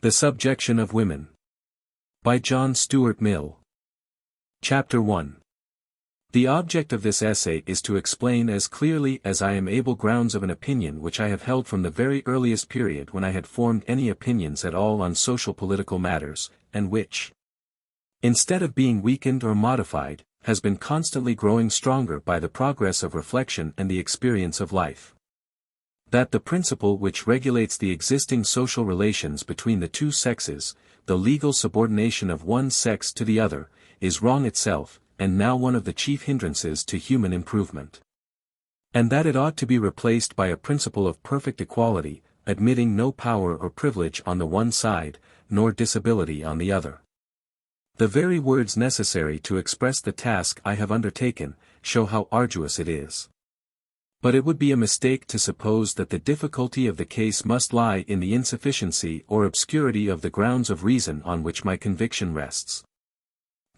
The Subjection of Women. By John Stuart Mill. Chapter 1. The object of this essay is to explain as clearly as I am able grounds of an opinion which I have held from the very earliest period when I had formed any opinions at all on social political matters, and which, instead of being weakened or modified, has been constantly growing stronger by the progress of reflection and the experience of life. That the principle which regulates the existing social relations between the two sexes, the legal subordination of one sex to the other, is wrong itself, and now one of the chief hindrances to human improvement. And that it ought to be replaced by a principle of perfect equality, admitting no power or privilege on the one side, nor disability on the other. The very words necessary to express the task I have undertaken, show how arduous it is. But it would be a mistake to suppose that the difficulty of the case must lie in the insufficiency or obscurity of the grounds of reason on which my conviction rests.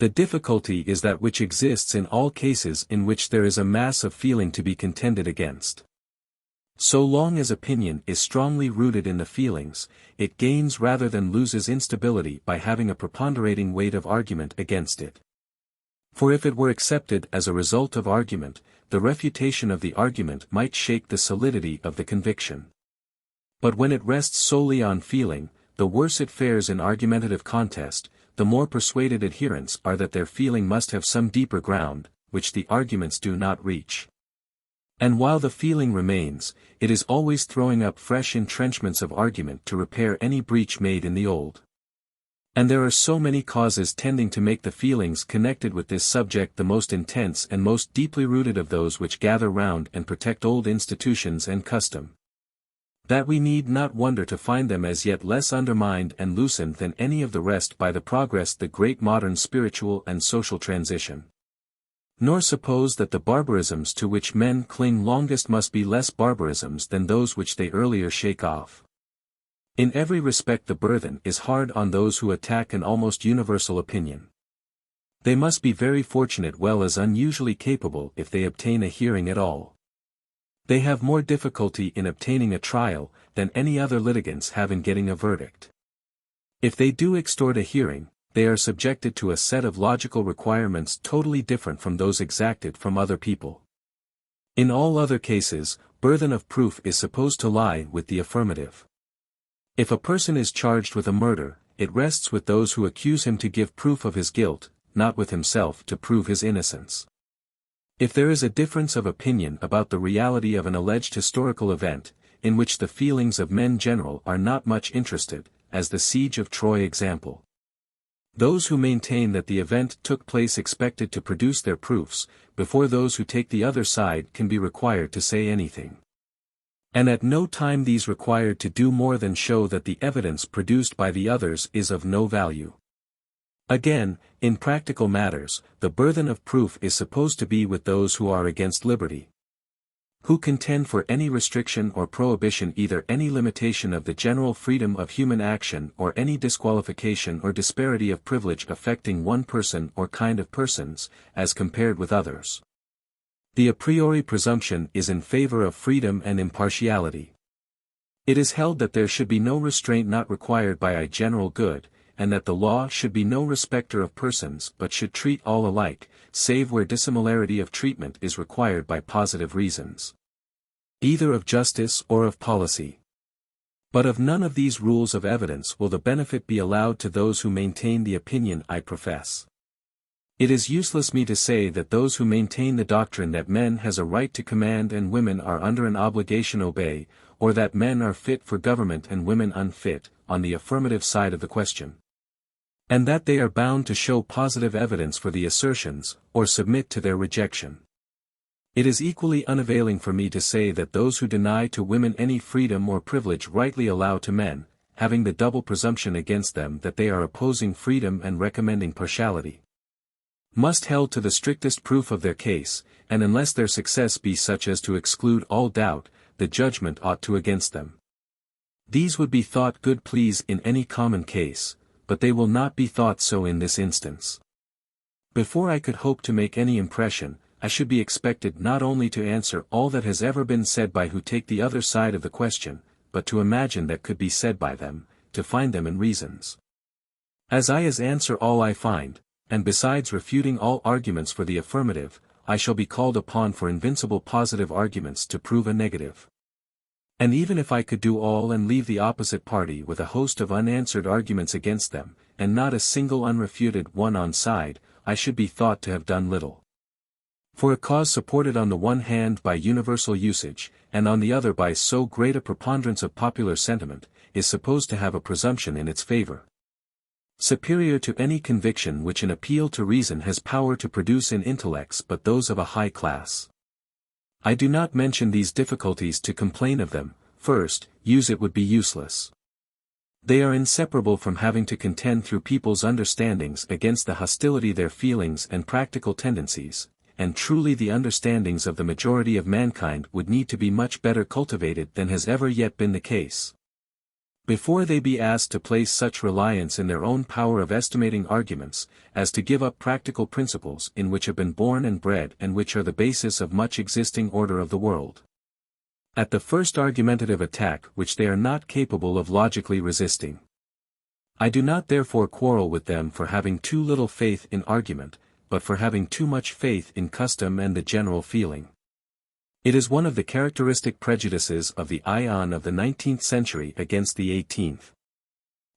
The difficulty is that which exists in all cases in which there is a mass of feeling to be contended against. So long as opinion is strongly rooted in the feelings, it gains rather than loses instability by having a preponderating weight of argument against it. For if it were accepted as a result of argument, the refutation of the argument might shake the solidity of the conviction. But when it rests solely on feeling, the worse it fares in argumentative contest, the more persuaded adherents are that their feeling must have some deeper ground, which the arguments do not reach. And while the feeling remains, it is always throwing up fresh entrenchments of argument to repair any breach made in the old. And there are so many causes tending to make the feelings connected with this subject the most intense and most deeply rooted of those which gather round and protect old institutions and custom, that we need not wonder to find them as yet less undermined and loosened than any of the rest by the progress the great modern spiritual and social transition. Nor suppose that the barbarisms to which men cling longest must be less barbarisms than those which they earlier shake off. In every respect the burthen is hard on those who attack an almost universal opinion. They must be very fortunate well as unusually capable if they obtain a hearing at all. They have more difficulty in obtaining a trial, than any other litigants have in getting a verdict. If they do extort a hearing, they are subjected to a set of logical requirements totally different from those exacted from other people. In all other cases, burthen of proof is supposed to lie with the affirmative. If a person is charged with a murder, it rests with those who accuse him to give proof of his guilt, not with himself to prove his innocence. If there is a difference of opinion about the reality of an alleged historical event, in which the feelings of men general are not much interested, as the siege of Troy example, those who maintain that the event took place expected to produce their proofs, before those who take the other side can be required to say anything. And at no time these required to do more than show that the evidence produced by the others is of no value. Again, in practical matters, the burthen of proof is supposed to be with those who are against liberty, who contend for any restriction or prohibition, either any limitation of the general freedom of human action or any disqualification or disparity of privilege affecting one person or kind of persons, as compared with others. The a priori presumption is in favor of freedom and impartiality. It is held that there should be no restraint not required by a general good, and that the law should be no respecter of persons but should treat all alike, save where dissimilarity of treatment is required by positive reasons, either of justice or of policy. But of none of these rules of evidence will the benefit be allowed to those who maintain the opinion I profess. It is useless me to say that those who maintain the doctrine that men has a right to command and women are under an obligation obey, or that men are fit for government and women unfit, on the affirmative side of the question, and that they are bound to show positive evidence for the assertions, or submit to their rejection. It is equally unavailing for me to say that those who deny to women any freedom or privilege rightly allow to men, having the double presumption against them that they are opposing freedom and recommending partiality, must held to the strictest proof of their case, and unless their success be such as to exclude all doubt, the judgment ought to against them. These would be thought good pleas in any common case, but they will not be thought so in this instance. Before I could hope to make any impression, I should be expected not only to answer all that has ever been said by who take the other side of the question, but to imagine that could be said by them, to find them in reasons. As I answer all I find, and besides refuting all arguments for the affirmative, I shall be called upon for invincible positive arguments to prove a negative. And even if I could do all and leave the opposite party with a host of unanswered arguments against them, and not a single unrefuted one on side, I should be thought to have done little. For a cause supported on the one hand by universal usage, and on the other by so great a preponderance of popular sentiment, is supposed to have a presumption in its favor, superior to any conviction which an appeal to reason has power to produce in intellects but those of a high class. I do not mention these difficulties to complain of them. First, use it would be useless. They are inseparable from having to contend through people's understandings against the hostility their feelings and practical tendencies, and truly the understandings of the majority of mankind would need to be much better cultivated than has ever yet been the case, before they be asked to place such reliance in their own power of estimating arguments, as to give up practical principles in which have been born and bred and which are the basis of much existing order of the world. At the first argumentative attack which they are not capable of logically resisting. I do not therefore quarrel with them for having too little faith in argument, but for having too much faith in custom and the general feeling. It is one of the characteristic prejudices of the Ion of the 19th century against the 18th.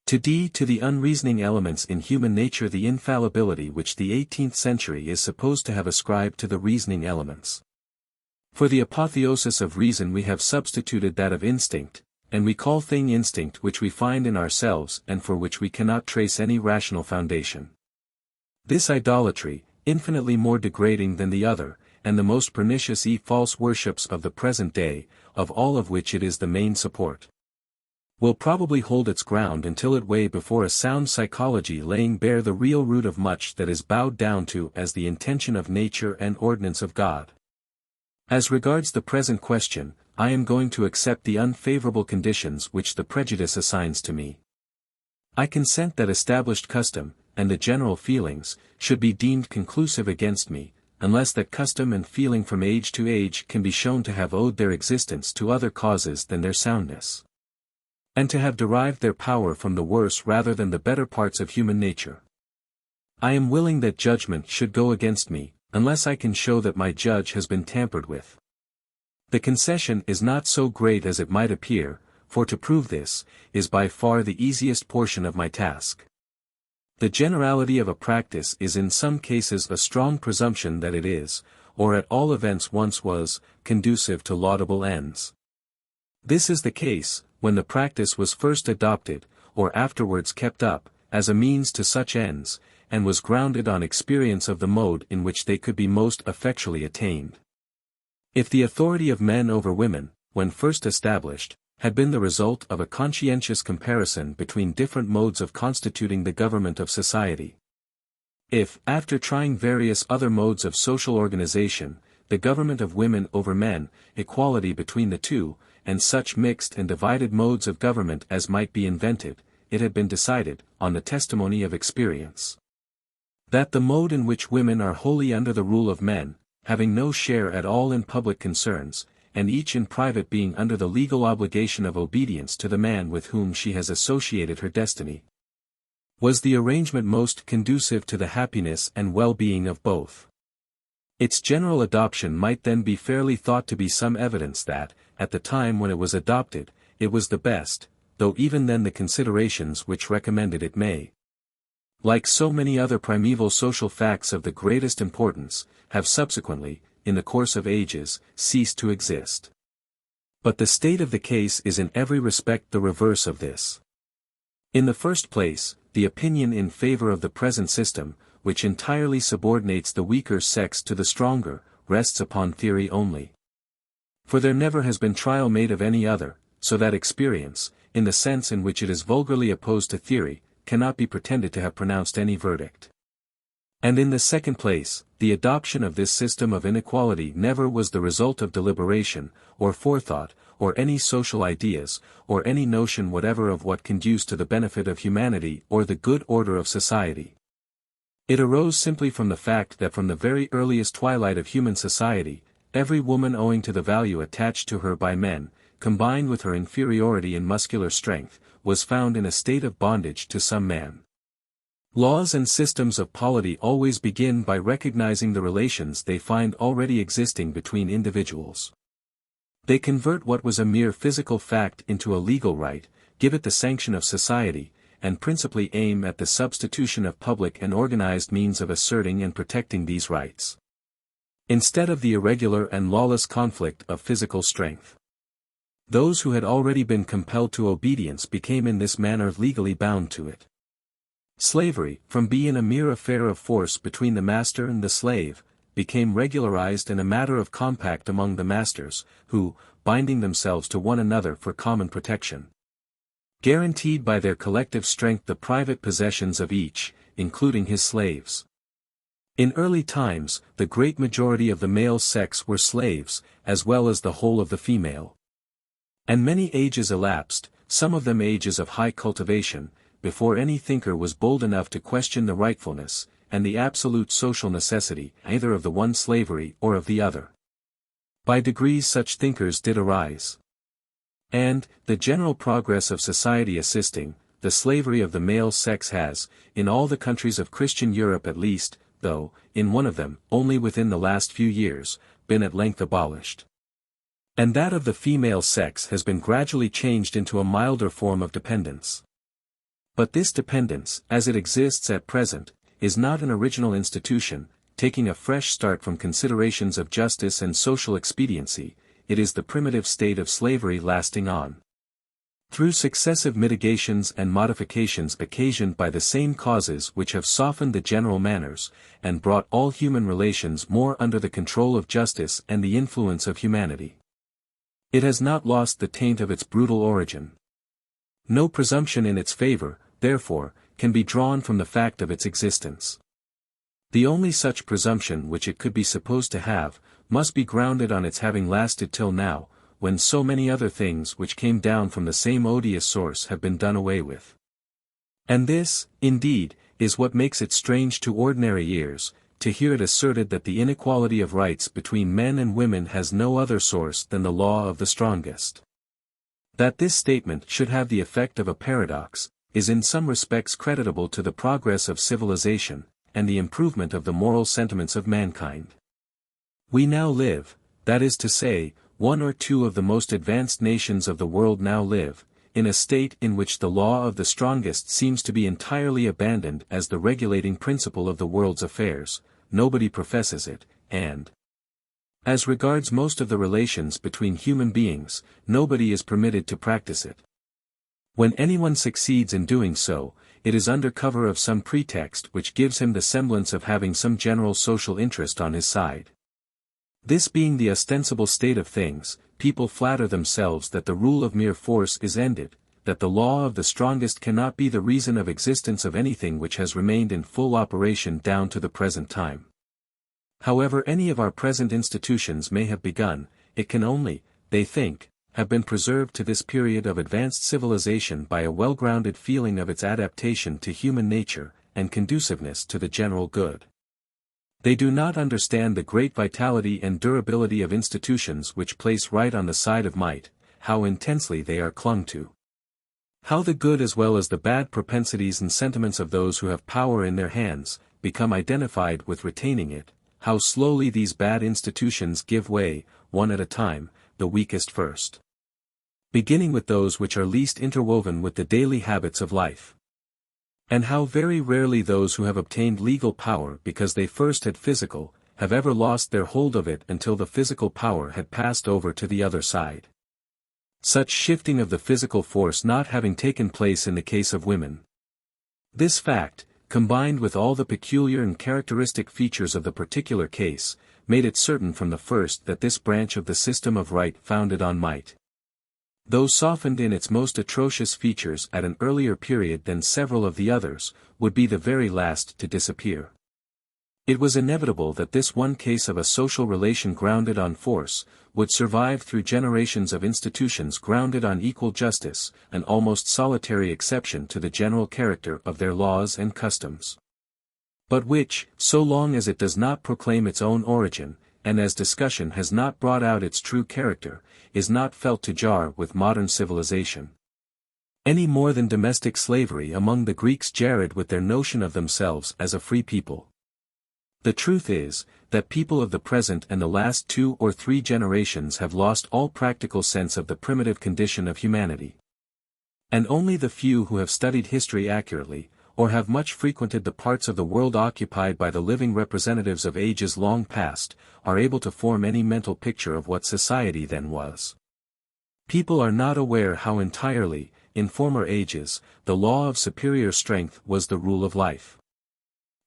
To the unreasoning elements in human nature the infallibility which the 18th century is supposed to have ascribed to the reasoning elements. For the apotheosis of reason we have substituted that of instinct, and we call thing instinct which we find in ourselves and for which we cannot trace any rational foundation. This idolatry, infinitely more degrading than the other, and the most pernicious false worships of the present day, of all of which it is the main support, will probably hold its ground until it weigh before a sound psychology laying bare the real root of much that is bowed down to as the intention of nature and ordinance of God. As regards the present question, I am going to accept the unfavorable conditions which the prejudice assigns to me. I consent that established custom, and the general feelings, should be deemed conclusive against me, unless that custom and feeling from age to age can be shown to have owed their existence to other causes than their soundness, and to have derived their power from the worse rather than the better parts of human nature. I am willing that judgment should go against me, unless I can show that my judge has been tampered with. The concession is not so great as it might appear, for to prove this, is by far the easiest portion of my task. The generality of a practice is in some cases a strong presumption that it is, or at all events once was, conducive to laudable ends. This is the case, when the practice was first adopted, or afterwards kept up, as a means to such ends, and was grounded on experience of the mode in which they could be most effectually attained. If the authority of men over women, when first established, had been the result of a conscientious comparison between different modes of constituting the government of society. If, after trying various other modes of social organization, the government of women over men, equality between the two, and such mixed and divided modes of government as might be invented, it had been decided, on the testimony of experience, that the mode in which women are wholly under the rule of men, having no share at all in public concerns, and each in private being under the legal obligation of obedience to the man with whom she has associated her destiny, was the arrangement most conducive to the happiness and well-being of both. Its general adoption might then be fairly thought to be some evidence that, at the time when it was adopted, it was the best, though even then the considerations which recommended it may, like so many other primeval social facts of the greatest importance, have subsequently, in the course of ages, ceased to exist. But the state of the case is in every respect the reverse of this. In the first place, the opinion in favor of the present system, which entirely subordinates the weaker sex to the stronger, rests upon theory only. For there never has been trial made of any other, so that experience, in the sense in which it is vulgarly opposed to theory, cannot be pretended to have pronounced any verdict. And in the second place, the adoption of this system of inequality never was the result of deliberation, or forethought, or any social ideas, or any notion whatever of what conduced to the benefit of humanity or the good order of society. It arose simply from the fact that from the very earliest twilight of human society, every woman owing to the value attached to her by men, combined with her inferiority in muscular strength, was found in a state of bondage to some man. Laws and systems of polity always begin by recognizing the relations they find already existing between individuals. They convert what was a mere physical fact into a legal right, give it the sanction of society, and principally aim at the substitution of public and organized means of asserting and protecting these rights, instead of the irregular and lawless conflict of physical strength. Those who had already been compelled to obedience became in this manner legally bound to it. Slavery, from being a mere affair of force between the master and the slave, became regularized and a matter of compact among the masters, who, binding themselves to one another for common protection, guaranteed by their collective strength the private possessions of each, including his slaves. In early times, the great majority of the male sex were slaves, as well as the whole of the female. And many ages elapsed, some of them ages of high cultivation, before any thinker was bold enough to question the rightfulness, and the absolute social necessity, either of the one slavery or of the other. By degrees such thinkers did arise. And, the general progress of society assisting, the slavery of the male sex has, in all the countries of Christian Europe at least, though, in one of them, only within the last few years, been at length abolished. And that of the female sex has been gradually changed into a milder form of dependence. But this dependence, as it exists at present, is not an original institution, taking a fresh start from considerations of justice and social expediency. It is the primitive state of slavery lasting on through successive mitigations and modifications occasioned by the same causes which have softened the general manners, and brought all human relations more under the control of justice and the influence of humanity. It has not lost the taint of its brutal origin. No presumption in its favor, therefore, can be drawn from the fact of its existence. The only such presumption which it could be supposed to have, must be grounded on its having lasted till now, when so many other things which came down from the same odious source have been done away with. And this, indeed, is what makes it strange to ordinary ears, to hear it asserted that the inequality of rights between men and women has no other source than the law of the strongest. That this statement should have the effect of a paradox, is in some respects creditable to the progress of civilization, and the improvement of the moral sentiments of mankind. We now live, that is to say, one or two of the most advanced nations of the world now live, in a state in which the law of the strongest seems to be entirely abandoned as the regulating principle of the world's affairs. Nobody professes it, and as regards most of the relations between human beings, nobody is permitted to practice it. When anyone succeeds in doing so, it is under cover of some pretext which gives him the semblance of having some general social interest on his side. This being the ostensible state of things, people flatter themselves that the rule of mere force is ended, that the law of the strongest cannot be the reason of existence of anything which has remained in full operation down to the present time. However any of our present institutions may have begun, it can only, they think, have been preserved to this period of advanced civilization by a well-grounded feeling of its adaptation to human nature, and conduciveness to the general good. They do not understand the great vitality and durability of institutions which place right on the side of might, how intensely they are clung to. How the good as well as the bad propensities and sentiments of those who have power in their hands, become identified with retaining it, how slowly these bad institutions give way, one at a time, the weakest first. Beginning with those which are least interwoven with the daily habits of life. And how very rarely those who have obtained legal power because they first had physical, have ever lost their hold of it until the physical power had passed over to the other side. Such shifting of the physical force not having taken place in the case of women. This fact, combined with all the peculiar and characteristic features of the particular case, made it certain from the first that this branch of the system of right founded on might, though softened in its most atrocious features at an earlier period than several of the others, would be the very last to disappear. It was inevitable that this one case of a social relation grounded on force, would survive through generations of institutions grounded on equal justice, an almost solitary exception to the general character of their laws and customs. But which, so long as it does not proclaim its own origin, and as discussion has not brought out its true character, is not felt to jar with modern civilization. any more than domestic slavery among the Greeks jarred with their notion of themselves as a free people. The truth is, that people of the present and the last 2 or 3 generations have lost all practical sense of the primitive condition of humanity. And only the few who have studied history accurately, or have much frequented the parts of the world occupied by the living representatives of ages long past, are able to form any mental picture of what society then was. People are not aware how entirely, in former ages, the law of superior strength was the rule of life.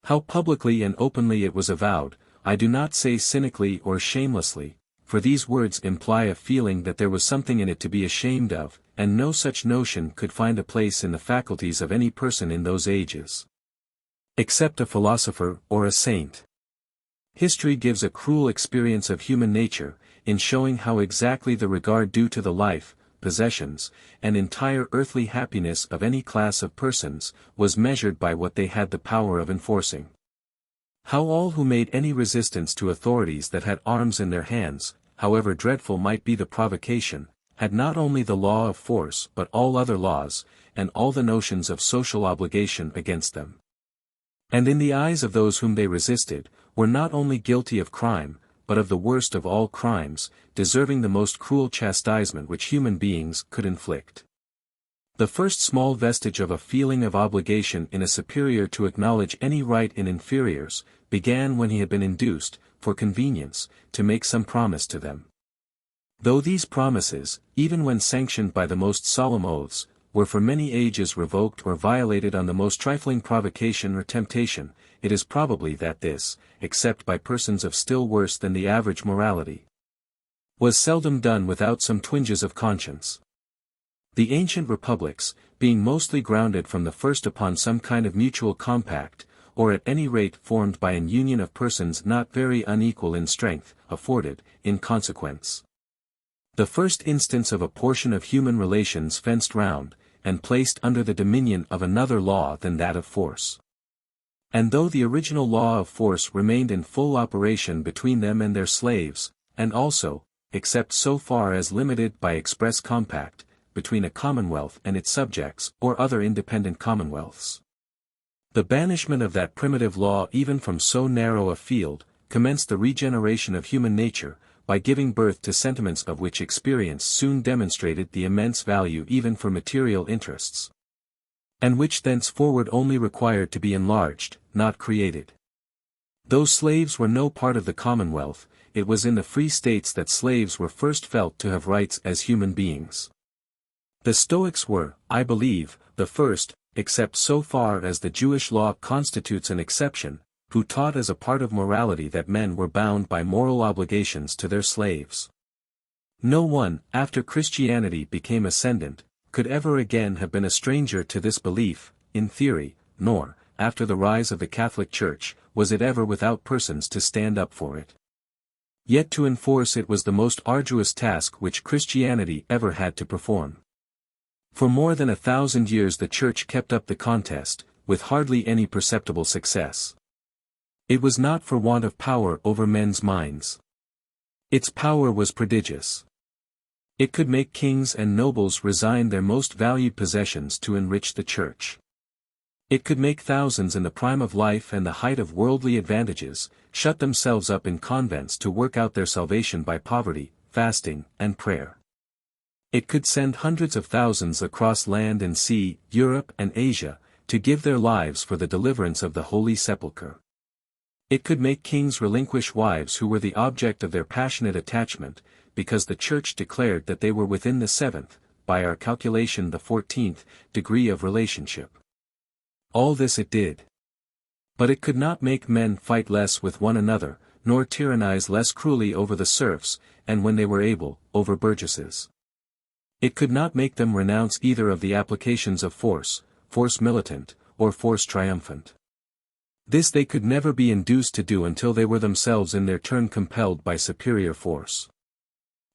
How publicly and openly it was avowed, I do not say cynically or shamelessly, for these words imply a feeling that there was something in it to be ashamed of, and no such notion could find a place in the faculties of any person in those ages. Except a philosopher or a saint. History gives a cruel experience of human nature, in showing how exactly the regard due to the life, possessions, and entire earthly happiness of any class of persons, was measured by what they had the power of enforcing. How all who made any resistance to authorities that had arms in their hands, however dreadful might be the provocation, had not only the law of force but all other laws, and all the notions of social obligation against them. And in the eyes of those whom they resisted, were not only guilty of crime, but of the worst of all crimes, deserving the most cruel chastisement which human beings could inflict. The first small vestige of a feeling of obligation in a superior to acknowledge any right in inferiors, began when he had been induced, for convenience, to make some promise to them. Though these promises, even when sanctioned by the most solemn oaths, were for many ages revoked or violated on the most trifling provocation or temptation, it is probably that this, except by persons of still worse than the average morality, was seldom done without some twinges of conscience. The ancient republics, being mostly grounded from the first upon some kind of mutual compact, or at any rate formed by an union of persons not very unequal in strength, afforded, in consequence, the first instance of a portion of human relations fenced round, and placed under the dominion of another law than that of force. And though the original law of force remained in full operation between them and their slaves, and also, except so far as limited by express compact, between a commonwealth and its subjects or other independent commonwealths, the banishment of that primitive law even from so narrow a field, commenced the regeneration of human nature, by giving birth to sentiments of which experience soon demonstrated the immense value even for material interests, and which thenceforward only required to be enlarged, not created. Though slaves were no part of the commonwealth, it was in the free states that slaves were first felt to have rights as human beings. The Stoics were, I believe, the first, except so far as the Jewish law constitutes an exception, who taught as a part of morality that men were bound by moral obligations to their slaves. No one, after Christianity became ascendant, could ever again have been a stranger to this belief, in theory, nor, after the rise of the Catholic Church, was it ever without persons to stand up for it. Yet to enforce it was the most arduous task which Christianity ever had to perform. For more than 1,000 years the Church kept up the contest, with hardly any perceptible success. It was not for want of power over men's minds. Its power was prodigious. It could make kings and nobles resign their most valued possessions to enrich the Church. It could make thousands in the prime of life and the height of worldly advantages, shut themselves up in convents to work out their salvation by poverty, fasting, and prayer. It could send hundreds of thousands across land and sea, Europe and Asia, to give their lives for the deliverance of the Holy Sepulchre. It could make kings relinquish wives who were the object of their passionate attachment, because the Church declared that they were within the 7th, by our calculation the 14th, degree of relationship. All this it did. But it could not make men fight less with one another, nor tyrannize less cruelly over the serfs, and when they were able, over burgesses. It could not make them renounce either of the applications of force, force militant, or force triumphant. This they could never be induced to do until they were themselves in their turn compelled by superior force.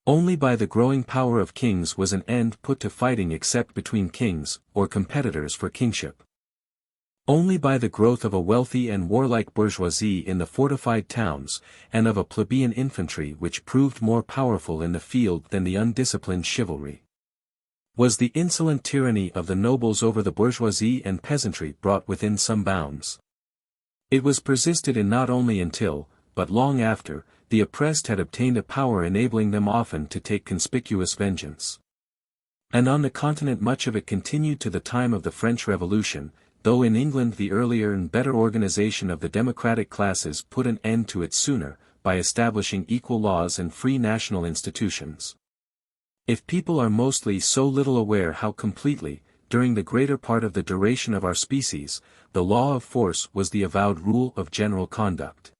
Only by the growing power of kings was an end put to fighting except between kings, or competitors for kingship. Only by the growth of a wealthy and warlike bourgeoisie in the fortified towns, and of a plebeian infantry which proved more powerful in the field than the undisciplined chivalry. Was the insolent tyranny of the nobles over the bourgeoisie and peasantry brought within some bounds? It was persisted in not only until, but long after, the oppressed had obtained a power enabling them often to take conspicuous vengeance. And on the continent much of it continued to the time of the French Revolution, though in England the earlier and better organization of the democratic classes put an end to it sooner, by establishing equal laws and free national institutions. If people are mostly so little aware how completely, during the greater part of the duration of our species, the law of force was the avowed rule of general conduct.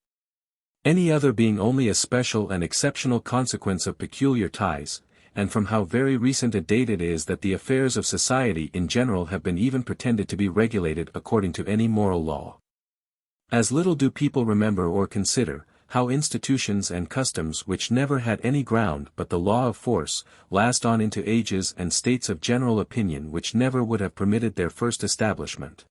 Any other being only a special and exceptional consequence of peculiar ties, and from how very recent a date it is that the affairs of society in general have been even pretended to be regulated according to any moral law. As little do people remember or consider, how institutions and customs which never had any ground but the law of force, last on into ages and states of general opinion which never would have permitted their first establishment.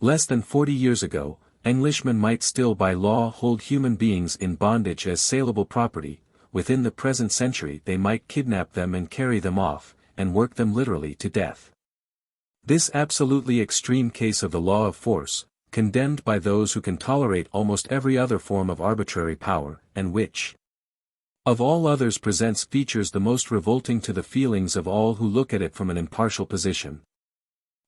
Less than 40 years ago, Englishmen might still by law hold human beings in bondage as saleable property. Within the present century they might kidnap them and carry them off, and work them literally to death. This absolutely extreme case of the law of force, condemned by those who can tolerate almost every other form of arbitrary power, and which, of all others, presents features the most revolting to the feelings of all who look at it from an impartial position,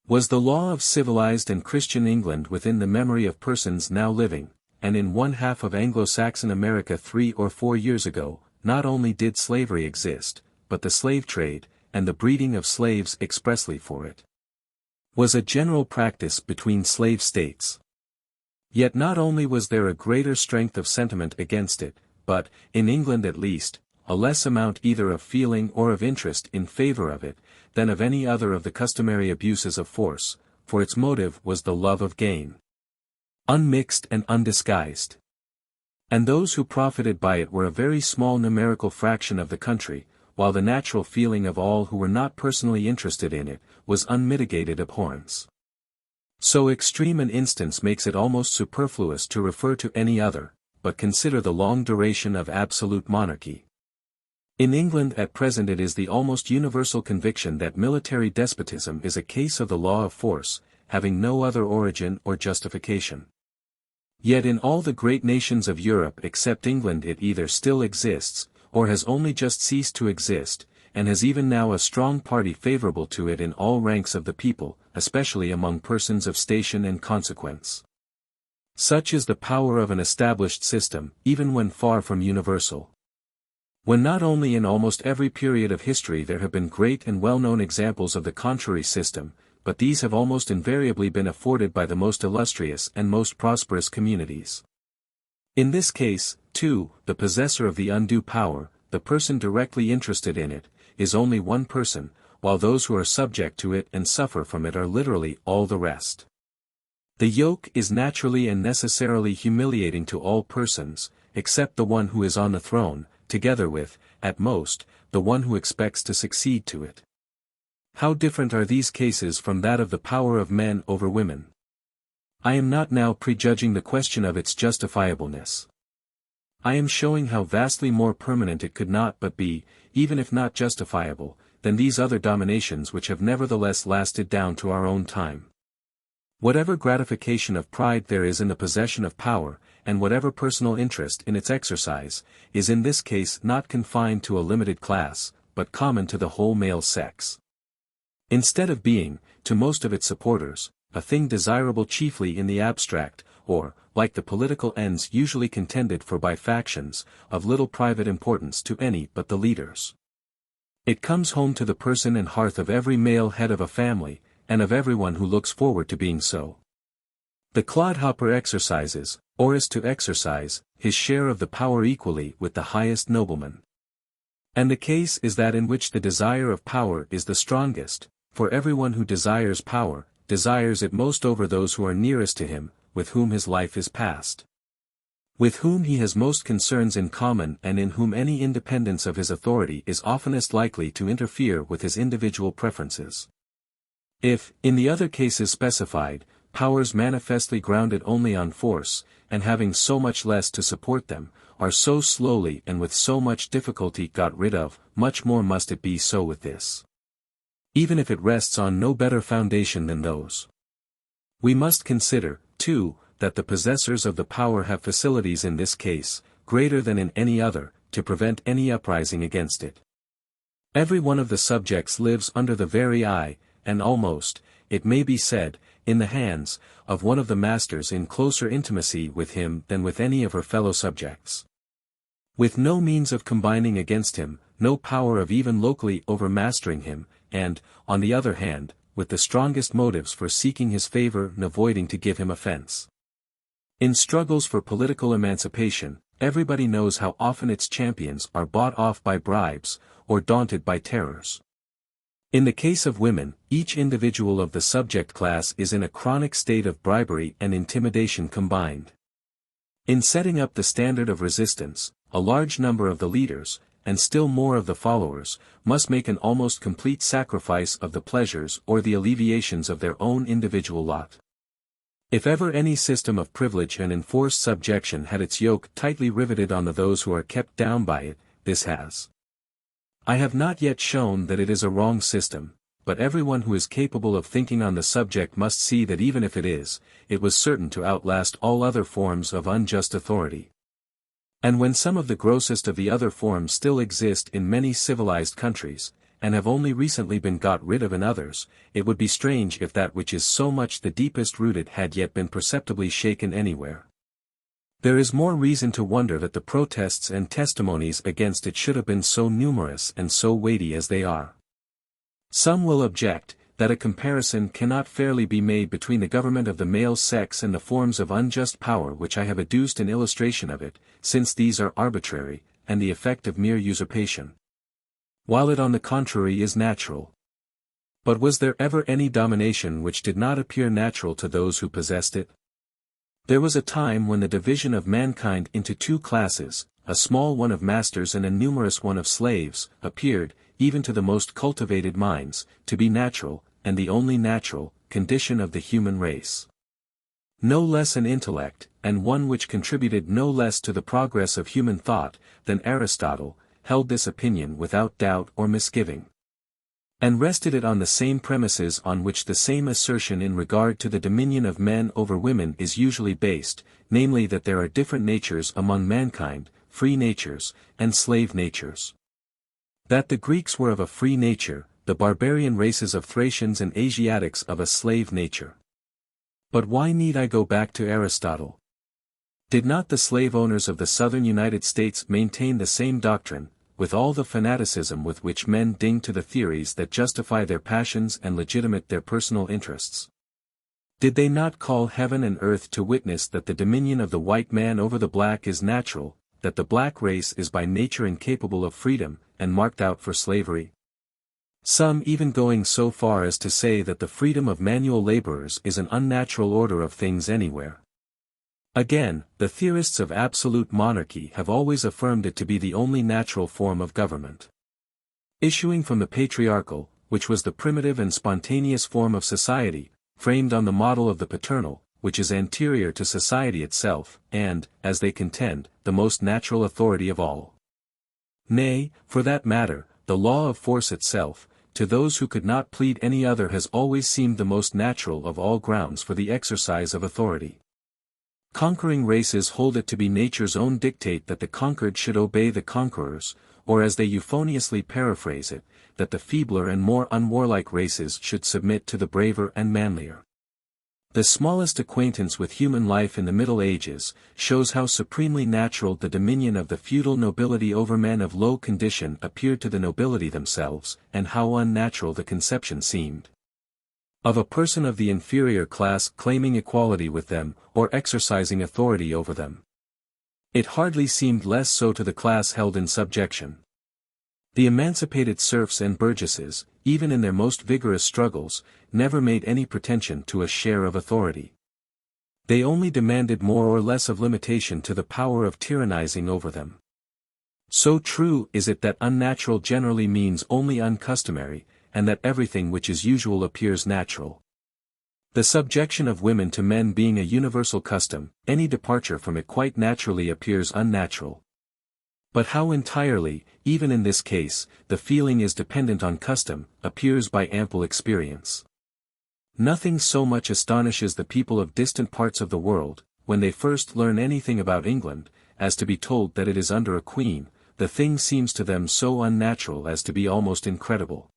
was the law of civilized and Christian England within the memory of persons now living, and in one half of Anglo-Saxon America 3 or 4 years ago. Not only did slavery exist, but the slave trade, and the breeding of slaves expressly for it, was a general practice between slave states. Yet not only was there a greater strength of sentiment against it, but, in England at least, a less amount either of feeling or of interest in favor of it, than of any other of the customary abuses of force, for its motive was the love of gain, unmixed and undisguised. And those who profited by it were a very small numerical fraction of the country, while the natural feeling of all who were not personally interested in it, was unmitigated abhorrence. So extreme an instance makes it almost superfluous to refer to any other, but consider the long duration of absolute monarchy. In England at present it is the almost universal conviction that military despotism is a case of the law of force, having no other origin or justification. Yet in all the great nations of Europe except England it either still exists, or has only just ceased to exist, and has even now a strong party favorable to it in all ranks of the people, especially among persons of station and consequence. Such is the power of an established system, even when far from universal. When not only in almost every period of history there have been great and well-known examples of the contrary system, but these have almost invariably been afforded by the most illustrious and most prosperous communities. In this case, too, the possessor of the undue power, the person directly interested in it, is only one person, while those who are subject to it and suffer from it are literally all the rest. The yoke is naturally and necessarily humiliating to all persons, except the one who is on the throne, together with, at most, the one who expects to succeed to it. How different are these cases from that of the power of men over women? I am not now prejudging the question of its justifiableness. I am showing how vastly more permanent it could not but be, even if not justifiable, than these other dominations which have nevertheless lasted down to our own time. Whatever gratification of pride there is in the possession of power, and whatever personal interest in its exercise, is in this case not confined to a limited class, but common to the whole male sex. Instead of being, to most of its supporters, a thing desirable chiefly in the abstract, or, like the political ends usually contended for by factions, of little private importance to any but the leaders, it comes home to the person and hearth of every male head of a family, and of everyone who looks forward to being so. The clodhopper exercises, or is to exercise, his share of the power equally with the highest nobleman. And the case is that in which the desire of power is the strongest, for everyone who desires power, desires it most over those who are nearest to him, with whom his life is passed, with whom he has most concerns in common and in whom any independence of his authority is oftenest likely to interfere with his individual preferences. If, in the other cases specified, powers manifestly grounded only on force, and having so much less to support them, are so slowly and with so much difficulty got rid of, much more must it be so with this. even if it rests on no better foundation than those. We must consider, too, that the possessors of the power have facilities in this case, greater than in any other, to prevent any uprising against it. Every one of the subjects lives under the very eye, and almost, it may be said, in the hands, of one of the masters in closer intimacy with him than with any of her fellow subjects. With no means of combining against him, no power of even locally overmastering him, and, on the other hand, with the strongest motives for seeking his favor and avoiding to give him offense. In struggles for political emancipation, everybody knows how often its champions are bought off by bribes, or daunted by terrors. In the case of women, each individual of the subject class is in a chronic state of bribery and intimidation combined. In setting up the standard of resistance, a large number of the leaders, and still more of the followers, must make an almost complete sacrifice of the pleasures or the alleviations of their own individual lot. If ever any system of privilege and enforced subjection had its yoke tightly riveted on those who are kept down by it, this has. I have not yet shown that it is a wrong system, but everyone who is capable of thinking on the subject must see that even if it was certain to outlast all other forms of unjust authority. And when some of the grossest of the other forms still exist in many civilized countries, and have only recently been got rid of in others, it would be strange if that which is so much the deepest rooted had yet been perceptibly shaken anywhere. There is more reason to wonder that the protests and testimonies against it should have been so numerous and so weighty as they are. Some will object, that a comparison cannot fairly be made between the government of the male sex and the forms of unjust power which I have adduced in illustration of it, since these are arbitrary, and the effect of mere usurpation. While it on the contrary is natural. But was there ever any domination which did not appear natural to those who possessed it? There was a time when the division of mankind into two classes, a small one of masters and a numerous one of slaves, appeared, even to the most cultivated minds, to be natural, and the only natural, condition of the human race. No less an intellect, and one which contributed no less to the progress of human thought, than Aristotle, held this opinion without doubt or misgiving. And rested it on the same premises on which the same assertion in regard to the dominion of men over women is usually based, namely that there are different natures among mankind, free natures, and slave natures. That the Greeks were of a free nature, the barbarian races of Thracians and Asiatics of a slave nature. But why need I go back to Aristotle? Did not the slave owners of the southern United States maintain the same doctrine, with all the fanaticism with which men ding to the theories that justify their passions and legitimate their personal interests? Did they not call heaven and earth to witness that the dominion of the white man over the black is natural, that the black race is by nature incapable of freedom, and marked out for slavery? Some even going so far as to say that the freedom of manual laborers is an unnatural order of things anywhere. Again, the theorists of absolute monarchy have always affirmed it to be the only natural form of government. Issuing from the patriarchal, which was the primitive and spontaneous form of society, framed on the model of the paternal, which is anterior to society itself, and, as they contend, the most natural authority of all. Nay, for that matter, the law of force itself, to those who could not plead any other has always seemed the most natural of all grounds for the exercise of authority. Conquering races hold it to be nature's own dictate that the conquered should obey the conquerors, or as they euphoniously paraphrase it, that the feebler and more unwarlike races should submit to the braver and manlier. The smallest acquaintance with human life in the Middle Ages shows how supremely natural the dominion of the feudal nobility over men of low condition appeared to the nobility themselves, and how unnatural the conception seemed of a person of the inferior class claiming equality with them, or exercising authority over them. It hardly seemed less so to the class held in subjection. The emancipated serfs and burgesses, even in their most vigorous struggles, never made any pretension to a share of authority. They only demanded more or less of limitation to the power of tyrannizing over them. So true is it that unnatural generally means only uncustomary, and that everything which is usual appears natural. The subjection of women to men being a universal custom, any departure from it quite naturally appears unnatural. But how entirely, even in this case, the feeling is dependent on custom, appears by ample experience. Nothing so much astonishes the people of distant parts of the world, when they first learn anything about England, as to be told that it is under a queen. The thing seems to them so unnatural as to be almost incredible.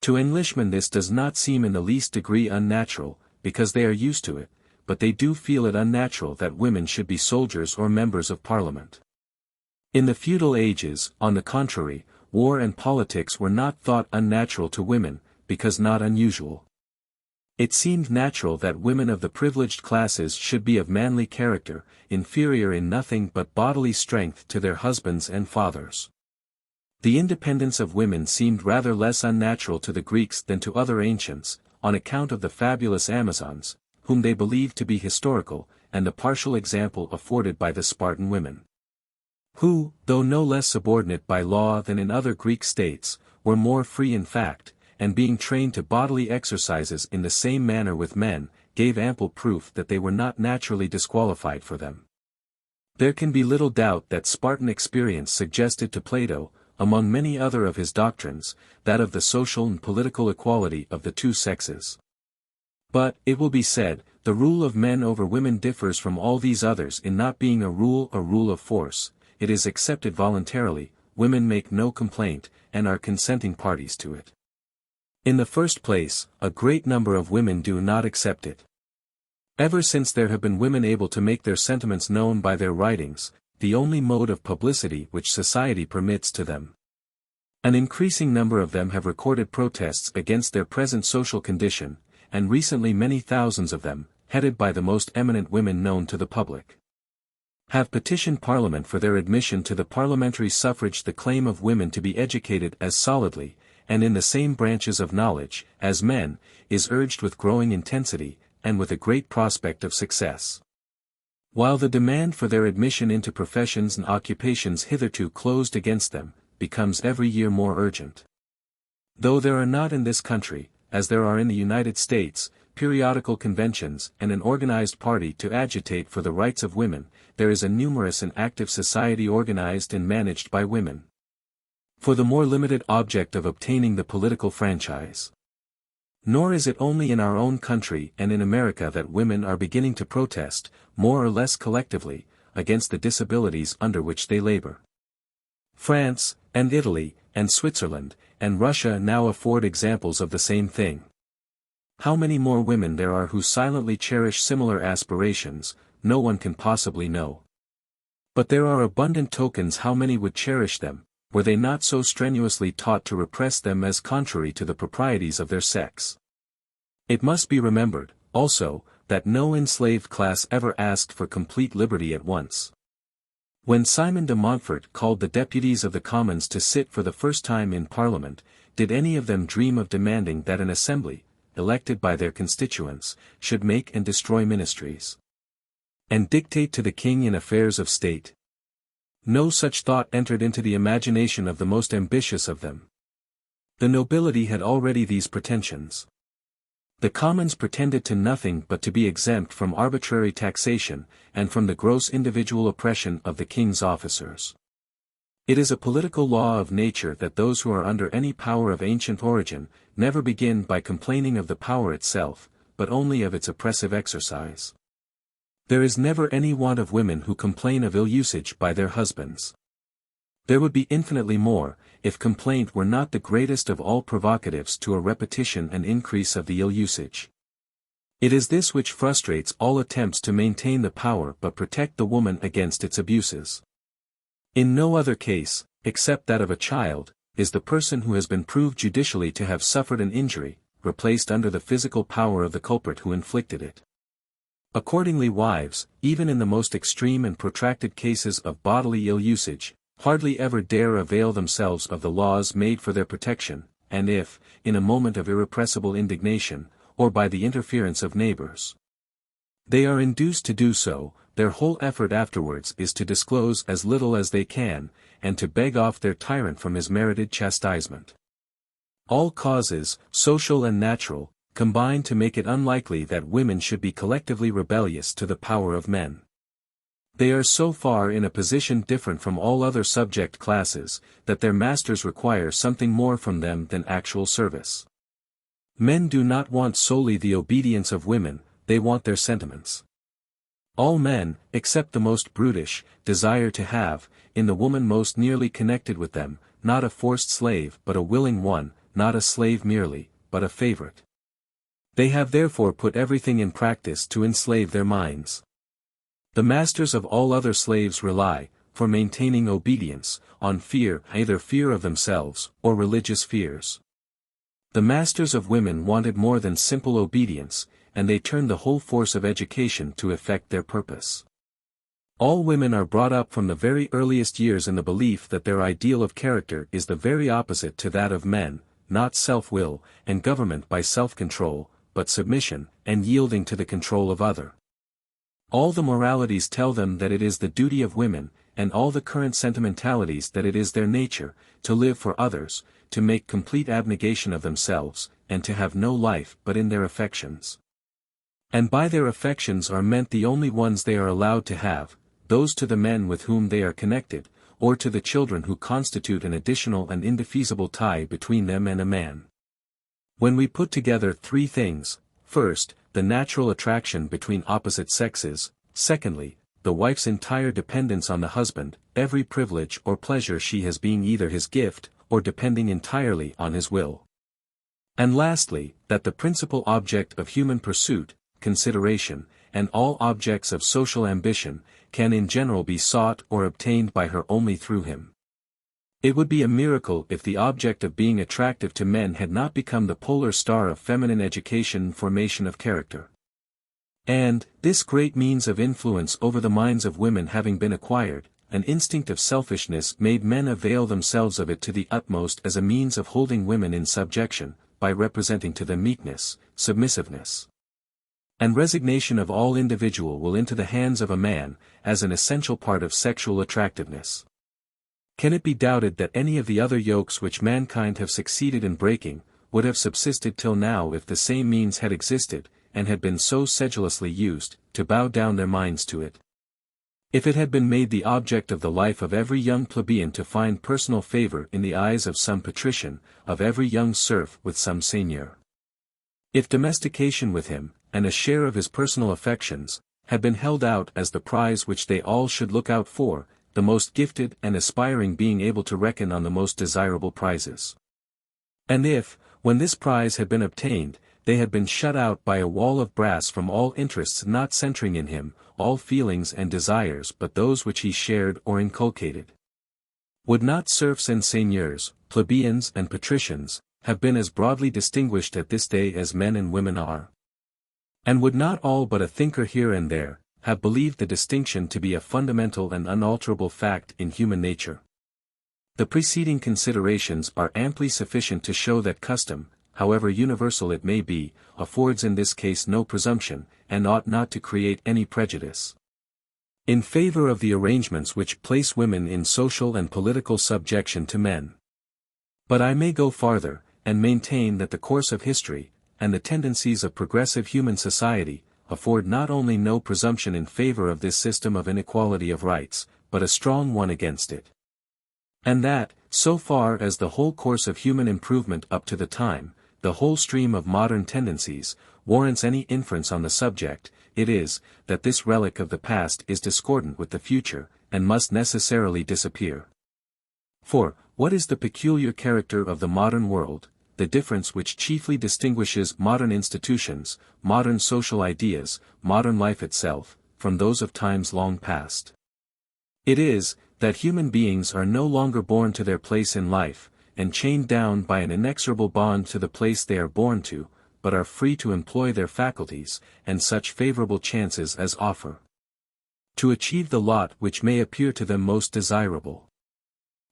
To Englishmen this does not seem in the least degree unnatural, because they are used to it, but they do feel it unnatural that women should be soldiers or members of Parliament. In the feudal ages, on the contrary, war and politics were not thought unnatural to women, because not unusual. It seemed natural that women of the privileged classes should be of manly character, inferior in nothing but bodily strength to their husbands and fathers. The independence of women seemed rather less unnatural to the Greeks than to other ancients, on account of the fabulous Amazons, whom they believed to be historical, and the partial example afforded by the Spartan women, who, though no less subordinate by law than in other Greek states, were more free in fact, and being trained to bodily exercises in the same manner with men, gave ample proof that they were not naturally disqualified for them. There can be little doubt that Spartan experience suggested to Plato, among many other of his doctrines, that of the social and political equality of the two sexes. But, it will be said, the rule of men over women differs from all these others in not being a rule of force. It is accepted voluntarily, women make no complaint, and are consenting parties to it. In the first place, a great number of women do not accept it. Ever since there have been women able to make their sentiments known by their writings, the only mode of publicity which society permits to them, an increasing number of them have recorded protests against their present social condition, and recently many thousands of them, headed by the most eminent women known to the public, have petitioned Parliament for their admission to the parliamentary suffrage. The claim of women to be educated as solidly, and in the same branches of knowledge, as men, is urged with growing intensity, and with a great prospect of success. While the demand for their admission into professions and occupations hitherto closed against them, becomes every year more urgent. Though there are not in this country, as there are in the United States, periodical conventions and an organized party to agitate for the rights of women, there is a numerous and active society organized and managed by women, for the more limited object of obtaining the political franchise. Nor is it only in our own country and in America that women are beginning to protest, more or less collectively, against the disabilities under which they labor. France, and Italy, and Switzerland, and Russia now afford examples of the same thing. How many more women there are who silently cherish similar aspirations, no one can possibly know. But there are abundant tokens how many would cherish them, were they not so strenuously taught to repress them as contrary to the proprieties of their sex. It must be remembered, also, that no enslaved class ever asked for complete liberty at once. When Simon de Montfort called the deputies of the Commons to sit for the first time in Parliament, did any of them dream of demanding that an assembly, elected by their constituents, should make and destroy ministries, and dictate to the king in affairs of state? No such thought entered into the imagination of the most ambitious of them. The nobility had already these pretensions. The Commons pretended to nothing but to be exempt from arbitrary taxation, and from the gross individual oppression of the king's officers. It is a political law of nature that those who are under any power of ancient origin, never begin by complaining of the power itself, but only of its oppressive exercise. There is never any want of women who complain of ill usage by their husbands. There would be infinitely more, if complaint were not the greatest of all provocatives to a repetition and increase of the ill usage. It is this which frustrates all attempts to maintain the power but protect the woman against its abuses. In no other case, except that of a child, is the person who has been proved judicially to have suffered an injury, replaced under the physical power of the culprit who inflicted it. Accordingly wives, even in the most extreme and protracted cases of bodily ill usage, hardly ever dare avail themselves of the laws made for their protection, and if, in a moment of irrepressible indignation, or by the interference of neighbors, they are induced to do so, their whole effort afterwards is to disclose as little as they can, and to beg off their tyrant from his merited chastisement. All causes, social and natural, combine to make it unlikely that women should be collectively rebellious to the power of men. They are so far in a position different from all other subject classes, that their masters require something more from them than actual service. Men do not want solely the obedience of women, they want their sentiments. All men, except the most brutish, desire to have, in the woman most nearly connected with them, not a forced slave but a willing one, not a slave merely, but a favorite. They have therefore put everything in practice to enslave their minds. The masters of all other slaves rely, for maintaining obedience, on fear, either fear of themselves, or religious fears. The masters of women wanted more than simple obedience, and they turned the whole force of education to effect their purpose. All women are brought up from the very earliest years in the belief that their ideal of character is the very opposite to that of men, not self-will, and government by self-control, but submission, and yielding to the control of other. All the moralities tell them that it is the duty of women, and all the current sentimentalities that it is their nature, to live for others, to make complete abnegation of themselves, and to have no life but in their affections. And by their affections are meant the only ones they are allowed to have, those to the men with whom they are connected, or to the children who constitute an additional and indefeasible tie between them and a man. When we put together three things, first, the natural attraction between opposite sexes, secondly, the wife's entire dependence on the husband, every privilege or pleasure she has being either his gift, or depending entirely on his will. And lastly, that the principal object of human pursuit, consideration, and all objects of social ambition, can in general be sought or obtained by her only through him. It would be a miracle if the object of being attractive to men had not become the polar star of feminine education and formation of character. And, this great means of influence over the minds of women having been acquired, an instinct of selfishness made men avail themselves of it to the utmost as a means of holding women in subjection, by representing to them meekness, submissiveness, and resignation of all individual will into the hands of a man, as an essential part of sexual attractiveness. Can it be doubted that any of the other yokes which mankind have succeeded in breaking, would have subsisted till now if the same means had existed, and had been so sedulously used, to bow down their minds to it? If it had been made the object of the life of every young plebeian to find personal favor in the eyes of some patrician, of every young serf with some seigneur. If domestication with him, and a share of his personal affections, had been held out as the prize which they all should look out for, the most gifted and aspiring being able to reckon on the most desirable prizes. And if, when this prize had been obtained, they had been shut out by a wall of brass from all interests not centering in him, all feelings and desires but those which he shared or inculcated. Would not serfs and seigneurs, plebeians and patricians, have been as broadly distinguished at this day as men and women are? And would not all but a thinker here and there, have believed the distinction to be a fundamental and unalterable fact in human nature? The preceding considerations are amply sufficient to show that custom, however universal it may be, affords in this case no presumption, and ought not to create any prejudice in favor of the arrangements which place women in social and political subjection to men. But I may go farther, and maintain that the course of history, and the tendencies of progressive human society, afford not only no presumption in favor of this system of inequality of rights, but a strong one against it. And that, so far as the whole course of human improvement up to the time, the whole stream of modern tendencies, warrants any inference on the subject, it is, that this relic of the past is discordant with the future, and must necessarily disappear. For, what is the peculiar character of the modern world, the difference which chiefly distinguishes modern institutions, modern social ideas, modern life itself, from those of times long past? It is, that human beings are no longer born to their place in life, and chained down by an inexorable bond to the place they are born to, but are free to employ their faculties, and such favorable chances as offer, to achieve the lot which may appear to them most desirable.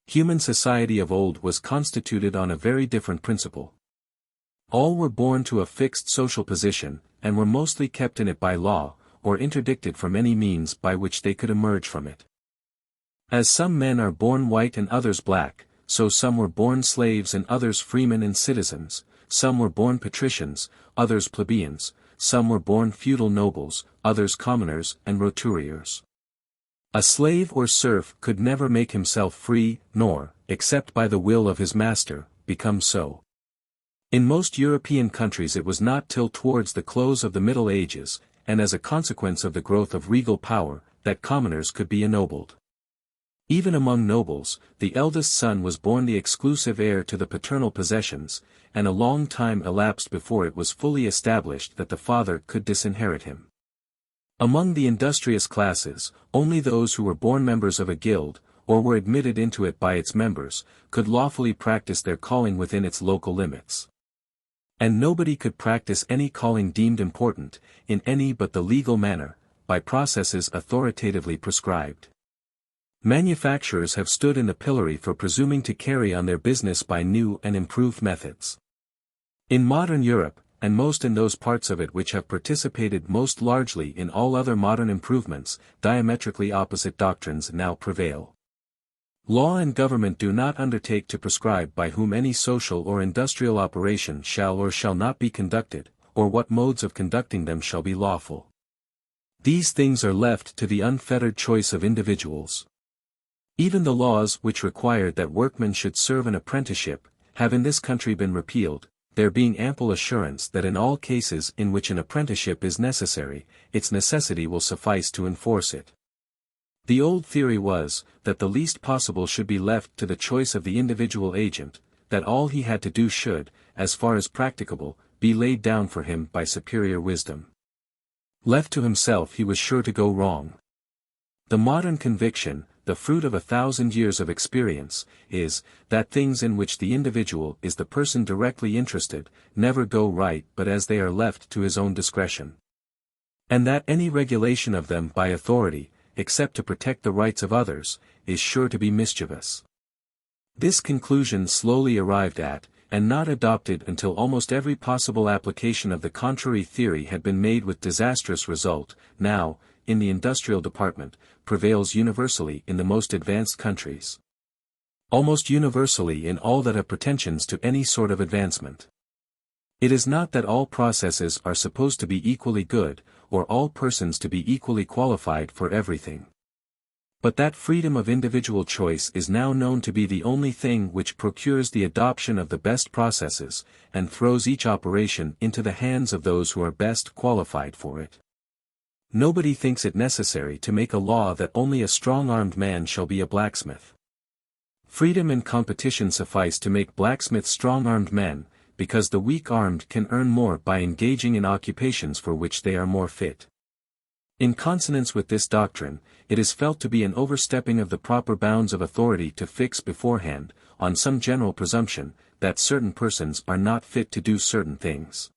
Human society of old was constituted on a very different principle. All were born to a fixed social position, and were mostly kept in it by law, or interdicted from any means by which they could emerge from it. As some men are born white and others black, so some were born slaves and others freemen and citizens, some were born patricians, others plebeians, some were born feudal nobles, others commoners and roturiers. A slave or serf could never make himself free, nor, except by the will of his master, become so. In most European countries it was not till towards the close of the Middle Ages, and as a consequence of the growth of regal power, that commoners could be ennobled. Even among nobles, the eldest son was born the exclusive heir to the paternal possessions, and a long time elapsed before it was fully established that the father could disinherit him. Among the industrious classes, only those who were born members of a guild, or were admitted into it by its members, could lawfully practice their calling within its local limits. And nobody could practice any calling deemed important, in any but the legal manner, by processes authoritatively prescribed. Manufacturers have stood in the pillory for presuming to carry on their business by new and improved methods. In modern Europe, and most in those parts of it which have participated most largely in all other modern improvements, diametrically opposite doctrines now prevail. Law and government do not undertake to prescribe by whom any social or industrial operation shall or shall not be conducted, or what modes of conducting them shall be lawful. These things are left to the unfettered choice of individuals. Even the laws which required that workmen should serve an apprenticeship, have in this country been repealed, there being ample assurance that in all cases in which an apprenticeship is necessary, its necessity will suffice to enforce it. The old theory was, that the least possible should be left to the choice of the individual agent, that all he had to do should, as far as practicable, be laid down for him by superior wisdom. Left to himself he was sure to go wrong. The modern conviction, the fruit of 1,000 years of experience, is, that things in which the individual is the person directly interested, never go right but as they are left to his own discretion. And that any regulation of them by authority, except to protect the rights of others, is sure to be mischievous. This conclusion slowly arrived at, and not adopted until almost every possible application of the contrary theory had been made with disastrous result, now, in the industrial department, prevails universally in the most advanced countries. Almost universally in all that have pretensions to any sort of advancement. It is not that all processes are supposed to be equally good, or all persons to be equally qualified for everything. But that freedom of individual choice is now known to be the only thing which procures the adoption of the best processes, and throws each operation into the hands of those who are best qualified for it. Nobody thinks it necessary to make a law that only a strong-armed man shall be a blacksmith. Freedom and competition suffice to make blacksmiths strong-armed men, because the weak-armed can earn more by engaging in occupations for which they are more fit. In consonance with this doctrine, it is felt to be an overstepping of the proper bounds of authority to fix beforehand, on some general presumption, that certain persons are not fit to do certain things.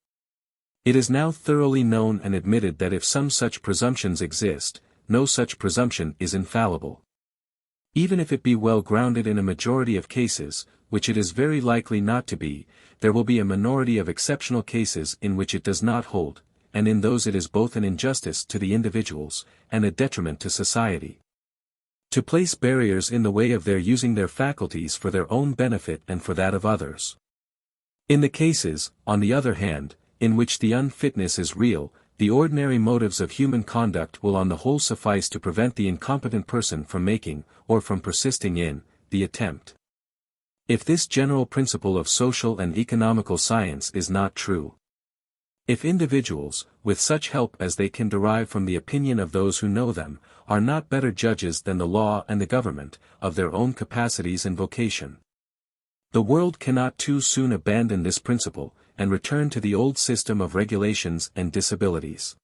It is now thoroughly known and admitted that if some such presumptions exist, no such presumption is infallible. Even if it be well grounded in a majority of cases, which it is very likely not to be, there will be a minority of exceptional cases in which it does not hold, and in those it is both an injustice to the individuals, and a detriment to society. To place barriers in the way of their using their faculties for their own benefit and for that of others. In the cases, on the other hand, in which the unfitness is real, the ordinary motives of human conduct will on the whole suffice to prevent the incompetent person from making, or from persisting in, the attempt. If this general principle of social and economical science is not true, if individuals, with such help as they can derive from the opinion of those who know them, are not better judges than the law and the government, of their own capacities and vocation, the world cannot too soon abandon this principle, and return to the old system of regulations and disabilities.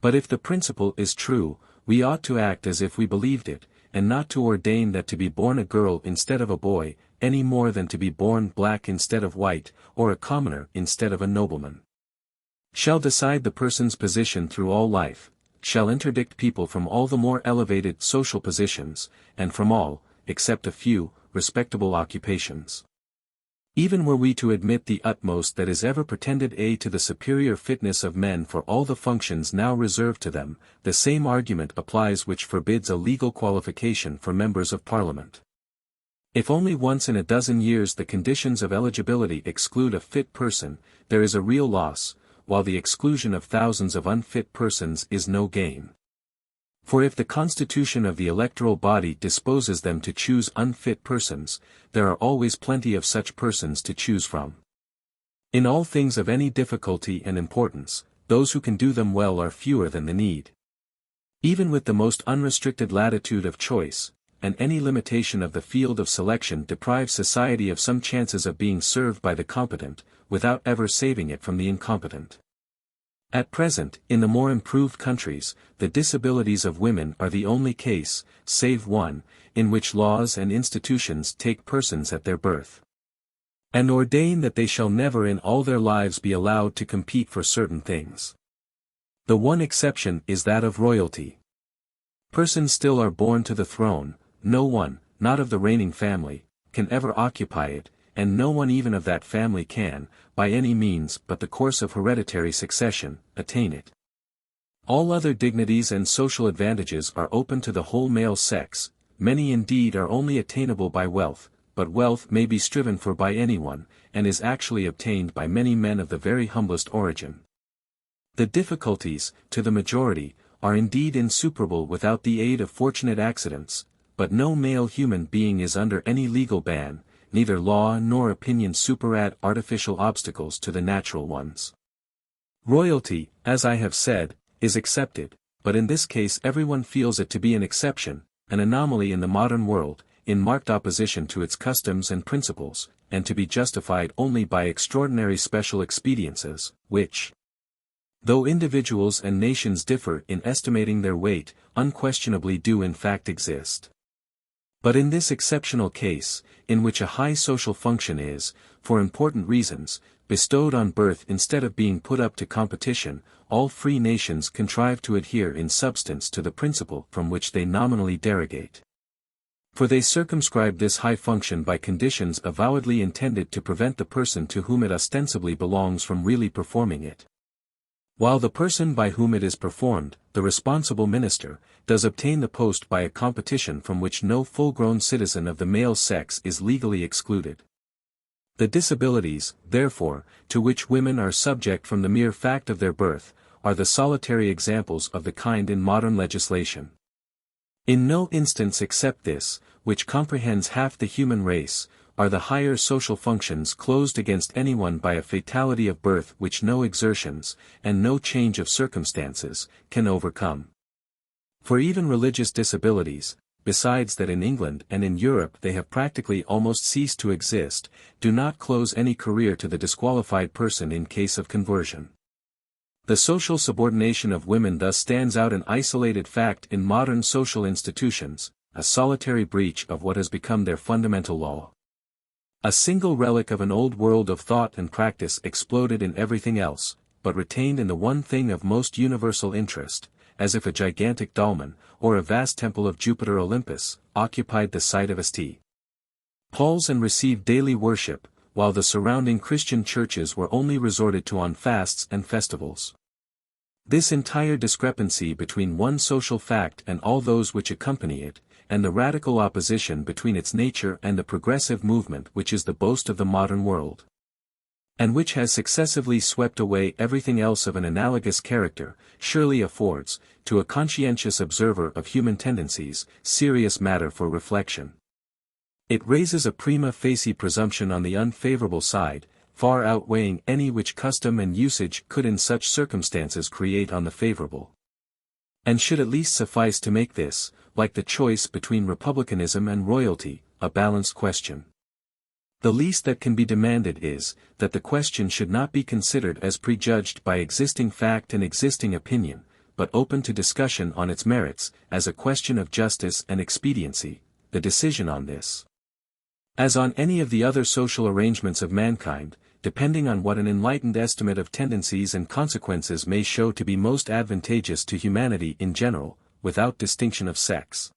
But if the principle is true, we ought to act as if we believed it, and not to ordain that to be born a girl instead of a boy, any more than to be born black instead of white, or a commoner instead of a nobleman, shall decide the person's position through all life, shall interdict people from all the more elevated social positions, and from all, except a few, respectable occupations. Even were we to admit the utmost that is ever pretended to the superior fitness of men for all the functions now reserved to them, the same argument applies which forbids a legal qualification for members of Parliament. If only once in a dozen years the conditions of eligibility exclude a fit person, there is a real loss, while the exclusion of thousands of unfit persons is no gain. For if the constitution of the electoral body disposes them to choose unfit persons, there are always plenty of such persons to choose from. In all things of any difficulty and importance, those who can do them well are fewer than the need. Even with the most unrestricted latitude of choice, and any limitation of the field of selection deprives society of some chances of being served by the competent, without ever saving it from the incompetent. At present, in the more improved countries, the disabilities of women are the only case, save one, in which laws and institutions take persons at their birth, and ordain that they shall never in all their lives be allowed to compete for certain things. The one exception is that of royalty. Persons still are born to the throne, no one, not of the reigning family, can ever occupy it, and no one even of that family can, by any means but the course of hereditary succession, attain it. All other dignities and social advantages are open to the whole male sex, many indeed are only attainable by wealth, but wealth may be striven for by anyone, and is actually obtained by many men of the very humblest origin. The difficulties, to the majority, are indeed insuperable without the aid of fortunate accidents, but no male human being is under any legal ban, neither law nor opinion superadd artificial obstacles to the natural ones. Royalty, as I have said, is accepted, but in this case everyone feels it to be an exception, an anomaly in the modern world, in marked opposition to its customs and principles, and to be justified only by extraordinary special expediences, which, though individuals and nations differ in estimating their weight, unquestionably do in fact exist. But in this exceptional case, in which a high social function is, for important reasons, bestowed on birth instead of being put up to competition, all free nations contrive to adhere in substance to the principle from which they nominally derogate. For they circumscribe this high function by conditions avowedly intended to prevent the person to whom it ostensibly belongs from really performing it. While the person by whom it is performed, the responsible minister, does obtain the post by a competition from which no full-grown citizen of the male sex is legally excluded. The disabilities, therefore, to which women are subject from the mere fact of their birth, are the solitary examples of the kind in modern legislation. In no instance except this, which comprehends half the human race, are the higher social functions closed against anyone by a fatality of birth which no exertions, and no change of circumstances, can overcome. For even religious disabilities, besides that in England and in Europe they have practically almost ceased to exist, do not close any career to the disqualified person in case of conversion. The social subordination of women thus stands out an isolated fact in modern social institutions, a solitary breach of what has become their fundamental law. A single relic of an old world of thought and practice exploded in everything else, but retained in the one thing of most universal interest, as if a gigantic dolmen, or a vast temple of Jupiter Olympus, occupied the site of St. Paul's and received daily worship, while the surrounding Christian churches were only resorted to on fasts and festivals. This entire discrepancy between one social fact and all those which accompany it, and the radical opposition between its nature and the progressive movement which is the boast of the modern world, and which has successively swept away everything else of an analogous character, surely affords, to a conscientious observer of human tendencies, serious matter for reflection. It raises a prima facie presumption on the unfavorable side, far outweighing any which custom and usage could in such circumstances create on the favorable, and should at least suffice to make this, like the choice between republicanism and royalty, a balanced question. The least that can be demanded is, that the question should not be considered as prejudged by existing fact and existing opinion, but open to discussion on its merits, as a question of justice and expediency, the decision on this, as on any of the other social arrangements of mankind, depending on what an enlightened estimate of tendencies and consequences may show to be most advantageous to humanity in general, without distinction of sex.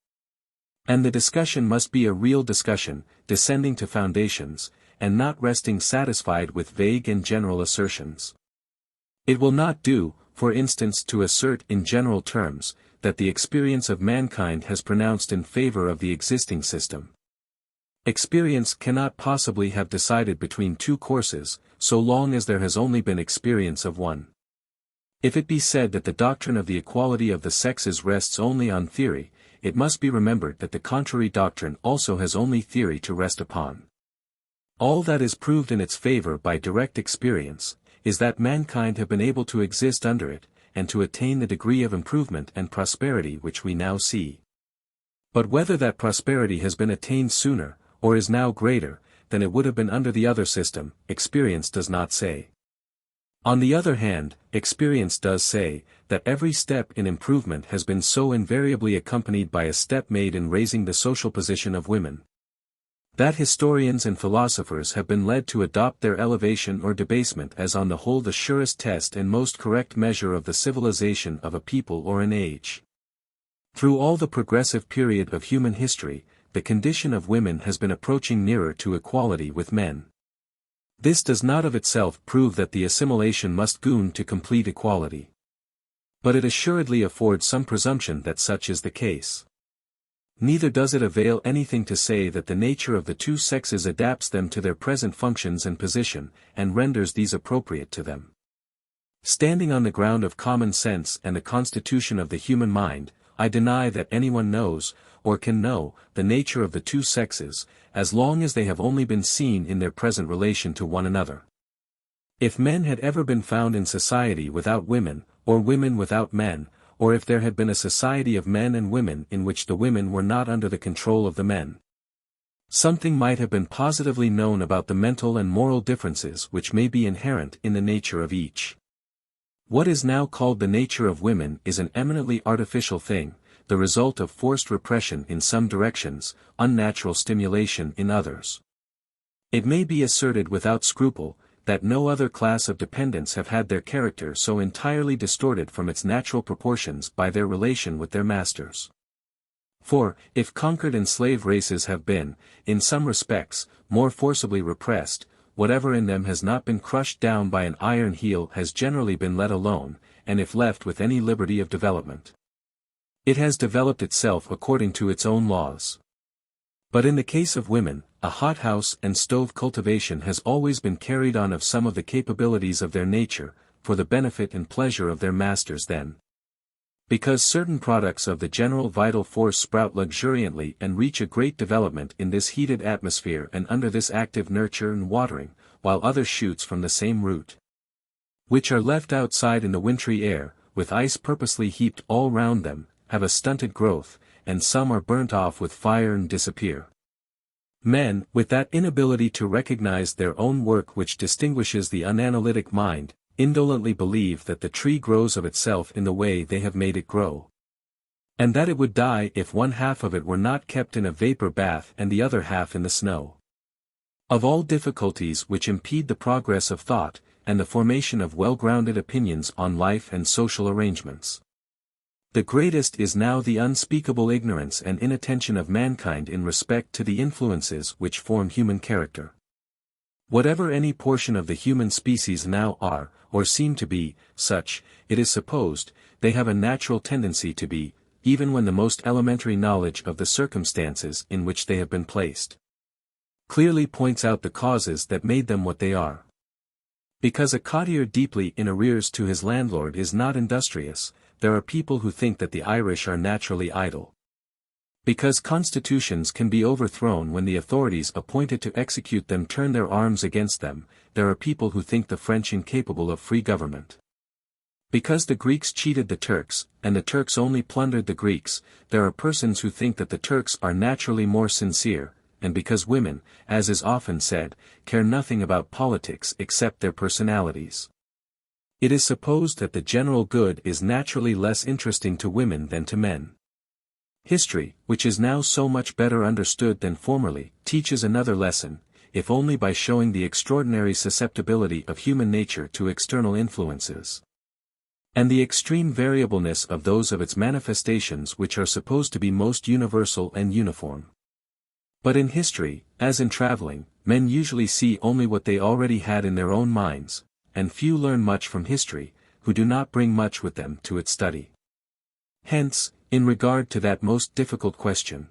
And the discussion must be a real discussion, descending to foundations, and not resting satisfied with vague and general assertions. It will not do, for instance, to assert in general terms, that the experience of mankind has pronounced in favor of the existing system. Experience cannot possibly have decided between two courses, so long as there has only been experience of one. If it be said that the doctrine of the equality of the sexes rests only on theory, it must be remembered that the contrary doctrine also has only theory to rest upon. All that is proved in its favor by direct experience, is that mankind have been able to exist under it, and to attain the degree of improvement and prosperity which we now see. But whether that prosperity has been attained sooner, or is now greater, than it would have been under the other system, experience does not say. On the other hand, experience does say, that every step in improvement has been so invariably accompanied by a step made in raising the social position of women, that historians and philosophers have been led to adopt their elevation or debasement as on the whole the surest test and most correct measure of the civilization of a people or an age. Through all the progressive period of human history, the condition of women has been approaching nearer to equality with men. This does not of itself prove that the assimilation must go to complete equality. But it assuredly affords some presumption that such is the case. Neither does it avail anything to say that the nature of the two sexes adapts them to their present functions and position, and renders these appropriate to them. Standing on the ground of common sense and the constitution of the human mind, I deny that anyone knows, or can know, the nature of the two sexes, as long as they have only been seen in their present relation to one another. If men had ever been found in society without women, or women without men, or if there had been a society of men and women in which the women were not under the control of the men, something might have been positively known about the mental and moral differences which may be inherent in the nature of each. What is now called the nature of women is an eminently artificial thing, the result of forced repression in some directions, unnatural stimulation in others. It may be asserted without scruple, that no other class of dependents have had their character so entirely distorted from its natural proportions by their relation with their masters. For, if conquered and slave races have been, in some respects, more forcibly repressed, whatever in them has not been crushed down by an iron heel has generally been let alone, and if left with any liberty of development, it has developed itself according to its own laws. But in the case of women, a hothouse and stove cultivation has always been carried on of some of the capabilities of their nature, for the benefit and pleasure of their masters then. Because certain products of the general vital force sprout luxuriantly and reach a great development in this heated atmosphere and under this active nurture and watering, while others shoots from the same root, which are left outside in the wintry air, with ice purposely heaped all round them, have a stunted growth, and some are burnt off with fire and disappear. Men, with that inability to recognize their own work which distinguishes the unanalytic mind, indolently believe that the tree grows of itself in the way they have made it grow, and that it would die if one half of it were not kept in a vapor bath and the other half in the snow. Of all difficulties which impede the progress of thought, and the formation of well-grounded opinions on life and social arrangements, the greatest is now the unspeakable ignorance and inattention of mankind in respect to the influences which form human character. Whatever any portion of the human species now are, or seem to be, such, it is supposed, they have a natural tendency to be, even when the most elementary knowledge of the circumstances in which they have been placed clearly points out the causes that made them what they are. Because a cottier deeply in arrears to his landlord is not industrious, there are people who think that the Irish are naturally idle. Because constitutions can be overthrown when the authorities appointed to execute them turn their arms against them, there are people who think the French incapable of free government. Because the Greeks cheated the Turks, and the Turks only plundered the Greeks, there are persons who think that the Turks are naturally more sincere, and because women, as is often said, care nothing about politics except their personalities, it is supposed that the general good is naturally less interesting to women than to men. History, which is now so much better understood than formerly, teaches another lesson, if only by showing the extraordinary susceptibility of human nature to external influences, and the extreme variableness of those of its manifestations which are supposed to be most universal and uniform. But in history, as in traveling, men usually see only what they already had in their own minds, and few learn much from history, who do not bring much with them to its study. Hence, in regard to that most difficult question,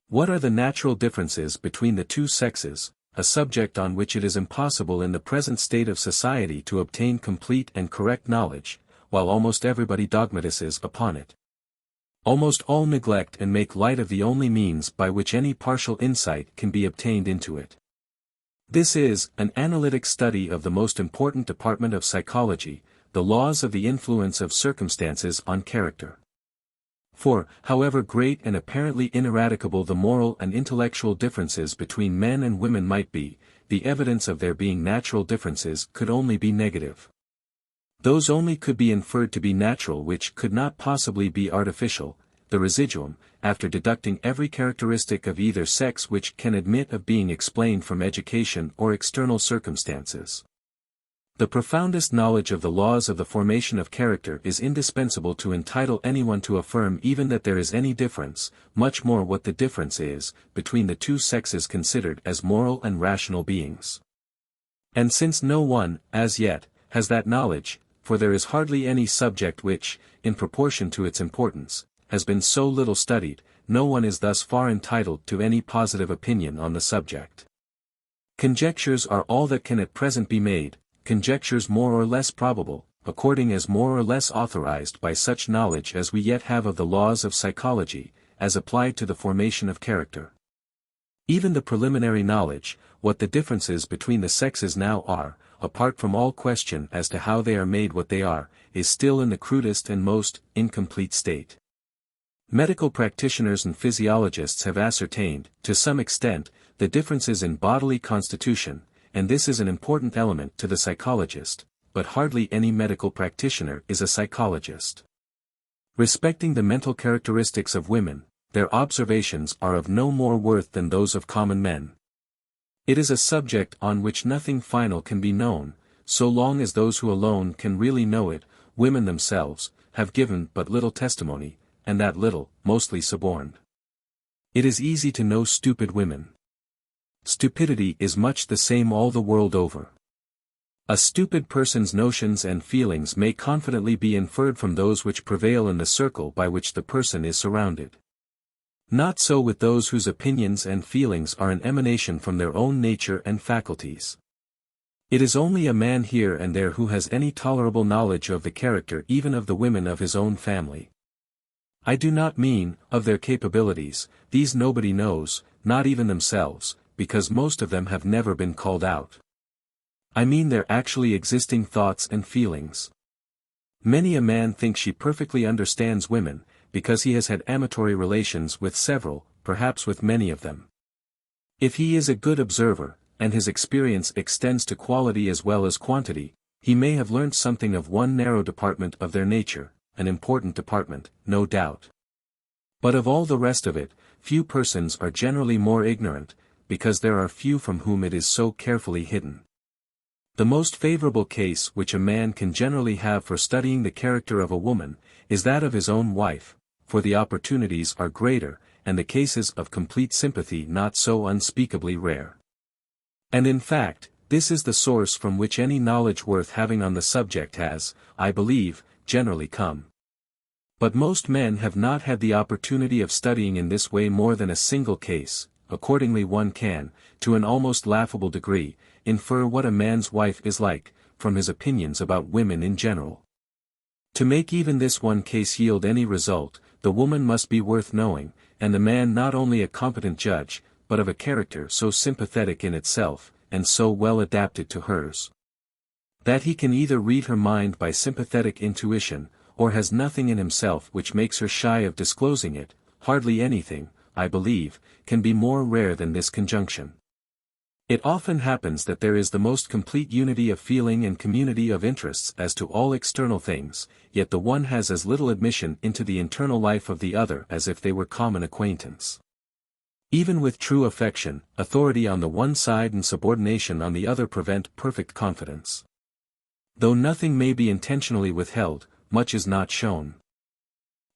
what are the natural differences between the two sexes, a subject on which it is impossible in the present state of society to obtain complete and correct knowledge, while almost everybody dogmatizes upon it. Almost all neglect and make light of the only means by which any partial insight can be obtained into it. This is an analytic study of the most important department of psychology, the laws of the influence of circumstances on character. For, however great and apparently ineradicable the moral and intellectual differences between men and women might be, the evidence of there being natural differences could only be negative. Those only could be inferred to be natural which could not possibly be artificial, the residuum, after deducting every characteristic of either sex which can admit of being explained from education or external circumstances. The profoundest knowledge of the laws of the formation of character is indispensable to entitle anyone to affirm even that there is any difference, much more what the difference is, between the two sexes considered as moral and rational beings. And since no one, as yet, has that knowledge, for there is hardly any subject which, in proportion to its importance, has been so little studied, no one is thus far entitled to any positive opinion on the subject. Conjectures are all that can at present be made, conjectures more or less probable, according as more or less authorized by such knowledge as we yet have of the laws of psychology, as applied to the formation of character. Even the preliminary knowledge, what the differences between the sexes now are, apart from all question as to how they are made what they are, is still in the crudest and most incomplete state. Medical practitioners and physiologists have ascertained, to some extent, the differences in bodily constitution, and this is an important element to the psychologist, but hardly any medical practitioner is a psychologist. Respecting the mental characteristics of women, their observations are of no more worth than those of common men. It is a subject on which nothing final can be known, so long as those who alone can really know it, women themselves, have given but little testimony, and that little, mostly suborned. It is easy to know stupid women. Stupidity is much the same all the world over. A stupid person's notions and feelings may confidently be inferred from those which prevail in the circle by which the person is surrounded. Not so with those whose opinions and feelings are an emanation from their own nature and faculties. It is only a man here and there who has any tolerable knowledge of the character even of the women of his own family. I do not mean, of their capabilities, these nobody knows, not even themselves, because most of them have never been called out. I mean their actually existing thoughts and feelings. Many a man thinks she perfectly understands women, because he has had amatory relations with several, perhaps with many of them. If he is a good observer, and his experience extends to quality as well as quantity, he may have learnt something of one narrow department of their nature, an important department, no doubt. But of all the rest of it, few persons are generally more ignorant, because there are few from whom it is so carefully hidden. The most favorable case which a man can generally have for studying the character of a woman, is that of his own wife, for the opportunities are greater, and the cases of complete sympathy not so unspeakably rare. And in fact, this is the source from which any knowledge worth having on the subject has, I believe, generally come. But most men have not had the opportunity of studying in this way more than a single case, accordingly one can, to an almost laughable degree, infer what a man's wife is like, from his opinions about women in general. To make even this one case yield any result, the woman must be worth knowing, and the man not only a competent judge, but of a character so sympathetic in itself, and so well adapted to hers, that he can either read her mind by sympathetic intuition, or has nothing in himself which makes her shy of disclosing it. Hardly anything, I believe, can be more rare than this conjunction. It often happens that there is the most complete unity of feeling and community of interests as to all external things, yet the one has as little admission into the internal life of the other as if they were common acquaintance. Even with true affection, authority on the one side and subordination on the other prevent perfect confidence. Though nothing may be intentionally withheld, much is not shown.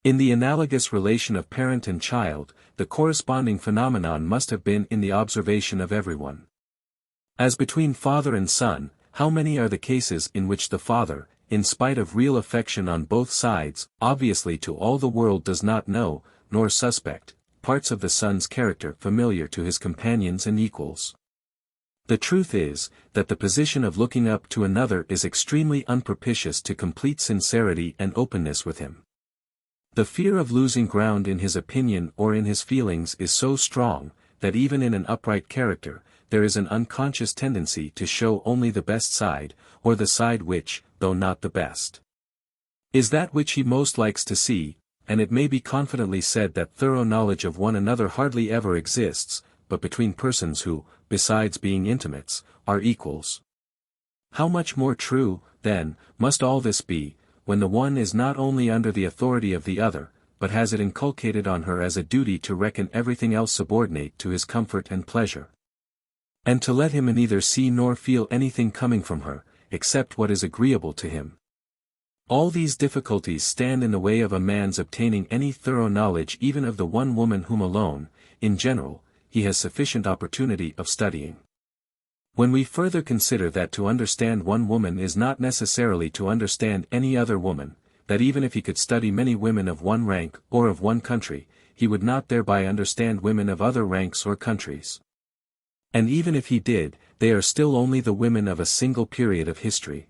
In the analogous relation of parent and child, the corresponding phenomenon must have been in the observation of everyone. As between father and son, how many are the cases in which the father, in spite of real affection on both sides, obviously to all the world does not know, nor suspect, parts of the son's character familiar to his companions and equals. The truth is, that the position of looking up to another is extremely unpropitious to complete sincerity and openness with him. The fear of losing ground in his opinion or in his feelings is so strong, that even in an upright character, there is an unconscious tendency to show only the best side, or the side which, though not the best, is that which he most likes to see, and it may be confidently said that thorough knowledge of one another hardly ever exists, but between persons who, besides being intimates, are equals. How much more true, then, must all this be, when the one is not only under the authority of the other, but has it inculcated on her as a duty to reckon everything else subordinate to his comfort and pleasure, and to let him neither see nor feel anything coming from her, except what is agreeable to him. All these difficulties stand in the way of a man's obtaining any thorough knowledge even of the one woman whom alone, in general, he has sufficient opportunity of studying. When we further consider that to understand one woman is not necessarily to understand any other woman, that even if he could study many women of one rank or of one country, he would not thereby understand women of other ranks or countries. And even if he did, they are still only the women of a single period of history.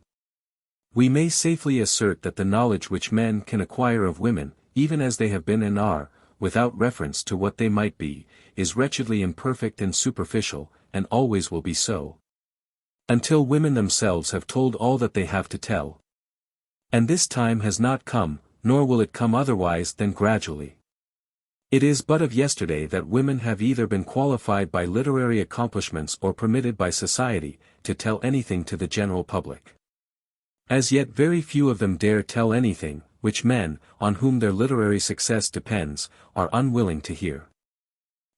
We may safely assert that the knowledge which men can acquire of women, even as they have been and are, without reference to what they might be, is wretchedly imperfect and superficial, and always will be so, until women themselves have told all that they have to tell. And this time has not come, nor will it come otherwise than gradually. It is but of yesterday that women have either been qualified by literary accomplishments or permitted by society, to tell anything to the general public. As yet very few of them dare tell anything, which men, on whom their literary success depends, are unwilling to hear.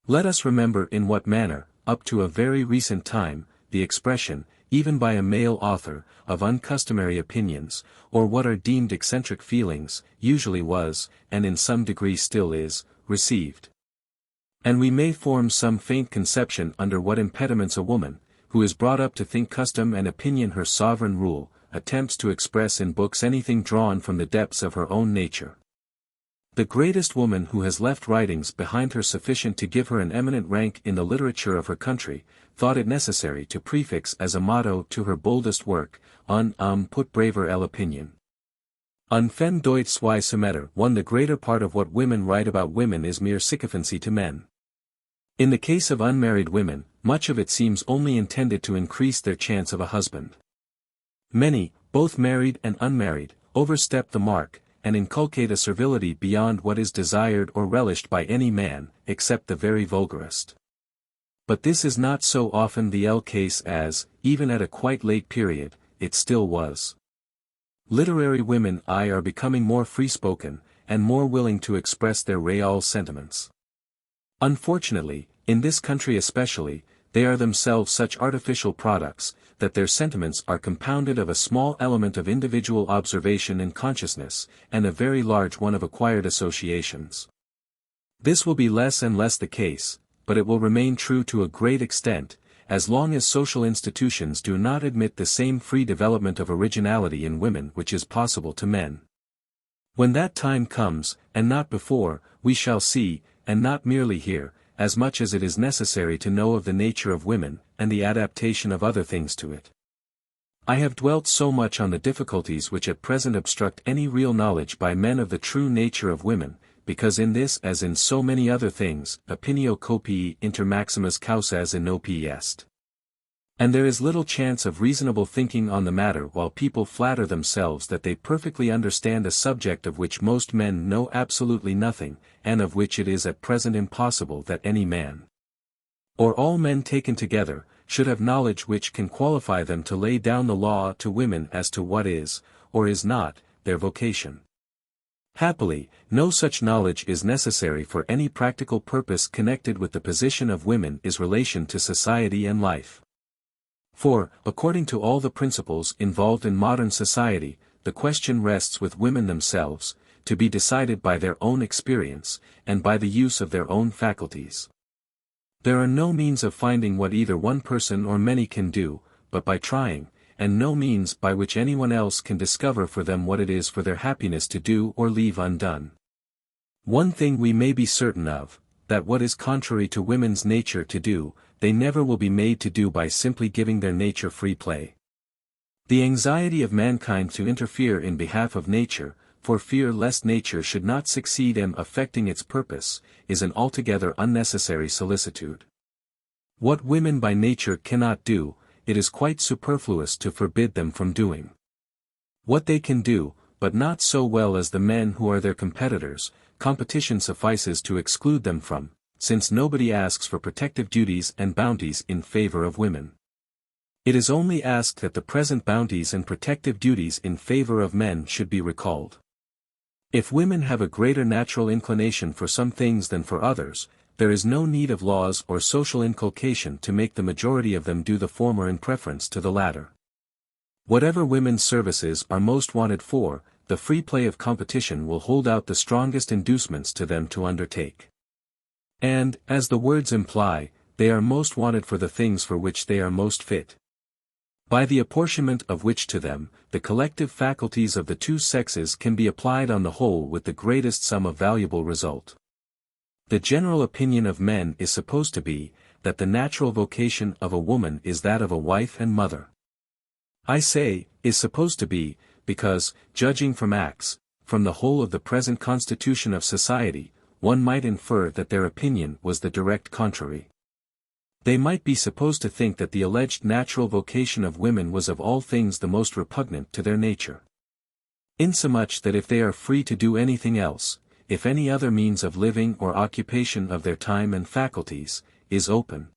Let us remember in what manner, up to a very recent time, the expression, even by a male author, of uncustomary opinions, or what are deemed eccentric feelings, usually was, and in some degree still is, received. And we may form some faint conception under what impediments a woman, who is brought up to think custom and opinion her sovereign rule, attempts to express in books anything drawn from the depths of her own nature. The greatest woman who has left writings behind her sufficient to give her an eminent rank in the literature of her country, thought it necessary to prefix as a motto to her boldest work, put braver l'opinion. Femme doit soit soumettre. The greater part of what women write about women is mere sycophancy to men. In the case of unmarried women, much of it seems only intended to increase their chance of a husband. Many, both married and unmarried, overstep the mark, and inculcate a servility beyond what is desired or relished by any man, except the very vulgarest. But this is not so often the case as, even at a quite late period, it still was. Literary women are becoming more free-spoken, and more willing to express their real sentiments. Unfortunately, in this country especially, they are themselves such artificial products, that their sentiments are compounded of a small element of individual observation and consciousness, and a very large one of acquired associations. This will be less and less the case, but it will remain true to a great extent, as long as social institutions do not admit the same free development of originality in women which is possible to men. When that time comes, and not before, we shall see, and not merely hear, as much as it is necessary to know of the nature of women, and the adaptation of other things to it. I have dwelt so much on the difficulties which at present obstruct any real knowledge by men of the true nature of women, because in this as in so many other things, opinio copii inter maximus causas innopi est. And there is little chance of reasonable thinking on the matter while people flatter themselves that they perfectly understand a subject of which most men know absolutely nothing, and of which it is at present impossible that any man, or all men taken together, should have knowledge which can qualify them to lay down the law to women as to what is, or is not, their vocation. Happily, no such knowledge is necessary for any practical purpose connected with the position of women is relation to society and life. For, according to all the principles involved in modern society, the question rests with women themselves, to be decided by their own experience, and by the use of their own faculties. There are no means of finding what either one person or many can do, but by trying, and no means by which anyone else can discover for them what it is for their happiness to do or leave undone. One thing we may be certain of, that what is contrary to women's nature to do, they never will be made to do by simply giving their nature free play. The anxiety of mankind to interfere in behalf of nature, for fear lest nature should not succeed in effecting its purpose, is an altogether unnecessary solicitude. What women by nature cannot do, it is quite superfluous to forbid them from doing. What they can do, but not so well as the men who are their competitors, competition suffices to exclude them from, since nobody asks for protective duties and bounties in favor of women. It is only asked that the present bounties and protective duties in favor of men should be recalled. If women have a greater natural inclination for some things than for others, there is no need of laws or social inculcation to make the majority of them do the former in preference to the latter. Whatever women's services are most wanted for, the free play of competition will hold out the strongest inducements to them to undertake. And, as the words imply, they are most wanted for the things for which they are most fit. By the apportionment of which to them, the collective faculties of the two sexes can be applied on the whole with the greatest sum of valuable result. The general opinion of men is supposed to be, that the natural vocation of a woman is that of a wife and mother. I say, is supposed to be, because, judging from acts, from the whole of the present constitution of society, one might infer that their opinion was the direct contrary. They might be supposed to think that the alleged natural vocation of women was of all things the most repugnant to their nature. Insomuch that if they are free to do anything else, if any other means of living or occupation of their time and faculties, is open,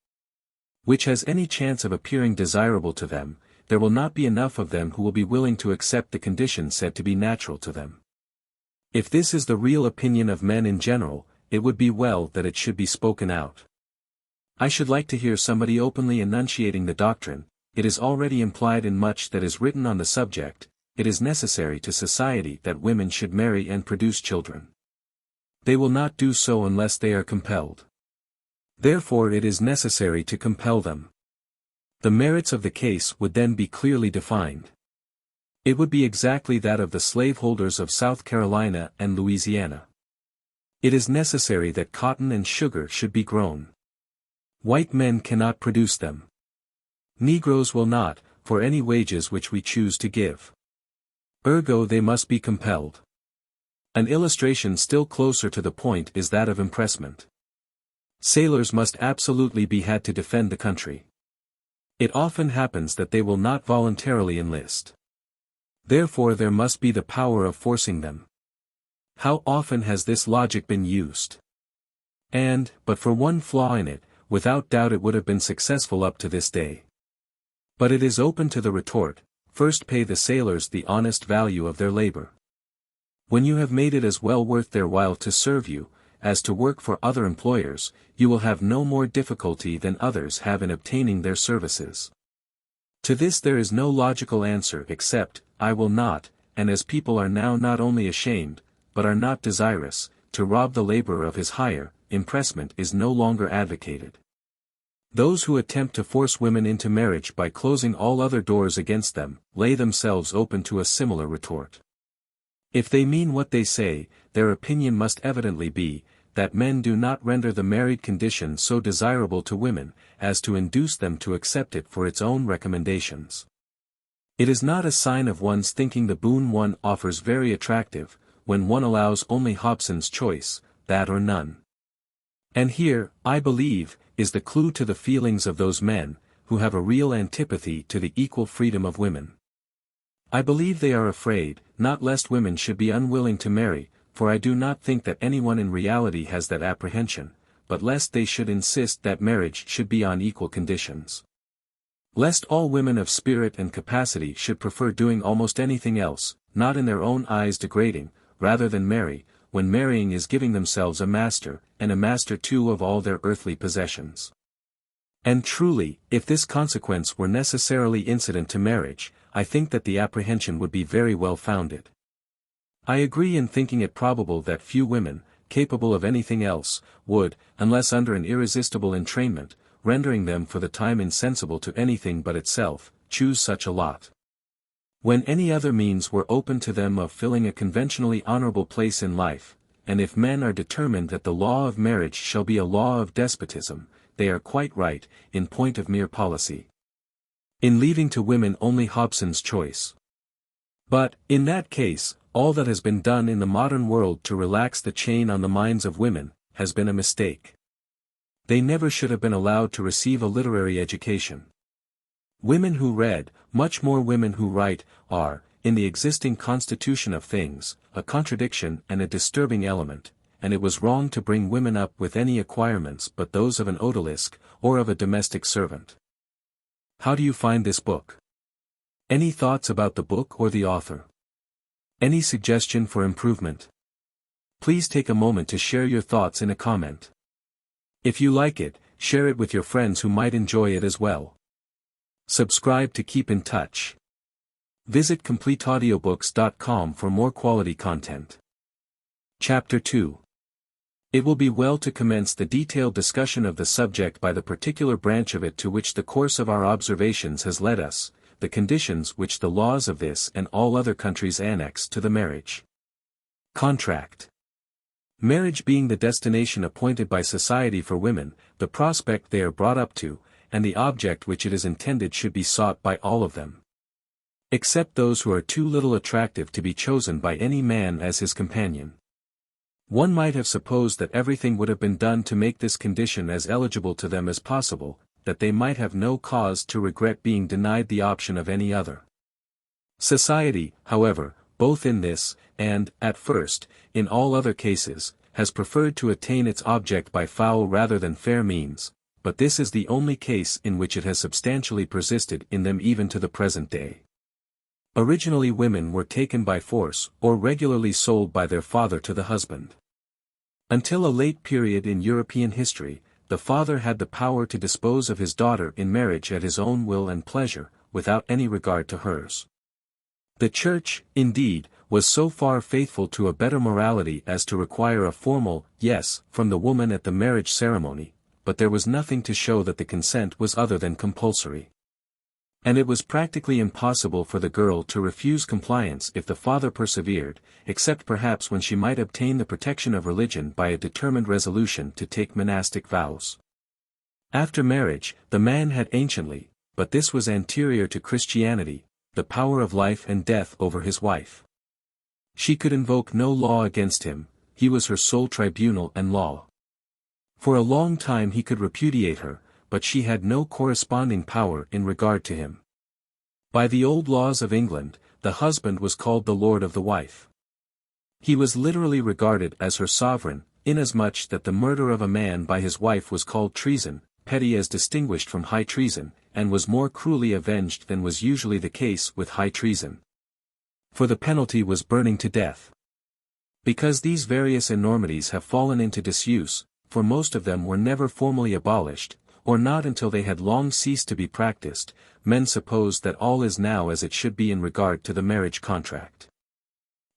which has any chance of appearing desirable to them, there will not be enough of them who will be willing to accept the conditions said to be natural to them. If this is the real opinion of men in general, it would be well that it should be spoken out. I should like to hear somebody openly enunciating the doctrine. It is already implied in much that is written on the subject. It is necessary to society that women should marry and produce children. They will not do so unless they are compelled. Therefore it is necessary to compel them. The merits of the case would then be clearly defined. It would be exactly that of the slaveholders of South Carolina and Louisiana. It is necessary that cotton and sugar should be grown. White men cannot produce them. Negroes will not, for any wages which we choose to give. Ergo they must be compelled. An illustration still closer to the point is that of impressment. Sailors must absolutely be had to defend the country. It often happens that they will not voluntarily enlist. Therefore there must be the power of forcing them. How often has this logic been used? And, but for one flaw in it, without doubt it would have been successful up to this day. But it is open to the retort, first pay the sailors the honest value of their labor. When you have made it as well worth their while to serve you, as to work for other employers, you will have no more difficulty than others have in obtaining their services. To this there is no logical answer except, I will not, and as people are now not only ashamed, but are not desirous, to rob the laborer of his hire, impressment is no longer advocated. Those who attempt to force women into marriage by closing all other doors against them, lay themselves open to a similar retort. If they mean what they say, their opinion must evidently be, that men do not render the married condition so desirable to women, as to induce them to accept it for its own recommendations. It is not a sign of one's thinking the boon one offers very attractive, when one allows only Hobson's choice, that or none. And here, I believe, is the clue to the feelings of those men, who have a real antipathy to the equal freedom of women. I believe they are afraid, not lest women should be unwilling to marry, for I do not think that anyone in reality has that apprehension, but lest they should insist that marriage should be on equal conditions. Lest all women of spirit and capacity should prefer doing almost anything else, not in their own eyes degrading, rather than marry, when marrying is giving themselves a master, and a master too of all their earthly possessions. And truly, if this consequence were necessarily incident to marriage, I think that the apprehension would be very well founded. I agree in thinking it probable that few women, capable of anything else, would, unless under an irresistible entrainment, rendering them for the time insensible to anything but itself, choose such a lot. When any other means were open to them of filling a conventionally honorable place in life, and if men are determined that the law of marriage shall be a law of despotism, they are quite right, in point of mere policy, in leaving to women only Hobson's choice. But, in that case, all that has been done in the modern world to relax the chain on the minds of women, has been a mistake. They never should have been allowed to receive a literary education. Women who read, much more women who write, are, in the existing constitution of things, a contradiction and a disturbing element, and it was wrong to bring women up with any acquirements but those of an odalisque, or of a domestic servant. How do you find this book? Any thoughts about the book or the author? Any suggestion for improvement? Please take a moment to share your thoughts in a comment. If you like it, share it with your friends who might enjoy it as well. Subscribe to keep in touch. Visit completeaudiobooks.com for more quality content. Chapter 2. It will be well to commence the detailed discussion of the subject by the particular branch of it to which the course of our observations has led us, the conditions which the laws of this and all other countries annex to the marriage contract. Marriage being the destination appointed by society for women, the prospect they are brought up to, and the object which it is intended should be sought by all of them, except those who are too little attractive to be chosen by any man as his companion. One might have supposed that everything would have been done to make this condition as eligible to them as possible, that they might have no cause to regret being denied the option of any other. Society, however, both in this, and, at first, in all other cases, has preferred to attain its object by foul rather than fair means, but this is the only case in which it has substantially persisted in them even to the present day. Originally women were taken by force or regularly sold by their father to the husband. Until a late period in European history, the father had the power to dispose of his daughter in marriage at his own will and pleasure, without any regard to hers. The Church, indeed, was so far faithful to a better morality as to require a formal yes from the woman at the marriage ceremony, but there was nothing to show that the consent was other than compulsory. And it was practically impossible for the girl to refuse compliance if the father persevered, except perhaps when she might obtain the protection of religion by a determined resolution to take monastic vows. After marriage, the man had anciently, but this was anterior to Christianity, the power of life and death over his wife. She could invoke no law against him, he was her sole tribunal and law. For a long time he could repudiate her, but she had no corresponding power in regard to him. By the old laws of England, the husband was called the lord of the wife. He was literally regarded as her sovereign, inasmuch that the murder of a man by his wife was called treason, petty as distinguished from high treason, and was more cruelly avenged than was usually the case with high treason. For the penalty was burning to death. Because these various enormities have fallen into disuse, for most of them were never formally abolished, or not until they had long ceased to be practiced, men suppose that all is now as it should be in regard to the marriage contract.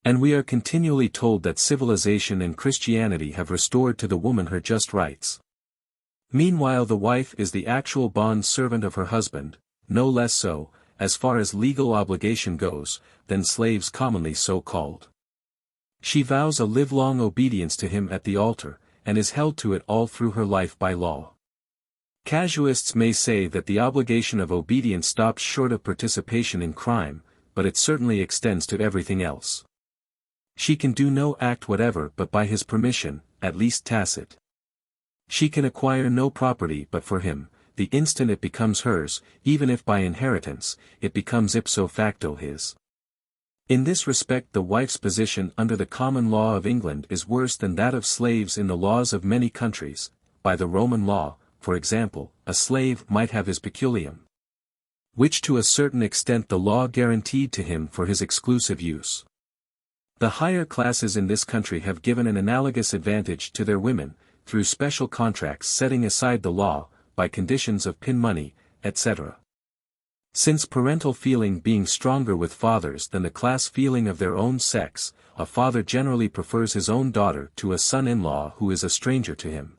And we are continually told that civilization and Christianity have restored to the woman her just rights. Meanwhile the wife is the actual bond servant of her husband, no less so, as far as legal obligation goes, than slaves commonly so called. She vows a livelong obedience to him at the altar, and is held to it all through her life by law. Casuists may say that the obligation of obedience stops short of participation in crime, but it certainly extends to everything else. She can do no act whatever but by his permission, at least tacit. She can acquire no property but for him, the instant it becomes hers, even if by inheritance, it becomes ipso facto his. In this respect the wife's position under the common law of England is worse than that of slaves in the laws of many countries. By the Roman law, for example, a slave might have his peculium, which to a certain extent the law guaranteed to him for his exclusive use. The higher classes in this country have given an analogous advantage to their women, through special contracts setting aside the law, by conditions of pin money, etc. Since parental feeling being stronger with fathers than the class feeling of their own sex, a father generally prefers his own daughter to a son-in-law who is a stranger to him.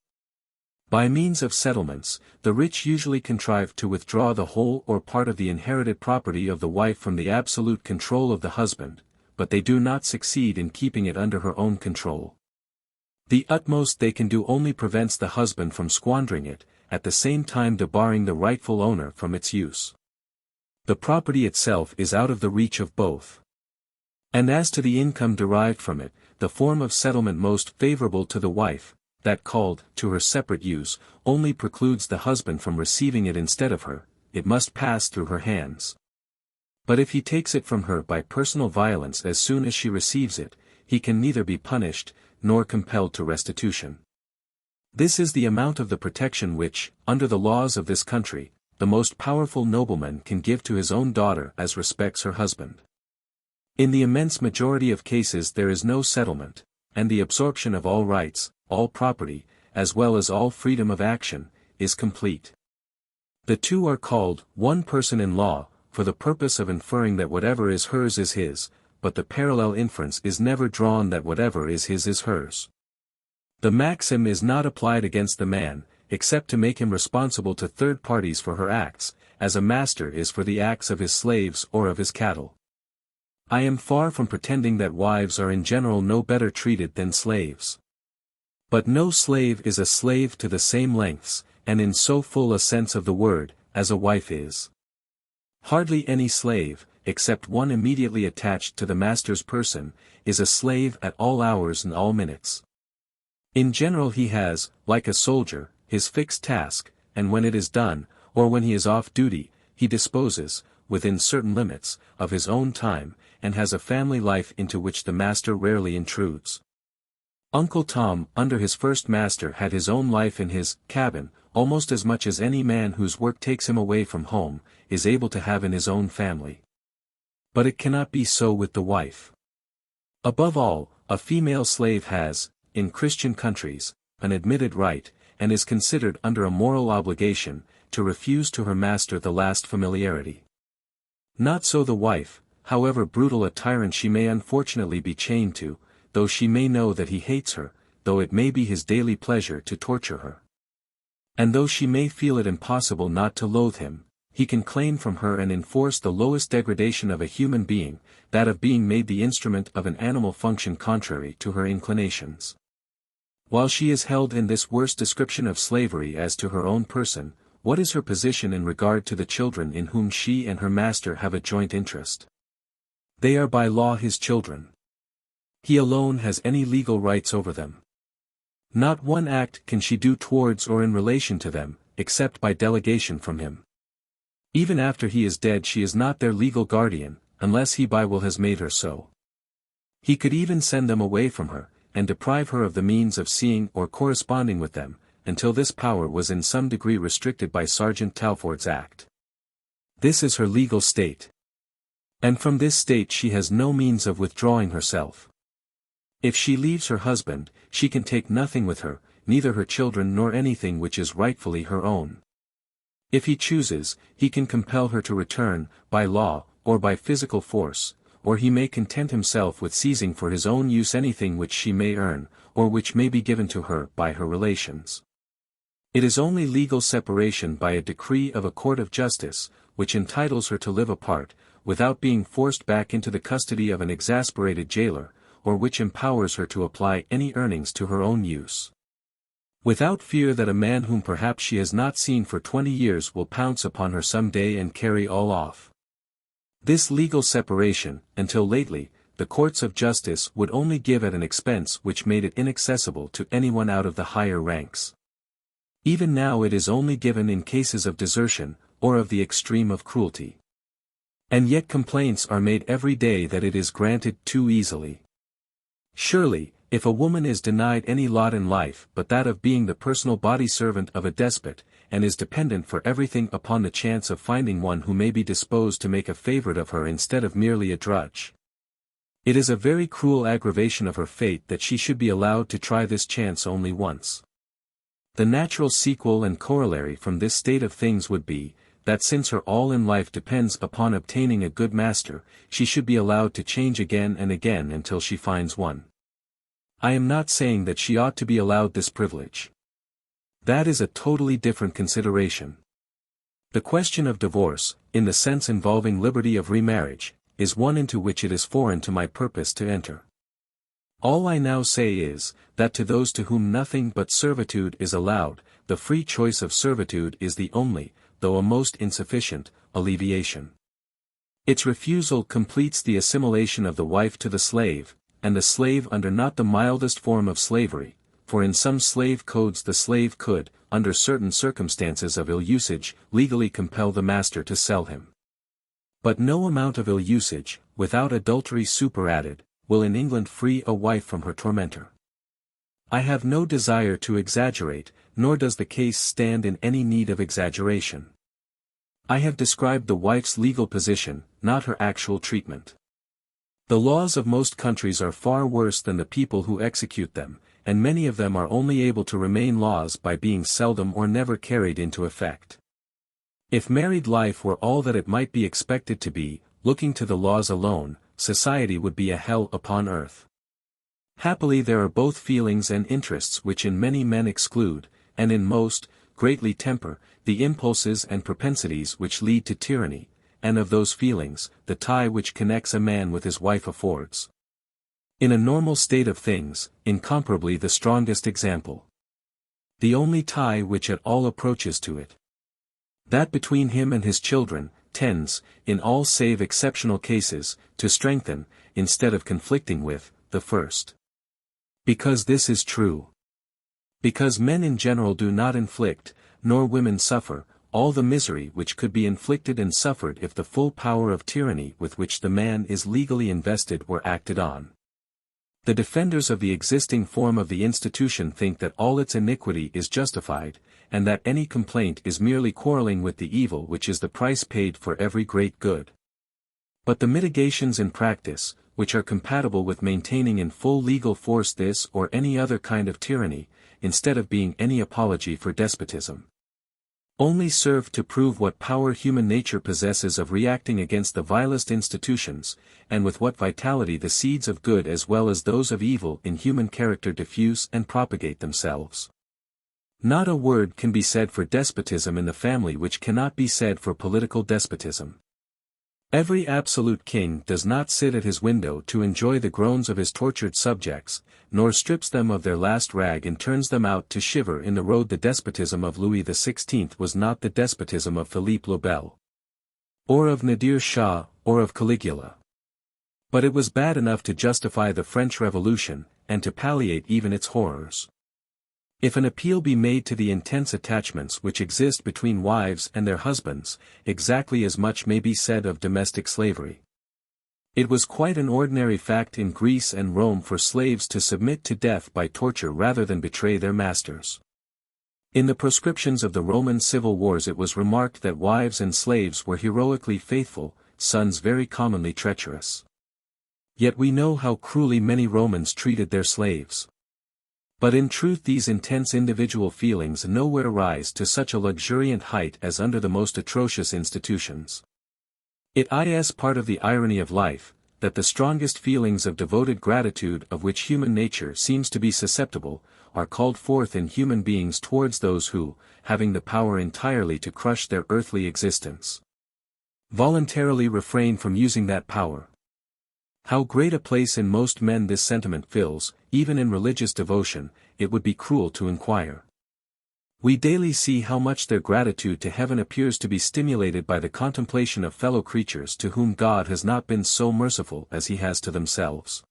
By means of settlements, the rich usually contrive to withdraw the whole or part of the inherited property of the wife from the absolute control of the husband, but they do not succeed in keeping it under her own control. The utmost they can do only prevents the husband from squandering it, at the same time debarring the rightful owner from its use. The property itself is out of the reach of both. And as to the income derived from it, the form of settlement most favorable to the wife, that called to her separate use, only precludes the husband from receiving it instead of her, it must pass through her hands. But if he takes it from her by personal violence as soon as she receives it, he can neither be punished, nor compelled to restitution. This is the amount of the protection which, under the laws of this country, the most powerful nobleman can give to his own daughter as respects her husband. In the immense majority of cases there is no settlement, and the absorption of all rights, all property, as well as all freedom of action, is complete. The two are called one person in law, for the purpose of inferring that whatever is hers is his, but the parallel inference is never drawn that whatever is his is hers. The maxim is not applied against the man, except to make him responsible to third parties for her acts, as a master is for the acts of his slaves or of his cattle. I am far from pretending that wives are in general no better treated than slaves. But no slave is a slave to the same lengths, and in so full a sense of the word, as a wife is. Hardly any slave, except one immediately attached to the master's person, is a slave at all hours and all minutes. In general he has, like a soldier, his fixed task, and when it is done, or when he is off duty, he disposes, within certain limits, of his own time, and has a family life into which the master rarely intrudes. Uncle Tom, under his first master, had his own life in his cabin, almost as much as any man whose work takes him away from home, is able to have in his own family. But it cannot be so with the wife. Above all, a female slave has, in Christian countries, an admitted right, and is considered under a moral obligation, to refuse to her master the last familiarity. Not so the wife, however brutal a tyrant she may unfortunately be chained to, though she may know that he hates her, though it may be his daily pleasure to torture her. And though she may feel it impossible not to loathe him, he can claim from her and enforce the lowest degradation of a human being, that of being made the instrument of an animal function contrary to her inclinations. While she is held in this worst description of slavery as to her own person, what is her position in regard to the children in whom she and her master have a joint interest? They are by law his children. He alone has any legal rights over them. Not one act can she do towards or in relation to them, except by delegation from him. Even after he is dead she is not their legal guardian, unless he by will has made her so. He could even send them away from her, and deprive her of the means of seeing or corresponding with them, until this power was in some degree restricted by Sergeant Talfourd's Act. This is her legal state. And from this state she has no means of withdrawing herself. If she leaves her husband, she can take nothing with her, neither her children nor anything which is rightfully her own. If he chooses, he can compel her to return, by law, or by physical force, or he may content himself with seizing for his own use anything which she may earn, or which may be given to her by her relations. It is only legal separation by a decree of a court of justice, which entitles her to live apart, without being forced back into the custody of an exasperated jailer, or which empowers her to apply any earnings to her own use, without fear that a man whom perhaps she has not seen for 20 years will pounce upon her some day and carry all off. This legal separation, until lately, the courts of justice would only give at an expense which made it inaccessible to anyone out of the higher ranks. Even now it is only given in cases of desertion, or of the extreme of cruelty. And yet complaints are made every day that it is granted too easily. Surely, if a woman is denied any lot in life but that of being the personal body servant of a despot, and is dependent for everything upon the chance of finding one who may be disposed to make a favorite of her instead of merely a drudge, it is a very cruel aggravation of her fate that she should be allowed to try this chance only once. The natural sequel and corollary from this state of things would be, that since her all in life depends upon obtaining a good master, she should be allowed to change again and again until she finds one. I am not saying that she ought to be allowed this privilege. That is a totally different consideration. The question of divorce, in the sense involving liberty of remarriage, is one into which it is foreign to my purpose to enter. All I now say is, that to those to whom nothing but servitude is allowed, the free choice of servitude is the only, though a most insufficient, alleviation. Its refusal completes the assimilation of the wife to the slave, and the slave under not the mildest form of slavery, for in some slave codes the slave could, under certain circumstances of ill usage, legally compel the master to sell him. But no amount of ill usage, without adultery superadded, will in England free a wife from her tormentor. I have no desire to exaggerate, nor does the case stand in any need of exaggeration. I have described the wife's legal position, not her actual treatment. The laws of most countries are far worse than the people who execute them, and many of them are only able to remain laws by being seldom or never carried into effect. If married life were all that it might be expected to be, looking to the laws alone, society would be a hell upon earth. Happily there are both feelings and interests which in many men exclude, and in most, greatly temper, the impulses and propensities which lead to tyranny, and of those feelings, the tie which connects a man with his wife affords, in a normal state of things, incomparably the strongest example. The only tie which at all approaches to it. That between him and his children, tends, in all save exceptional cases, to strengthen, instead of conflicting with, the first. Because this is true. Because men in general do not inflict, nor women suffer, all the misery which could be inflicted and suffered if the full power of tyranny with which the man is legally invested were acted on. The defenders of the existing form of the institution think that all its iniquity is justified, and that any complaint is merely quarreling with the evil which is the price paid for every great good. But the mitigations in practice, which are compatible with maintaining in full legal force this or any other kind of tyranny, instead of being any apology for despotism, only serve to prove what power human nature possesses of reacting against the vilest institutions, and with what vitality the seeds of good as well as those of evil in human character diffuse and propagate themselves. Not a word can be said for despotism in the family which cannot be said for political despotism. Every absolute king does not sit at his window to enjoy the groans of his tortured subjects, nor strips them of their last rag and turns them out to shiver in the road. The despotism of Louis XVI was not the despotism of Philippe le Bel, or of Nadir Shah, or of Caligula. But it was bad enough to justify the French Revolution, and to palliate even its horrors. If an appeal be made to the intense attachments which exist between wives and their husbands, exactly as much may be said of domestic slavery. It was quite an ordinary fact in Greece and Rome for slaves to submit to death by torture rather than betray their masters. In the proscriptions of the Roman civil wars it was remarked that wives and slaves were heroically faithful, sons very commonly treacherous. Yet we know how cruelly many Romans treated their slaves. But in truth these intense individual feelings nowhere rise to such a luxuriant height as under the most atrocious institutions. It is part of the irony of life, that the strongest feelings of devoted gratitude of which human nature seems to be susceptible, are called forth in human beings towards those who, having the power entirely to crush their earthly existence, voluntarily refrain from using that power. How great a place in most men this sentiment fills, even in religious devotion, it would be cruel to inquire. We daily see how much their gratitude to heaven appears to be stimulated by the contemplation of fellow creatures to whom God has not been so merciful as he has to themselves.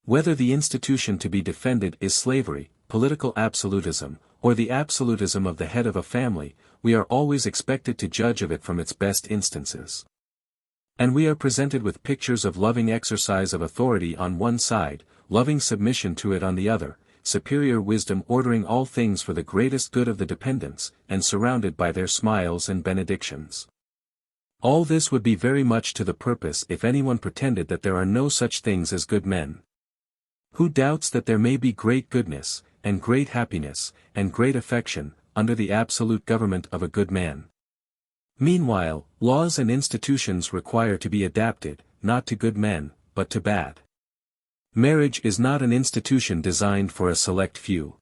Whether the institution to be defended is slavery, political absolutism, or the absolutism of the head of a family, we are always expected to judge of it from its best instances. And we are presented with pictures of loving exercise of authority on one side, loving submission to it on the other, superior wisdom ordering all things for the greatest good of the dependents, and surrounded by their smiles and benedictions. All this would be very much to the purpose if anyone pretended that there are no such things as good men. Who doubts that there may be great goodness, and great happiness, and great affection, under the absolute government of a good man? Meanwhile, laws and institutions require to be adapted, not to good men, but to bad. Marriage is not an institution designed for a select few.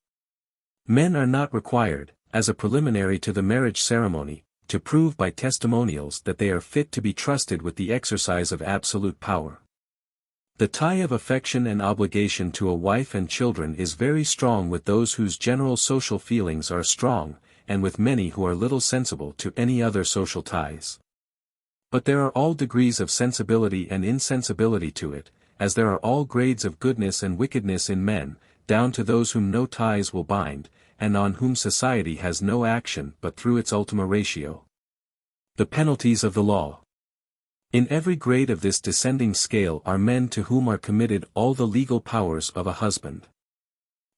Men are not required, as a preliminary to the marriage ceremony, to prove by testimonials that they are fit to be trusted with the exercise of absolute power. The tie of affection and obligation to a wife and children is very strong with those whose general social feelings are strong, and with many who are little sensible to any other social ties. But there are all degrees of sensibility and insensibility to it, as there are all grades of goodness and wickedness in men, down to those whom no ties will bind, and on whom society has no action but through its ultima ratio. The penalties of the law. In every grade of this descending scale are men to whom are committed all the legal powers of a husband.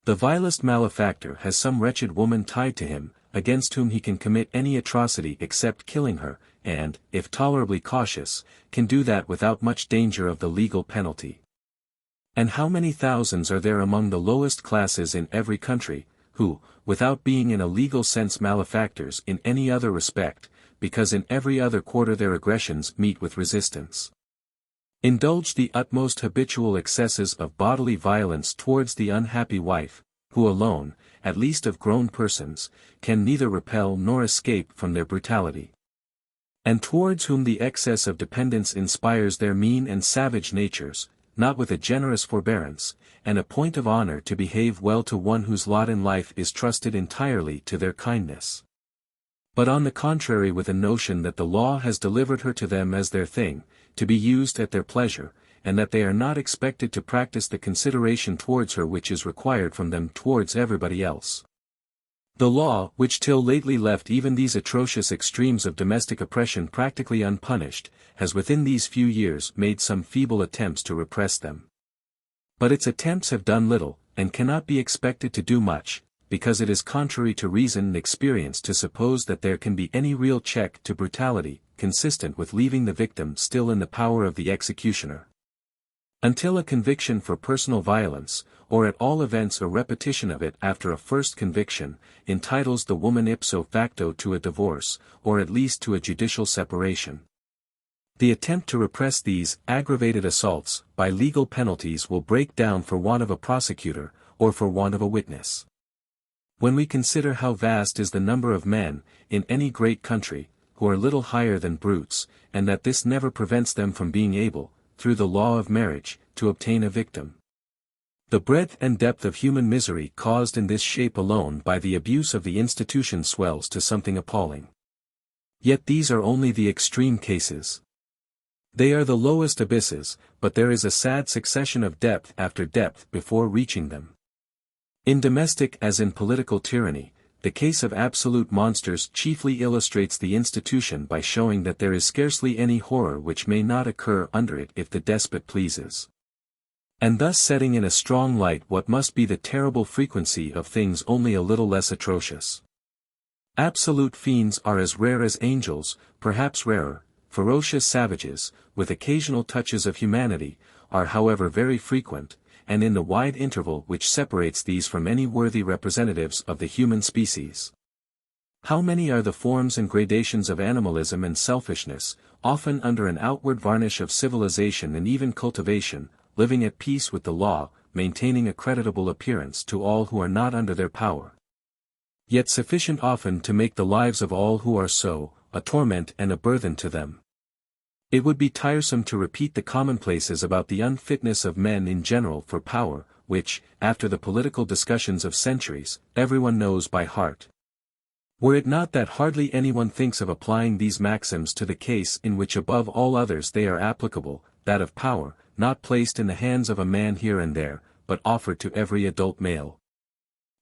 The vilest malefactor has some wretched woman tied to him, against whom he can commit any atrocity except killing her, and, if tolerably cautious, can do that without much danger of the legal penalty. And how many thousands are there among the lowest classes in every country, who, without being in a legal sense malefactors in any other respect, because in every other quarter their aggressions meet with resistance, indulge the utmost habitual excesses of bodily violence towards the unhappy wife, who alone, at least of grown persons, can neither repel nor escape from their brutality, and towards whom the excess of dependence inspires their mean and savage natures, not with a generous forbearance, and a point of honor to behave well to one whose lot in life is trusted entirely to their kindness, but on the contrary with a notion that the law has delivered her to them as their thing, to be used at their pleasure, and that they are not expected to practice the consideration towards her which is required from them towards everybody else. The law, which till lately left even these atrocious extremes of domestic oppression practically unpunished, has within these few years made some feeble attempts to repress them. But its attempts have done little, and cannot be expected to do much, because it is contrary to reason and experience to suppose that there can be any real check to brutality, consistent with leaving the victim still in the power of the executioner. Until a conviction for personal violence, or at all events a repetition of it after a first conviction, entitles the woman ipso facto to a divorce, or at least to a judicial separation, the attempt to repress these aggravated assaults by legal penalties will break down for want of a prosecutor, or for want of a witness. When we consider how vast is the number of men, in any great country, who are little higher than brutes, and that this never prevents them from being able, through the law of marriage, to obtain a victim, the breadth and depth of human misery caused in this shape alone by the abuse of the institution swells to something appalling. Yet these are only the extreme cases. They are the lowest abysses, but there is a sad succession of depth after depth before reaching them. In domestic as in political tyranny, the case of absolute monsters chiefly illustrates the institution by showing that there is scarcely any horror which may not occur under it if the despot pleases, and thus setting in a strong light what must be the terrible frequency of things only a little less atrocious. Absolute fiends are as rare as angels, perhaps rarer. Ferocious savages, with occasional touches of humanity, are however very frequent, and in the wide interval which separates these from any worthy representatives of the human species. How many are the forms and gradations of animalism and selfishness, often under an outward varnish of civilization and even cultivation, living at peace with the law, maintaining a creditable appearance to all who are not under their power, yet sufficient often to make the lives of all who are so, a torment and a burthen to them. It would be tiresome to repeat the commonplaces about the unfitness of men in general for power, which, after the political discussions of centuries, everyone knows by heart. Were it not that hardly anyone thinks of applying these maxims to the case in which above all others they are applicable, that of power, not placed in the hands of a man here and there, but offered to every adult male,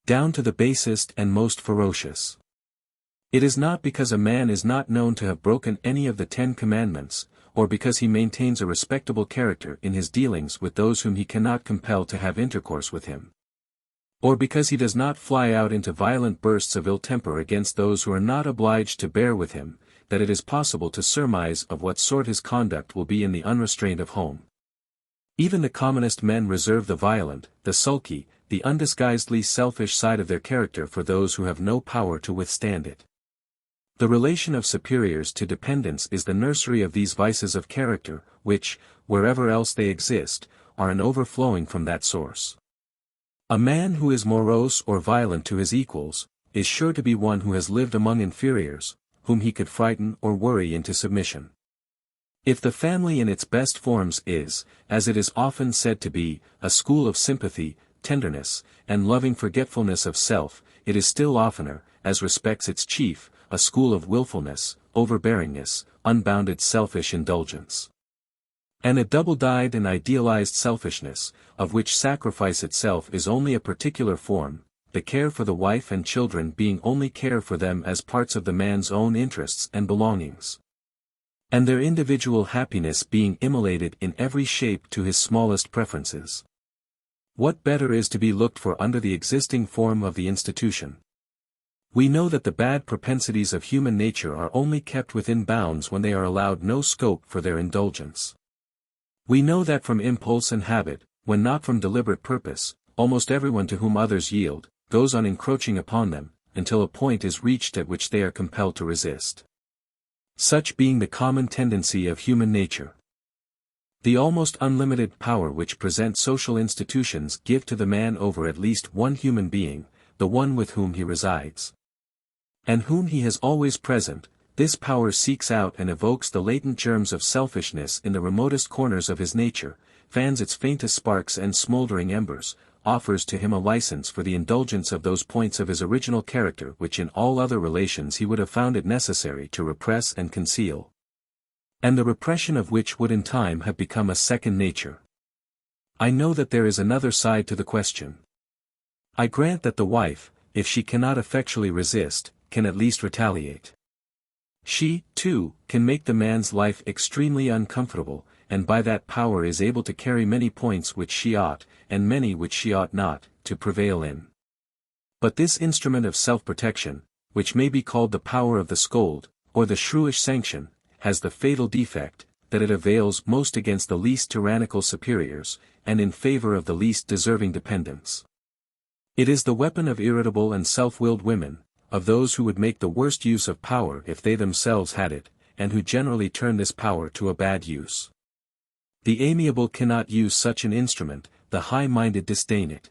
down to the basest and most ferocious. It is not because a man is not known to have broken any of the 10 Commandments, or because he maintains a respectable character in his dealings with those whom he cannot compel to have intercourse with him, or because he does not fly out into violent bursts of ill temper against those who are not obliged to bear with him, that it is possible to surmise of what sort his conduct will be in the unrestraint of home. Even the commonest men reserve the violent, the sulky, the undisguisedly selfish side of their character for those who have no power to withstand it. The relation of superiors to dependents is the nursery of these vices of character, which, wherever else they exist, are an overflowing from that source. A man who is morose or violent to his equals, is sure to be one who has lived among inferiors, whom he could frighten or worry into submission. If the family in its best forms is, as it is often said to be, a school of sympathy, tenderness, and loving forgetfulness of self, it is still oftener, as respects its chief, a school of willfulness, overbearingness, unbounded selfish indulgence. And a double-dyed and idealized selfishness, of which sacrifice itself is only a particular form, the care for the wife and children being only care for them as parts of the man's own interests and belongings, and their individual happiness being immolated in every shape to his smallest preferences. What better is to be looked for under the existing form of the institution? We know that the bad propensities of human nature are only kept within bounds when they are allowed no scope for their indulgence. We know that from impulse and habit, when not from deliberate purpose, almost everyone to whom others yield, goes on encroaching upon them, until a point is reached at which they are compelled to resist. Such being the common tendency of human nature. The almost unlimited power which present social institutions give to the man over at least one human being, the one with whom he resides, and whom he has always present, this power seeks out and evokes the latent germs of selfishness in the remotest corners of his nature, fans its faintest sparks and smoldering embers, offers to him a license for the indulgence of those points of his original character which in all other relations he would have found it necessary to repress and conceal, and the repression of which would in time have become a second nature. I know that there is another side to the question. I grant that the wife, if she cannot effectually resist, can at least retaliate. She, too, can make the man's life extremely uncomfortable, and by that power is able to carry many points which she ought, and many which she ought not, to prevail in. But this instrument of self-protection, which may be called the power of the scold, or the shrewish sanction, has the fatal defect, that it avails most against the least tyrannical superiors, and in favor of the least deserving dependents. It is the weapon of irritable and self-willed women, of those who would make the worst use of power if they themselves had it, and who generally turn this power to a bad use. The amiable cannot use such an instrument, the high-minded disdain it.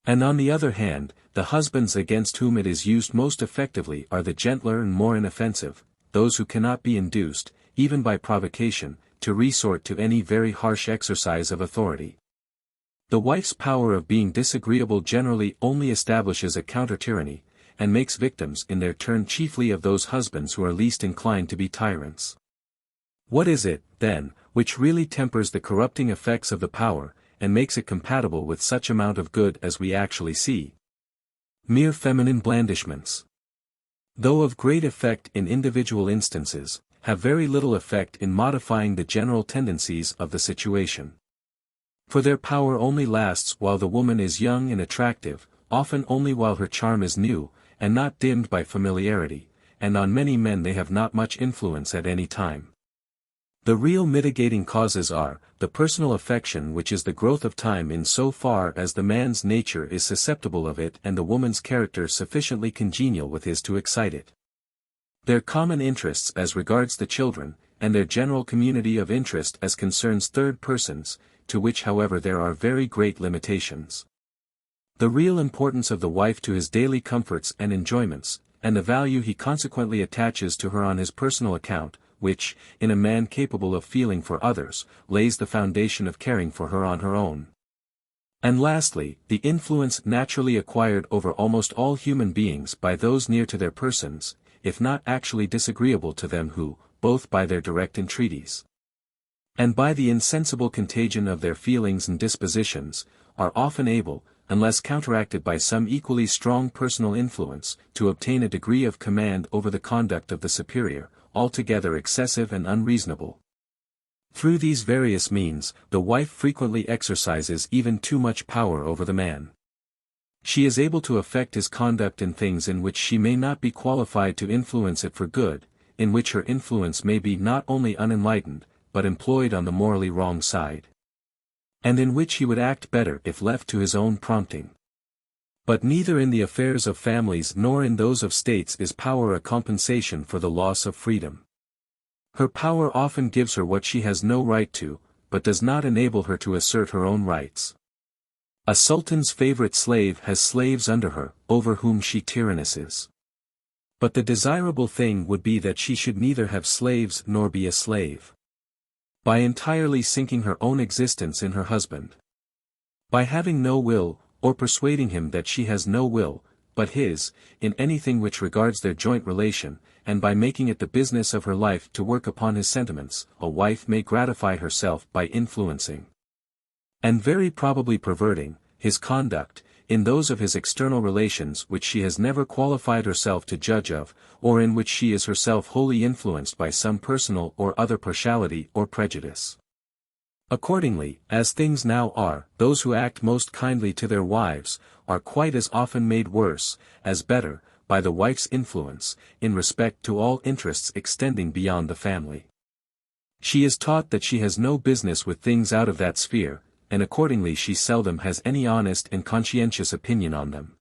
And on the other hand, the husbands against whom it is used most effectively are the gentler and more inoffensive, those who cannot be induced, even by provocation, to resort to any very harsh exercise of authority. The wife's power of being disagreeable generally only establishes a counter-tyranny, and makes victims in their turn chiefly of those husbands who are least inclined to be tyrants. What is it, then, which really tempers the corrupting effects of the power, and makes it compatible with such amount of good as we actually see? Mere feminine blandishments, though of great effect in individual instances, have very little effect in modifying the general tendencies of the situation. For their power only lasts while the woman is young and attractive, often only while her charm is new, and not dimmed by familiarity, and on many men they have not much influence at any time. The real mitigating causes are, the personal affection which is the growth of time in so far as the man's nature is susceptible of it and the woman's character sufficiently congenial with his to excite it. Their common interests as regards the children, and their general community of interest as concerns third persons, to which however there are very great limitations. The real importance of the wife to his daily comforts and enjoyments, and the value he consequently attaches to her on his personal account, which, in a man capable of feeling for others, lays the foundation of caring for her on her own. And lastly, the influence naturally acquired over almost all human beings by those near to their persons, if not actually disagreeable to them who, both by their direct entreaties, and by the insensible contagion of their feelings and dispositions, are often able, unless counteracted by some equally strong personal influence, to obtain a degree of command over the conduct of the superior, altogether excessive and unreasonable. Through these various means, the wife frequently exercises even too much power over the man. She is able to affect his conduct in things in which she may not be qualified to influence it for good, in which her influence may be not only unenlightened, but employed on the morally wrong side, and in which he would act better if left to his own prompting. But neither in the affairs of families nor in those of states is power a compensation for the loss of freedom. Her power often gives her what she has no right to, but does not enable her to assert her own rights. A sultan's favorite slave has slaves under her, over whom she tyrannises. But the desirable thing would be that she should neither have slaves nor be a slave. By entirely sinking her own existence in her husband. By having no will, or persuading him that she has no will, but his, in anything which regards their joint relation, and by making it the business of her life to work upon his sentiments, a wife may gratify herself by influencing, and very probably perverting, his conduct, in those of his external relations which she has never qualified herself to judge of, or in which she is herself wholly influenced by some personal or other partiality or prejudice. Accordingly, as things now are, those who act most kindly to their wives, are quite as often made worse, as better, by the wife's influence, in respect to all interests extending beyond the family. She is taught that she has no business with things out of that sphere, and accordingly she seldom has any honest and conscientious opinion on them.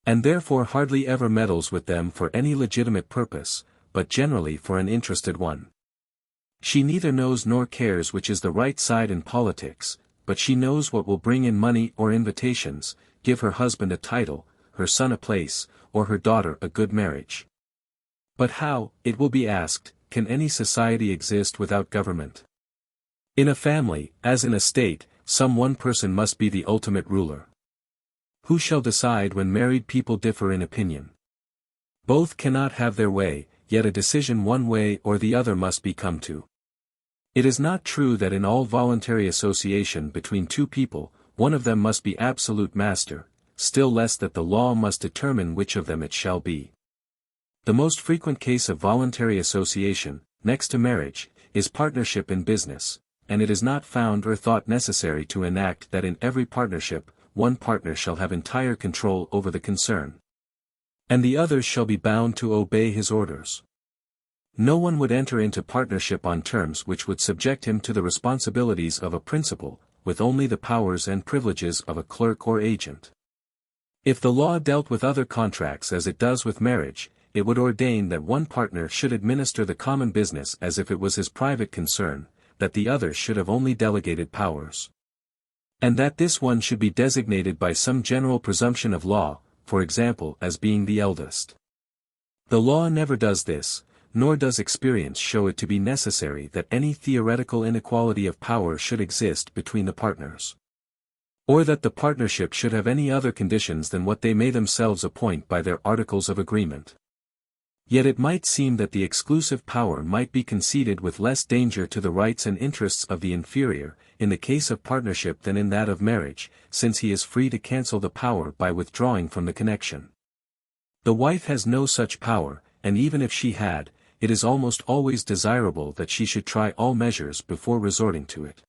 And therefore hardly ever meddles with them for any legitimate purpose, but generally for an interested one. She neither knows nor cares which is the right side in politics, but she knows what will bring in money or invitations, give her husband a title, her son a place, or her daughter a good marriage. But how, it will be asked, can any society exist without government? In a family, as in a state, some one person must be the ultimate ruler. Who shall decide when married people differ in opinion? Both cannot have their way, yet a decision one way or the other must be come to. It is not true that in all voluntary association between two people, one of them must be absolute master, still less that the law must determine which of them it shall be. The most frequent case of voluntary association, next to marriage, is partnership in business, and it is not found or thought necessary to enact that in every partnership, one partner shall have entire control over the concern, and the others shall be bound to obey his orders. No one would enter into partnership on terms which would subject him to the responsibilities of a principal, with only the powers and privileges of a clerk or agent. If the law dealt with other contracts as it does with marriage, it would ordain that one partner should administer the common business as if it was his private concern, that the other should have only delegated powers, and that this one should be designated by some general presumption of law, for example as being the eldest. The law never does this, nor does experience show it to be necessary that any theoretical inequality of power should exist between the partners, or that the partnership should have any other conditions than what they may themselves appoint by their articles of agreement. Yet it might seem that the exclusive power might be conceded with less danger to the rights and interests of the inferior, in the case of partnership than in that of marriage, since he is free to cancel the power by withdrawing from the connection. The wife has no such power, and even if she had, it is almost always desirable that she should try all measures before resorting to it.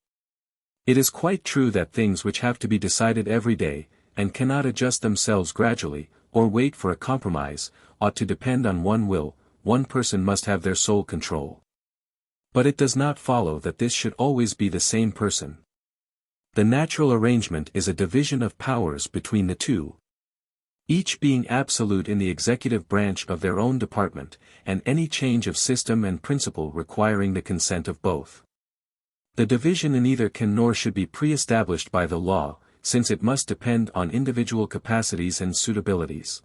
It is quite true that things which have to be decided every day, and cannot adjust themselves gradually, or wait for a compromise, ought to depend on one will, one person must have their sole control. But it does not follow that this should always be the same person. The natural arrangement is a division of powers between the two, each being absolute in the executive branch of their own department, and any change of system and principle requiring the consent of both. The division in either can nor should be pre-established by the law, since it must depend on individual capacities and suitabilities.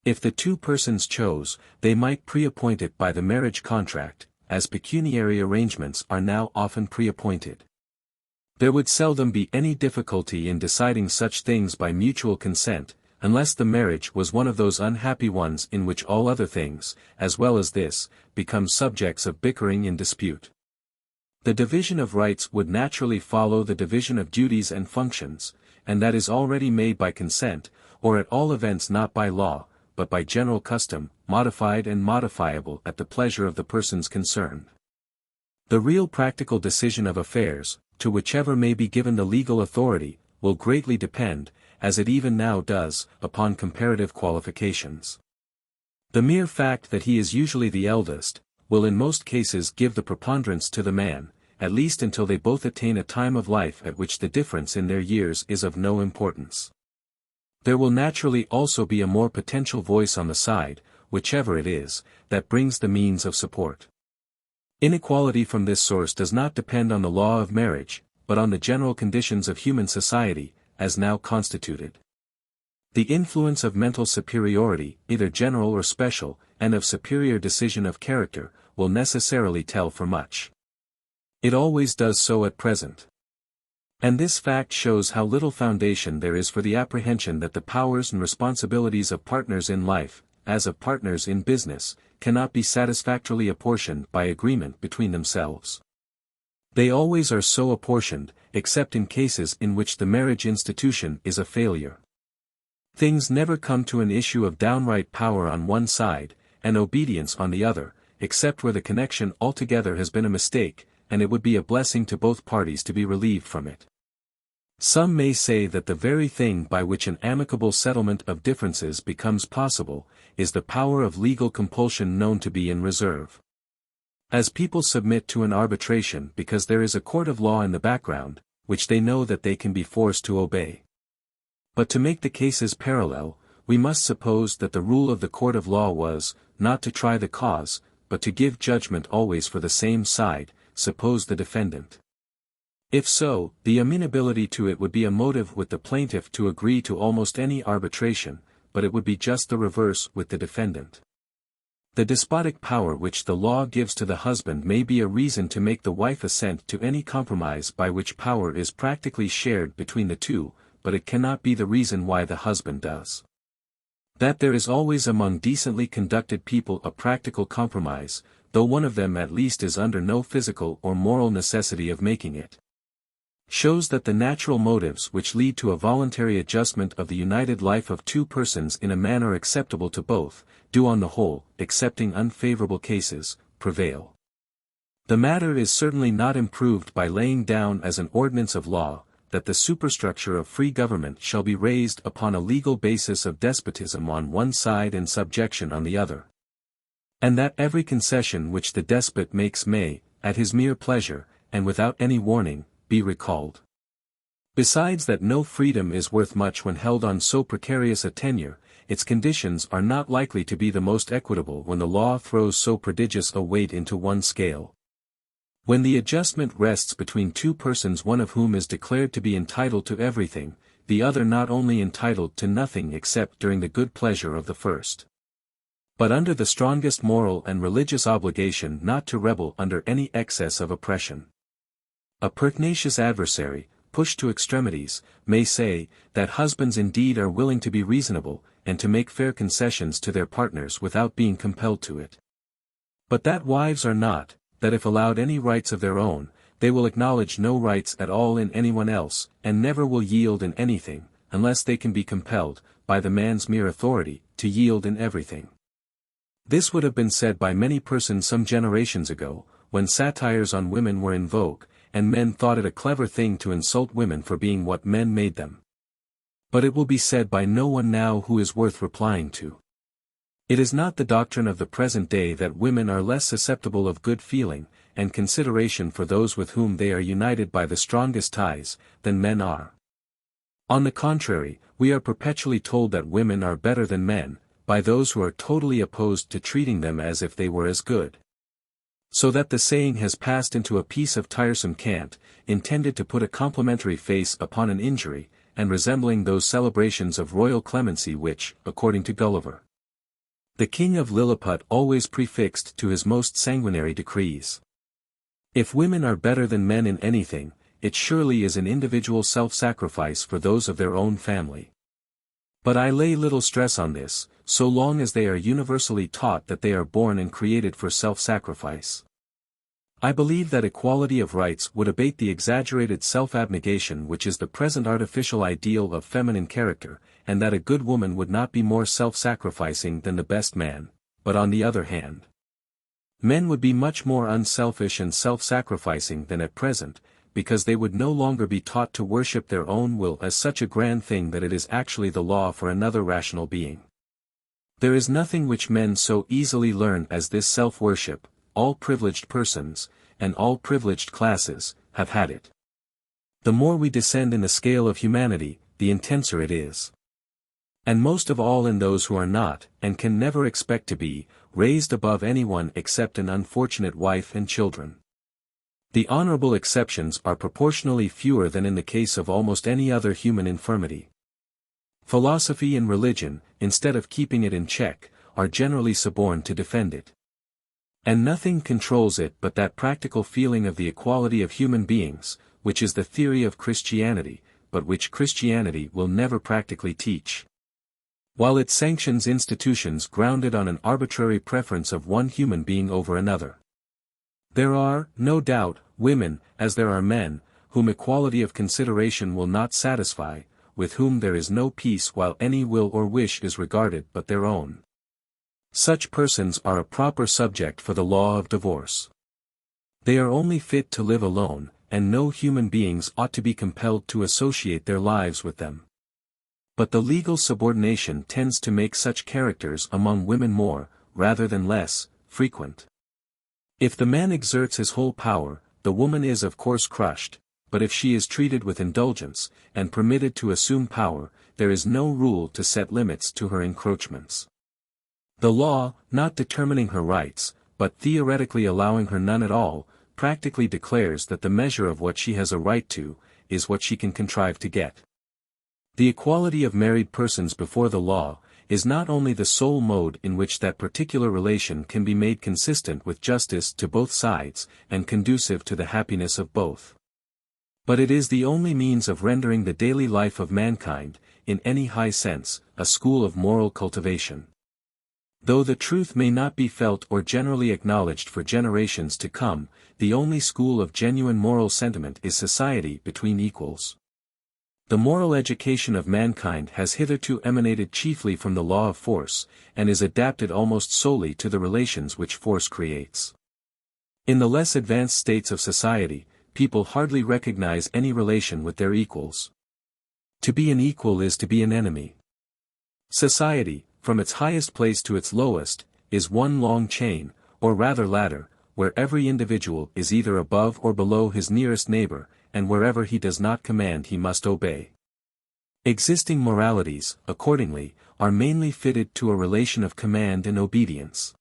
If the two persons chose, they might pre-appoint it by the marriage contract, as pecuniary arrangements are now often pre-appointed. There would seldom be any difficulty in deciding such things by mutual consent, unless the marriage was one of those unhappy ones in which all other things, as well as this, become subjects of bickering and dispute. The division of rights would naturally follow the division of duties and functions, and that is already made by consent, or at all events not by law, but by general custom, modified and modifiable at the pleasure of the persons concerned. The real practical decision of affairs, to whichever may be given the legal authority, will greatly depend, as it even now does, upon comparative qualifications. The mere fact that he is usually the eldest, will in most cases give the preponderance to the man, at least until they both attain a time of life at which the difference in their years is of no importance. There will naturally also be a more potential voice on the side, whichever it is, that brings the means of support. Inequality from this source does not depend on the law of marriage, but on the general conditions of human society, as now constituted. The influence of mental superiority, either general or special, and of superior decision of character, will necessarily tell for much. It always does so at present. And this fact shows how little foundation there is for the apprehension that the powers and responsibilities of partners in life, as of partners in business, cannot be satisfactorily apportioned by agreement between themselves. They always are so apportioned, except in cases in which the marriage institution is a failure. Things never come to an issue of downright power on one side, and obedience on the other, except where the connection altogether has been a mistake, and it would be a blessing to both parties to be relieved from it. Some may say that the very thing by which an amicable settlement of differences becomes possible, is the power of legal compulsion known to be in reserve. As people submit to an arbitration because there is a court of law in the background, which they know that they can be forced to obey. But to make the cases parallel, we must suppose that the rule of the court of law was, not to try the cause, but to give judgment always for the same side, suppose the defendant. If so, the amenability to it would be a motive with the plaintiff to agree to almost any arbitration, but it would be just the reverse with the defendant. The despotic power which the law gives to the husband may be a reason to make the wife assent to any compromise by which power is practically shared between the two, but it cannot be the reason why the husband does. That there is always among decently conducted people a practical compromise, though one of them at least is under no physical or moral necessity of making it, shows that the natural motives which lead to a voluntary adjustment of the united life of two persons in a manner acceptable to both, do on the whole, excepting unfavorable cases, prevail. The matter is certainly not improved by laying down as an ordinance of law, that the superstructure of free government shall be raised upon a legal basis of despotism on one side and subjection on the other. And that every concession which the despot makes may, at his mere pleasure, and without any warning, be recalled. Besides that no freedom is worth much when held on so precarious a tenure, its conditions are not likely to be the most equitable when the law throws so prodigious a weight into one scale. When the adjustment rests between two persons, one of whom is declared to be entitled to everything, the other not only entitled to nothing except during the good pleasure of the first, but under the strongest moral and religious obligation not to rebel under any excess of oppression. A pertinacious adversary, pushed to extremities, may say, that husbands indeed are willing to be reasonable, and to make fair concessions to their partners without being compelled to it. But that wives are not, that if allowed any rights of their own, they will acknowledge no rights at all in anyone else, and never will yield in anything, unless they can be compelled, by the man's mere authority, to yield in everything. This would have been said by many persons some generations ago, when satires on women were in vogue, and men thought it a clever thing to insult women for being what men made them. But it will be said by no one now who is worth replying to. It is not the doctrine of the present day that women are less susceptible of good feeling, and consideration for those with whom they are united by the strongest ties, than men are. On the contrary, we are perpetually told that women are better than men, by those who are totally opposed to treating them as if they were as good. So that the saying has passed into a piece of tiresome cant, intended to put a complimentary face upon an injury, and resembling those celebrations of royal clemency which, according to Gulliver, the king of Lilliput always prefixed to his most sanguinary decrees. If women are better than men in anything, it surely is in individual self-sacrifice for those of their own family. But I lay little stress on this, so long as they are universally taught that they are born and created for self-sacrifice. I believe that equality of rights would abate the exaggerated self-abnegation which is the present artificial ideal of feminine character, and that a good woman would not be more self-sacrificing than the best man, but on the other hand, men would be much more unselfish and self-sacrificing than at present, because they would no longer be taught to worship their own will as such a grand thing that it is actually the law for another rational being. There is nothing which men so easily learn as this self-worship. All privileged persons, and all privileged classes, have had it. The more we descend in the scale of humanity, the intenser it is. And most of all in those who are not, and can never expect to be, raised above anyone except an unfortunate wife and children. The honorable exceptions are proportionally fewer than in the case of almost any other human infirmity. Philosophy and religion, instead of keeping it in check, are generally suborned to defend it. And nothing controls it but that practical feeling of the equality of human beings, which is the theory of Christianity, but which Christianity will never practically teach. While it sanctions institutions grounded on an arbitrary preference of one human being over another. There are, no doubt, women, as there are men, whom equality of consideration will not satisfy, with whom there is no peace while any will or wish is regarded but their own. Such persons are a proper subject for the law of divorce. They are only fit to live alone, and no human beings ought to be compelled to associate their lives with them. But the legal subordination tends to make such characters among women more, rather than less, frequent. If the man exerts his whole power, the woman is of course crushed, but if she is treated with indulgence, and permitted to assume power, there is no rule to set limits to her encroachments. The law, not determining her rights, but theoretically allowing her none at all, practically declares that the measure of what she has a right to, is what she can contrive to get. The equality of married persons before the law, is not only the sole mode in which that particular relation can be made consistent with justice to both sides, and conducive to the happiness of both. But it is the only means of rendering the daily life of mankind, in any high sense, a school of moral cultivation. Though the truth may not be felt or generally acknowledged for generations to come, the only school of genuine moral sentiment is society between equals. The moral education of mankind has hitherto emanated chiefly from the law of force, and is adapted almost solely to the relations which force creates. In the less advanced states of society, people hardly recognize any relation with their equals. To be an equal is to be an enemy. Society, from its highest place to its lowest, is one long chain, or rather ladder, where every individual is either above or below his nearest neighbor, and wherever he does not command he must obey. Existing moralities, accordingly, are mainly fitted to a relation of command and obedience.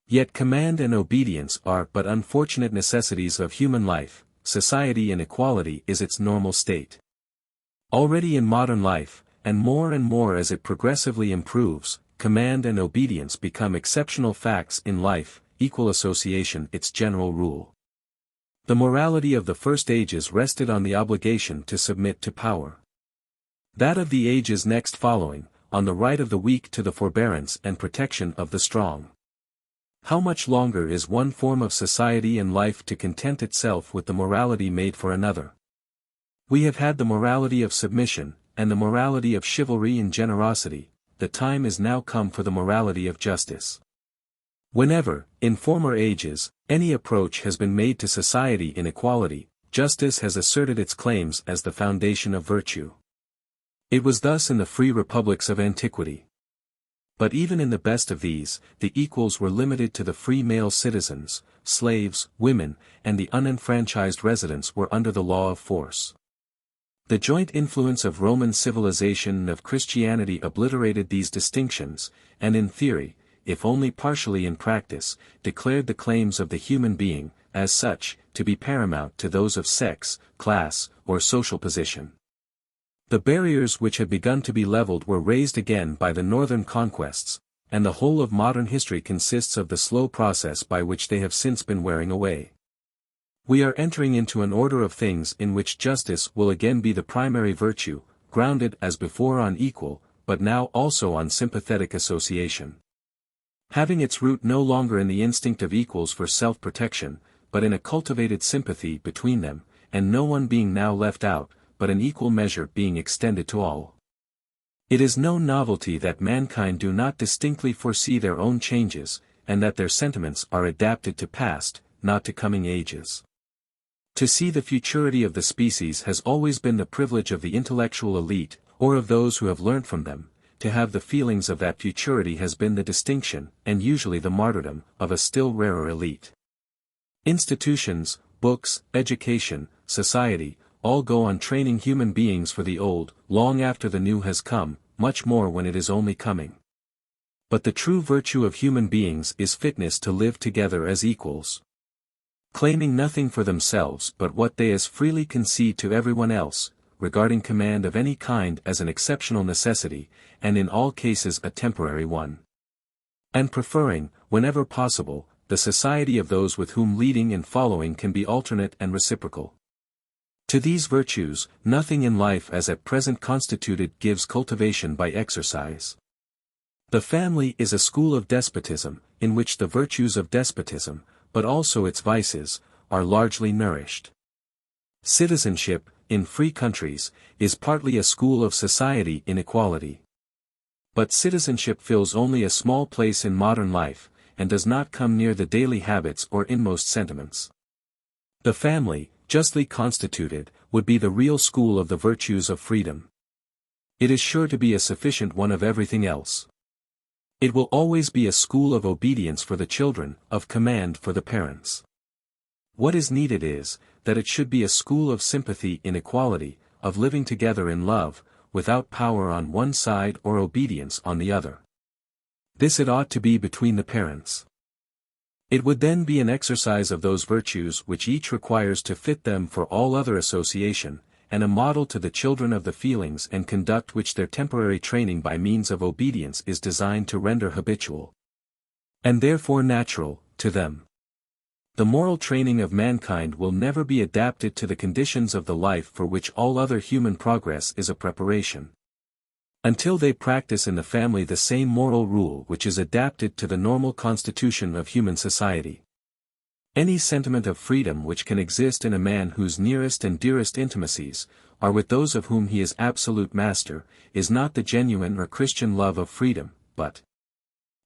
Yet command and obedience are but unfortunate necessities of human life. Society inequality is its normal state. Already in modern life, and more as it progressively improves, command and obedience become exceptional facts in life, equal association its general rule. The morality of the first ages rested on the obligation to submit to power. That of the ages next following, on the right of the weak to the forbearance and protection of the strong. How much longer is one form of society and life to content itself with the morality made for another? We have had the morality of submission, and the morality of chivalry and generosity. The time is now come for the morality of justice. Whenever, in former ages, any approach has been made to society inequality, justice has asserted its claims as the foundation of virtue. It was thus in the free republics of antiquity. But even in the best of these, the equals were limited to the free male citizens, slaves, women, and the unenfranchised residents were under the law of force. The joint influence of Roman civilization and of Christianity obliterated these distinctions, and in theory, if only partially in practice, declared the claims of the human being, as such, to be paramount to those of sex, class, or social position. The barriers which had begun to be leveled were raised again by the northern conquests, and the whole of modern history consists of the slow process by which they have since been wearing away. We are entering into an order of things in which justice will again be the primary virtue, grounded as before on equal, but now also on sympathetic association. Having its root no longer in the instinct of equals for self-protection, but in a cultivated sympathy between them, and no one being now left out, but an equal measure being extended to all. It is no novelty that mankind do not distinctly foresee their own changes, and that their sentiments are adapted to past, not to coming ages. To see the futurity of the species has always been the privilege of the intellectual elite, or of those who have learnt from them. To have the feelings of that futurity has been the distinction, and usually the martyrdom, of a still rarer elite. Institutions, books, education, society, all go on training human beings for the old, long after the new has come, much more when it is only coming. But the true virtue of human beings is fitness to live together as equals. Claiming nothing for themselves but what they as freely concede to everyone else, regarding command of any kind as an exceptional necessity, and in all cases a temporary one. And preferring, whenever possible, the society of those with whom leading and following can be alternate and reciprocal. To these virtues, nothing in life as at present constituted gives cultivation by exercise. The family is a school of despotism, in which the virtues of despotism, but also its vices, are largely nourished. Citizenship, in free countries, is partly a school of society inequality. But citizenship fills only a small place in modern life, and does not come near the daily habits or inmost sentiments. The family, justly constituted, would be the real school of the virtues of freedom. It is sure to be a sufficient one of everything else. It will always be a school of obedience for the children, of command for the parents. What is needed is, that it should be a school of sympathy in equality, of living together in love, without power on one side or obedience on the other. This it ought to be between the parents. It would then be an exercise of those virtues which each requires to fit them for all other association, and a model to the children of the feelings and conduct which their temporary training by means of obedience is designed to render habitual, and therefore natural, to them. The moral training of mankind will never be adapted to the conditions of the life for which all other human progress is a preparation, until they practice in the family the same moral rule which is adapted to the normal constitution of human society. Any sentiment of freedom which can exist in a man whose nearest and dearest intimacies are with those of whom he is absolute master, is not the genuine or Christian love of freedom, but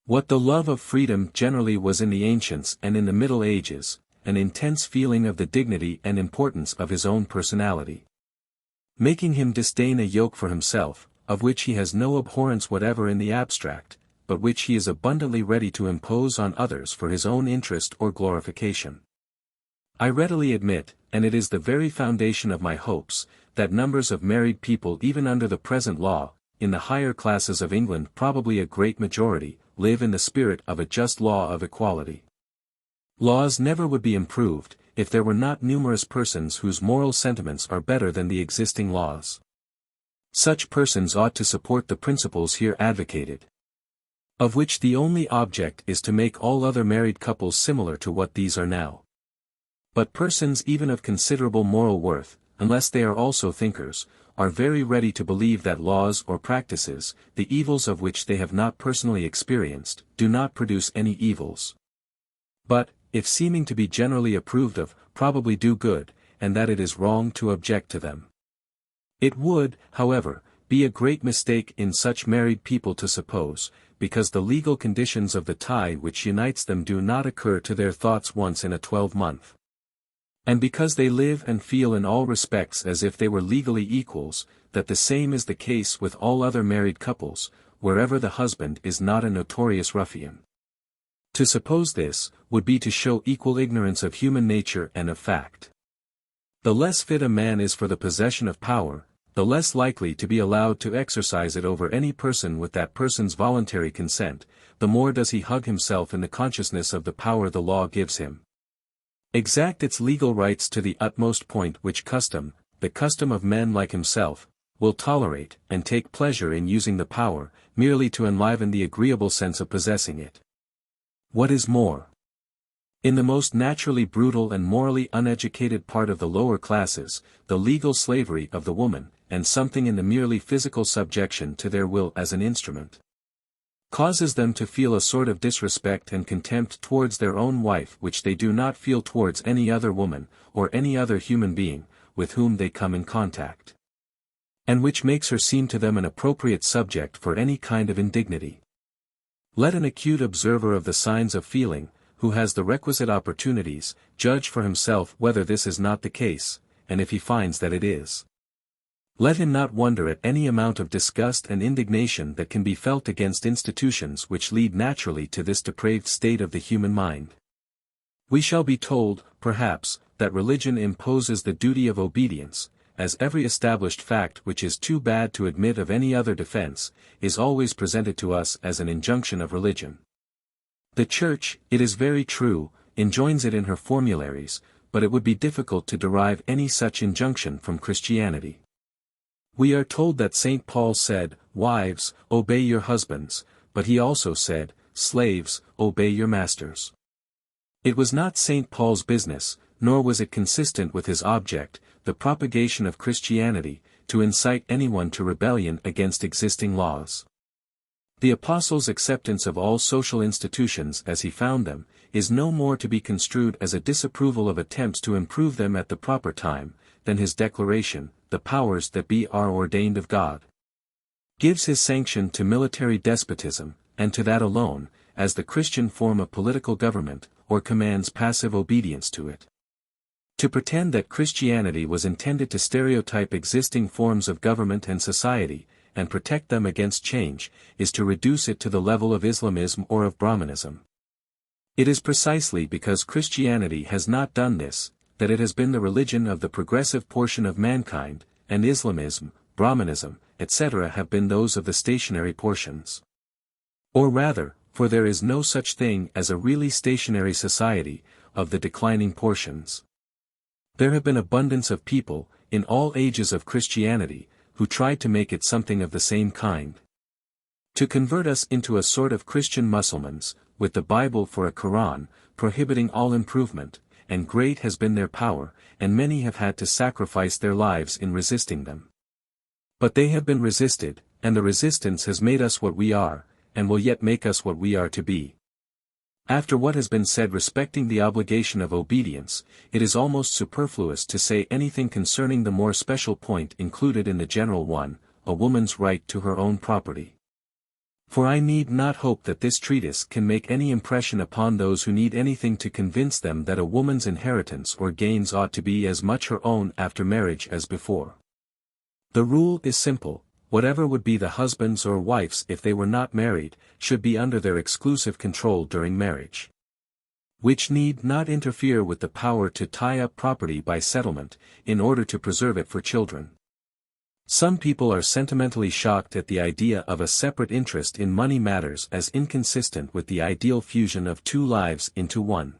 what the love of freedom generally was in the ancients and in the Middle Ages, an intense feeling of the dignity and importance of his own personality, making him disdain a yoke for himself, of which he has no abhorrence whatever in the abstract, but which he is abundantly ready to impose on others for his own interest or glorification. I readily admit, and it is the very foundation of my hopes, that numbers of married people even under the present law, in the higher classes of England probably a great majority, live in the spirit of a just law of equality. Laws never would be improved, if there were not numerous persons whose moral sentiments are better than the existing laws. Such persons ought to support the principles here advocated, of which the only object is to make all other married couples similar to what these are now. But persons even of considerable moral worth, unless they are also thinkers, are very ready to believe that laws or practices, the evils of which they have not personally experienced, do not produce any evils, but, if seeming to be generally approved of, probably do good, and that it is wrong to object to them. It would, however, be a great mistake in such married people to suppose, because the legal conditions of the tie which unites them do not occur to their thoughts once in a 12-month, and because they live and feel in all respects as if they were legally equals, that the same is the case with all other married couples, wherever the husband is not a notorious ruffian. To suppose this, would be to show equal ignorance of human nature and of fact. The less fit a man is for the possession of power, the less likely to be allowed to exercise it over any person with that person's voluntary consent, the more does he hug himself in the consciousness of the power the law gives him. Exact its legal rights to the utmost point which custom, the custom of men like himself, will tolerate, and take pleasure in using the power, merely to enliven the agreeable sense of possessing it. What is more, in the most naturally brutal and morally uneducated part of the lower classes, the legal slavery of the woman, and something in the merely physical subjection to their will as an instrument, causes them to feel a sort of disrespect and contempt towards their own wife which they do not feel towards any other woman, or any other human being, with whom they come in contact, and which makes her seem to them an appropriate subject for any kind of indignity. Let an acute observer of the signs of feeling, who has the requisite opportunities, judge for himself whether this is not the case, and if he finds that it is, let him not wonder at any amount of disgust and indignation that can be felt against institutions which lead naturally to this depraved state of the human mind. We shall be told, perhaps, that religion imposes the duty of obedience, as every established fact which is too bad to admit of any other defense, is always presented to us as an injunction of religion. The Church, it is very true, enjoins it in her formularies, but it would be difficult to derive any such injunction from Christianity. We are told that St. Paul said, "Wives, obey your husbands," but he also said, "Slaves, obey your masters." It was not St. Paul's business, nor was it consistent with his object, the propagation of Christianity, to incite anyone to rebellion against existing laws. The Apostle's acceptance of all social institutions as he found them, is no more to be construed as a disapproval of attempts to improve them at the proper time, than his declaration, "The powers that be are ordained of God," gives his sanction to military despotism, and to that alone, as the Christian form of political government, or commands passive obedience to it. To pretend that Christianity was intended to stereotype existing forms of government and society, and protect them against change, is to reduce it to the level of Islamism or of Brahmanism. It is precisely because Christianity has not done this, that it has been the religion of the progressive portion of mankind, and Islamism, Brahmanism, etc. have been those of the stationary portions. Or rather, for there is no such thing as a really stationary society, of the declining portions. There have been abundance of people, in all ages of Christianity, who tried to make it something of the same kind. To convert us into a sort of Christian Mussulmans, with the Bible for a Quran, prohibiting all improvement, and great has been their power, and many have had to sacrifice their lives in resisting them. But they have been resisted, and the resistance has made us what we are, and will yet make us what we are to be. After what has been said respecting the obligation of obedience, it is almost superfluous to say anything concerning the more special point included in the general one, a woman's right to her own property. For I need not hope that this treatise can make any impression upon those who need anything to convince them that a woman's inheritance or gains ought to be as much her own after marriage as before. The rule is simple: whatever would be the husband's or wife's if they were not married, should be under their exclusive control during marriage. Which need not interfere with the power to tie up property by settlement, in order to preserve it for children. Some people are sentimentally shocked at the idea of a separate interest in money matters as inconsistent with the ideal fusion of two lives into one.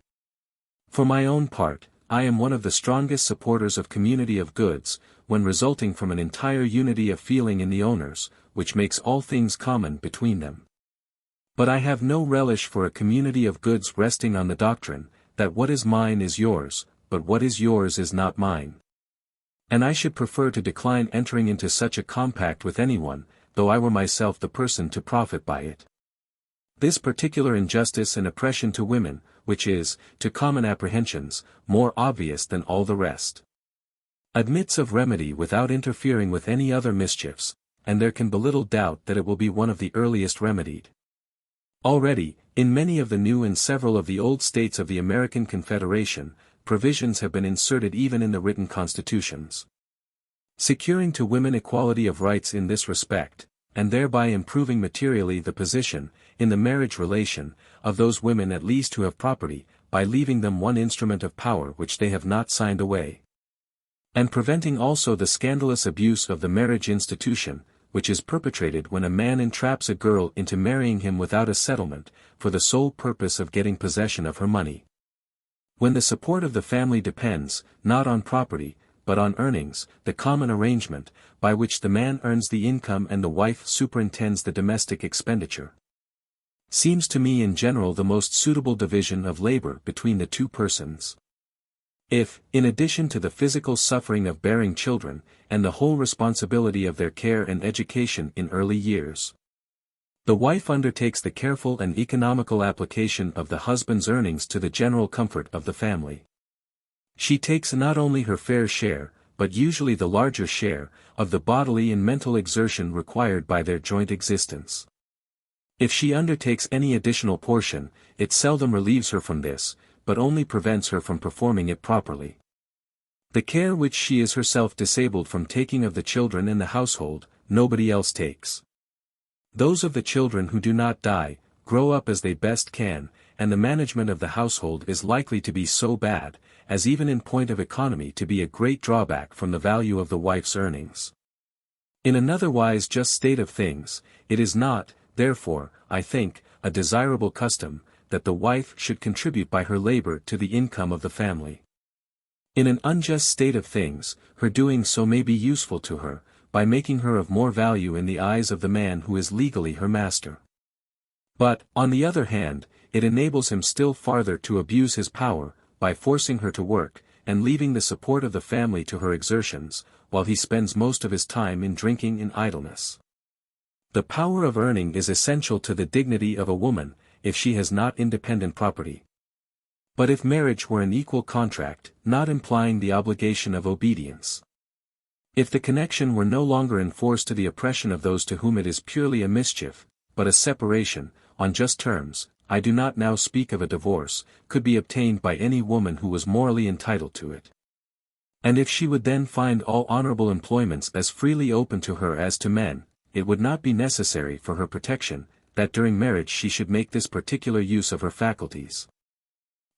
For my own part, I am one of the strongest supporters of community of goods, when resulting from an entire unity of feeling in the owners, which makes all things common between them. But I have no relish for a community of goods resting on the doctrine, that what is mine is yours, but what is yours is not mine. And I should prefer to decline entering into such a compact with anyone, though I were myself the person to profit by it. This particular injustice and oppression to women, which is, to common apprehensions, more obvious than all the rest, admits of remedy without interfering with any other mischiefs, and there can be little doubt that it will be one of the earliest remedied. Already, in many of the new and several of the old states of the American Confederation, provisions have been inserted even in the written constitutions, securing to women equality of rights in this respect, and thereby improving materially the position, in the marriage relation, of those women at least who have property, by leaving them one instrument of power which they have not signed away, and preventing also the scandalous abuse of the marriage institution, which is perpetrated when a man entraps a girl into marrying him without a settlement, for the sole purpose of getting possession of her money. When the support of the family depends, not on property, but on earnings, the common arrangement, by which the man earns the income and the wife superintends the domestic expenditure, seems to me in general the most suitable division of labor between the two persons. If, in addition to the physical suffering of bearing children, and the whole responsibility of their care and education in early years, the wife undertakes the careful and economical application of the husband's earnings to the general comfort of the family, she takes not only her fair share, but usually the larger share, of the bodily and mental exertion required by their joint existence. If she undertakes any additional portion, it seldom relieves her from this, but only prevents her from performing it properly. The care which she is herself disabled from taking of the children and the household, nobody else takes. Those of the children who do not die, grow up as they best can, and the management of the household is likely to be so bad, as even in point of economy to be a great drawback from the value of the wife's earnings. In an otherwise just state of things, it is not, therefore, I think, a desirable custom, that the wife should contribute by her labor to the income of the family. In an unjust state of things, her doing so may be useful to her, by making her of more value in the eyes of the man who is legally her master. But, on the other hand, it enables him still farther to abuse his power, by forcing her to work, and leaving the support of the family to her exertions, while he spends most of his time in drinking and idleness. The power of earning is essential to the dignity of a woman, if she has not independent property. But if marriage were an equal contract, not implying the obligation of obedience. If the connection were no longer enforced to the oppression of those to whom it is purely a mischief, but a separation, on just terms, I do not now speak of a divorce, could be obtained by any woman who was morally entitled to it. And if she would then find all honorable employments as freely open to her as to men, it would not be necessary for her protection, that during marriage she should make this particular use of her faculties.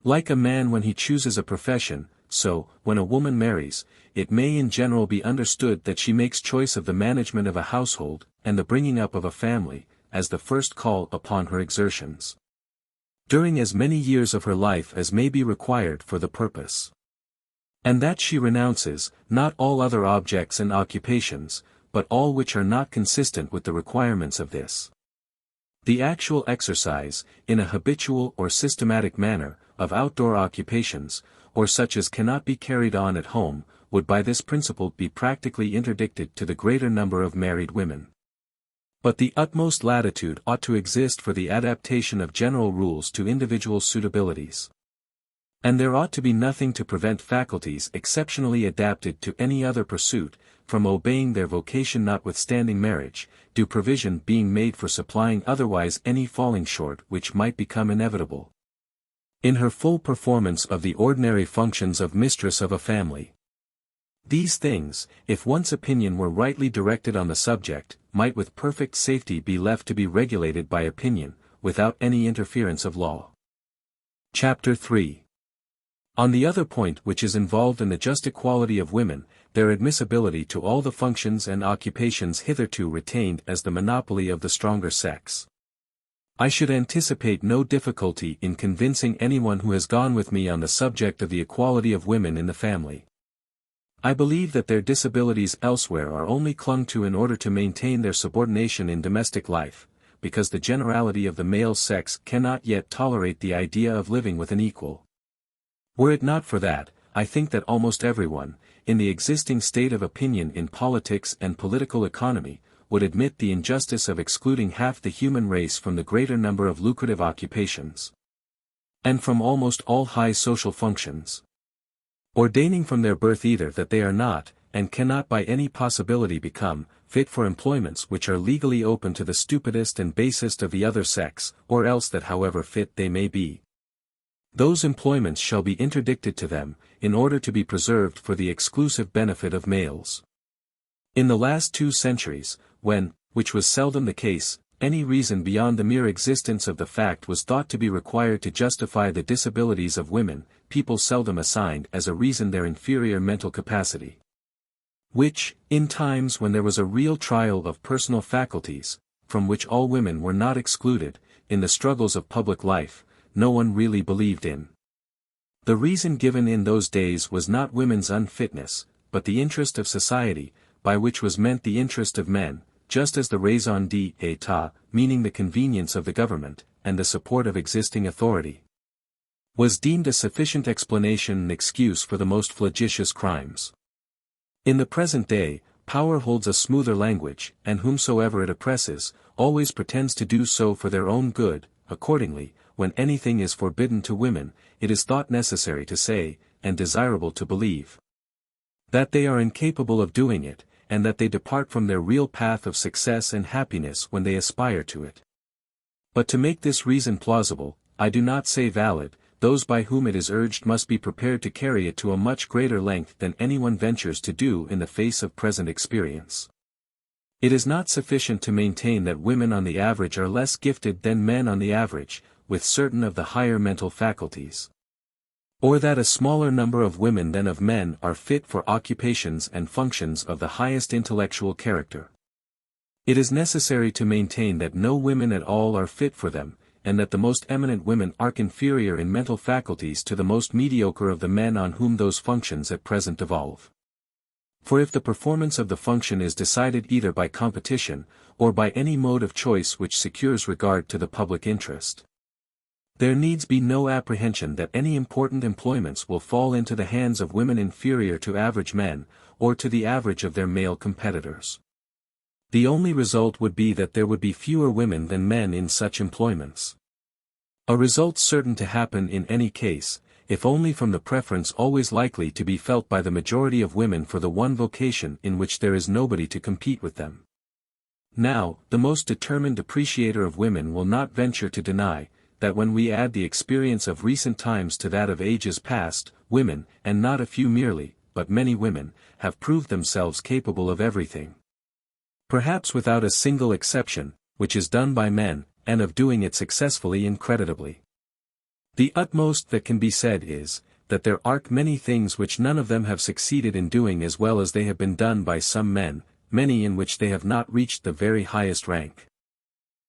Like a man when he chooses a profession, so, when a woman marries, it may in general be understood that she makes choice of the management of a household, and the bringing up of a family, as the first call upon her exertions. During as many years of her life as may be required for the purpose. And that she renounces, not all other objects and occupations, but all which are not consistent with the requirements of this. The actual exercise, in a habitual or systematic manner, of outdoor occupations, or such as cannot be carried on at home, would by this principle be practically interdicted to the greater number of married women. But the utmost latitude ought to exist for the adaptation of general rules to individual suitabilities. And there ought to be nothing to prevent faculties exceptionally adapted to any other pursuit, from obeying their vocation notwithstanding marriage, due provision being made for supplying otherwise any falling short which might become inevitable. In her full performance of the ordinary functions of mistress of a family. These things, if one's opinion were rightly directed on the subject, might with perfect safety be left to be regulated by opinion, without any interference of law. Chapter 3. On the other point which is involved in the just equality of women, their admissibility to all the functions and occupations hitherto retained as the monopoly of the stronger sex. I should anticipate no difficulty in convincing anyone who has gone with me on the subject of the equality of women in the family. I believe that their disabilities elsewhere are only clung to in order to maintain their subordination in domestic life, because the generality of the male sex cannot yet tolerate the idea of living with an equal. Were it not for that, I think that almost everyone, in the existing state of opinion in politics and political economy, would admit the injustice of excluding half the human race from the greater number of lucrative occupations, and from almost all high social functions, ordaining from their birth either that they are not, and cannot by any possibility become, fit for employments which are legally open to the stupidest and basest of the other sex, or else that however fit they may be, those employments shall be interdicted to them, in order to be preserved for the exclusive benefit of males. In the last 2 centuries, when, which was seldom the case, any reason beyond the mere existence of the fact was thought to be required to justify the disabilities of women, people seldom assigned as a reason their inferior mental capacity. Which, in times when there was a real trial of personal faculties, from which all women were not excluded, in the struggles of public life, no one really believed in. The reason given in those days was not women's unfitness, but the interest of society, by which was meant the interest of men, just as the raison d'etat, meaning the convenience of the government, and the support of existing authority, was deemed a sufficient explanation and excuse for the most flagitious crimes. In the present day, power holds a smoother language, and whomsoever it oppresses, always pretends to do so for their own good. Accordingly, when anything is forbidden to women, it is thought necessary to say, and desirable to believe, that they are incapable of doing it, and that they depart from their real path of success and happiness when they aspire to it. But to make this reason plausible, I do not say valid, those by whom it is urged must be prepared to carry it to a much greater length than anyone ventures to do in the face of present experience. It is not sufficient to maintain that women on the average are less gifted than men on the average, with certain of the higher mental faculties, or that a smaller number of women than of men are fit for occupations and functions of the highest intellectual character. It is necessary to maintain that no women at all are fit for them, and that the most eminent women are inferior in mental faculties to the most mediocre of the men on whom those functions at present devolve. For if the performance of the function is decided either by competition, or by any mode of choice which secures regard to the public interest, there needs be no apprehension that any important employments will fall into the hands of women inferior to average men, or to the average of their male competitors. The only result would be that there would be fewer women than men in such employments. A result certain to happen in any case, if only from the preference always likely to be felt by the majority of women for the one vocation in which there is nobody to compete with them. Now, the most determined appreciator of women will not venture to deny, that when we add the experience of recent times to that of ages past, women, and not a few merely, but many women, have proved themselves capable of everything. Perhaps without a single exception, which is done by men, and of doing it successfully and creditably. The utmost that can be said is, that there are many things which none of them have succeeded in doing as well as they have been done by some men, many in which they have not reached the very highest rank.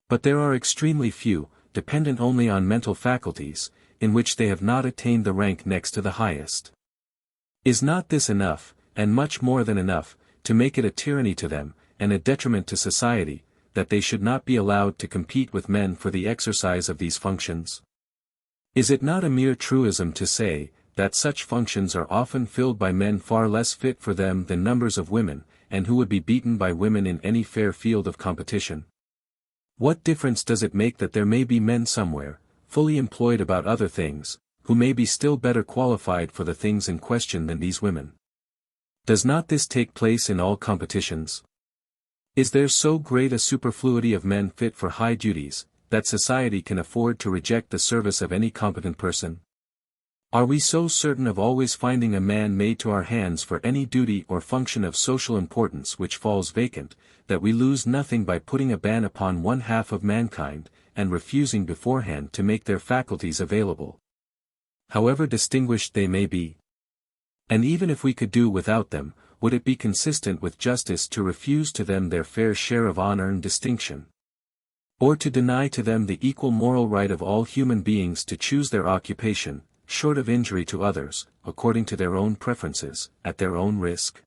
But there are extremely few, dependent only on mental faculties, in which they have not attained the rank next to the highest. Is not this enough, and much more than enough, to make it a tyranny to them, and a detriment to society, that they should not be allowed to compete with men for the exercise of these functions? Is it not a mere truism to say, that such functions are often filled by men far less fit for them than numbers of women, and who would be beaten by women in any fair field of competition? What difference does it make that there may be men somewhere, fully employed about other things, who may be still better qualified for the things in question than these women? Does not this take place in all competitions? Is there so great a superfluity of men fit for high duties, that society can afford to reject the service of any competent person? Are we so certain of always finding a man made to our hands for any duty or function of social importance which falls vacant, that we lose nothing by putting a ban upon one half of mankind, and refusing beforehand to make their faculties available, however distinguished they may be? And even if we could do without them, would it be consistent with justice to refuse to them their fair share of honor and distinction? Or to deny to them the equal moral right of all human beings to choose their occupation, short of injury to others, according to their own preferences, at their own risk?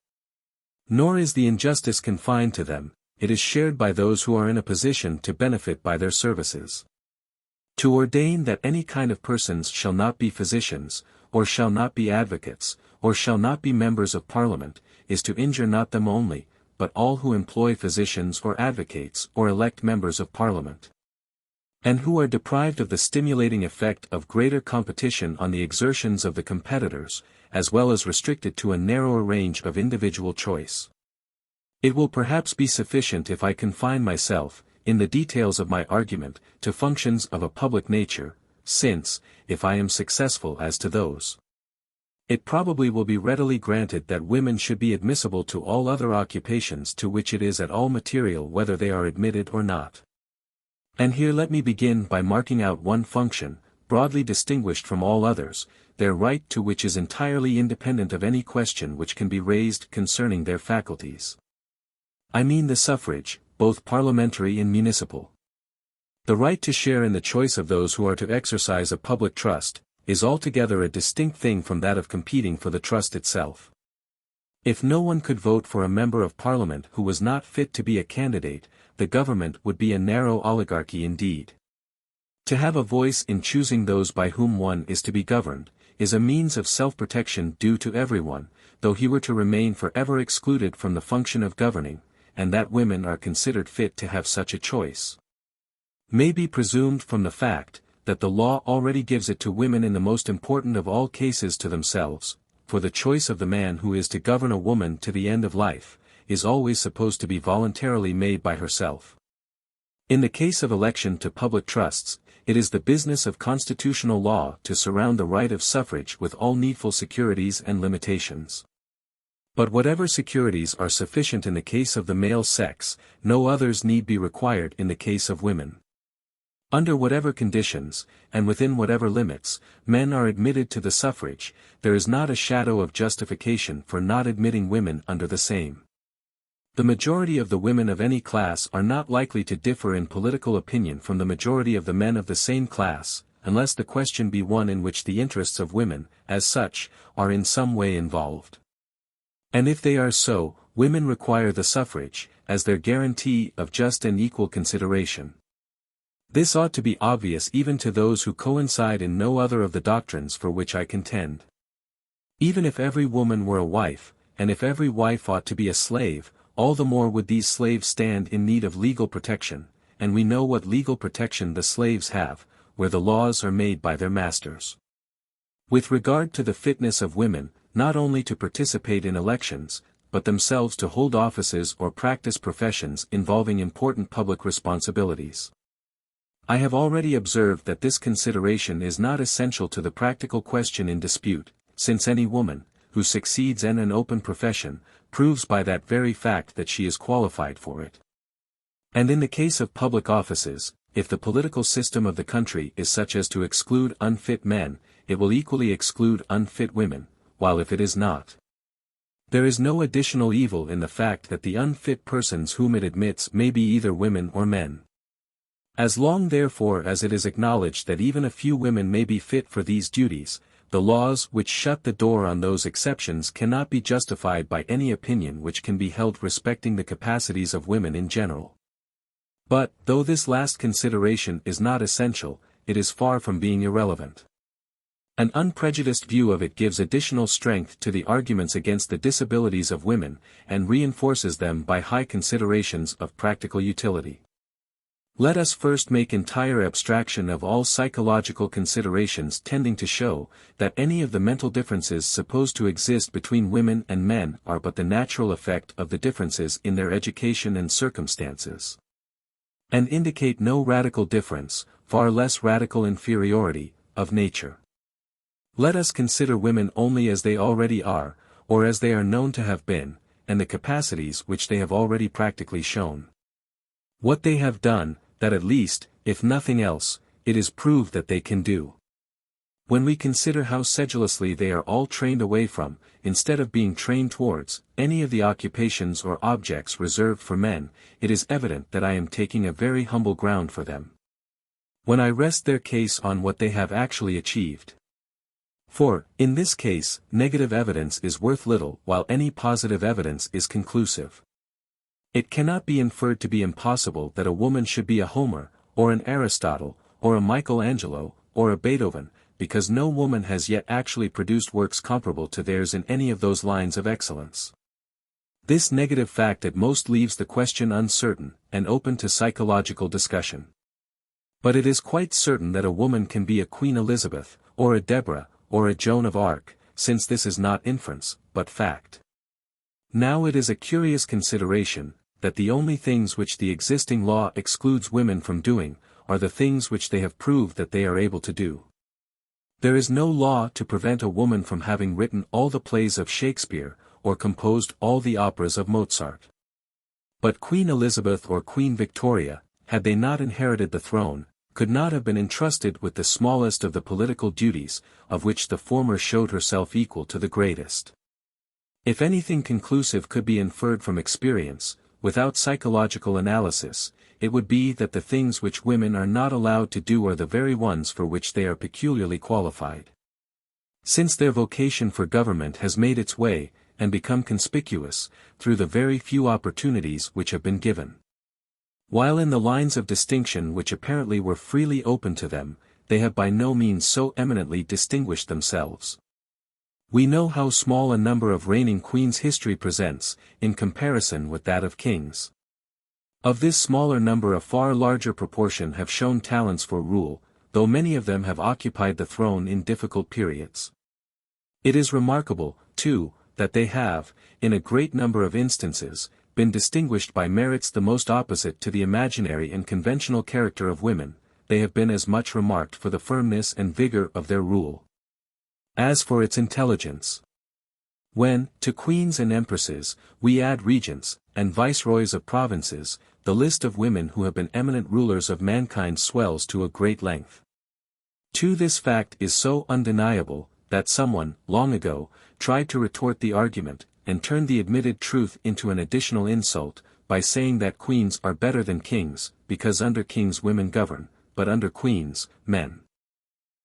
Nor is the injustice confined to them, it is shared by those who are in a position to benefit by their services. To ordain that any kind of persons shall not be physicians, or shall not be advocates, or shall not be members of Parliament, is to injure not them only, but all who employ physicians or advocates or elect members of Parliament, and who are deprived of the stimulating effect of greater competition on the exertions of the competitors, as well as restricted to a narrower range of individual choice. It will perhaps be sufficient if I confine myself, in the details of my argument, to functions of a public nature, since, if I am successful as to those, it probably will be readily granted that women should be admissible to all other occupations to which it is at all material whether they are admitted or not. And here let me begin by marking out one function, broadly distinguished from all others, their right to which is entirely independent of any question which can be raised concerning their faculties. I mean the suffrage, both parliamentary and municipal. The right to share in the choice of those who are to exercise a public trust, is altogether a distinct thing from that of competing for the trust itself. If no one could vote for a member of Parliament who was not fit to be a candidate, the government would be a narrow oligarchy indeed. To have a voice in choosing those by whom one is to be governed, is a means of self-protection due to everyone, though he were to remain forever excluded from the function of governing, and that women are considered fit to have such a choice may be presumed from the fact, that the law already gives it to women in the most important of all cases to themselves, for the choice of the man who is to govern a woman to the end of life, is always supposed to be voluntarily made by herself. In the case of election to public trusts, it is the business of constitutional law to surround the right of suffrage with all needful securities and limitations. But whatever securities are sufficient in the case of the male sex, no others need be required in the case of women. Under whatever conditions, and within whatever limits, men are admitted to the suffrage, there is not a shadow of justification for not admitting women under the same. The majority of the women of any class are not likely to differ in political opinion from the majority of the men of the same class, unless the question be one in which the interests of women, as such, are in some way involved. And if they are so, women require the suffrage, as their guarantee of just and equal consideration. This ought to be obvious even to those who coincide in no other of the doctrines for which I contend. Even if every woman were a wife, and if every wife ought to be a slave, all the more would these slaves stand in need of legal protection, and we know what legal protection the slaves have, where the laws are made by their masters. With regard to the fitness of women, not only to participate in elections, but themselves to hold offices or practice professions involving important public responsibilities. I have already observed that this consideration is not essential to the practical question in dispute, since any woman, who succeeds in an open profession, proves by that very fact that she is qualified for it. And in the case of public offices, if the political system of the country is such as to exclude unfit men, it will equally exclude unfit women, while if it is not, there is no additional evil in the fact that the unfit persons whom it admits may be either women or men. As long therefore as it is acknowledged that even a few women may be fit for these duties, the laws which shut the door on those exceptions cannot be justified by any opinion which can be held respecting the capacities of women in general. But, though this last consideration is not essential, it is far from being irrelevant. An unprejudiced view of it gives additional strength to the arguments against the disabilities of women, and reinforces them by high considerations of practical utility. Let us first make entire abstraction of all psychological considerations tending to show that any of the mental differences supposed to exist between women and men are but the natural effect of the differences in their education and circumstances, and indicate no radical difference, far less radical inferiority, of nature. Let us consider women only as they already are, or as they are known to have been, and the capacities which they have already practically shown. What they have done, that at least, if nothing else, it is proved that they can do. When we consider how sedulously they are all trained away from, instead of being trained towards, any of the occupations or objects reserved for men, it is evident that I am taking a very humble ground for them, when I rest their case on what they have actually achieved. For, in this case, negative evidence is worth little while any positive evidence is conclusive. It cannot be inferred to be impossible that a woman should be a Homer, or an Aristotle, or a Michelangelo, or a Beethoven, because no woman has yet actually produced works comparable to theirs in any of those lines of excellence. This negative fact at most leaves the question uncertain, and open to psychological discussion. But it is quite certain that a woman can be a Queen Elizabeth, or a Deborah, or a Joan of Arc, since this is not inference, but fact. Now it is a curious consideration, that the only things which the existing law excludes women from doing, are the things which they have proved that they are able to do. There is no law to prevent a woman from having written all the plays of Shakespeare, or composed all the operas of Mozart. But Queen Elizabeth or Queen Victoria, had they not inherited the throne, could not have been entrusted with the smallest of the political duties, of which the former showed herself equal to the greatest. If anything conclusive could be inferred from experience, without psychological analysis, it would be that the things which women are not allowed to do are the very ones for which they are peculiarly qualified. Since their vocation for government has made its way, and become conspicuous, through the very few opportunities which have been given. While in the lines of distinction which apparently were freely open to them, they have by no means so eminently distinguished themselves. We know how small a number of reigning queens history presents, in comparison with that of kings. Of this smaller number a far larger proportion have shown talents for rule, though many of them have occupied the throne in difficult periods. It is remarkable, too, that they have, in a great number of instances, been distinguished by merits the most opposite to the imaginary and conventional character of women. They have been as much remarked for the firmness and vigor of their rule as for its intelligence. When, to queens and empresses, we add regents, and viceroys of provinces, the list of women who have been eminent rulers of mankind swells to a great length. Too, this fact is so undeniable, that someone, long ago, tried to retort the argument, and turned the admitted truth into an additional insult, by saying that queens are better than kings, because under kings women govern, but under queens, men.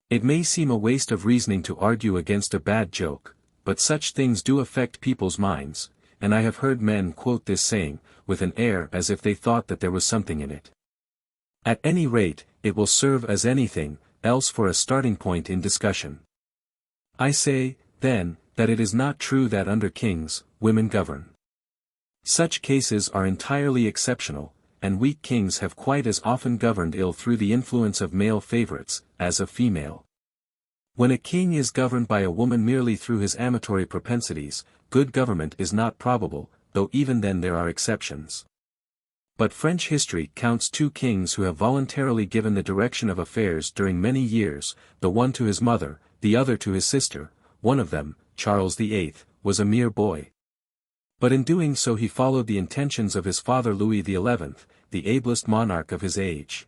It may seem a waste of reasoning to argue against a bad joke, but such things do affect people's minds, and I have heard men quote this saying, with an air as if they thought that there was something in it. At any rate, it will serve as anything else for a starting point in discussion. I say, then, that it is not true that under kings, women govern. Such cases are entirely exceptional, and weak kings have quite as often governed ill through the influence of male favorites, as of female. When a king is governed by a woman merely through his amatory propensities, good government is not probable, though even then there are exceptions. But French history counts 2 kings who have voluntarily given the direction of affairs during many years, the one to his mother, the other to his sister. One of them, Charles VIII, was a mere boy. But in doing so he followed the intentions of his father Louis XI, the ablest monarch of his age.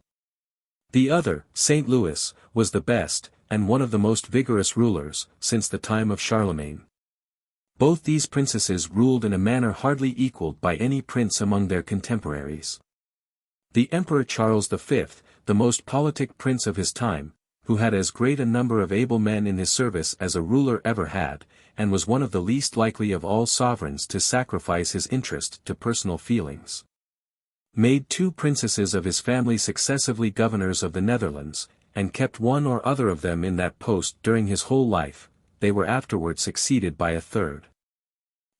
The other, St. Louis, was the best, and one of the most vigorous rulers, since the time of Charlemagne. Both these princesses ruled in a manner hardly equaled by any prince among their contemporaries. The Emperor Charles V, the most politic prince of his time, who had as great a number of able men in his service as a ruler ever had, and was one of the least likely of all sovereigns to sacrifice his interest to personal feelings, made 2 princesses of his family successively governors of the Netherlands, and kept one or other of them in that post during his whole life. They were afterward succeeded by a third.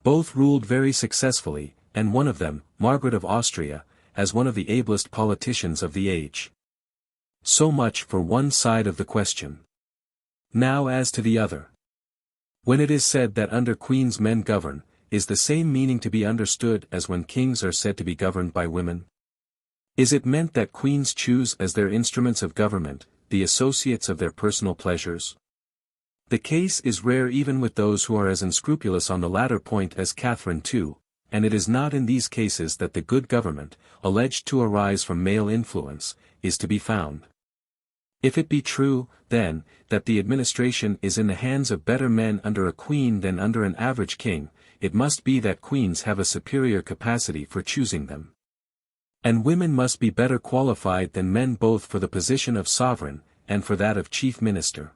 Both ruled very successfully, and one of them, Margaret of Austria, as one of the ablest politicians of the age. So much for one side of the question. Now as to the other. When it is said that under queens men govern, is the same meaning to be understood as when kings are said to be governed by women? Is it meant that queens choose as their instruments of government, the associates of their personal pleasures? The case is rare even with those who are as unscrupulous on the latter point as Catherine too, and it is not in these cases that the good government, alleged to arise from male influence, is to be found. If it be true, then, that the administration is in the hands of better men under a queen than under an average king, it must be that queens have a superior capacity for choosing them. And women must be better qualified than men both for the position of sovereign, and for that of chief minister.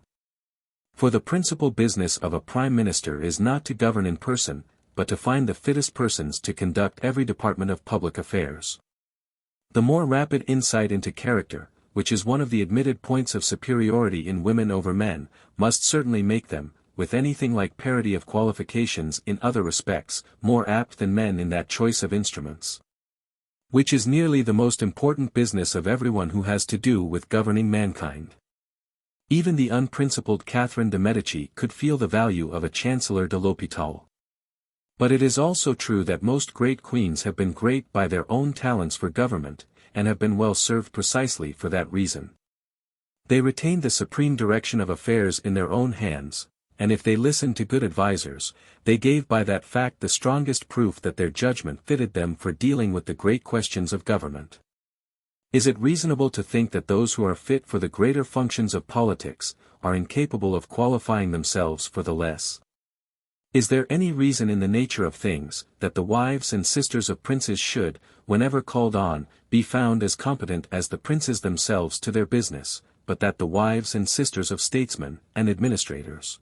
For the principal business of a prime minister is not to govern in person, but to find the fittest persons to conduct every department of public affairs. The more rapid insight into character, which is one of the admitted points of superiority in women over men, must certainly make them, with anything like parity of qualifications in other respects, more apt than men in that choice of instruments, which is nearly the most important business of everyone who has to do with governing mankind. Even the unprincipled Catherine de' Medici could feel the value of a Chancellor de l'Hôpital. But it is also true that most great queens have been great by their own talents for government, and have been well served precisely for that reason. They retained the supreme direction of affairs in their own hands, and if they listened to good advisers, they gave by that fact the strongest proof that their judgment fitted them for dealing with the great questions of government. Is it reasonable to think that those who are fit for the greater functions of politics, are incapable of qualifying themselves for the less? Is there any reason in the nature of things, that the wives and sisters of princes should, whenever called on, be found as competent as the princes themselves to their business, but that the wives and sisters of statesmen, and administrators,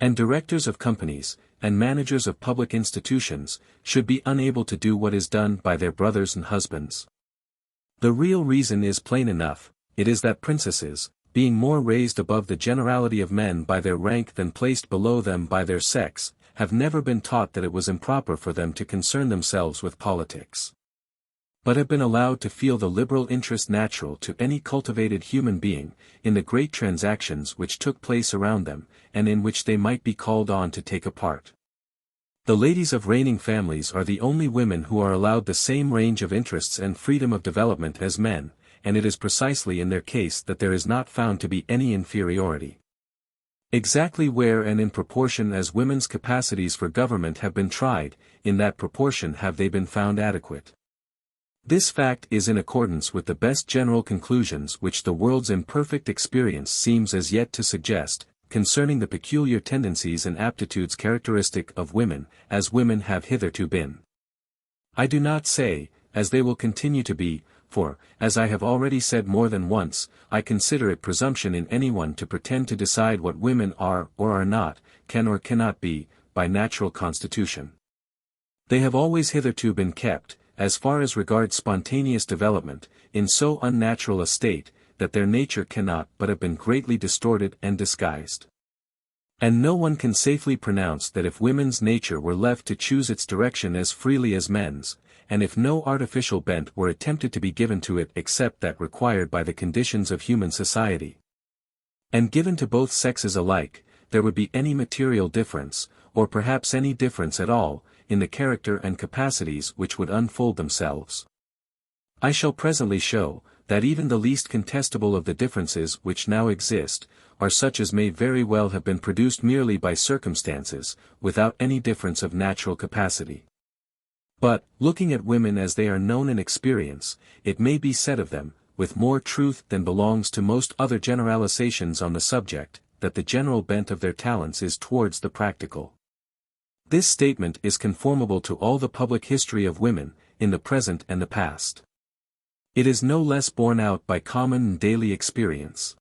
and directors of companies, and managers of public institutions, should be unable to do what is done by their brothers and husbands? The real reason is plain enough. It is that princesses, being more raised above the generality of men by their rank than placed below them by their sex, have never been taught that it was improper for them to concern themselves with politics, but have been allowed to feel the liberal interest natural to any cultivated human being, in the great transactions which took place around them, and in which they might be called on to take a part. The ladies of reigning families are the only women who are allowed the same range of interests and freedom of development as men, and it is precisely in their case that there is not found to be any inferiority. Exactly where and in proportion as women's capacities for government have been tried, in that proportion have they been found adequate. This fact is in accordance with the best general conclusions which the world's imperfect experience seems as yet to suggest, concerning the peculiar tendencies and aptitudes characteristic of women, as women have hitherto been. I do not say, as they will continue to be, for, as I have already said more than once, I consider it presumption in anyone to pretend to decide what women are or are not, can or cannot be, by natural constitution. They have always hitherto been kept, as far as regards spontaneous development, in so unnatural a state, that their nature cannot but have been greatly distorted and disguised. And no one can safely pronounce that if women's nature were left to choose its direction as freely as men's, and if no artificial bent were attempted to be given to it except that required by the conditions of human society, and given to both sexes alike, there would be any material difference, or perhaps any difference at all, in the character and capacities which would unfold themselves. I shall presently show, that even the least contestable of the differences which now exist, are such as may very well have been produced merely by circumstances, without any difference of natural capacity. But, looking at women as they are known in experience, it may be said of them, with more truth than belongs to most other generalizations on the subject, that the general bent of their talents is towards the practical. This statement is conformable to all the public history of women, in the present and the past. It is no less borne out by common and daily experience.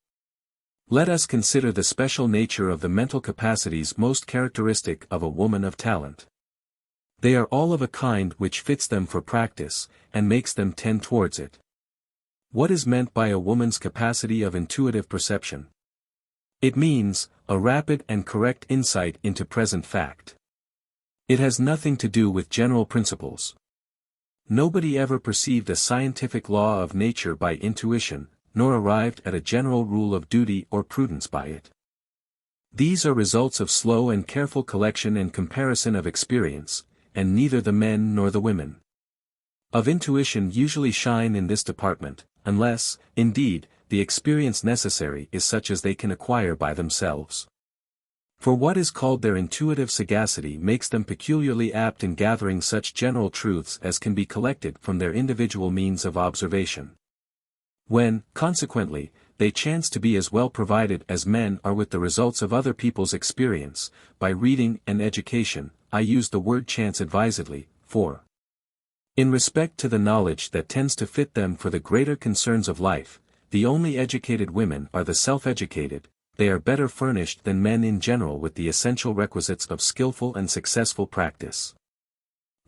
Let us consider the special nature of the mental capacities most characteristic of a woman of talent. They are all of a kind which fits them for practice, and makes them tend towards it. What is meant by a woman's capacity of intuitive perception? It means, a rapid and correct insight into present fact. It has nothing to do with general principles. Nobody ever perceived a scientific law of nature by intuition, nor arrived at a general rule of duty or prudence by it. These are results of slow and careful collection and comparison of experience, and neither the men nor the women of intuition usually shine in this department, unless, indeed, the experience necessary is such as they can acquire by themselves. For what is called their intuitive sagacity makes them peculiarly apt in gathering such general truths as can be collected from their individual means of observation. When, consequently, they chance to be as well provided as men are with the results of other people's experience, by reading and education, I use the word chance advisedly, for in respect to the knowledge that tends to fit them for the greater concerns of life, the only educated women are the self-educated. They are better furnished than men in general with the essential requisites of skillful and successful practice.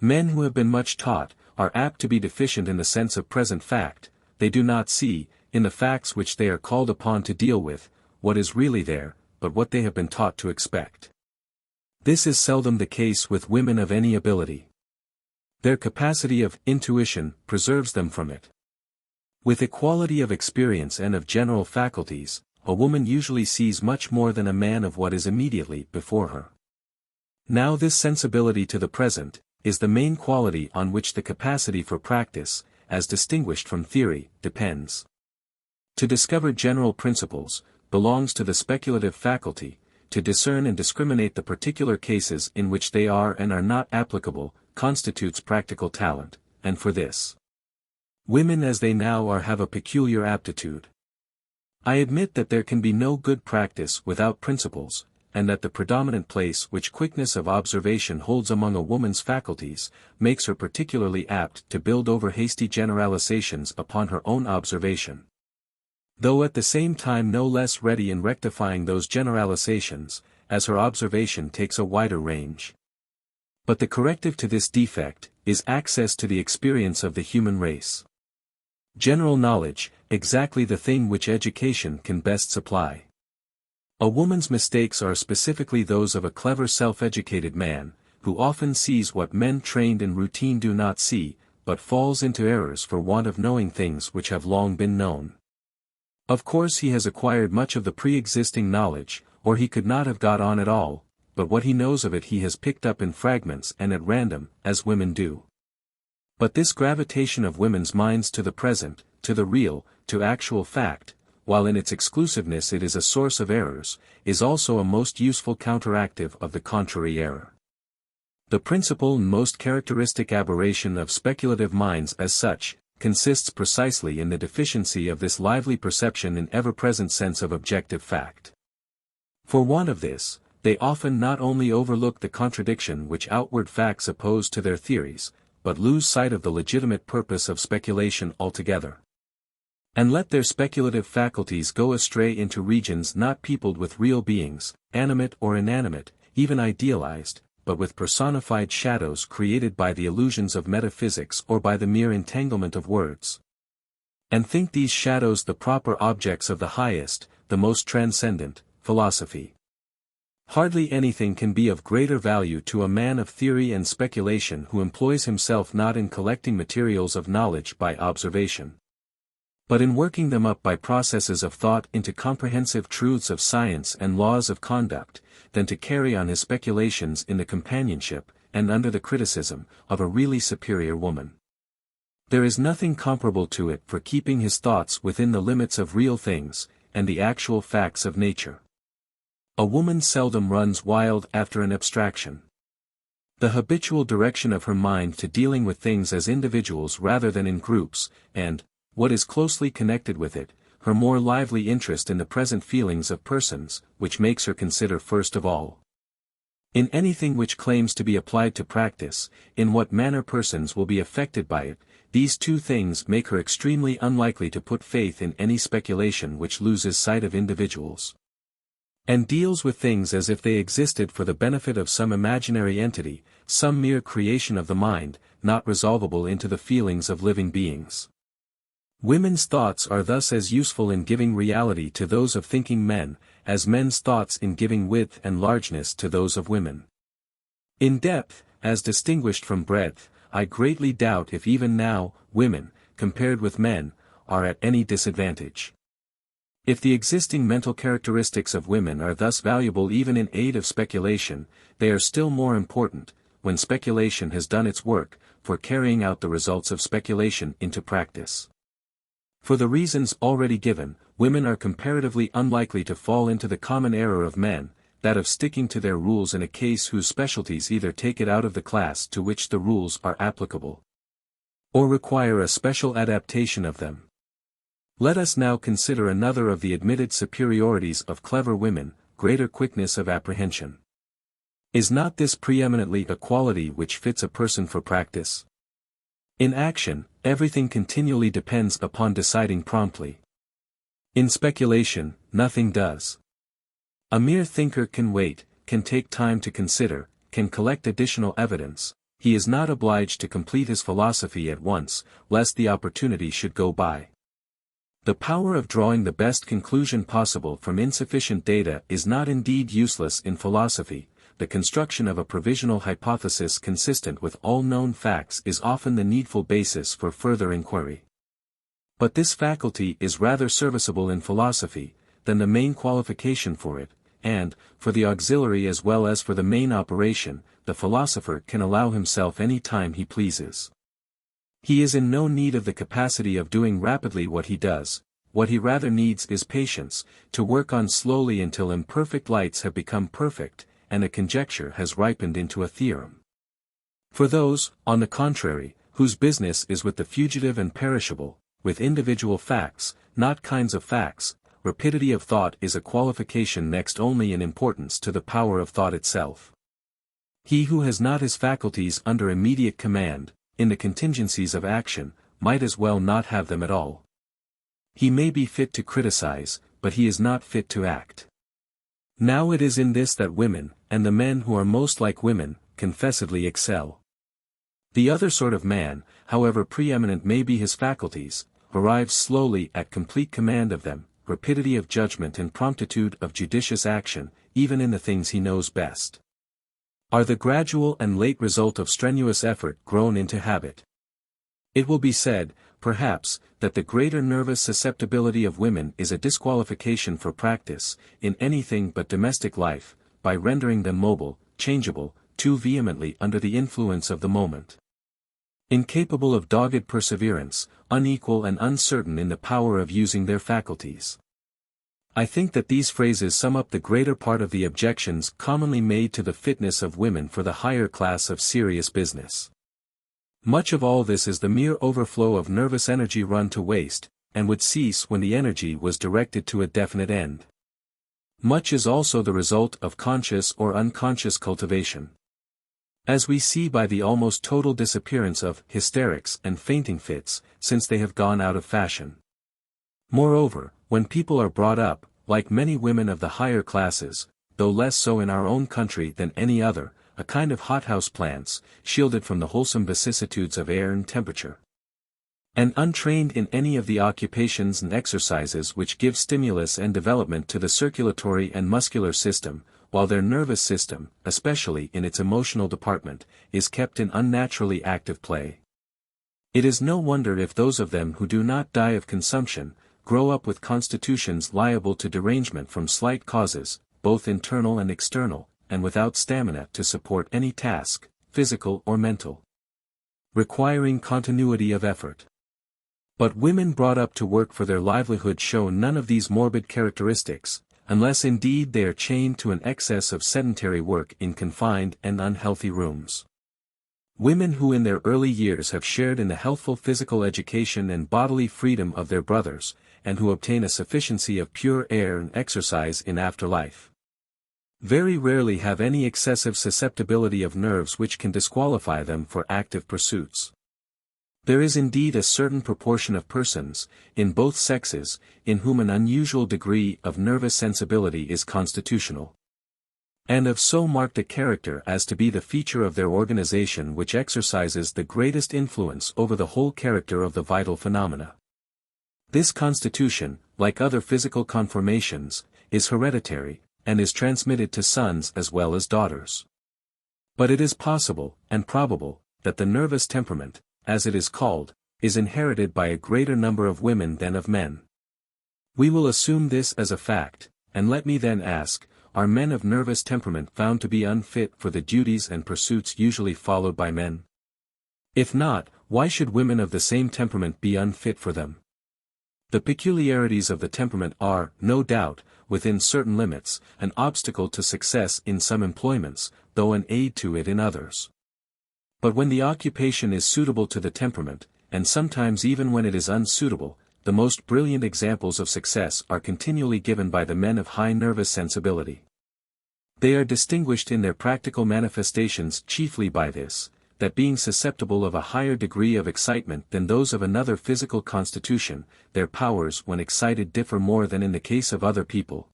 Men who have been much taught, are apt to be deficient in the sense of present fact. They do not see, in the facts which they are called upon to deal with, what is really there, but what they have been taught to expect. This is seldom the case with women of any ability. Their capacity of intuition preserves them from it. With equality of experience and of general faculties, a woman usually sees much more than a man of what is immediately before her. Now this sensibility to the present, is the main quality on which the capacity for practice, as distinguished from theory, depends. To discover general principles, belongs to the speculative faculty. To discern and discriminate the particular cases in which they are and are not applicable, constitutes practical talent, and for this, women as they now are have a peculiar aptitude. I admit that there can be no good practice without principles, and that the predominant place which quickness of observation holds among a woman's faculties, makes her particularly apt to build over hasty generalizations upon her own observation, though at the same time no less ready in rectifying those generalizations, as her observation takes a wider range. But the corrective to this defect, is access to the experience of the human race. General knowledge, exactly the thing which education can best supply. A woman's mistakes are specifically those of a clever self-educated man, who often sees what men trained in routine do not see, but falls into errors for want of knowing things which have long been known. Of course he has acquired much of the pre-existing knowledge, or he could not have got on at all, but what he knows of it he has picked up in fragments and at random, as women do. But this gravitation of women's minds to the present, to the real, to actual fact, while in its exclusiveness it is a source of errors, is also a most useful counteractive of the contrary error. The principal and most characteristic aberration of speculative minds as such, consists precisely in the deficiency of this lively perception and ever-present sense of objective fact. For want of this, they often not only overlook the contradiction which outward facts oppose to their theories, but lose sight of the legitimate purpose of speculation altogether. And let their speculative faculties go astray into regions not peopled with real beings, animate or inanimate, even idealized, but with personified shadows created by the illusions of metaphysics or by the mere entanglement of words. And think these shadows the proper objects of the highest, the most transcendent, philosophy. Hardly anything can be of greater value to a man of theory and speculation who employs himself not in collecting materials of knowledge by observation, but in working them up by processes of thought into comprehensive truths of science and laws of conduct, than to carry on his speculations in the companionship, and under the criticism, of a really superior woman. There is nothing comparable to it for keeping his thoughts within the limits of real things, and the actual facts of nature. A woman seldom runs wild after an abstraction. The habitual direction of her mind to dealing with things as individuals rather than in groups, and, what is closely connected with it, her more lively interest in the present feelings of persons, which makes her consider first of all, in anything which claims to be applied to practice, in what manner persons will be affected by it. These two things make her extremely unlikely to put faith in any speculation which loses sight of individuals, and deals with things as if they existed for the benefit of some imaginary entity, some mere creation of the mind, not resolvable into the feelings of living beings. Women's thoughts are thus as useful in giving reality to those of thinking men, as men's thoughts in giving width and largeness to those of women. In depth, as distinguished from breadth, I greatly doubt if even now, women, compared with men, are at any disadvantage. If the existing mental characteristics of women are thus valuable even in aid of speculation, they are still more important, when speculation has done its work, for carrying out the results of speculation into practice. For the reasons already given, women are comparatively unlikely to fall into the common error of men, that of sticking to their rules in a case whose specialties either take it out of the class to which the rules are applicable, or require a special adaptation of them. Let us now consider another of the admitted superiorities of clever women, greater quickness of apprehension. Is not this preeminently a quality which fits a person for practice? In action, everything continually depends upon deciding promptly. In speculation, nothing does. A mere thinker can wait, can take time to consider, can collect additional evidence. He is not obliged to complete his philosophy at once, lest the opportunity should go by. The power of drawing the best conclusion possible from insufficient data is not indeed useless in philosophy. The construction of a provisional hypothesis consistent with all known facts is often the needful basis for further inquiry. But this faculty is rather serviceable in philosophy, than the main qualification for it, and, for the auxiliary as well as for the main operation, the philosopher can allow himself any time he pleases. He is in no need of the capacity of doing rapidly what he does. What he rather needs is patience, to work on slowly until imperfect lights have become perfect, and a conjecture has ripened into a theorem. For those, on the contrary, whose business is with the fugitive and perishable, with individual facts, not kinds of facts, rapidity of thought is a qualification next only in importance to the power of thought itself. He who has not his faculties under immediate command, in the contingencies of action, might as well not have them at all. He may be fit to criticize, but he is not fit to act. Now it is in this that women, and the men who are most like women, confessedly excel. The other sort of man, however preeminent may be his faculties, arrives slowly at complete command of them, rapidity of judgment and promptitude of judicious action, even in the things he knows best, are the gradual and late result of strenuous effort grown into habit. It will be said, perhaps, that the greater nervous susceptibility of women is a disqualification for practice, in anything but domestic life, by rendering them mobile, changeable, too vehemently under the influence of the moment, incapable of dogged perseverance, unequal and uncertain in the power of using their faculties. I think that these phrases sum up the greater part of the objections commonly made to the fitness of women for the higher class of serious business. Much of all this is the mere overflow of nervous energy run to waste, and would cease when the energy was directed to a definite end. Much is also the result of conscious or unconscious cultivation. As we see by the almost total disappearance of hysterics and fainting fits, since they have gone out of fashion. Moreover, when people are brought up, like many women of the higher classes, though less so in our own country than any other, a kind of hothouse plants, shielded from the wholesome vicissitudes of air and temperature, and untrained in any of the occupations and exercises which give stimulus and development to the circulatory and muscular system, while their nervous system, especially in its emotional department, is kept in unnaturally active play. It is no wonder if those of them who do not die of consumption, grow up with constitutions liable to derangement from slight causes, both internal and external, and without stamina to support any task, physical or mental, requiring continuity of effort. But women brought up to work for their livelihood show none of these morbid characteristics, unless indeed they are chained to an excess of sedentary work in confined and unhealthy rooms. Women who in their early years have shared in the healthful physical education and bodily freedom of their brothers, and who obtain a sufficiency of pure air and exercise in after life, very rarely have any excessive susceptibility of nerves which can disqualify them for active pursuits. There is indeed a certain proportion of persons, in both sexes, in whom an unusual degree of nervous sensibility is constitutional, and of so marked a character as to be the feature of their organization which exercises the greatest influence over the whole character of the vital phenomena. This constitution, like other physical conformations, is hereditary, and is transmitted to sons as well as daughters. But it is possible, and probable, that the nervous temperament, as it is called, is inherited by a greater number of women than of men. We will assume this as a fact, and let me then ask, are men of nervous temperament found to be unfit for the duties and pursuits usually followed by men? If not, why should women of the same temperament be unfit for them? The peculiarities of the temperament are, no doubt, within certain limits, an obstacle to success in some employments, though an aid to it in others. But when the occupation is suitable to the temperament, and sometimes even when it is unsuitable, the most brilliant examples of success are continually given by the men of high nervous sensibility. They are distinguished in their practical manifestations chiefly by this, that being susceptible of a higher degree of excitement than those of another physical constitution, their powers when excited differ more than in the case of other people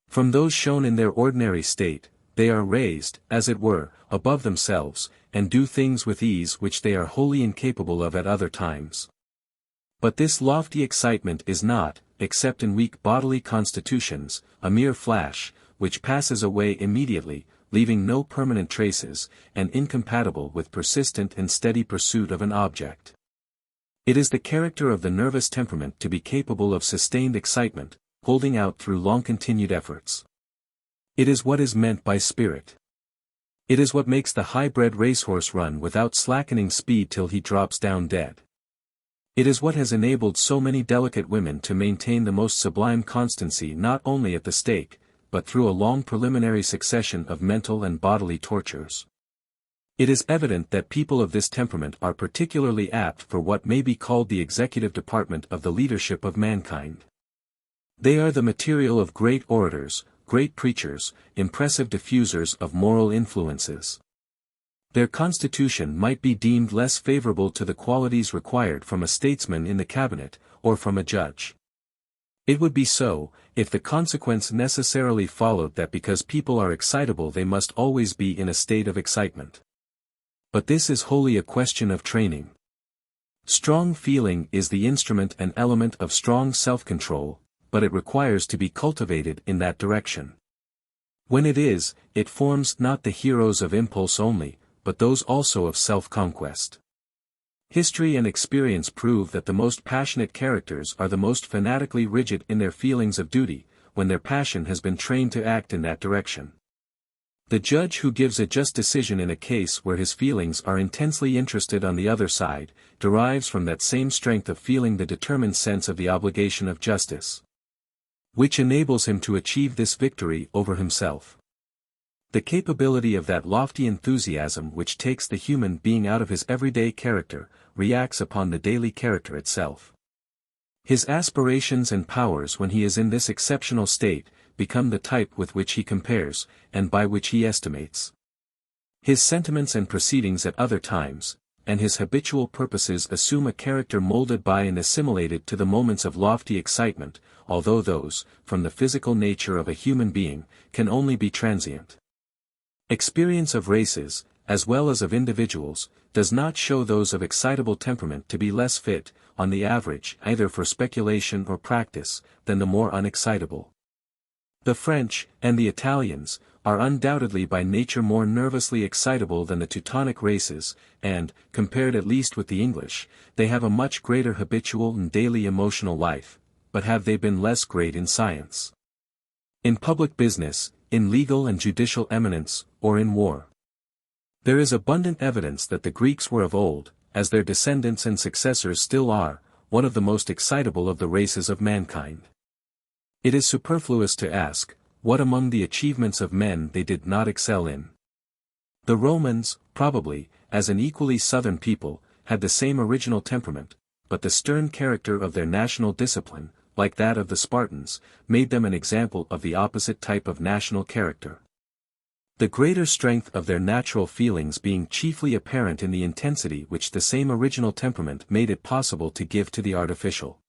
from those shown in their ordinary state. They are raised, as it were, above themselves, and do things with ease which they are wholly incapable of at other times. But this lofty excitement is not, except in weak bodily constitutions, a mere flash, which passes away immediately, leaving no permanent traces, and incompatible with persistent and steady pursuit of an object. It is the character of the nervous temperament to be capable of sustained excitement, holding out through long-continued efforts. It is what is meant by spirit. It is what makes the high-bred racehorse run without slackening speed till he drops down dead. It is what has enabled so many delicate women to maintain the most sublime constancy not only at the stake, but through a long preliminary succession of mental and bodily tortures. It is evident that people of this temperament are particularly apt for what may be called the executive department of the leadership of mankind. They are the material of great orators, great preachers, impressive diffusers of moral influences. Their constitution might be deemed less favorable to the qualities required from a statesman in the cabinet, or from a judge. It would be so, if the consequence necessarily followed that because people are excitable they must always be in a state of excitement. But this is wholly a question of training. Strong feeling is the instrument and element of strong self-control, but it requires to be cultivated in that direction. When it is, it forms not the heroes of impulse only, but those also of self-conquest. History and experience prove that the most passionate characters are the most fanatically rigid in their feelings of duty, when their passion has been trained to act in that direction. The judge who gives a just decision in a case where his feelings are intensely interested on the other side, derives from that same strength of feeling the determined sense of the obligation of justice, which enables him to achieve this victory over himself. The capability of that lofty enthusiasm which takes the human being out of his everyday character, reacts upon the daily character itself. His aspirations and powers when he is in this exceptional state, become the type with which he compares, and by which he estimates His sentiments and proceedings at other times, and his habitual purposes assume a character molded by and assimilated to the moments of lofty excitement, although those, from the physical nature of a human being, can only be transient. Experience of races, as well as of individuals, does not show those of excitable temperament to be less fit, on the average, either for speculation or practice, than the more unexcitable. The French, and the Italians, are undoubtedly by nature more nervously excitable than the Teutonic races, and, compared at least with the English, they have a much greater habitual and daily emotional life, but have they been less great in science? In public business, in legal and judicial eminence, or in war? There is abundant evidence that the Greeks were of old, as their descendants and successors still are, one of the most excitable of the races of mankind. It is superfluous to ask, what among the achievements of men they did not excel in. The Romans, probably, as an equally southern people, had the same original temperament, but the stern character of their national discipline, like that of the Spartans, made them an example of the opposite type of national character. The greater strength of their natural feelings being chiefly apparent in the intensity which the same original temperament made it possible to give to the artificial.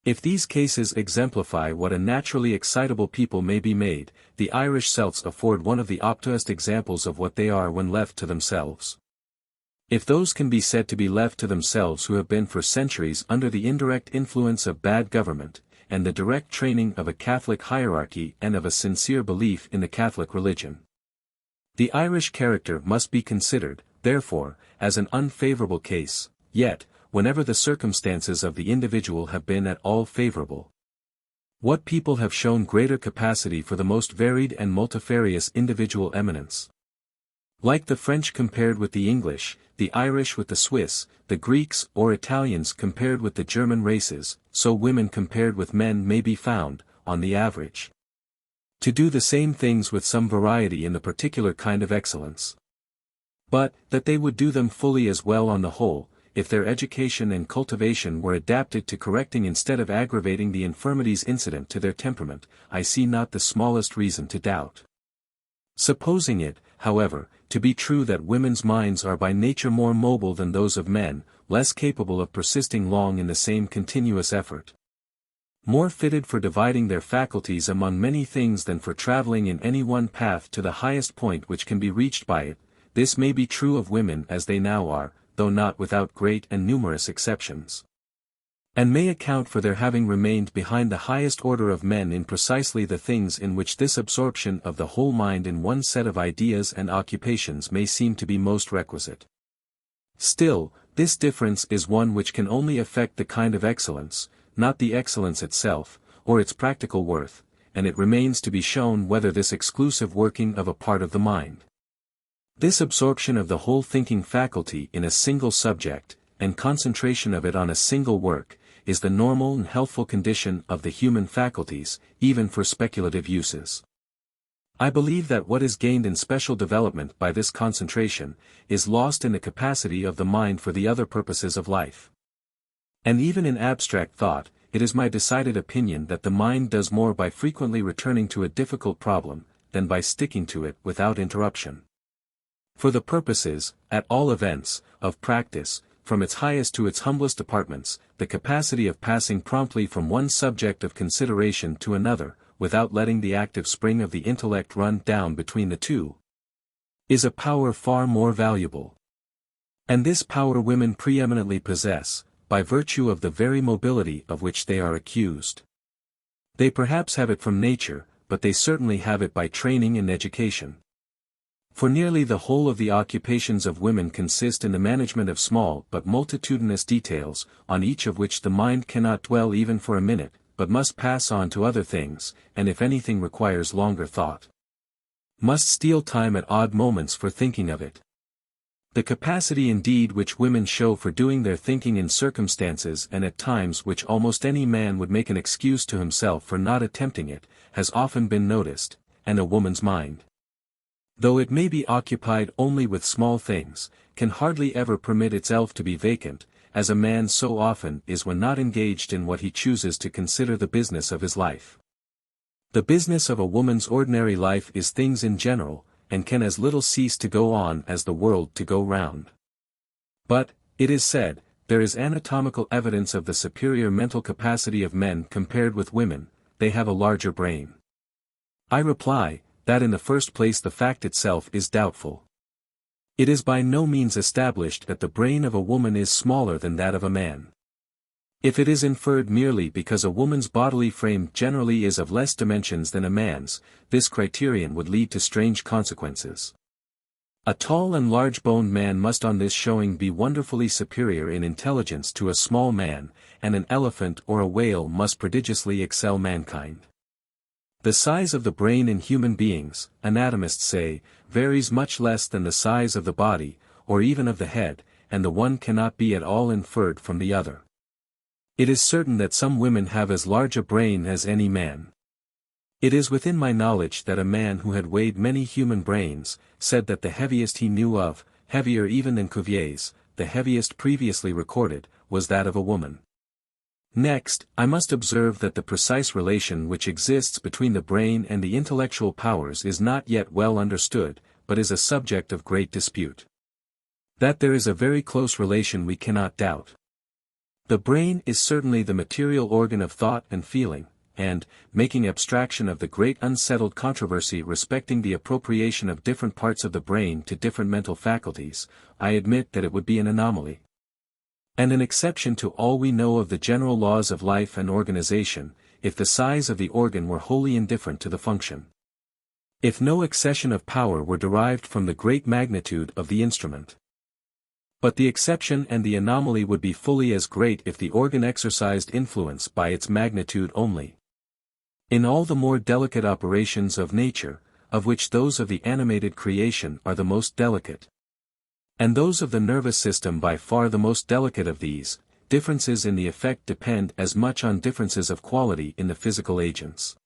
If these cases exemplify what a naturally excitable people may be made, the Irish Celts afford one of the optimest examples of what they are when left to themselves. If those can be said to be left to themselves who have been for centuries under the indirect influence of bad government, and the direct training of a Catholic hierarchy and of a sincere belief in the Catholic religion. The Irish character must be considered, therefore, as an unfavorable case, yet, whenever the circumstances of the individual have been at all favorable. What people have shown greater capacity for the most varied and multifarious individual eminence? Like the French compared with the English, the Irish with the Swiss, the Greeks or Italians compared with the German races, so women compared with men may be found, on the average, to do the same things with some variety in the particular kind of excellence. But, that they would do them fully as well on the whole, if their education and cultivation were adapted to correcting instead of aggravating the infirmities incident to their temperament, I see not the smallest reason to doubt. Supposing it, however, to be true that women's minds are by nature more mobile than those of men, less capable of persisting long in the same continuous effort, more fitted for dividing their faculties among many things than for traveling in any one path to the highest point which can be reached by it, this may be true of women as they now are, though not without great and numerous exceptions, and may account for their having remained behind the highest order of men in precisely the things in which this absorption of the whole mind in one set of ideas and occupations may seem to be most requisite. Still, this difference is one which can only affect the kind of excellence, not the excellence itself, or its practical worth, and it remains to be shown whether this exclusive working of a part of the mind, this absorption of the whole thinking faculty in a single subject, and concentration of it on a single work, is the normal and healthful condition of the human faculties, even for speculative uses. I believe that what is gained in special development by this concentration, is lost in the capacity of the mind for the other purposes of life. And even in abstract thought, it is my decided opinion that the mind does more by frequently returning to a difficult problem, than by sticking to it without interruption. For the purposes, at all events, of practice, from its highest to its humblest departments, the capacity of passing promptly from one subject of consideration to another, without letting the active spring of the intellect run down between the two, is a power far more valuable. And this power women preeminently possess, by virtue of the very mobility of which they are accused. They perhaps have it from nature, but they certainly have it by training and education. For nearly the whole of the occupations of women consist in the management of small but multitudinous details, on each of which the mind cannot dwell even for a minute, but must pass on to other things, and if anything requires longer thought, must steal time at odd moments for thinking of it. The capacity indeed which women show for doing their thinking in circumstances and at times which almost any man would make an excuse to himself for not attempting it, has often been noticed, and a woman's mind, though it may be occupied only with small things, can hardly ever permit itself to be vacant, as a man so often is when not engaged in what he chooses to consider the business of his life. The business of a woman's ordinary life is things in general, and can as little cease to go on as the world to go round. But, it is said, there is anatomical evidence of the superior mental capacity of men compared with women, they have a larger brain. I reply, that in the first place the fact itself is doubtful. It is by no means established that the brain of a woman is smaller than that of a man. If it is inferred merely because a woman's bodily frame generally is of less dimensions than a man's, this criterion would lead to strange consequences. A tall and large-boned man must on this showing be wonderfully superior in intelligence to a small man, and an elephant or a whale must prodigiously excel mankind. The size of the brain in human beings, anatomists say, varies much less than the size of the body, or even of the head, and the one cannot be at all inferred from the other. It is certain that some women have as large a brain as any man. It is within my knowledge that a man who had weighed many human brains, said that the heaviest he knew of, heavier even than Cuvier's, the heaviest previously recorded, was that of a woman. Next, I must observe that the precise relation which exists between the brain and the intellectual powers is not yet well understood, but is a subject of great dispute. That there is a very close relation we cannot doubt. The brain is certainly the material organ of thought and feeling, and, making abstraction of the great unsettled controversy respecting the appropriation of different parts of the brain to different mental faculties, I admit that it would be an anomaly, and an exception to all we know of the general laws of life and organization, if the size of the organ were wholly indifferent to the function. If no accession of power were derived from the great magnitude of the instrument. But the exception and the anomaly would be fully as great if the organ exercised influence by its magnitude only. In all the more delicate operations of nature, of which those of the animated creation are the most delicate, and those of the nervous system by far the most delicate of these, differences in the effect depend as much on differences of quality in the physical agents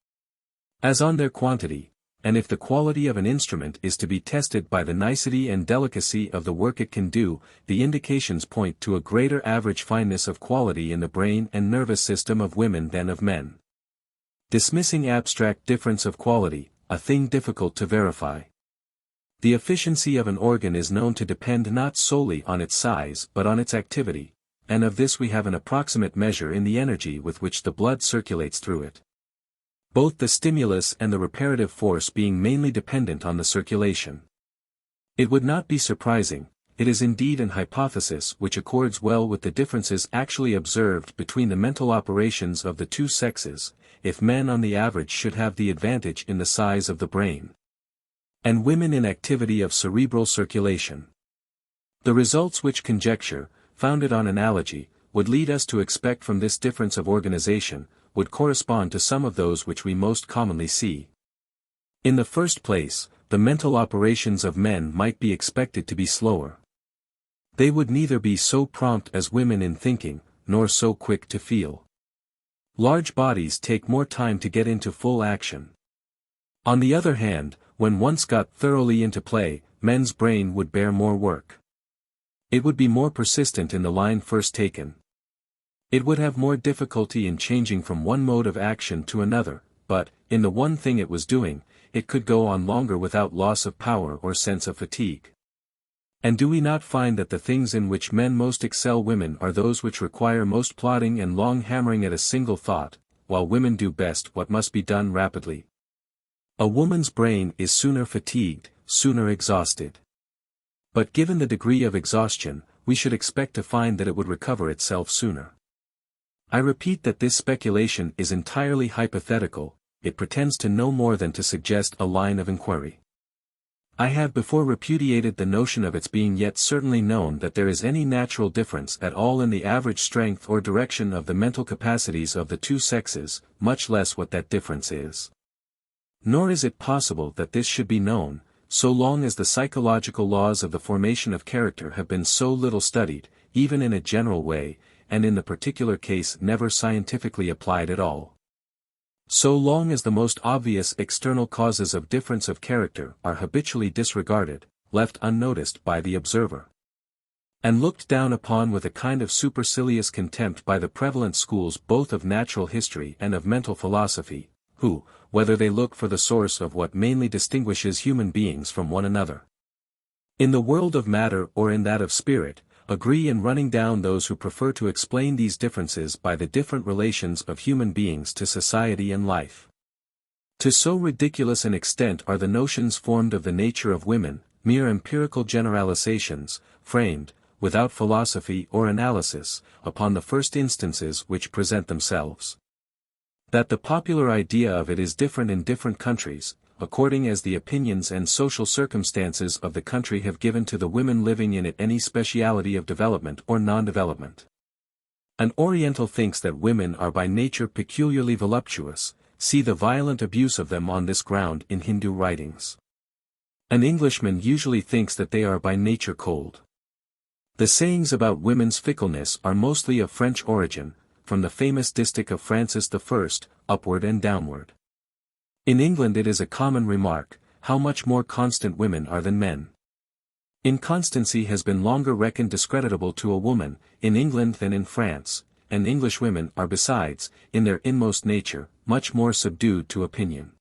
as on their quantity. And if the quality of an instrument is to be tested by the nicety and delicacy of the work it can do, the indications point to a greater average fineness of quality in the brain and nervous system of women than of men. Dismissing abstract difference of quality, a thing difficult to verify. The efficiency of an organ is known to depend not solely on its size but on its activity, and of this we have an approximate measure in the energy with which the blood circulates through it. Both the stimulus and the reparative force being mainly dependent on the circulation. It would not be surprising, it is indeed an hypothesis which accords well with the differences actually observed between the mental operations of the two sexes, if men on the average should have the advantage in the size of the brain, and women in activity of cerebral circulation. The results which conjecture, founded on analogy, would lead us to expect from this difference of organization, would correspond to some of those which we most commonly see. In the first place, the mental operations of men might be expected to be slower. They would neither be so prompt as women in thinking, nor so quick to feel. Large bodies take more time to get into full action. On the other hand, when once got thoroughly into play, men's brain would bear more work. It would be more persistent in the line first taken. It would have more difficulty in changing from one mode of action to another, but, in the one thing it was doing, it could go on longer without loss of power or sense of fatigue. And do we not find that the things in which men most excel women are those which require most plodding and long hammering at a single thought, while women do best what must be done rapidly? A woman's brain is sooner fatigued, sooner exhausted. But given the degree of exhaustion, we should expect to find that it would recover itself sooner. I repeat that this speculation is entirely hypothetical, it pretends to no more than to suggest a line of inquiry. I have before repudiated the notion of its being yet certainly known that there is any natural difference at all in the average strength or direction of the mental capacities of the two sexes, much less what that difference is. Nor is it possible that this should be known, so long as the psychological laws of the formation of character have been so little studied, even in a general way, and in the particular case never scientifically applied at all. So long as the most obvious external causes of difference of character are habitually disregarded, left unnoticed by the observer, and looked down upon with a kind of supercilious contempt by the prevalent schools both of natural history and of mental philosophy, who, whether they look for the source of what mainly distinguishes human beings from one another, in the world of matter or in that of spirit, agree in running down those who prefer to explain these differences by the different relations of human beings to society and life. To so ridiculous an extent are the notions formed of the nature of women, mere empirical generalizations, framed, without philosophy or analysis, upon the first instances which present themselves, that the popular idea of it is different in different countries, according as the opinions and social circumstances of the country have given to the women living in it any speciality of development or non-development. An Oriental thinks that women are by nature peculiarly voluptuous, see the violent abuse of them on this ground in Hindu writings. An Englishman usually thinks that they are by nature cold. The sayings about women's fickleness are mostly of French origin, from the famous distich of Francis I, upward and downward. In England it is a common remark, how much more constant women are than men. Inconstancy has been longer reckoned discreditable to a woman, in England than in France, and English women are besides, in their inmost nature, much more subdued to opinion.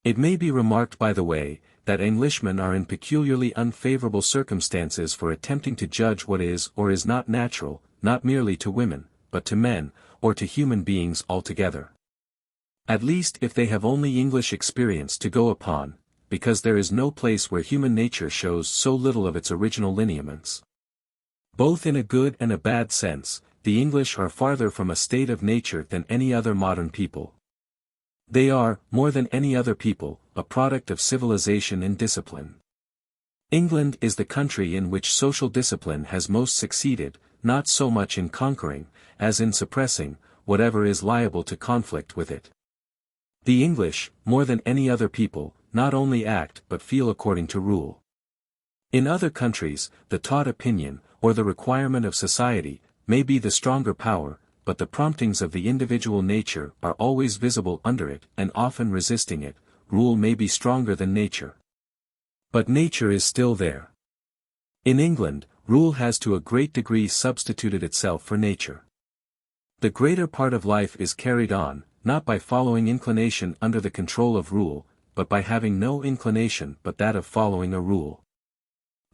It may be remarked by the way, that Englishmen are in peculiarly unfavorable circumstances for attempting to judge what is or is not natural, not merely to women, but to men, or to human beings altogether. At least if they have only English experience to go upon, because there is no place where human nature shows so little of its original lineaments. Both in a good and a bad sense, the English are farther from a state of nature than any other modern people. They are, more than any other people, a product of civilization and discipline. England is the country in which social discipline has most succeeded, not so much in conquering, as in suppressing, whatever is liable to conflict with it. The English, more than any other people, not only act but feel according to rule. In other countries, the taught opinion, or the requirement of society, may be the stronger power, but the promptings of the individual nature are always visible under it and often resisting it. Rule may be stronger than nature, but nature is still there. In England, rule has to a great degree substituted itself for nature. The greater part of life is carried on, not by following inclination under the control of rule, but by having no inclination but that of following a rule.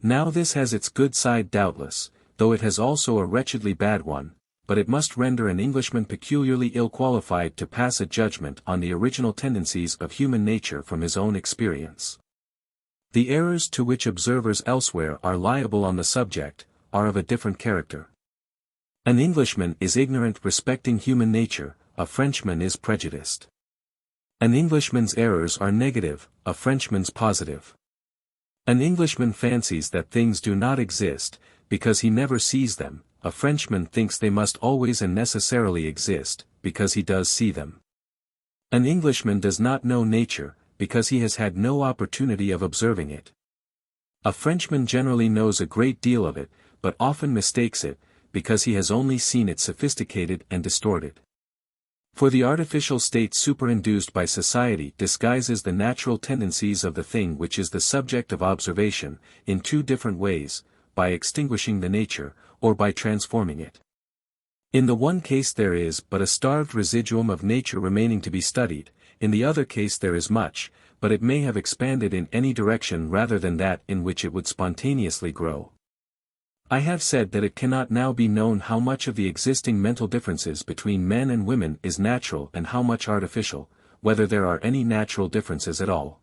Now this has its good side doubtless, though it has also a wretchedly bad one, but it must render an Englishman peculiarly ill-qualified to pass a judgment on the original tendencies of human nature from his own experience. The errors to which observers elsewhere are liable on the subject, are of a different character. An Englishman is ignorant respecting human nature, a Frenchman is prejudiced. An Englishman's errors are negative, a Frenchman's positive. An Englishman fancies that things do not exist, because he never sees them, a Frenchman thinks they must always and necessarily exist, because he does see them. An Englishman does not know nature, because he has had no opportunity of observing it. A Frenchman generally knows a great deal of it, but often mistakes it, because he has only seen it sophisticated and distorted. For the artificial state superinduced by society disguises the natural tendencies of the thing which is the subject of observation, in two different ways, by extinguishing the nature, or by transforming it. In the one case there is but a starved residuum of nature remaining to be studied, in the other case there is much, but it may have expanded in any direction rather than that in which it would spontaneously grow. I have said that it cannot now be known how much of the existing mental differences between men and women is natural and how much artificial, whether there are any natural differences at all.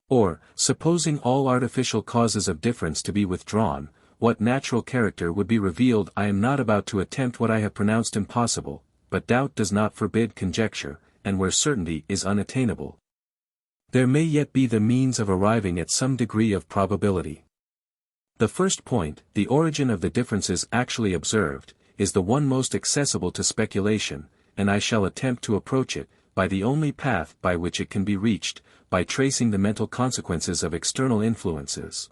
Or, supposing all artificial causes of difference to be withdrawn, what natural character would be revealed? I am not about to attempt what I have pronounced impossible, but doubt does not forbid conjecture, and where certainty is unattainable, there may yet be the means of arriving at some degree of probability. The first point, the origin of the differences actually observed, is the one most accessible to speculation, and I shall attempt to approach it, by the only path by which it can be reached, by tracing the mental consequences of external influences.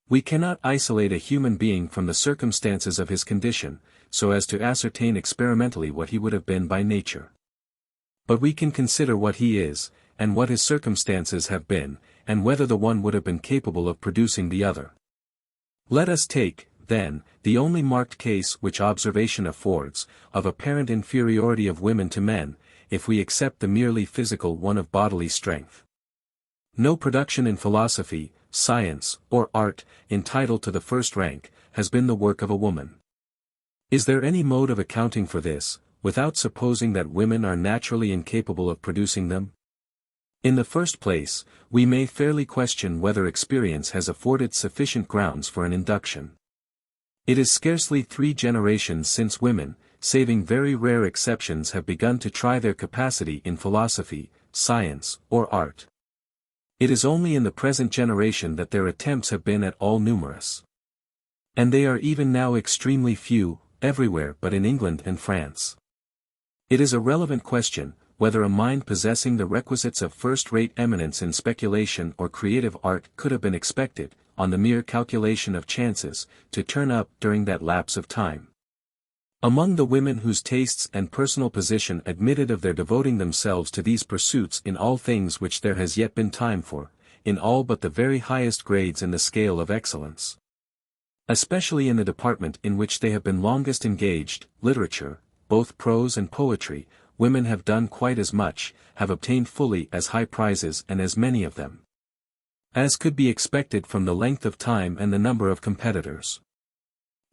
We cannot isolate a human being from the circumstances of his condition, so as to ascertain experimentally what he would have been by nature. But we can consider what he is, and what his circumstances have been, and whether the one would have been capable of producing the other. Let us take, then, the only marked case which observation affords, of apparent inferiority of women to men, if we accept the merely physical one of bodily strength. No production in philosophy, science, or art, entitled to the first rank, has been the work of a woman. Is there any mode of accounting for this, without supposing that women are naturally incapable of producing them? In the first place, we may fairly question whether experience has afforded sufficient grounds for an induction. It is scarcely 3 generations since women, saving very rare exceptions, have begun to try their capacity in philosophy, science, or art. It is only in the present generation that their attempts have been at all numerous. And they are even now extremely few, everywhere but in England and France. It is a relevant question, whether a mind possessing the requisites of first-rate eminence in speculation or creative art could have been expected, on the mere calculation of chances, to turn up during that lapse of time. Among the women whose tastes and personal position admitted of their devoting themselves to these pursuits in all things which there has yet been time for, in all but the very highest grades in the scale of excellence, especially in the department in which they have been longest engaged, literature, both prose and poetry, women have done quite as much, have obtained fully as high prizes and as many of them as could be expected from the length of time and the number of competitors.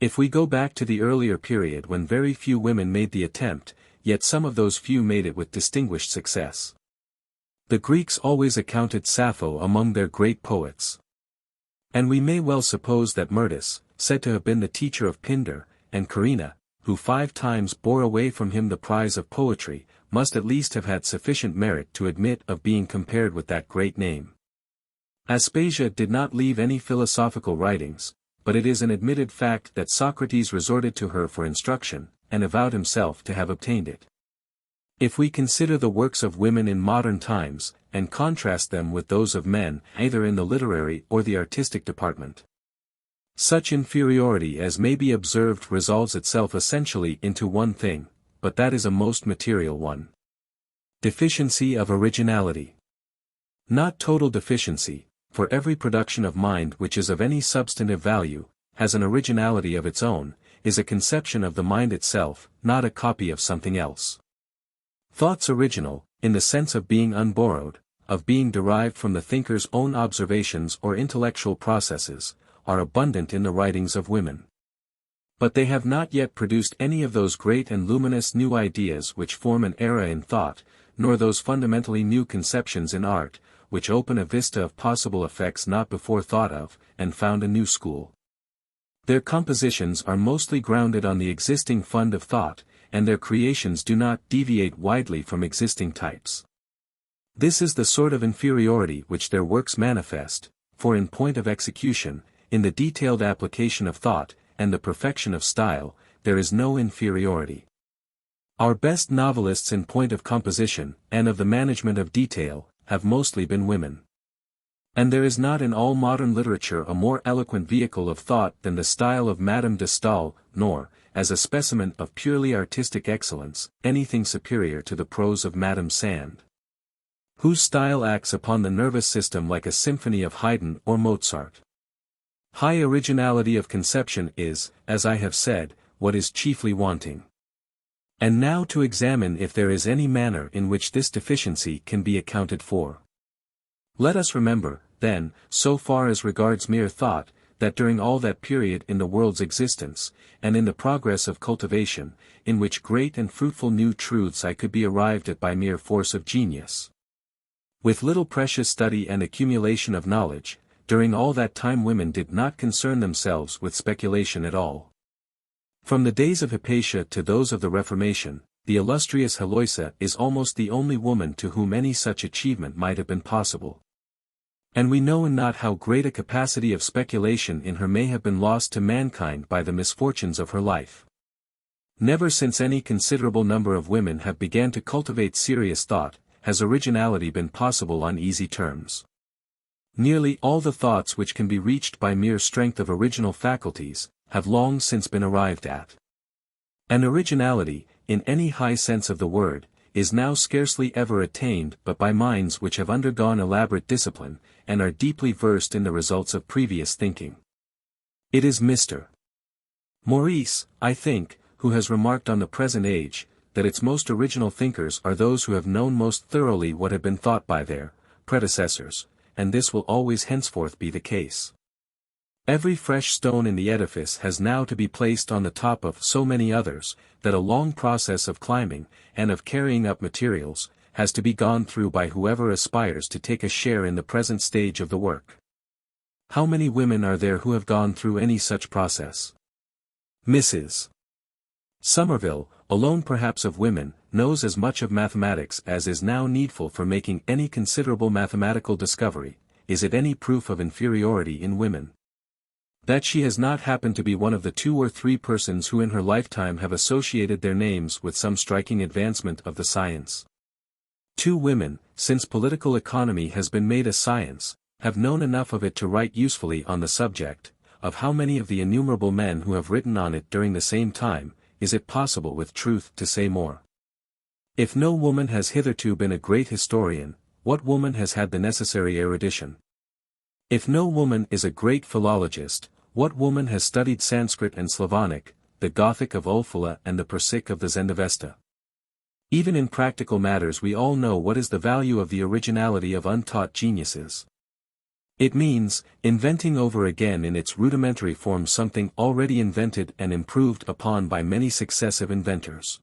If we go back to the earlier period when very few women made the attempt, yet some of those few made it with distinguished success. The Greeks always accounted Sappho among their great poets. And we may well suppose that Myrtis, said to have been the teacher of Pindar, and Carina, who 5 times bore away from him the prize of poetry, must at least have had sufficient merit to admit of being compared with that great name. Aspasia did not leave any philosophical writings, but it is an admitted fact that Socrates resorted to her for instruction, and avowed himself to have obtained it. If we consider the works of women in modern times, and contrast them with those of men, either in the literary or the artistic department, such inferiority as may be observed resolves itself essentially into one thing, but that is a most material one. Deficiency of originality. Not total deficiency, for every production of mind which is of any substantive value, has an originality of its own, is a conception of the mind itself, not a copy of something else. Thoughts original, in the sense of being unborrowed, of being derived from the thinker's own observations or intellectual processes, are abundant in the writings of women. But they have not yet produced any of those great and luminous new ideas which form an era in thought, nor those fundamentally new conceptions in art, which open a vista of possible effects not before thought of, and found a new school. Their compositions are mostly grounded on the existing fund of thought, and their creations do not deviate widely from existing types. This is the sort of inferiority which their works manifest, for in point of execution, in the detailed application of thought, and the perfection of style, there is no inferiority. Our best novelists in point of composition, and of the management of detail, have mostly been women. And there is not in all modern literature a more eloquent vehicle of thought than the style of Madame de Staël, nor, as a specimen of purely artistic excellence, anything superior to the prose of Madame Sand, whose style acts upon the nervous system like a symphony of Haydn or Mozart. High originality of conception is, as I have said, what is chiefly wanting. And now to examine if there is any manner in which this deficiency can be accounted for. Let us remember, then, so far as regards mere thought, that during all that period in the world's existence, and in the progress of cultivation, in which great and fruitful new truths could be arrived at by mere force of genius, with little precious study and accumulation of knowledge, during all that time women did not concern themselves with speculation at all. From the days of Hypatia to those of the Reformation, the illustrious Heloisa is almost the only woman to whom any such achievement might have been possible. And we know not how great a capacity of speculation in her may have been lost to mankind by the misfortunes of her life. Never since any considerable number of women have began to cultivate serious thought, has originality been possible on easy terms. Nearly all the thoughts which can be reached by mere strength of original faculties, have long since been arrived at. And originality, in any high sense of the word, is now scarcely ever attained but by minds which have undergone elaborate discipline, and are deeply versed in the results of previous thinking. It is Mr. Maurice, I think, who has remarked on the present age, that its most original thinkers are those who have known most thoroughly what had been thought by their predecessors, and this will always henceforth be the case. Every fresh stone in the edifice has now to be placed on the top of so many others, that a long process of climbing, and of carrying up materials, has to be gone through by whoever aspires to take a share in the present stage of the work. How many women are there who have gone through any such process? Mrs. Somerville, alone perhaps of women, knows as much of mathematics as is now needful for making any considerable mathematical discovery. Is it any proof of inferiority in women? That she has not happened to be one of the 2 or 3 persons who in her lifetime have associated their names with some striking advancement of the science. 2 women, since political economy has been made a science, have known enough of it to write usefully on the subject. Of how many of the innumerable men who have written on it during the same time, is it possible with truth to say more? If no woman has hitherto been a great historian, what woman has had the necessary erudition? If no woman is a great philologist, what woman has studied Sanskrit and Slavonic, the Gothic of Ulfala and the Persic of the Zendavesta? Even in practical matters we all know what is the value of the originality of untaught geniuses. It means, inventing over again in its rudimentary form something already invented and improved upon by many successive inventors.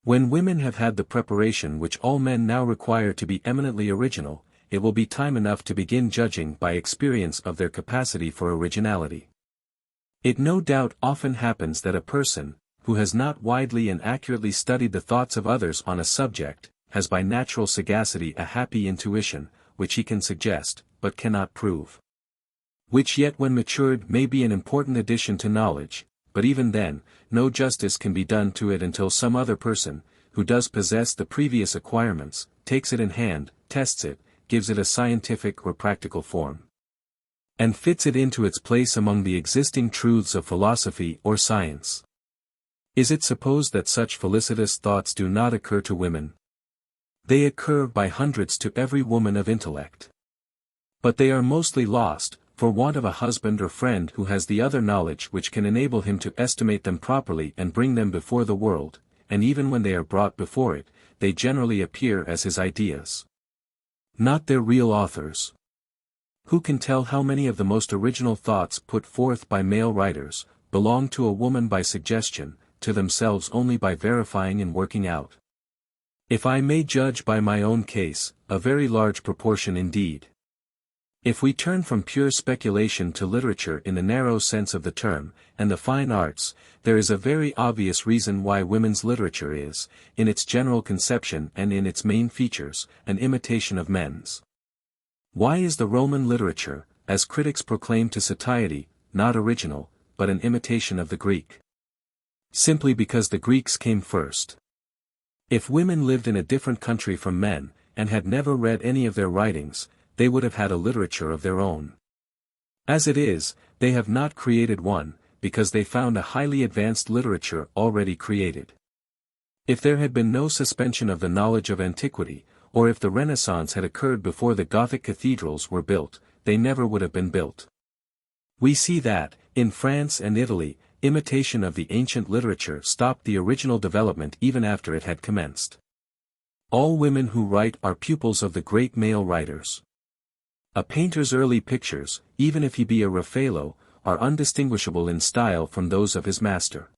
When women have had the preparation which all men now require to be eminently original, it will be time enough to begin judging by experience of their capacity for originality. It no doubt often happens that a person, who has not widely and accurately studied the thoughts of others on a subject, has by natural sagacity a happy intuition, which he can suggest, but cannot prove. Which yet when matured may be an important addition to knowledge, but even then, no justice can be done to it until some other person, who does possess the previous acquirements, takes it in hand, tests it, gives it a scientific or practical form, and fits it into its place among the existing truths of philosophy or science. Is it supposed that such felicitous thoughts do not occur to women? They occur by hundreds to every woman of intellect. But they are mostly lost, for want of a husband or friend who has the other knowledge which can enable him to estimate them properly and bring them before the world, and even when they are brought before it, they generally appear as his ideas, not their real authors. Who can tell how many of the most original thoughts put forth by male writers, belong to a woman by suggestion, to themselves only by verifying and working out? If I may judge by my own case, a very large proportion indeed. If we turn from pure speculation to literature in the narrow sense of the term, and the fine arts, there is a very obvious reason why women's literature is, in its general conception and in its main features, an imitation of men's. Why is the Roman literature, as critics proclaim to satiety, not original, but an imitation of the Greek? Simply because the Greeks came first. If women lived in a different country from men, and had never read any of their writings, they would have had a literature of their own. As it is, they have not created one, because they found a highly advanced literature already created. If there had been no suspension of the knowledge of antiquity, or if the Renaissance had occurred before the Gothic cathedrals were built, they never would have been built. We see that, in France and Italy, imitation of the ancient literature stopped the original development even after it had commenced. All women who write are pupils of the great male writers. A painter's early pictures, even if he be a Raffaello, are undistinguishable in style from those of his master.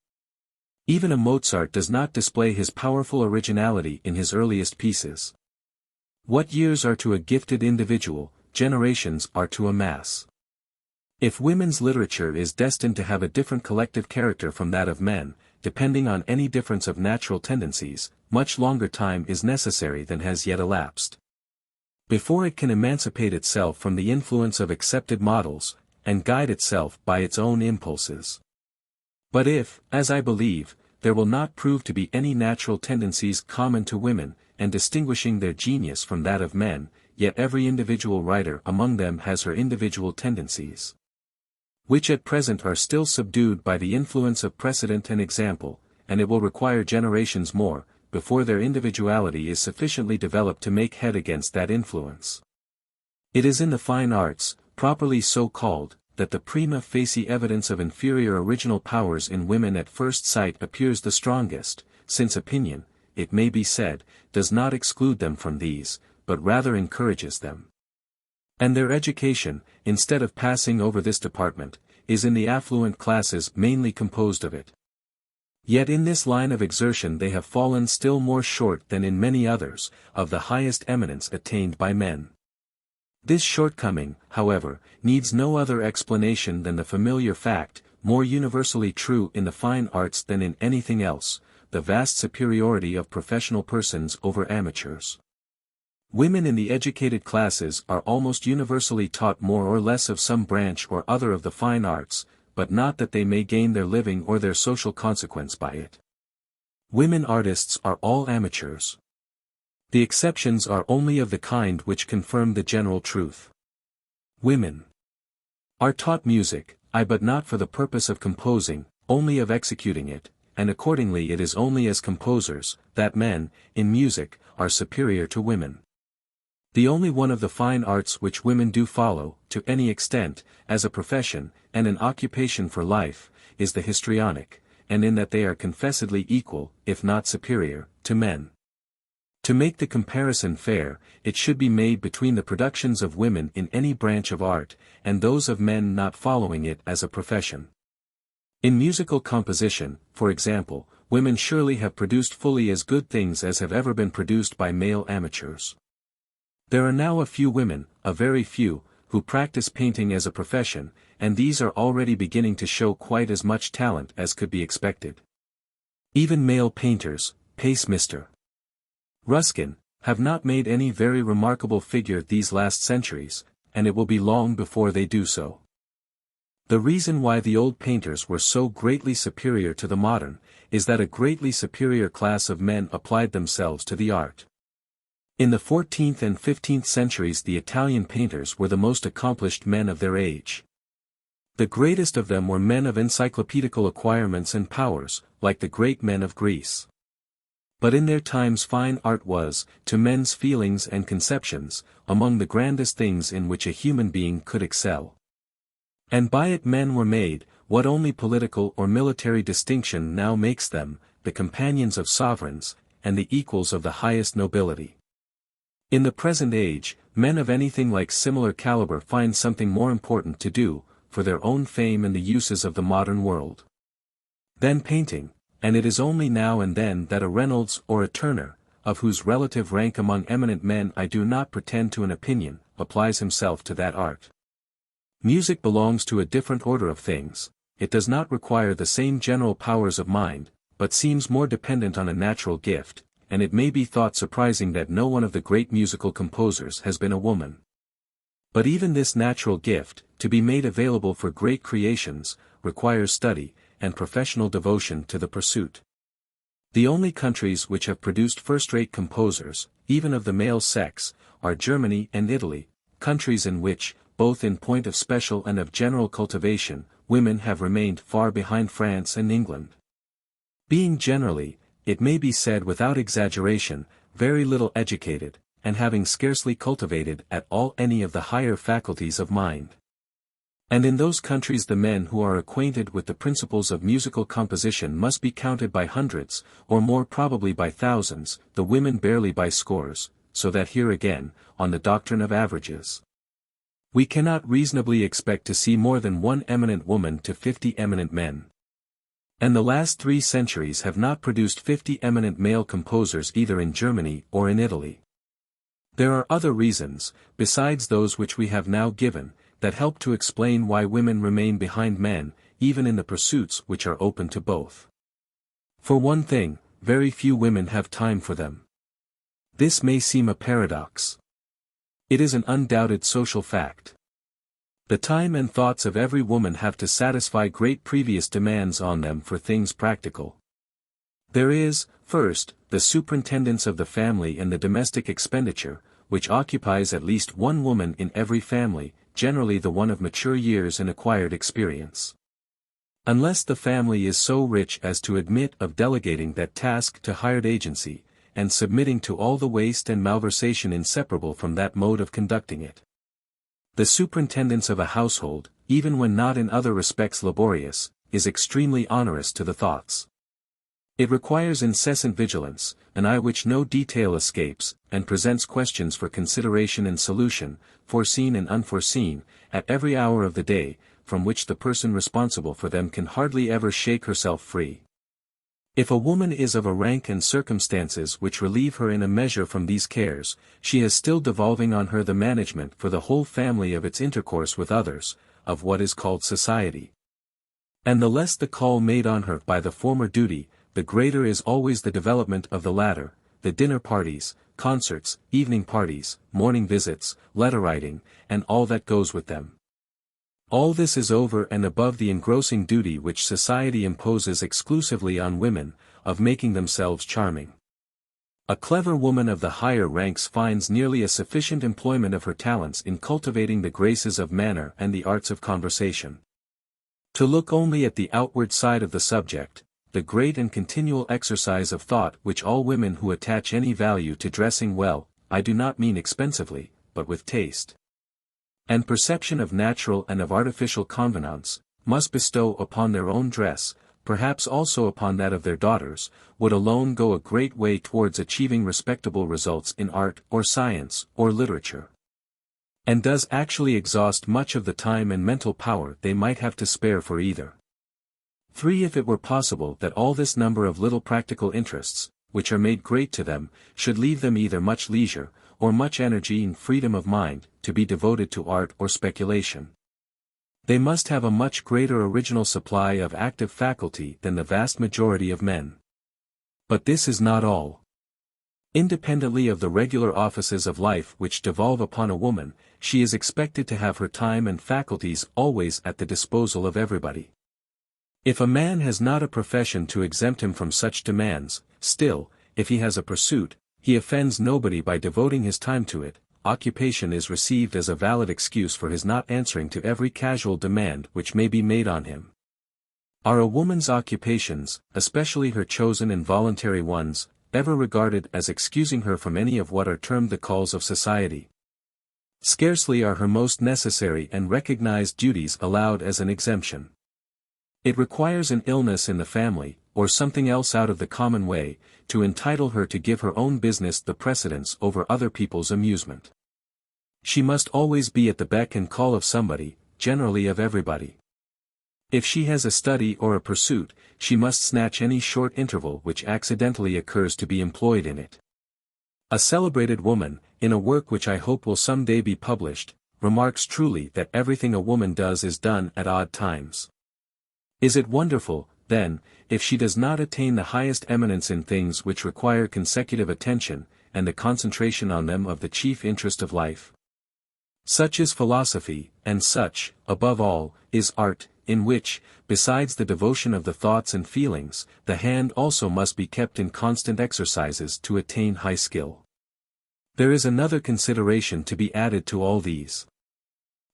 Even a Mozart does not display his powerful originality in his earliest pieces. What years are to a gifted individual, generations are to a mass. If women's literature is destined to have a different collective character from that of men, depending on any difference of natural tendencies, much longer time is necessary than has yet elapsed, before it can emancipate itself from the influence of accepted models, and guide itself by its own impulses. But if, as I believe, there will not prove to be any natural tendencies common to women, and distinguishing their genius from that of men, yet every individual writer among them has her individual tendencies, which at present are still subdued by the influence of precedent and example, and it will require generations more, before their individuality is sufficiently developed to make head against that influence. It is in the fine arts, properly so called, that the prima facie evidence of inferior original powers in women at first sight appears the strongest, since opinion, it may be said, does not exclude them from these, but rather encourages them. And their education, instead of passing over this department, is in the affluent classes mainly composed of it. Yet in this line of exertion they have fallen still more short than in many others, of the highest eminence attained by men. This shortcoming, however, needs no other explanation than the familiar fact, more universally true in the fine arts than in anything else, the vast superiority of professional persons over amateurs. Women in the educated classes are almost universally taught more or less of some branch or other of the fine arts, but not that they may gain their living or their social consequence by it. Women artists are all amateurs. The exceptions are only of the kind which confirm the general truth. Women are taught music, but not for the purpose of composing, only of executing it, and accordingly it is only as composers, that men, in music, are superior to women. The only one of the fine arts which women do follow, to any extent, as a profession, and an occupation for life, is the histrionic, and in that they are confessedly equal, if not superior, to men. To make the comparison fair, it should be made between the productions of women in any branch of art, and those of men not following it as a profession. In musical composition, for example, women surely have produced fully as good things as have ever been produced by male amateurs. There are now a few women, a very few, who practice painting as a profession, and these are already beginning to show quite as much talent as could be expected. Even male painters, pace Mr. Ruskin, have not made any very remarkable figure these last centuries, and it will be long before they do so. The reason why the old painters were so greatly superior to the modern, is that a greatly superior class of men applied themselves to the art. In the 14th and 15th centuries the Italian painters were the most accomplished men of their age. The greatest of them were men of encyclopedical acquirements and powers, like the great men of Greece. But in their times fine art was, to men's feelings and conceptions, among the grandest things in which a human being could excel. And by it men were made, what only political or military distinction now makes them, the companions of sovereigns, and the equals of the highest nobility. In the present age, men of anything like similar caliber find something more important to do, for their own fame and the uses of the modern world, than painting, and it is only now and then that a Reynolds or a Turner, of whose relative rank among eminent men I do not pretend to an opinion, applies himself to that art. Music belongs to a different order of things. It does not require the same general powers of mind, but seems more dependent on a natural gift, and it may be thought surprising that no one of the great musical composers has been a woman. But even this natural gift, to be made available for great creations, requires study, and professional devotion to the pursuit. The only countries which have produced first-rate composers, even of the male sex, are Germany and Italy, countries in which, both in point of special and of general cultivation, women have remained far behind France and England. Being generally, it may be said without exaggeration, very little educated, and having scarcely cultivated at all any of the higher faculties of mind. And in those countries the men who are acquainted with the principles of musical composition must be counted by hundreds, or more probably by thousands, the women barely by scores, so that here again, on the doctrine of averages, we cannot reasonably expect to see more than one eminent woman to 50 eminent men. And the last 3 centuries have not produced 50 eminent male composers either in Germany or in Italy. There are other reasons, besides those which we have now given, that help to explain why women remain behind men, even in the pursuits which are open to both. For one thing, very few women have time for them. This may seem a paradox. It is an undoubted social fact. The time and thoughts of every woman have to satisfy great previous demands on them for things practical. There is, first, the superintendence of the family and the domestic expenditure, which occupies at least one woman in every family, generally the one of mature years and acquired experience. Unless the family is so rich as to admit of delegating that task to hired agency, and submitting to all the waste and malversation inseparable from that mode of conducting it. The superintendence of a household, even when not in other respects laborious, is extremely onerous to the thoughts. It requires incessant vigilance, an eye which no detail escapes, and presents questions for consideration and solution, foreseen and unforeseen, at every hour of the day, from which the person responsible for them can hardly ever shake herself free. If a woman is of a rank and circumstances which relieve her in a measure from these cares, she has still devolving on her the management for the whole family of its intercourse with others, of what is called society. And the less the call made on her by the former duty, the greater is always the development of the latter, the dinner parties, concerts, evening parties, morning visits, letter writing, and all that goes with them. All this is over and above the engrossing duty which society imposes exclusively on women, of making themselves charming. A clever woman of the higher ranks finds nearly a sufficient employment of her talents in cultivating the graces of manner and the arts of conversation. To look only at the outward side of the subject, the great and continual exercise of thought which all women who attach any value to dressing well, I do not mean expensively, but with taste, and perception of natural and of artificial convenance, must bestow upon their own dress, perhaps also upon that of their daughters, would alone go a great way towards achieving respectable results in art or science or literature. And does actually exhaust much of the time and mental power they might have to spare for either. 3. If it were possible that all this number of little practical interests, which are made great to them, should leave them either much leisure, or much energy and freedom of mind, to be devoted to art or speculation. They must have a much greater original supply of active faculty than the vast majority of men. But this is not all. Independently of the regular offices of life which devolve upon a woman, she is expected to have her time and faculties always at the disposal of everybody. If a man has not a profession to exempt him from such demands, still, if he has a pursuit, he offends nobody by devoting his time to it. Occupation is received as a valid excuse for his not answering to every casual demand which may be made on him. Are a woman's occupations, especially her chosen and voluntary ones, ever regarded as excusing her from any of what are termed the calls of society? Scarcely are her most necessary and recognized duties allowed as an exemption. It requires an illness in the family, or something else out of the common way, to entitle her to give her own business the precedence over other people's amusement. She must always be at the beck and call of somebody, generally of everybody. If she has a study or a pursuit, she must snatch any short interval which accidentally occurs to be employed in it. A celebrated woman, in a work which I hope will some day be published, remarks truly that everything a woman does is done at odd times. Is it wonderful, then, if she does not attain the highest eminence in things which require consecutive attention, and the concentration on them of the chief interest of life? Such is philosophy, and such, above all, is art, in which, besides the devotion of the thoughts and feelings, the hand also must be kept in constant exercises to attain high skill. There is another consideration to be added to all these.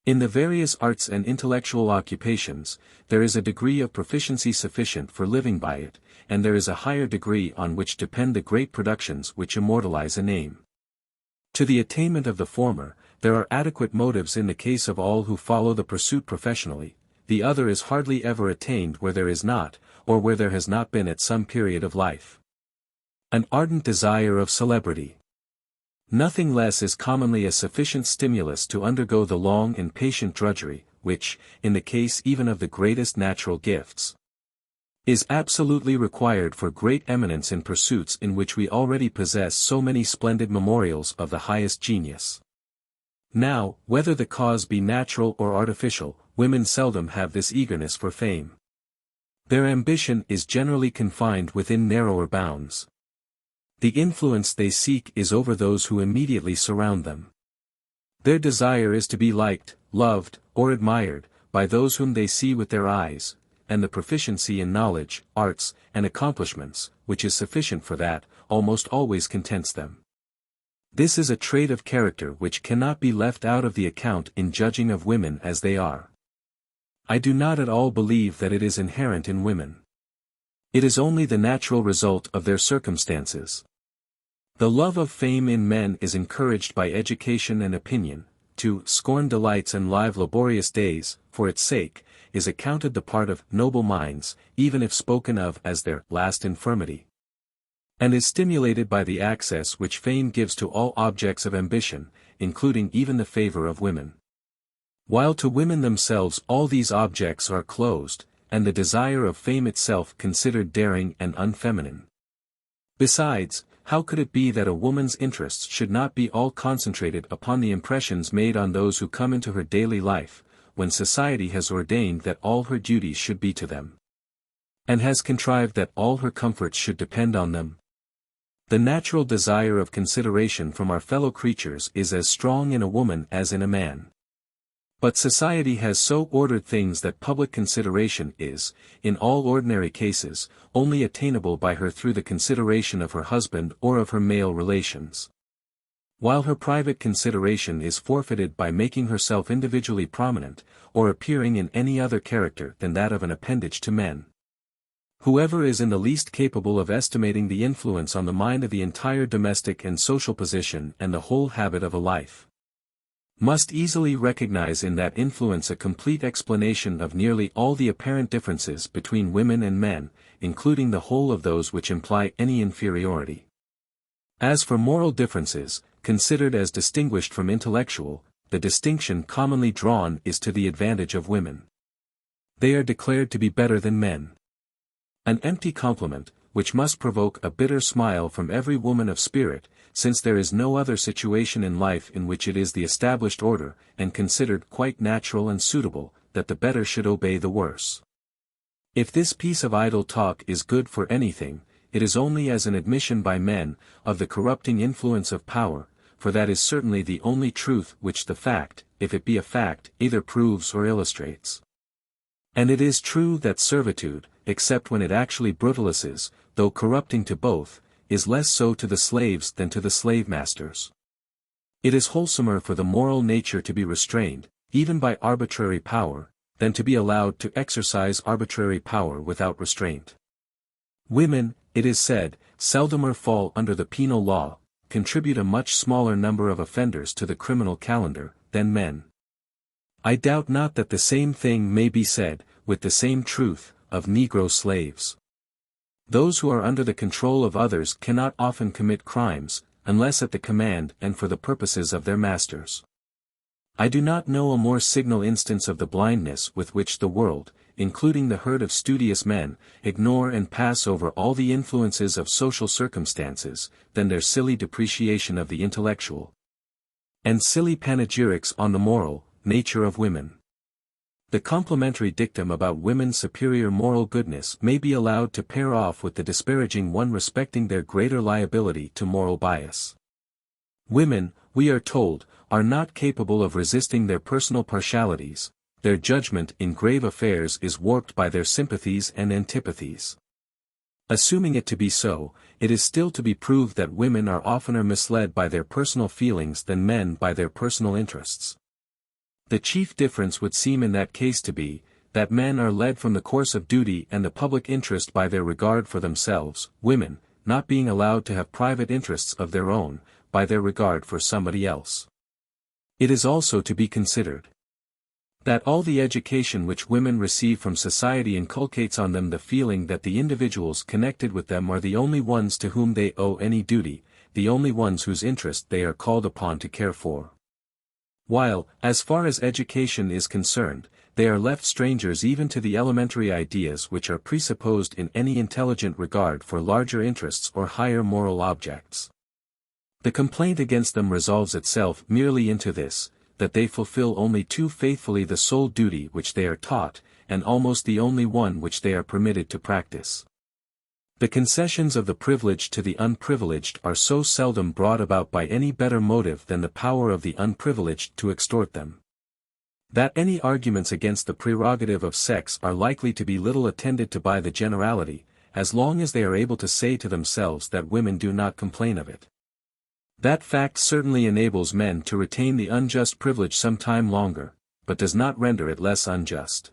In the various arts and intellectual occupations, there is a degree of proficiency sufficient for living by it, and there is a higher degree on which depend the great productions which immortalize a name. To the attainment of the former, there are adequate motives in the case of all who follow the pursuit professionally. The other is hardly ever attained where there is not, or where there has not been at some period of life, an ardent desire of celebrity. Nothing less is commonly a sufficient stimulus to undergo the long and patient drudgery, which, in the case even of the greatest natural gifts, is absolutely required for great eminence in pursuits in which we already possess so many splendid memorials of the highest genius. Now, whether the cause be natural or artificial, women seldom have this eagerness for fame. Their ambition is generally confined within narrower bounds. The influence they seek is over those who immediately surround them. Their desire is to be liked, loved, or admired, by those whom they see with their eyes, and the proficiency in knowledge, arts, and accomplishments, which is sufficient for that, almost always contents them. This is a trait of character which cannot be left out of the account in judging of women as they are. I do not at all believe that it is inherent in women. It is only the natural result of their circumstances. The love of fame in men is encouraged by education and opinion. To scorn delights and live laborious days, for its sake, is accounted the part of noble minds, even if spoken of as their last infirmity, and is stimulated by the access which fame gives to all objects of ambition, including even the favor of women. While to women themselves all these objects are closed, and the desire of fame itself considered daring and unfeminine. Besides, how could it be that a woman's interests should not be all concentrated upon the impressions made on those who come into her daily life, when society has ordained that all her duties should be to them, and has contrived that all her comforts should depend on them? The natural desire of consideration from our fellow creatures is as strong in a woman as in a man. But society has so ordered things that public consideration is, in all ordinary cases, only attainable by her through the consideration of her husband or of her male relations, while her private consideration is forfeited by making herself individually prominent, or appearing in any other character than that of an appendage to men. Whoever is in the least capable of estimating the influence on the mind of the entire domestic and social position and the whole habit of a life, must easily recognize in that influence a complete explanation of nearly all the apparent differences between women and men, including the whole of those which imply any inferiority. As for moral differences, considered as distinguished from intellectual, the distinction commonly drawn is to the advantage of women. They are declared to be better than men. An empty compliment, which must provoke a bitter smile from every woman of spirit, since there is no other situation in life in which it is the established order, and considered quite natural and suitable, that the better should obey the worse. If this piece of idle talk is good for anything, it is only as an admission by men, of the corrupting influence of power, for that is certainly the only truth which the fact, if it be a fact, either proves or illustrates. And it is true that servitude, except when it actually brutalizes, though corrupting to both, is less so to the slaves than to the slave-masters. It is wholesomer for the moral nature to be restrained, even by arbitrary power, than to be allowed to exercise arbitrary power without restraint. Women, it is said, seldomer fall under the penal law, contribute a much smaller number of offenders to the criminal calendar, than men. I doubt not that the same thing may be said, with the same truth, of Negro slaves. Those who are under the control of others cannot often commit crimes, unless at the command and for the purposes of their masters. I do not know a more signal instance of the blindness with which the world, including the herd of studious men, ignore and pass over all the influences of social circumstances, than their silly depreciation of the intellectual, and silly panegyrics on the moral, nature of women. The complimentary dictum about women's superior moral goodness may be allowed to pair off with the disparaging one respecting their greater liability to moral bias. Women, we are told, are not capable of resisting their personal partialities, their judgment in grave affairs is warped by their sympathies and antipathies. Assuming it to be so, it is still to be proved that women are oftener misled by their personal feelings than men by their personal interests. The chief difference would seem in that case to be, that men are led from the course of duty and the public interest by their regard for themselves, women, not being allowed to have private interests of their own, by their regard for somebody else. It is also to be considered that all the education which women receive from society inculcates on them the feeling that the individuals connected with them are the only ones to whom they owe any duty, the only ones whose interest they are called upon to care for. While, as far as education is concerned, they are left strangers even to the elementary ideas which are presupposed in any intelligent regard for larger interests or higher moral objects. The complaint against them resolves itself merely into this, that they fulfill only too faithfully the sole duty which they are taught, and almost the only one which they are permitted to practice. The concessions of the privileged to the unprivileged are so seldom brought about by any better motive than the power of the unprivileged to extort them, that any arguments against the prerogative of sex are likely to be little attended to by the generality, as long as they are able to say to themselves that women do not complain of it. That fact certainly enables men to retain the unjust privilege some time longer, but does not render it less unjust.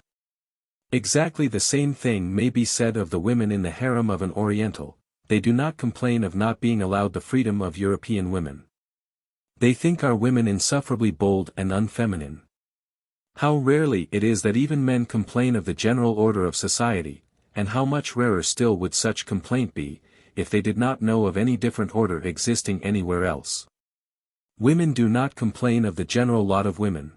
Exactly the same thing may be said of the women in the harem of an Oriental. They do not complain of not being allowed the freedom of European women. They think our women insufferably bold and unfeminine. How rarely it is that even men complain of the general order of society, and how much rarer still would such complaint be, if they did not know of any different order existing anywhere else. Women do not complain of the general lot of women.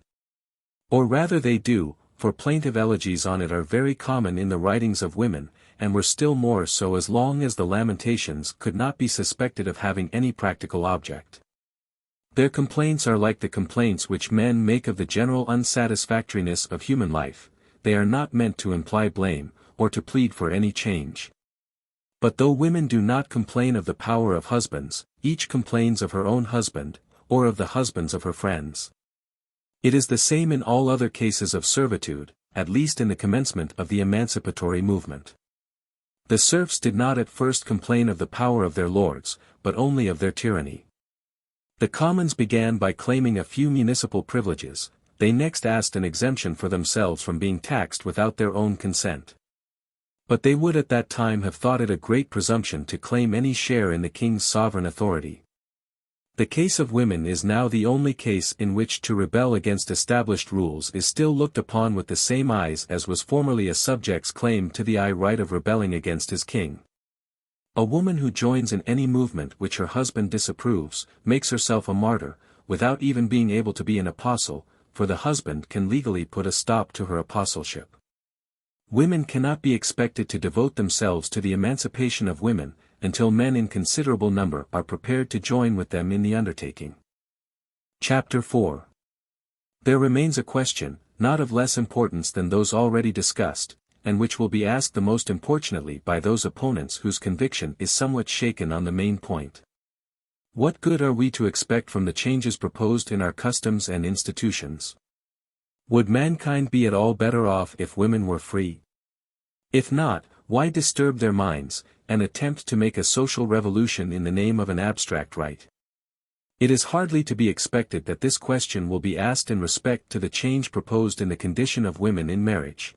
Or rather they do, for plaintive elegies on it are very common in the writings of women, and were still more so as long as the lamentations could not be suspected of having any practical object. Their complaints are like the complaints which men make of the general unsatisfactoriness of human life. They are not meant to imply blame, or to plead for any change. But though women do not complain of the power of husbands, each complains of her own husband, or of the husbands of her friends. It is the same in all other cases of servitude, at least in the commencement of the emancipatory movement. The serfs did not at first complain of the power of their lords, but only of their tyranny. The commons began by claiming a few municipal privileges. They next asked an exemption for themselves from being taxed without their own consent. But they would at that time have thought it a great presumption to claim any share in the king's sovereign authority. The case of women is now the only case in which to rebel against established rules is still looked upon with the same eyes as was formerly a subject's claim to the right of rebelling against his king. A woman who joins in any movement which her husband disapproves, makes herself a martyr, without even being able to be an apostle, for the husband can legally put a stop to her apostleship. Women cannot be expected to devote themselves to the emancipation of women, until men in considerable number are prepared to join with them in the undertaking. Chapter 4. There remains a question, not of less importance than those already discussed, and which will be asked the most importunately by those opponents whose conviction is somewhat shaken on the main point. What good are we to expect from the changes proposed in our customs and institutions? Would mankind be at all better off if women were free? If not, why disturb their minds, and attempt to make a social revolution in the name of an abstract right? It is hardly to be expected that this question will be asked in respect to the change proposed in the condition of women in marriage.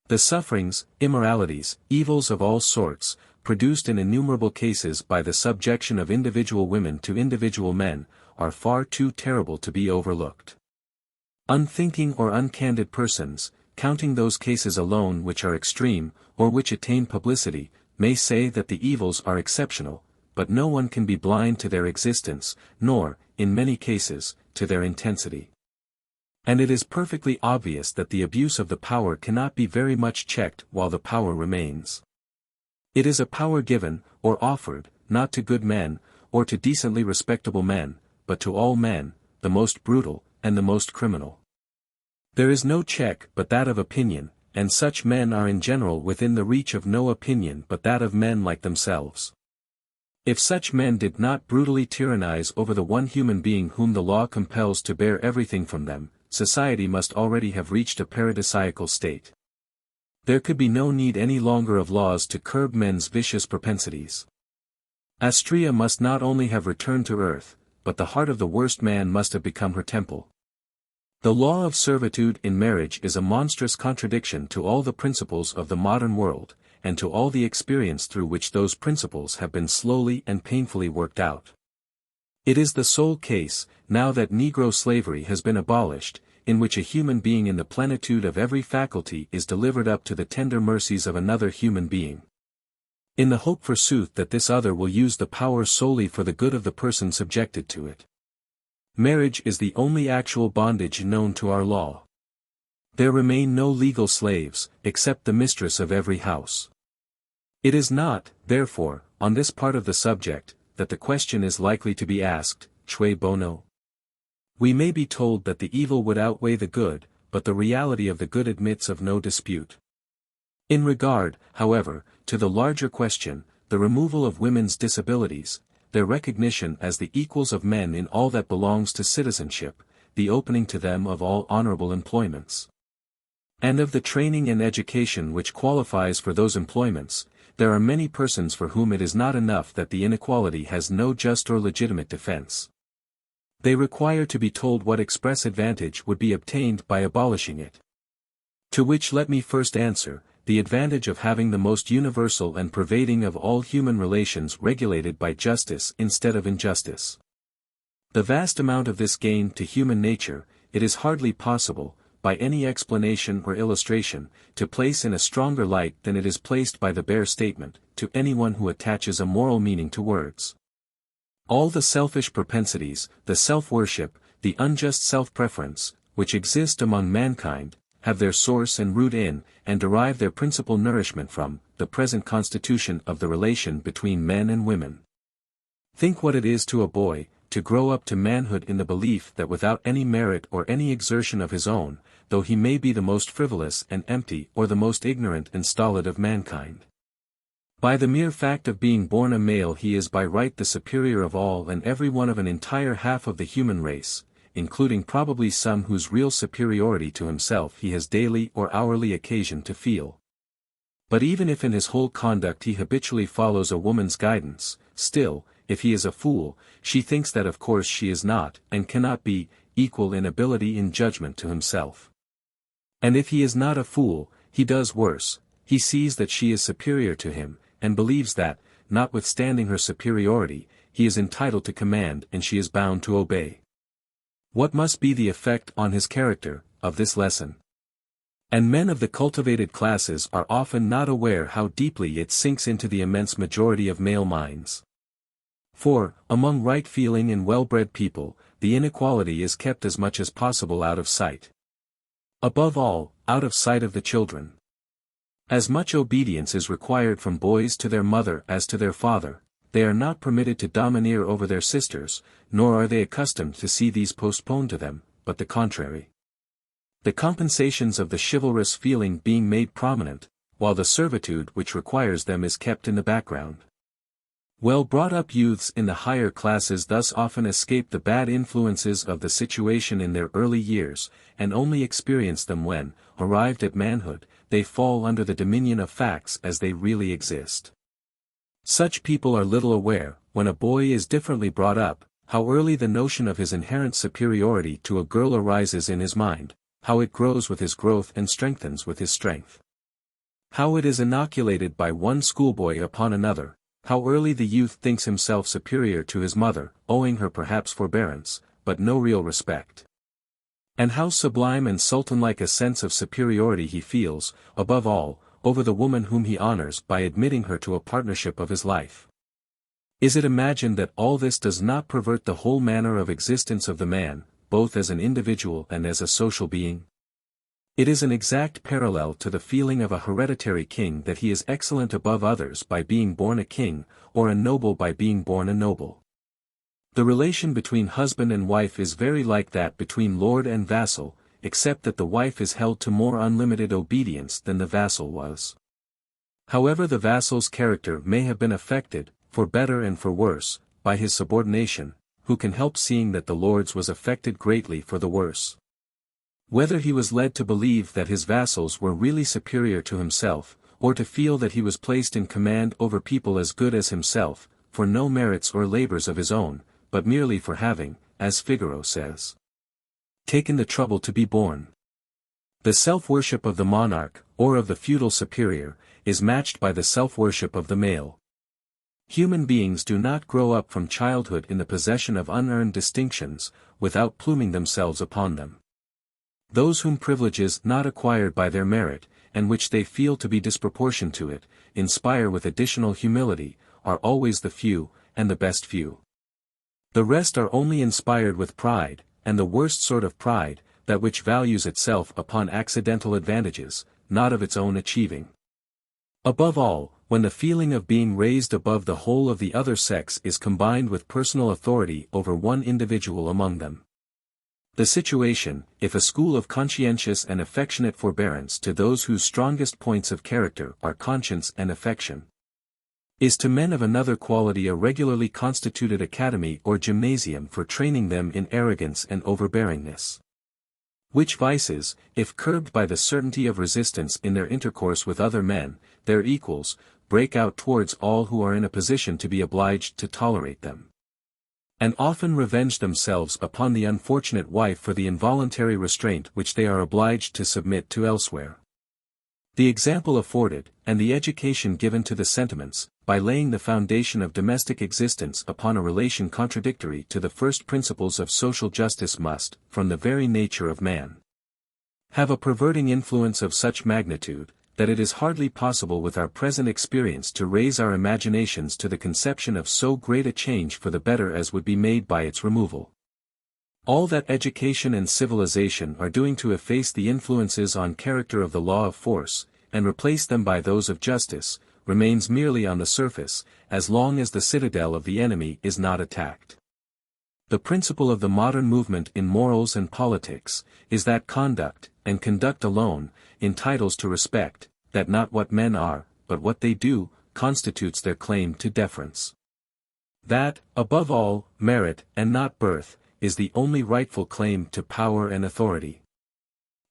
The sufferings, immoralities, evils of all sorts, produced in innumerable cases by the subjection of individual women to individual men, are far too terrible to be overlooked. Unthinking or uncandid persons, counting those cases alone which are extreme, or which attain publicity, may say that the evils are exceptional, but no one can be blind to their existence, nor, in many cases, to their intensity. And it is perfectly obvious that the abuse of the power cannot be very much checked while the power remains. It is a power given, or offered, not to good men, or to decently respectable men, but to all men, the most brutal, and the most criminal. There is no check but that of opinion, and such men are in general within the reach of no opinion but that of men like themselves. If such men did not brutally tyrannize over the one human being whom the law compels to bear everything from them, society must already have reached a paradisiacal state. There could be no need any longer of laws to curb men's vicious propensities. Astrea must not only have returned to earth, but the heart of the worst man must have become her temple. The law of servitude in marriage is a monstrous contradiction to all the principles of the modern world, and to all the experience through which those principles have been slowly and painfully worked out. It is the sole case, now that Negro slavery has been abolished, in which a human being in the plenitude of every faculty is delivered up to the tender mercies of another human being. In the hope forsooth that this other will use the power solely for the good of the person subjected to it. Marriage is the only actual bondage known to our law. There remain no legal slaves, except the mistress of every house. It is not, therefore, on this part of the subject, that the question is likely to be asked, cui bono? We may be told that the evil would outweigh the good, but the reality of the good admits of no dispute. In regard, however, to the larger question, the removal of women's disabilities, their recognition as the equals of men in all that belongs to citizenship, the opening to them of all honorable employments, and of the training and education which qualifies for those employments, there are many persons for whom it is not enough that the inequality has no just or legitimate defense. They require to be told what express advantage would be obtained by abolishing it. To which let me first answer, the advantage of having the most universal and pervading of all human relations regulated by justice instead of injustice. The vast amount of this gain to human nature, it is hardly possible, by any explanation or illustration, to place in a stronger light than it is placed by the bare statement, to anyone who attaches a moral meaning to words. All the selfish propensities, the self-worship, the unjust self-preference, which exist among mankind, have their source and root in, and derive their principal nourishment from, the present constitution of the relation between men and women. Think what it is to a boy, to grow up to manhood in the belief that without any merit or any exertion of his own, though he may be the most frivolous and empty or the most ignorant and stolid of mankind, by the mere fact of being born a male he is by right the superior of all and every one of an entire half of the human race, including probably some whose real superiority to himself he has daily or hourly occasion to feel. But even if in his whole conduct he habitually follows a woman's guidance, still, if he is a fool, she thinks that of course she is not, and cannot be, equal in ability in judgment to himself. And if he is not a fool, he does worse, he sees that she is superior to him, and believes that, notwithstanding her superiority, he is entitled to command and she is bound to obey. What must be the effect on his character, of this lesson? And men of the cultivated classes are often not aware how deeply it sinks into the immense majority of male minds. For, among right-feeling and well-bred people, the inequality is kept as much as possible out of sight. Above all, out of sight of the children. As much obedience is required from boys to their mother as to their father, they are not permitted to domineer over their sisters, nor are they accustomed to see these postponed to them, but the contrary. The compensations of the chivalrous feeling being made prominent, while the servitude which requires them is kept in the background. Well-brought-up youths in the higher classes thus often escape the bad influences of the situation in their early years, and only experience them when, arrived at manhood, they fall under the dominion of facts as they really exist. Such people are little aware, when a boy is differently brought up, how early the notion of his inherent superiority to a girl arises in his mind, how it grows with his growth and strengthens with his strength. How it is inoculated by one schoolboy upon another, how early the youth thinks himself superior to his mother, owing her perhaps forbearance, but no real respect. And how sublime and sultan-like a sense of superiority he feels, above all, over the woman whom he honors by admitting her to a partnership of his life. Is it imagined that all this does not pervert the whole manner of existence of the man, both as an individual and as a social being? It is an exact parallel to the feeling of a hereditary king that he is excellent above others by being born a king, or a noble by being born a noble. The relation between husband and wife is very like that between lord and vassal, except that the wife is held to more unlimited obedience than the vassal was. However the vassal's character may have been affected, for better and for worse, by his subordination, who can help seeing that the lord's was affected greatly for the worse? Whether he was led to believe that his vassals were really superior to himself, or to feel that he was placed in command over people as good as himself, for no merits or labors of his own, but merely for having, as Figaro says, taken the trouble to be born. The self-worship of the monarch, or of the feudal superior, is matched by the self-worship of the male. Human beings do not grow up from childhood in the possession of unearned distinctions, without pluming themselves upon them. Those whom privileges not acquired by their merit, and which they feel to be disproportioned to it, inspire with additional humility, are always the few, and the best few. The rest are only inspired with pride, and the worst sort of pride, that which values itself upon accidental advantages, not of its own achieving. Above all, when the feeling of being raised above the whole of the other sex is combined with personal authority over one individual among them. The situation, if a school of conscientious and affectionate forbearance to those whose strongest points of character are conscience and affection, is to men of another quality a regularly constituted academy or gymnasium for training them in arrogance and overbearingness. Which vices, if curbed by the certainty of resistance in their intercourse with other men, their equals, break out towards all who are in a position to be obliged to tolerate them, and often revenge themselves upon the unfortunate wife for the involuntary restraint which they are obliged to submit to elsewhere. The example afforded, and the education given to the sentiments, by laying the foundation of domestic existence upon a relation contradictory to the first principles of social justice must, from the very nature of man, have a perverting influence of such magnitude, that it is hardly possible with our present experience to raise our imaginations to the conception of so great a change for the better as would be made by its removal. All that education and civilization are doing to efface the influences on character of the law of force, and replace them by those of justice, remains merely on the surface, as long as the citadel of the enemy is not attacked. The principle of the modern movement in morals and politics, is that conduct, and conduct alone, entitles to respect, that not what men are, but what they do, constitutes their claim to deference. That, above all, merit, and not birth, is the only rightful claim to power and authority.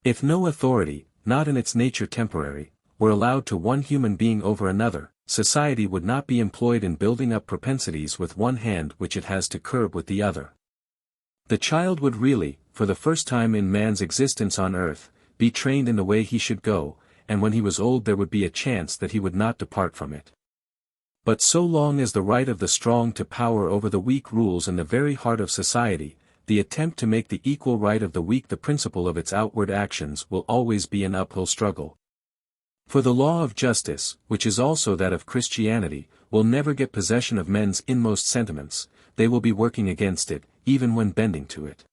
If no authority, not in its nature temporary, were allowed to one human being over another, society would not be employed in building up propensities with one hand which it has to curb with the other. The child would really, for the first time in man's existence on earth, be trained in the way he should go, and when he was old there would be a chance that he would not depart from it. But so long as the right of the strong to power over the weak rules in the very heart of society, the attempt to make the equal right of the weak the principle of its outward actions will always be an uphill struggle. For the law of justice, which is also that of Christianity, will never get possession of men's inmost sentiments, they will be working against it, even when bending to it.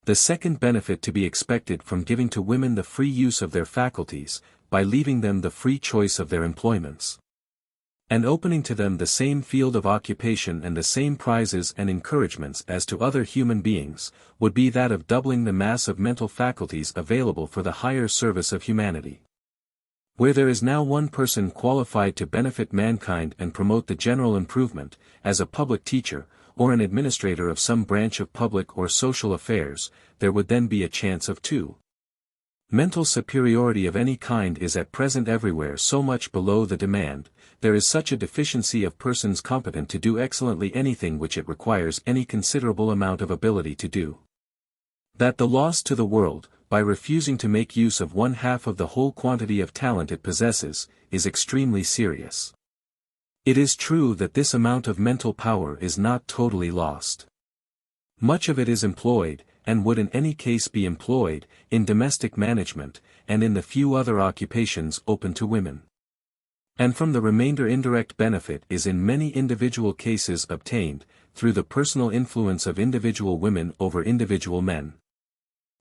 The second benefit to be expected from giving to women the free use of their faculties, by leaving them the free choice of their employments, and opening to them the same field of occupation and the same prizes and encouragements as to other human beings, would be that of doubling the mass of mental faculties available for the higher service of humanity. Where there is now one person qualified to benefit mankind and promote the general improvement, as a public teacher, or an administrator of some branch of public or social affairs, there would then be a chance of two. Mental superiority of any kind is at present everywhere so much below the demand, there is such a deficiency of persons competent to do excellently anything which it requires any considerable amount of ability to do, that the loss to the world, by refusing to make use of one half of the whole quantity of talent it possesses, is extremely serious. It is true that this amount of mental power is not totally lost. Much of it is employed, and would in any case be employed, in domestic management, and in the few other occupations open to women. And from the remainder indirect benefit is in many individual cases obtained, through the personal influence of individual women over individual men.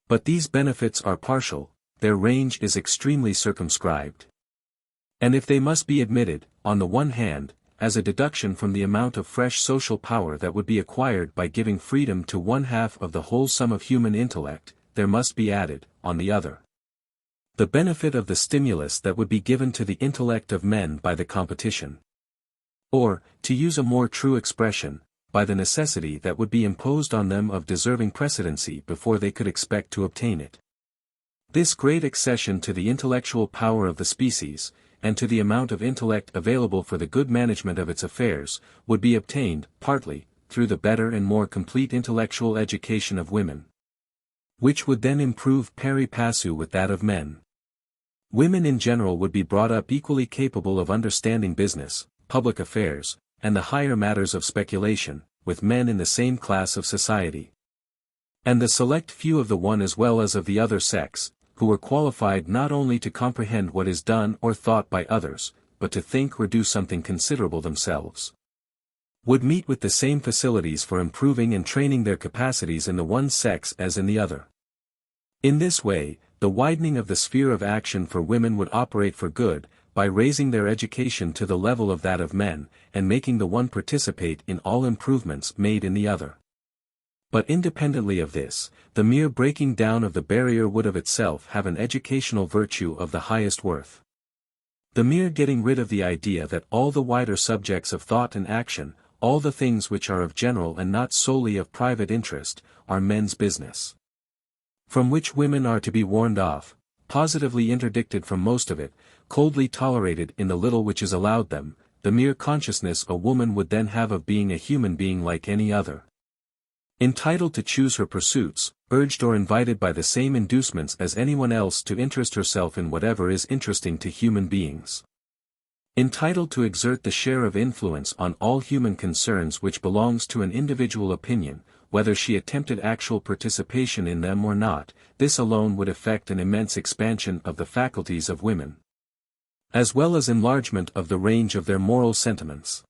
But these benefits are partial, their range is extremely circumscribed. And if they must be admitted, on the one hand, as a deduction from the amount of fresh social power that would be acquired by giving freedom to one half of the whole sum of human intellect, there must be added, on the other, the benefit of the stimulus that would be given to the intellect of men by the competition. Or, to use a more true expression, by the necessity that would be imposed on them of deserving precedency before they could expect to obtain it. This great accession to the intellectual power of the species, and to the amount of intellect available for the good management of its affairs, would be obtained, partly, through the better and more complete intellectual education of women, which would then improve pari passu with that of men. Women in general would be brought up equally capable of understanding business, public affairs, and the higher matters of speculation, with men in the same class of society. And the select few of the one as well as of the other sex, who were qualified not only to comprehend what is done or thought by others, but to think or do something considerable themselves, would meet with the same facilities for improving and training their capacities in the one sex as in the other. In this way, the widening of the sphere of action for women would operate for good, by raising their education to the level of that of men, and making the one participate in all improvements made in the other. But independently of this, the mere breaking down of the barrier would of itself have an educational virtue of the highest worth. The mere getting rid of the idea that all the wider subjects of thought and action, all the things which are of general and not solely of private interest, are men's business, from which women are to be warned off, positively interdicted from most of it, coldly tolerated in the little which is allowed them, the mere consciousness a woman would then have of being a human being like any other, entitled to choose her pursuits, urged or invited by the same inducements as anyone else to interest herself in whatever is interesting to human beings, entitled to exert the share of influence on all human concerns which belongs to an individual opinion, whether she attempted actual participation in them or not, this alone would effect an immense expansion of the faculties of women, as well as enlargement of the range of their moral sentiments.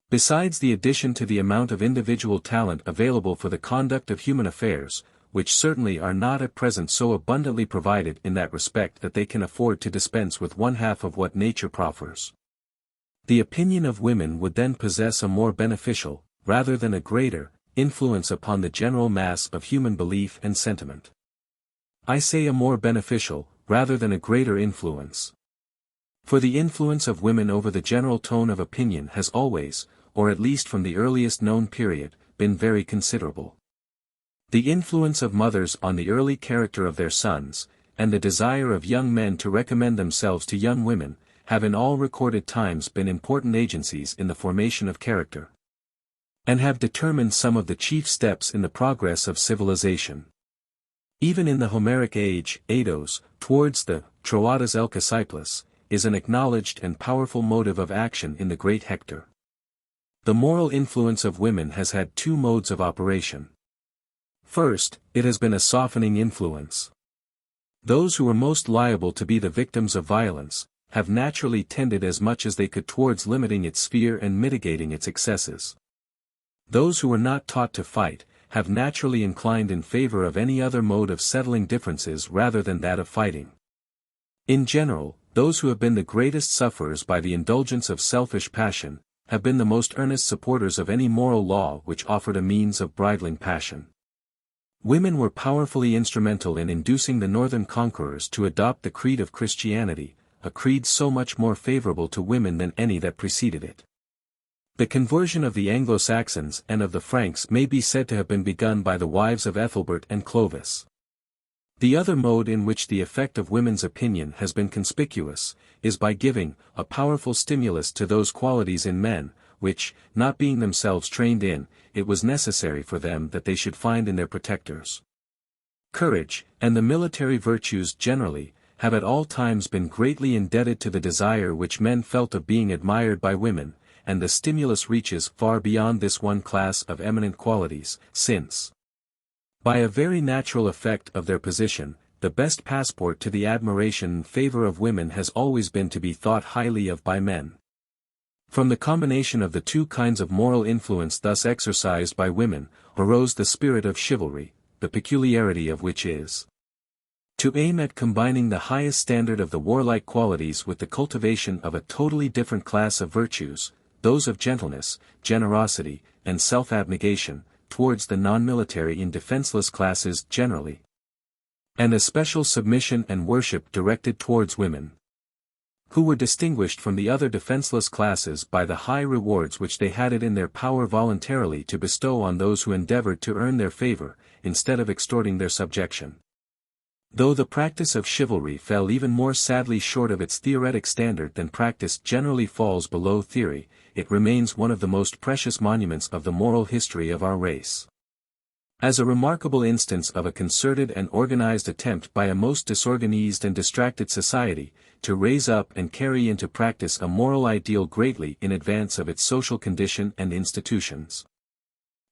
Besides the addition to the amount of individual talent available for the conduct of human affairs, which certainly are not at present so abundantly provided in that respect that they can afford to dispense with one half of what nature proffers, the opinion of women would then possess a more beneficial, rather than a greater, influence upon the general mass of human belief and sentiment. I say a more beneficial, rather than a greater influence. For the influence of women over the general tone of opinion has always, or at least from the earliest known period, been very considerable. The influence of mothers on the early character of their sons, and the desire of young men to recommend themselves to young women, have in all recorded times been important agencies in the formation of character, and have determined some of the chief steps in the progress of civilization. Even in the Homeric age, eidos, towards the Troadas Elchasiplas, is an acknowledged and powerful motive of action in the great Hector. The moral influence of women has had two modes of operation. First, it has been a softening influence. Those who were most liable to be the victims of violence, have naturally tended as much as they could towards limiting its sphere and mitigating its excesses. Those who were not taught to fight, have naturally inclined in favor of any other mode of settling differences rather than that of fighting. In general, those who have been the greatest sufferers by the indulgence of selfish passion, have been the most earnest supporters of any moral law which offered a means of bridling passion. Women were powerfully instrumental in inducing the northern conquerors to adopt the creed of Christianity, a creed so much more favorable to women than any that preceded it. The conversion of the Anglo-Saxons and of the Franks may be said to have been begun by the wives of Ethelbert and Clovis. The other mode in which the effect of women's opinion has been conspicuous, is by giving a powerful stimulus to those qualities in men, which, not being themselves trained in, it was necessary for them that they should find in their protectors. Courage, and the military virtues generally, have at all times been greatly indebted to the desire which men felt of being admired by women, and the stimulus reaches far beyond this one class of eminent qualities, since, by a very natural effect of their position, the best passport to the admiration and favor of women has always been to be thought highly of by men. From the combination of the two kinds of moral influence thus exercised by women, arose the spirit of chivalry, the peculiarity of which is to aim at combining the highest standard of the warlike qualities with the cultivation of a totally different class of virtues, those of gentleness, generosity, and self-abnegation, towards the non-military and defenseless classes generally, and a special submission and worship directed towards women, who were distinguished from the other defenseless classes by the high rewards which they had it in their power voluntarily to bestow on those who endeavored to earn their favor, instead of extorting their subjection. Though the practice of chivalry fell even more sadly short of its theoretic standard than practice generally falls below theory, it remains one of the most precious monuments of the moral history of our race. As a remarkable instance of a concerted and organized attempt by a most disorganized and distracted society, to raise up and carry into practice a moral ideal greatly in advance of its social condition and institutions.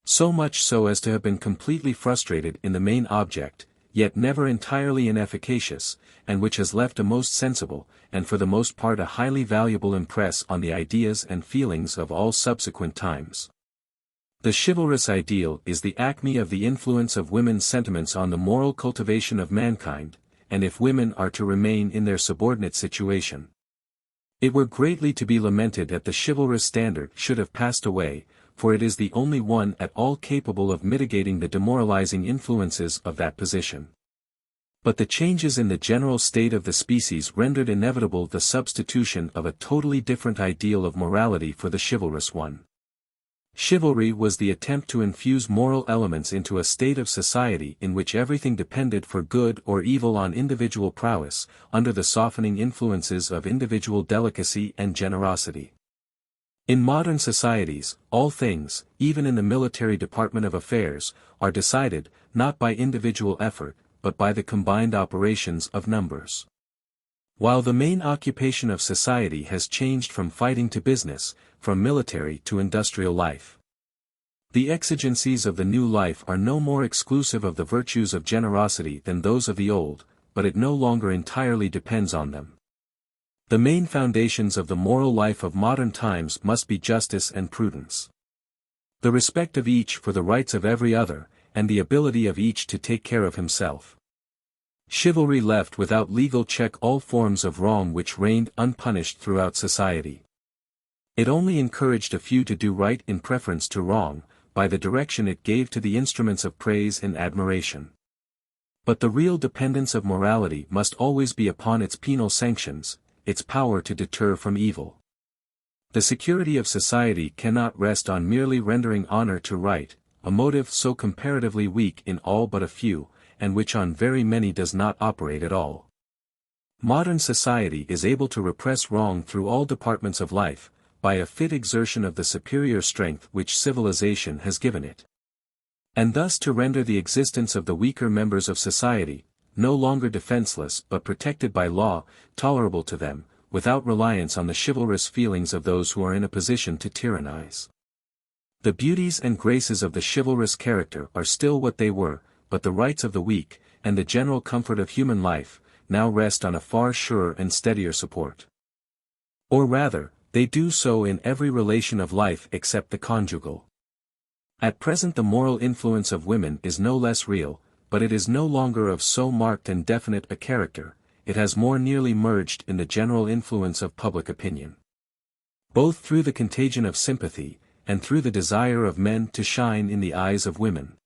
So much so as to have been completely frustrated in the main object, yet never entirely inefficacious, and which has left a most sensible, and for the most part a highly valuable impress on the ideas and feelings of all subsequent times. The chivalrous ideal is the acme of the influence of women's sentiments on the moral cultivation of mankind, and if women are to remain in their subordinate situation, it were greatly to be lamented that the chivalrous standard should have passed away, for it is the only one at all capable of mitigating the demoralizing influences of that position. But the changes in the general state of the species rendered inevitable the substitution of a totally different ideal of morality for the chivalrous one. Chivalry was the attempt to infuse moral elements into a state of society in which everything depended for good or evil on individual prowess, under the softening influences of individual delicacy and generosity. In modern societies, all things, even in the military department of affairs, are decided, not by individual effort, but by the combined operations of numbers. While the main occupation of society has changed from fighting to business, from military to industrial life, The exigencies of the new life are no more exclusive of the virtues of generosity than those of the old, but it no longer entirely depends on them. The main foundations of the moral life of modern times must be justice and prudence. The respect of each for the rights of every other, and the ability of each to take care of himself. Chivalry left without legal check all forms of wrong which reigned unpunished throughout society. It only encouraged a few to do right in preference to wrong, by the direction it gave to the instruments of praise and admiration. But the real dependence of morality must always be upon its penal sanctions, its power to deter from evil. The security of society cannot rest on merely rendering honor to right, a motive so comparatively weak in all but a few, and which on very many does not operate at all. Modern society is able to repress wrong through all departments of life, by a fit exertion of the superior strength which civilization has given it. And thus to render the existence of the weaker members of society, no longer defenseless but protected by law, tolerable to them, without reliance on the chivalrous feelings of those who are in a position to tyrannize. The beauties and graces of the chivalrous character are still what they were, but the rights of the weak, and the general comfort of human life, now rest on a far surer and steadier support. Or rather, they do so in every relation of life except the conjugal. At present the moral influence of women is no less real, but it is no longer of so marked and definite a character, it has more nearly merged in the general influence of public opinion. Both through the contagion of sympathy, and through the desire of men to shine in the eyes of women.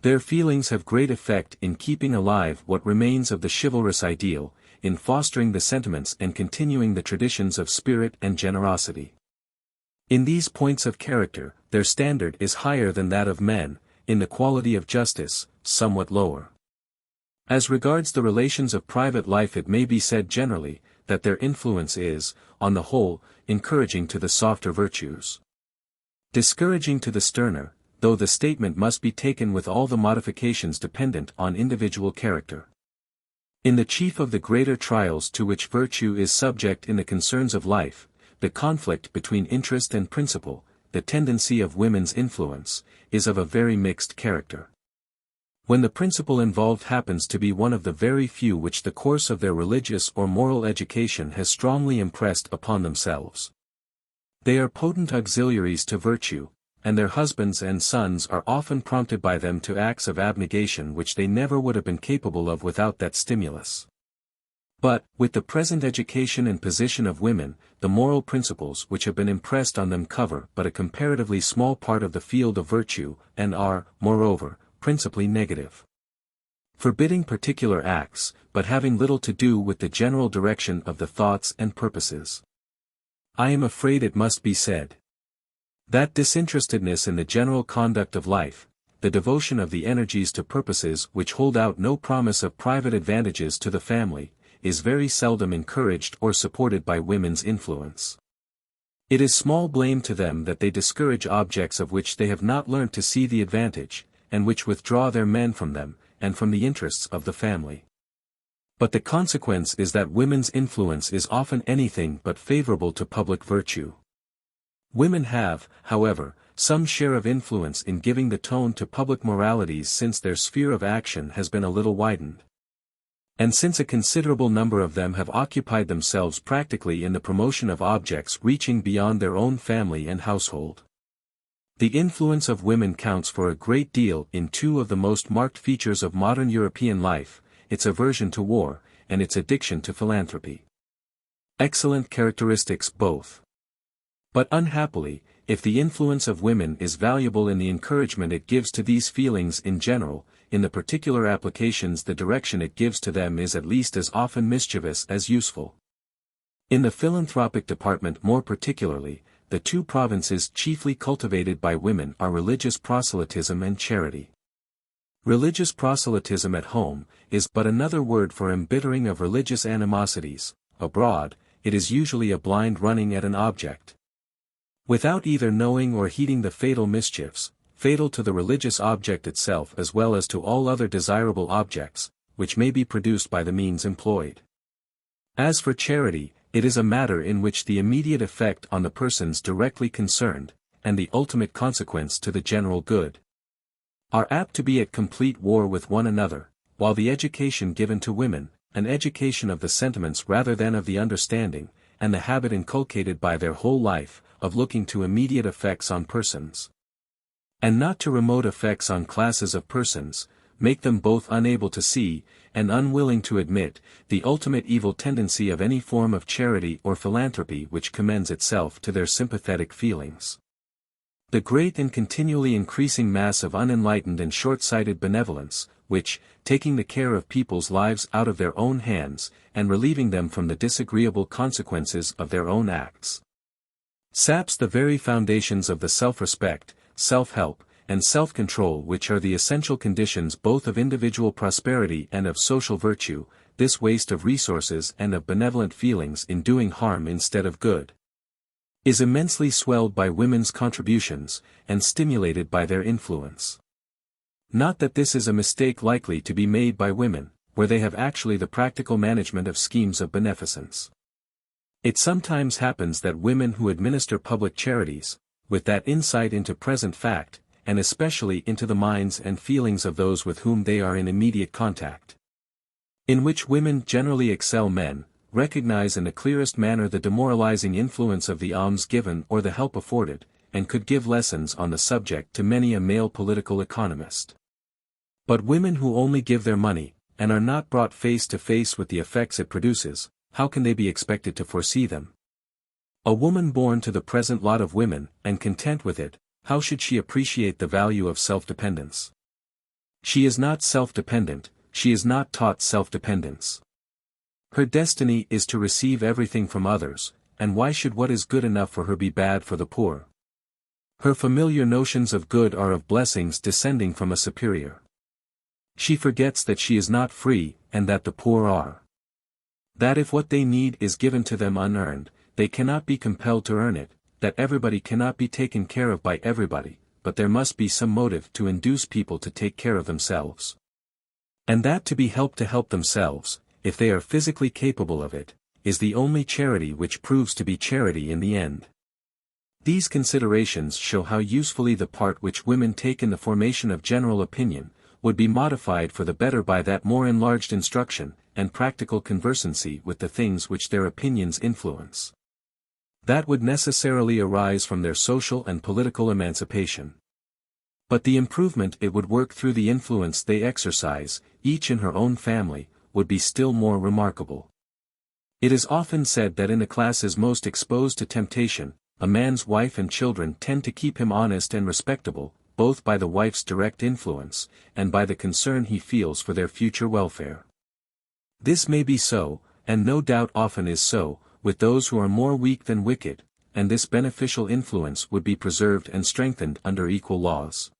Their feelings have great effect in keeping alive what remains of the chivalrous ideal, in fostering the sentiments and continuing the traditions of spirit and generosity. In these points of character, their standard is higher than that of men, in the quality of justice, somewhat lower. As regards the relations of private life it may be said generally, that their influence is, on the whole, encouraging to the softer virtues. Discouraging to the sterner, though the statement must be taken with all the modifications dependent on individual character. In the chief of the greater trials to which virtue is subject in the concerns of life, the conflict between interest and principle, the tendency of women's influence, is of a very mixed character. When the principle involved happens to be one of the very few which the course of their religious or moral education has strongly impressed upon themselves, they are potent auxiliaries to virtue, and their husbands and sons are often prompted by them to acts of abnegation which they never would have been capable of without that stimulus. But, with the present education and position of women, the moral principles which have been impressed on them cover but a comparatively small part of the field of virtue, and are, moreover, principally negative. Forbidding particular acts, but having little to do with the general direction of the thoughts and purposes. I am afraid it must be said that disinterestedness in the general conduct of life, the devotion of the energies to purposes which hold out no promise of private advantages to the family, is very seldom encouraged or supported by women's influence. It is small blame to them that they discourage objects of which they have not learnt to see the advantage, and which withdraw their men from them, and from the interests of the family. But the consequence is that women's influence is often anything but favorable to public virtue. Women have, however, some share of influence in giving the tone to public moralities since their sphere of action has been a little widened. And since a considerable number of them have occupied themselves practically in the promotion of objects reaching beyond their own family and household. The influence of women counts for a great deal in two of the most marked features of modern European life, its aversion to war, and its addiction to philanthropy. Excellent characteristics both. But unhappily, if the influence of women is valuable in the encouragement it gives to these feelings in general, in the particular applications the direction it gives to them is at least as often mischievous as useful. In the philanthropic department more particularly, the two provinces chiefly cultivated by women are religious proselytism and charity. Religious proselytism at home is but another word for embittering of religious animosities; abroad, it is usually a blind running at an object, without either knowing or heeding the fatal mischiefs, fatal to the religious object itself as well as to all other desirable objects, which may be produced by the means employed. As for charity, it is a matter in which the immediate effect on the persons directly concerned, and the ultimate consequence to the general good, are apt to be at complete war with one another, while the education given to women, an education of the sentiments rather than of the understanding, and the habit inculcated by their whole life, of looking to immediate effects on persons, and not to remote effects on classes of persons, make them both unable to see, and unwilling to admit, the ultimate evil tendency of any form of charity or philanthropy which commends itself to their sympathetic feelings. The great and continually increasing mass of unenlightened and short-sighted benevolence, which, taking the care of people's lives out of their own hands, and relieving them from the disagreeable consequences of their own acts, saps the very foundations of the self-respect, self-help, and self-control which are the essential conditions both of individual prosperity and of social virtue. This waste of resources and of benevolent feelings in doing harm instead of good is immensely swelled by women's contributions, and stimulated by their influence. Not that this is a mistake likely to be made by women, where they have actually the practical management of schemes of beneficence. It sometimes happens that women who administer public charities, with that insight into present fact, and especially into the minds and feelings of those with whom they are in immediate contact, in which women generally excel men, recognize in the clearest manner the demoralizing influence of the alms given or the help afforded, and could give lessons on the subject to many a male political economist. But women who only give their money, and are not brought face to face with the effects it produces, how can they be expected to foresee them? A woman born to the present lot of women, and content with it, how should she appreciate the value of self-dependence? She is not self-dependent, she is not taught self-dependence. Her destiny is to receive everything from others, and why should what is good enough for her be bad for the poor? Her familiar notions of good are of blessings descending from a superior. She forgets that she is not free, and that the poor are. That if what they need is given to them unearned, they cannot be compelled to earn it, that everybody cannot be taken care of by everybody, but there must be some motive to induce people to take care of themselves. And that to be helped to help themselves, if they are physically capable of it, is the only charity which proves to be charity in the end. These considerations show how usefully the part which women take in the formation of general opinion, would be modified for the better by that more enlarged instruction, and practical conversancy with the things which their opinions influence. That would necessarily arise from their social and political emancipation. But the improvement it would work through the influence they exercise, each in her own family, would be still more remarkable. It is often said that in the classes most exposed to temptation, a man's wife and children tend to keep him honest and respectable, both by the wife's direct influence, and by the concern he feels for their future welfare. This may be so, and no doubt often is so, with those who are more weak than wicked, and this beneficial influence would be preserved and strengthened under equal laws.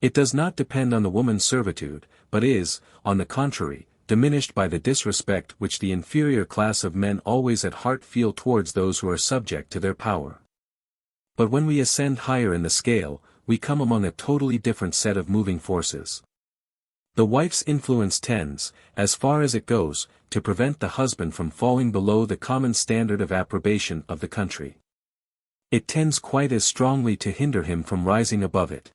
It does not depend on the woman's servitude, but is, on the contrary, diminished by the disrespect which the inferior class of men always at heart feel towards those who are subject to their power. But when we ascend higher in the scale, we come among a totally different set of moving forces. The wife's influence tends, as far as it goes, to prevent the husband from falling below the common standard of approbation of the country. It tends quite as strongly to hinder him from rising above it.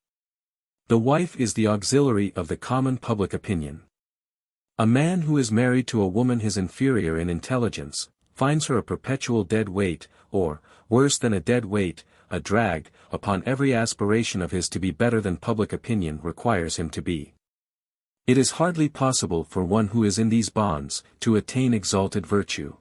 The wife is the auxiliary of the common public opinion. A man who is married to a woman his inferior in intelligence, finds her a perpetual dead weight, or, worse than a dead weight, a drag, upon every aspiration of his to be better than public opinion requires him to be. It is hardly possible for one who is in these bonds, to attain exalted virtue.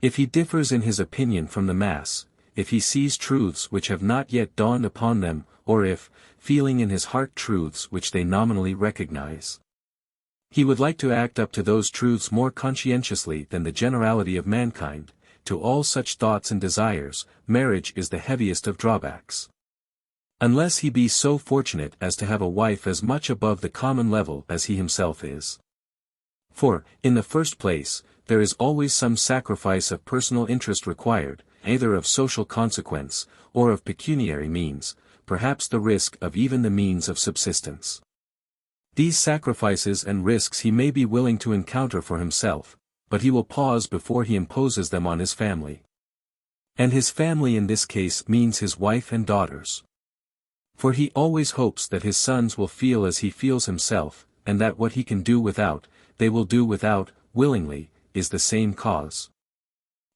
If he differs in his opinion from the mass, if he sees truths which have not yet dawned upon them, or if, feeling in his heart truths which they nominally recognize, he would like to act up to those truths more conscientiously than the generality of mankind, to all such thoughts and desires, marriage is the heaviest of drawbacks. Unless he be so fortunate as to have a wife as much above the common level as he himself is. For, in the first place, there is always some sacrifice of personal interest required, either of social consequence, or of pecuniary means, perhaps the risk of even the means of subsistence. These sacrifices and risks he may be willing to encounter for himself, but he will pause before he imposes them on his family. And his family in this case means his wife and daughters. For he always hopes that his sons will feel as he feels himself, and that what he can do without, they will do without, willingly, is the same cause.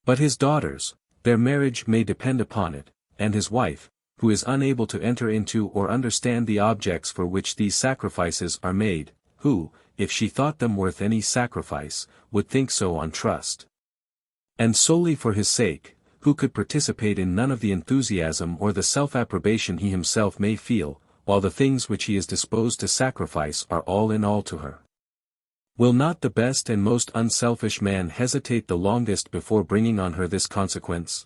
But his daughters, their marriage may depend upon it, and his wife, who is unable to enter into or understand the objects for which these sacrifices are made, who, if she thought them worth any sacrifice, would think so on trust. And solely for his sake, who could participate in none of the enthusiasm or the self-approbation he himself may feel, while the things which he is disposed to sacrifice are all in all to her. Will not the best and most unselfish man hesitate the longest before bringing on her this consequence?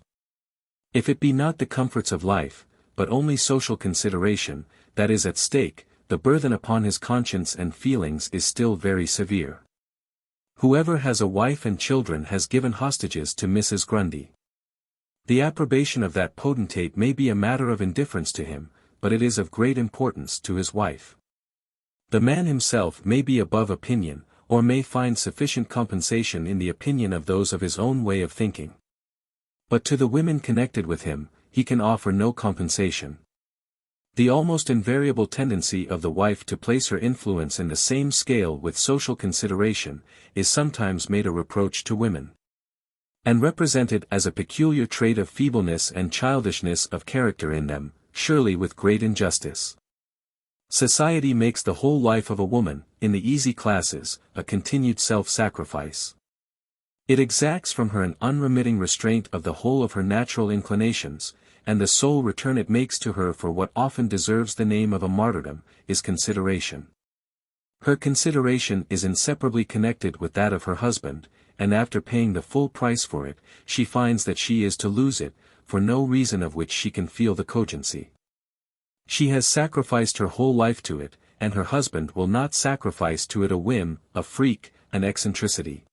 If it be not the comforts of life, but only social consideration, that is at stake, the burthen upon his conscience and feelings is still very severe. Whoever has a wife and children has given hostages to Mrs. Grundy. The approbation of that potentate may be a matter of indifference to him, but it is of great importance to his wife. The man himself may be above opinion, or may find sufficient compensation in the opinion of those of his own way of thinking. But to the women connected with him, he can offer no compensation. The almost invariable tendency of the wife to place her influence in the same scale with social consideration, is sometimes made a reproach to women, and represented as a peculiar trait of feebleness and childishness of character in them, surely with great injustice. Society makes the whole life of a woman, in the easy classes, a continued self-sacrifice. It exacts from her an unremitting restraint of the whole of her natural inclinations, and the sole return it makes to her for what often deserves the name of a martyrdom, is consideration. Her consideration is inseparably connected with that of her husband, and after paying the full price for it, she finds that she is to lose it, for no reason of which she can feel the cogency. She has sacrificed her whole life to it, and her husband will not sacrifice to it a whim, a freak, an eccentricity.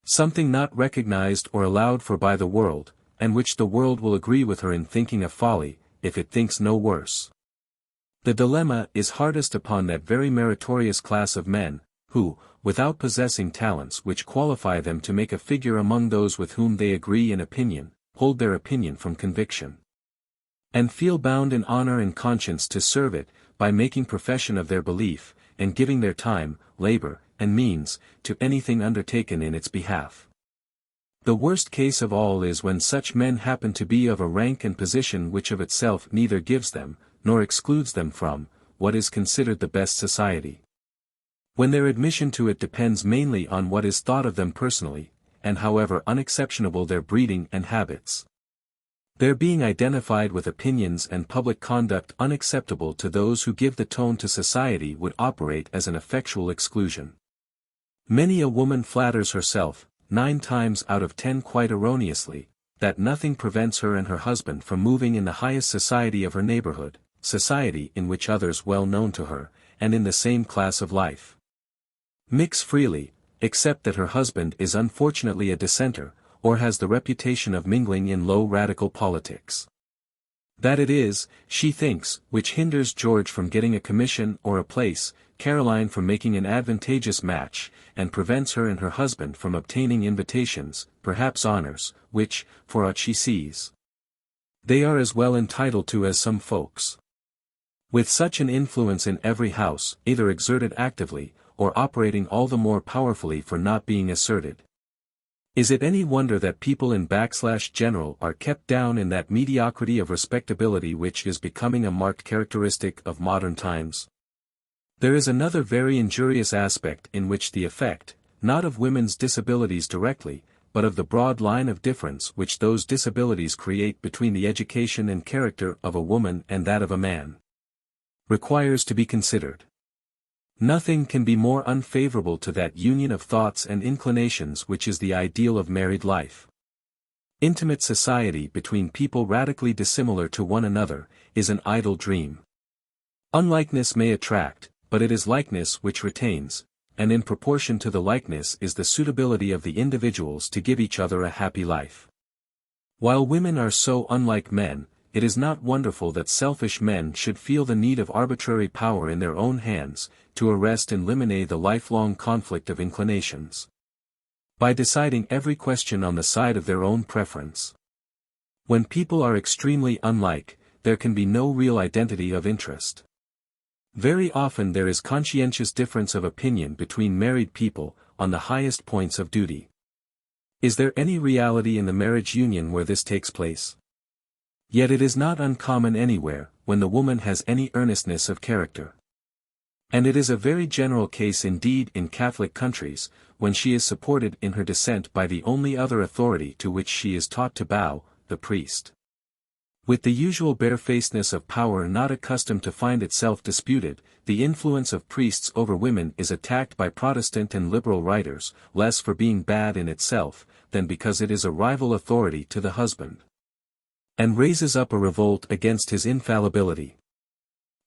Something not recognized or allowed for by the world, and which the world will agree with her in thinking a folly, if it thinks no worse. The dilemma is hardest upon that very meritorious class of men, who, without possessing talents which qualify them to make a figure among those with whom they agree in opinion, hold their opinion from conviction, and feel bound in honor and conscience to serve it, by making profession of their belief, and giving their time, labor, and means, to anything undertaken in its behalf. The worst case of all is when such men happen to be of a rank and position which of itself neither gives them, nor excludes them from, what is considered the best society. When their admission to it depends mainly on what is thought of them personally, and however unexceptionable their breeding and habits. Their being identified with opinions and public conduct unacceptable to those who give the tone to society would operate as an effectual exclusion. Many a woman flatters herself, 9 times out of 10 quite erroneously, that nothing prevents her and her husband from moving in the highest society of her neighborhood, society in which others well known to her, and in the same class of life, mix freely, except that her husband is unfortunately a dissenter, or has the reputation of mingling in low radical politics. That it is, she thinks, which hinders George from getting a commission or a place, Caroline from making an advantageous match, and prevents her and her husband from obtaining invitations, perhaps honors, which, for aught she sees, they are as well entitled to as some folks. With such an influence in every house, either exerted actively, or operating all the more powerfully for not being asserted, is it any wonder that people in _general are kept down in that mediocrity of respectability which is becoming a marked characteristic of modern times? There is another very injurious aspect in which the effect, not of women's disabilities directly, but of the broad line of difference which those disabilities create between the education and character of a woman and that of a man, requires to be considered. Nothing can be more unfavorable to that union of thoughts and inclinations which is the ideal of married life. Intimate society between people radically dissimilar to one another, is an idle dream. Unlikeness may attract, but it is likeness which retains, and in proportion to the likeness is the suitability of the individuals to give each other a happy life. While women are so unlike men, it is not wonderful that selfish men should feel the need of arbitrary power in their own hands, to arrest and eliminate the lifelong conflict of inclinations, by deciding every question on the side of their own preference. When people are extremely unlike, there can be no real identity of interest. Very often there is conscientious difference of opinion between married people, on the highest points of duty. Is there any reality in the marriage union where this takes place? Yet it is not uncommon anywhere, when the woman has any earnestness of character. And it is a very general case indeed in Catholic countries, when she is supported in her dissent by the only other authority to which she is taught to bow, the priest. With the usual barefacedness of power not accustomed to find itself disputed, the influence of priests over women is attacked by Protestant and liberal writers, less for being bad in itself, than because it is a rival authority to the husband, and raises up a revolt against his infallibility.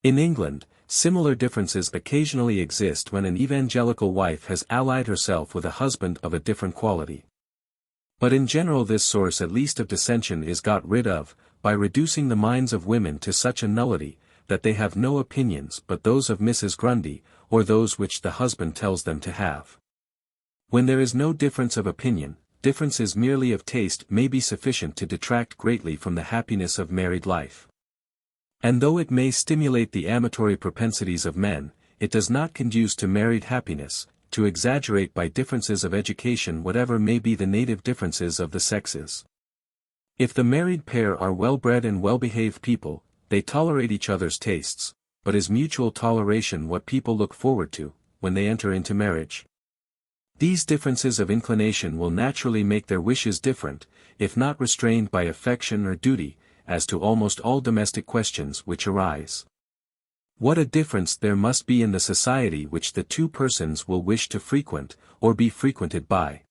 In England, similar differences occasionally exist when an evangelical wife has allied herself with a husband of a different quality. But in general this source at least of dissension is got rid of, by reducing the minds of women to such a nullity, that they have no opinions but those of Mrs. Grundy, or those which the husband tells them to have. When there is no difference of opinion, differences merely of taste may be sufficient to detract greatly from the happiness of married life. And though it may stimulate the amatory propensities of men, it does not conduce to married happiness, to exaggerate by differences of education whatever may be the native differences of the sexes. If the married pair are well-bred and well-behaved people, they tolerate each other's tastes, but is mutual toleration what people look forward to, when they enter into marriage? These differences of inclination will naturally make their wishes different, if not restrained by affection or duty, as to almost all domestic questions which arise. What a difference there must be in the society which the two persons will wish to frequent, or be frequented by.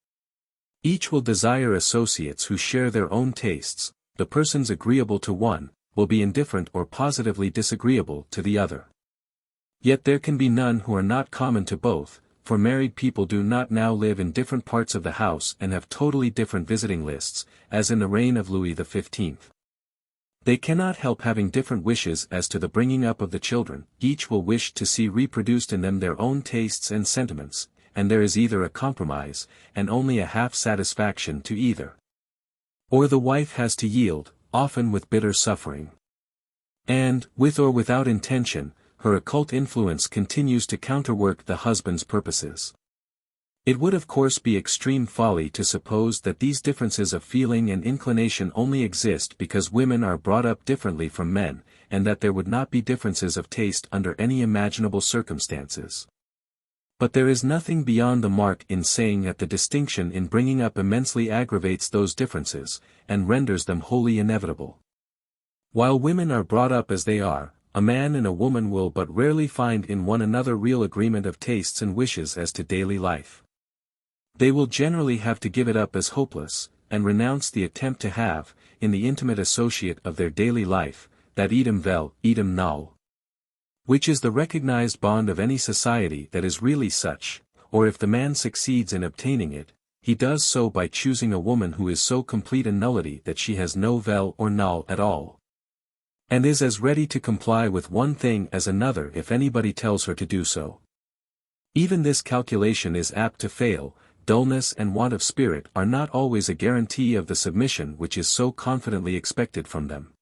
Each will desire associates who share their own tastes. The persons agreeable to one, will be indifferent or positively disagreeable to the other. Yet there can be none who are not common to both, for married people do not now live in different parts of the house and have totally different visiting lists, as in the reign of Louis XV. They cannot help having different wishes as to the bringing up of the children. Each will wish to see reproduced in them their own tastes and sentiments, and there is either a compromise, and only a half satisfaction to either. Or the wife has to yield, often with bitter suffering. And, with or without intention, her occult influence continues to counterwork the husband's purposes. It would of course be extreme folly to suppose that these differences of feeling and inclination only exist because women are brought up differently from men, and that there would not be differences of taste under any imaginable circumstances. But there is nothing beyond the mark in saying that the distinction in bringing up immensely aggravates those differences, and renders them wholly inevitable. While women are brought up as they are, a man and a woman will but rarely find in one another real agreement of tastes and wishes as to daily life. They will generally have to give it up as hopeless, and renounce the attempt to have, in the intimate associate of their daily life, that idem vel, idem null, which is the recognized bond of any society that is really such, or if the man succeeds in obtaining it, he does so by choosing a woman who is so complete a nullity that she has no vel or null at all, and is as ready to comply with one thing as another if anybody tells her to do so. Even this calculation is apt to fail. Dullness and want of spirit are not always a guarantee of the submission which is so confidently expected from them.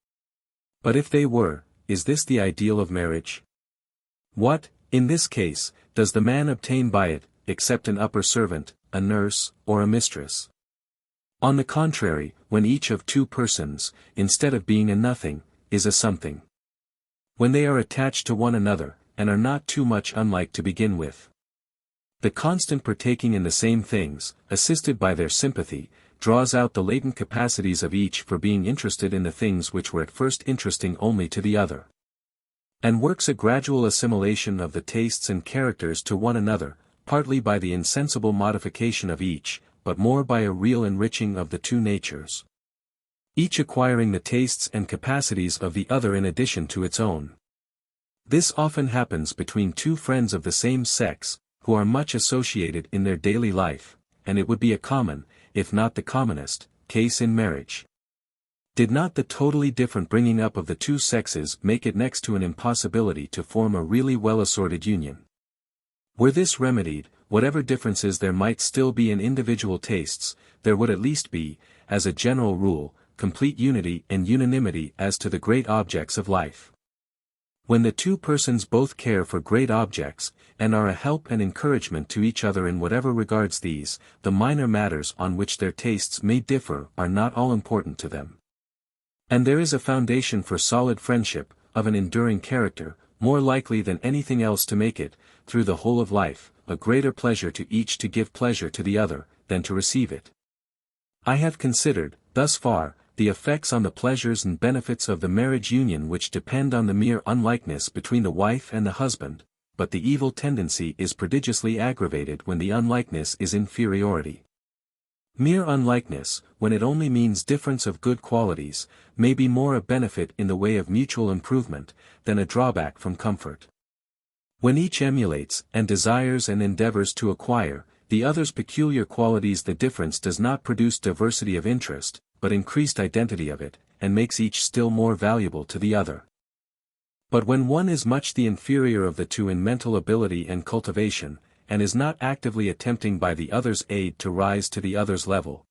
But if they were, is this the ideal of marriage? What, in this case, does the man obtain by it, except an upper servant, a nurse, or a mistress? On the contrary, when each of two persons, instead of being a nothing, is a something. When they are attached to one another, and are not too much unlike to begin with. The constant partaking in the same things, assisted by their sympathy, draws out the latent capacities of each for being interested in the things which were at first interesting only to the other, and works a gradual assimilation of the tastes and characters to one another, partly by the insensible modification of each, but more by a real enriching of the two natures, each acquiring the tastes and capacities of the other in addition to its own. This often happens between two friends of the same sex, who are much associated in their daily life, and it would be a common, if not the commonest, case in marriage. Did not the totally different bringing up of the two sexes make it next to an impossibility to form a really well-assorted union? Were this remedied, whatever differences there might still be in individual tastes, there would at least be, as a general rule, complete unity and unanimity as to the great objects of life. When the two persons both care for great objects, and are a help and encouragement to each other in whatever regards these, the minor matters on which their tastes may differ are not all important to them. And there is a foundation for solid friendship, of an enduring character, more likely than anything else to make it, through the whole of life, a greater pleasure to each to give pleasure to the other, than to receive it. I have considered, thus far, the effects on the pleasures and benefits of the marriage union which depend on the mere unlikeness between the wife and the husband, but the evil tendency is prodigiously aggravated when the unlikeness is inferiority. Mere unlikeness, when it only means difference of good qualities, may be more a benefit in the way of mutual improvement, than a drawback from comfort. When each emulates, and desires and endeavors to acquire, the other's peculiar qualities, the difference does not produce diversity of interest, but increased identity of it, and makes each still more valuable to the other. But when one is much the inferior of the two in mental ability and cultivation, and is not actively attempting by the other's aid to rise to the other's level,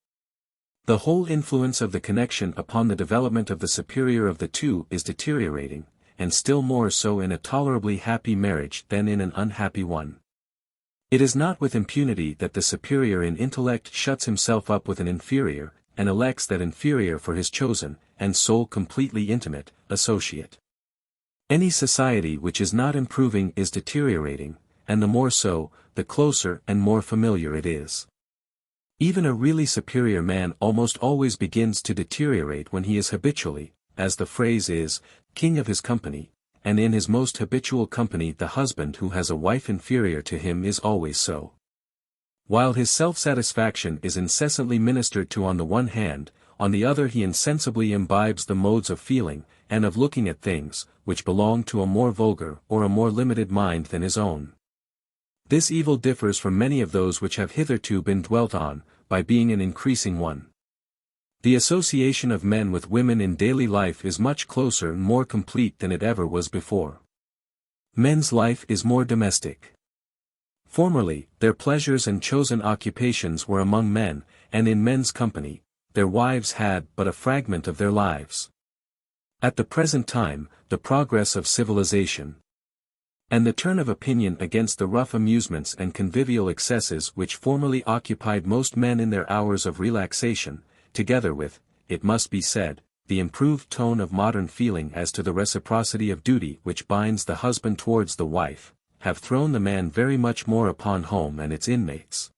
the whole influence of the connection upon the development of the superior of the two is deteriorating, and still more so in a tolerably happy marriage than in an unhappy one. It is not with impunity that the superior in intellect shuts himself up with an inferior, and elects that inferior for his chosen, and sole completely intimate, associate. Any society which is not improving is deteriorating, and the more so, the closer and more familiar it is. Even a really superior man almost always begins to deteriorate when he is habitually, as the phrase is, king of his company, and in his most habitual company the husband who has a wife inferior to him is always so. While his self-satisfaction is incessantly ministered to on the one hand, on the other he insensibly imbibes the modes of feeling, and of looking at things, which belong to a more vulgar or a more limited mind than his own. This evil differs from many of those which have hitherto been dwelt on, by being an increasing one. The association of men with women in daily life is much closer and more complete than it ever was before. Men's life is more domestic. Formerly, their pleasures and chosen occupations were among men, and in men's company, their wives had but a fragment of their lives. At the present time, the progress of civilization, and the turn of opinion against the rough amusements and convivial excesses which formerly occupied most men in their hours of relaxation, together with, it must be said, the improved tone of modern feeling as to the reciprocity of duty which binds the husband towards the wife, have thrown the man very much more upon home and its inmates.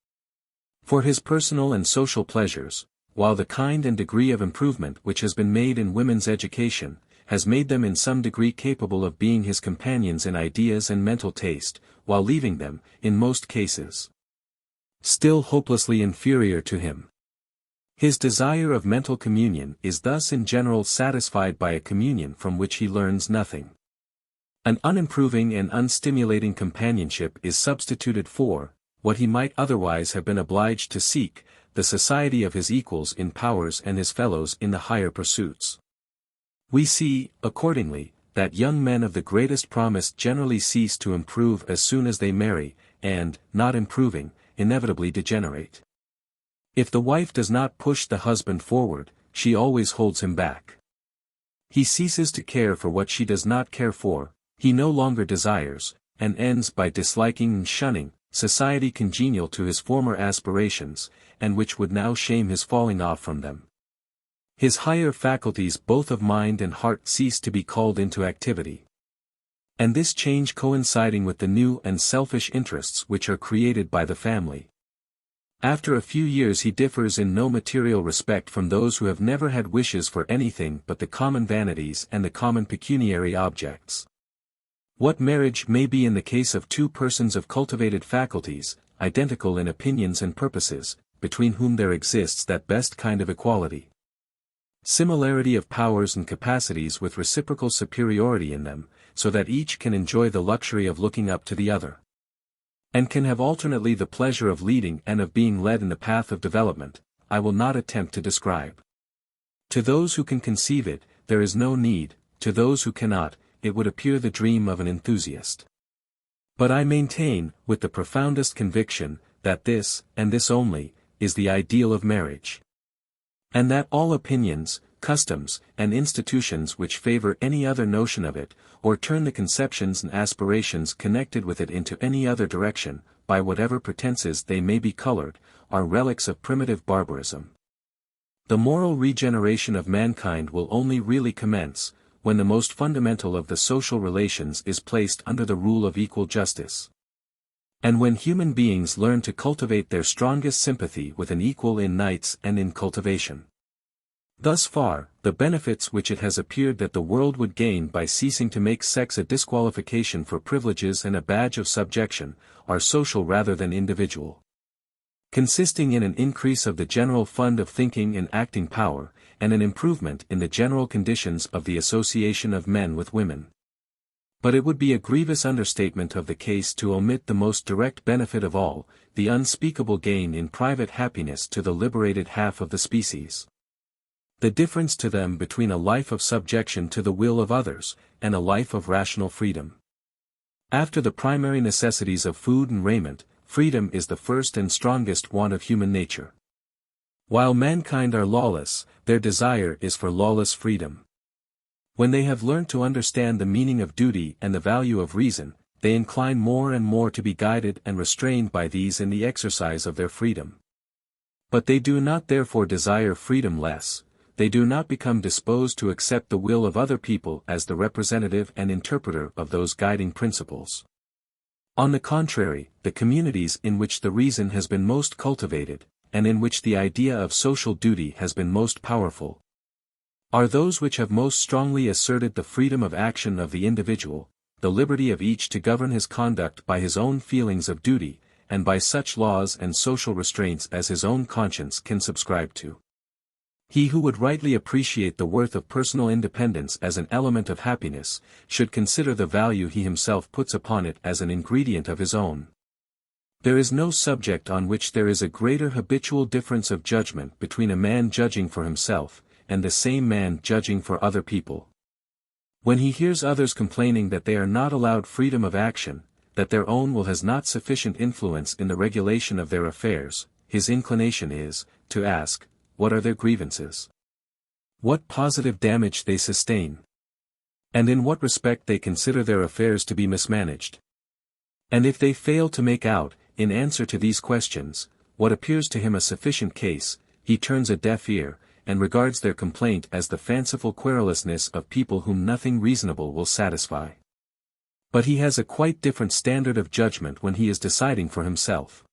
For his personal and social pleasures, while the kind and degree of improvement which has been made in women's education, has made them in some degree capable of being his companions in ideas and mental taste, while leaving them, in most cases, still hopelessly inferior to him. His desire of mental communion is thus in general satisfied by a communion from which he learns nothing. An unimproving and unstimulating companionship is substituted for, what he might otherwise have been obliged to seek, the society of his equals in powers and his fellows in the higher pursuits. We see, accordingly, that young men of the greatest promise generally cease to improve as soon as they marry, and, not improving, inevitably degenerate. If the wife does not push the husband forward, she always holds him back. He ceases to care for what she does not care for, he no longer desires, and ends by disliking and shunning, society congenial to his former aspirations, and which would now shame his falling off from them. His higher faculties both of mind and heart cease to be called into activity. And this change coinciding with the new and selfish interests which are created by the family. After a few years he differs in no material respect from those who have never had wishes for anything but the common vanities and the common pecuniary objects. What marriage may be in the case of two persons of cultivated faculties, identical in opinions and purposes, between whom there exists that best kind of equality. Similarity of powers and capacities with reciprocal superiority in them, so that each can enjoy the luxury of looking up to the other, and can have alternately the pleasure of leading and of being led in the path of development, I will not attempt to describe. To those who can conceive it, there is no need, to those who cannot, it would appear the dream of an enthusiast. But I maintain, with the profoundest conviction, that this, and this only, is the ideal of marriage. And that all opinions, customs, and institutions which favor any other notion of it, or turn the conceptions and aspirations connected with it into any other direction, by whatever pretenses they may be colored, are relics of primitive barbarism. The moral regeneration of mankind will only really commence, when the most fundamental of the social relations is placed under the rule of equal justice. And when human beings learn to cultivate their strongest sympathy with an equal in nights and in cultivation. Thus far, the benefits which it has appeared that the world would gain by ceasing to make sex a disqualification for privileges and a badge of subjection, are social rather than individual. Consisting in an increase of the general fund of thinking and acting power, and an improvement in the general conditions of the association of men with women. But it would be a grievous understatement of the case to omit the most direct benefit of all, the unspeakable gain in private happiness to the liberated half of the species. The difference to them between a life of subjection to the will of others, and a life of rational freedom. After the primary necessities of food and raiment, freedom is the first and strongest want of human nature. While mankind are lawless, their desire is for lawless freedom. When they have learned to understand the meaning of duty and the value of reason, they incline more and more to be guided and restrained by these in the exercise of their freedom. But they do not therefore desire freedom less, they do not become disposed to accept the will of other people as the representative and interpreter of those guiding principles. On the contrary, the communities in which the reason has been most cultivated, and in which the idea of social duty has been most powerful, are those which have most strongly asserted the freedom of action of the individual, the liberty of each to govern his conduct by his own feelings of duty, and by such laws and social restraints as his own conscience can subscribe to. He who would rightly appreciate the worth of personal independence as an element of happiness, should consider the value he himself puts upon it as an ingredient of his own. There is no subject on which there is a greater habitual difference of judgment between a man judging for himself, and the same man judging for other people. When he hears others complaining that they are not allowed freedom of action, that their own will has not sufficient influence in the regulation of their affairs, his inclination is, to ask, what are their grievances? What positive damage they sustain? And in what respect they consider their affairs to be mismanaged? And if they fail to make out, in answer to these questions, what appears to him a sufficient case, he turns a deaf ear, and regards their complaint as the fanciful querulousness of people whom nothing reasonable will satisfy. But he has a quite different standard of judgment when he is deciding for himself.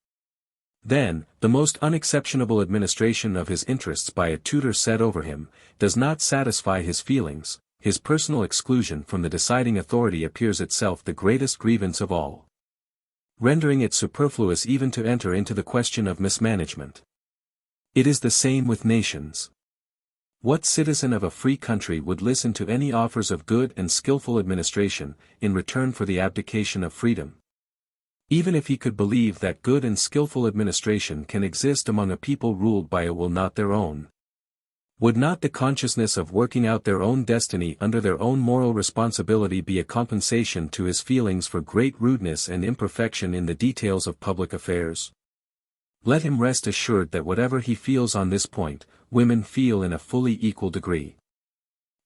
Then, the most unexceptionable administration of his interests by a tutor set over him, does not satisfy his feelings, his personal exclusion from the deciding authority appears itself the greatest grievance of all, rendering it superfluous even to enter into the question of mismanagement. It is the same with nations. What citizen of a free country would listen to any offers of good and skillful administration, in return for the abdication of freedom? Even if he could believe that good and skillful administration can exist among a people ruled by a will not their own. Would not the consciousness of working out their own destiny under their own moral responsibility be a compensation to his feelings for great rudeness and imperfection in the details of public affairs? Let him rest assured that whatever he feels on this point, women feel in a fully equal degree.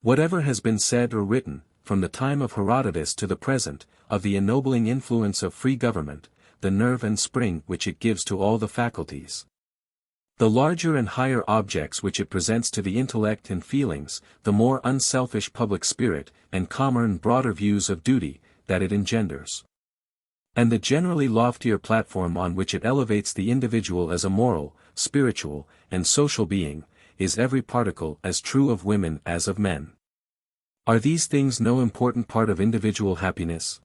Whatever has been said or written, from the time of Herodotus to the present, of the ennobling influence of free government, the nerve and spring which it gives to all the faculties, the larger and higher objects which it presents to the intellect and feelings, the more unselfish public spirit, and calmer and broader views of duty, that it engenders, and the generally loftier platform on which it elevates the individual as a moral, spiritual, and social being, is every particle as true of women as of men. Are these things no important part of individual happiness?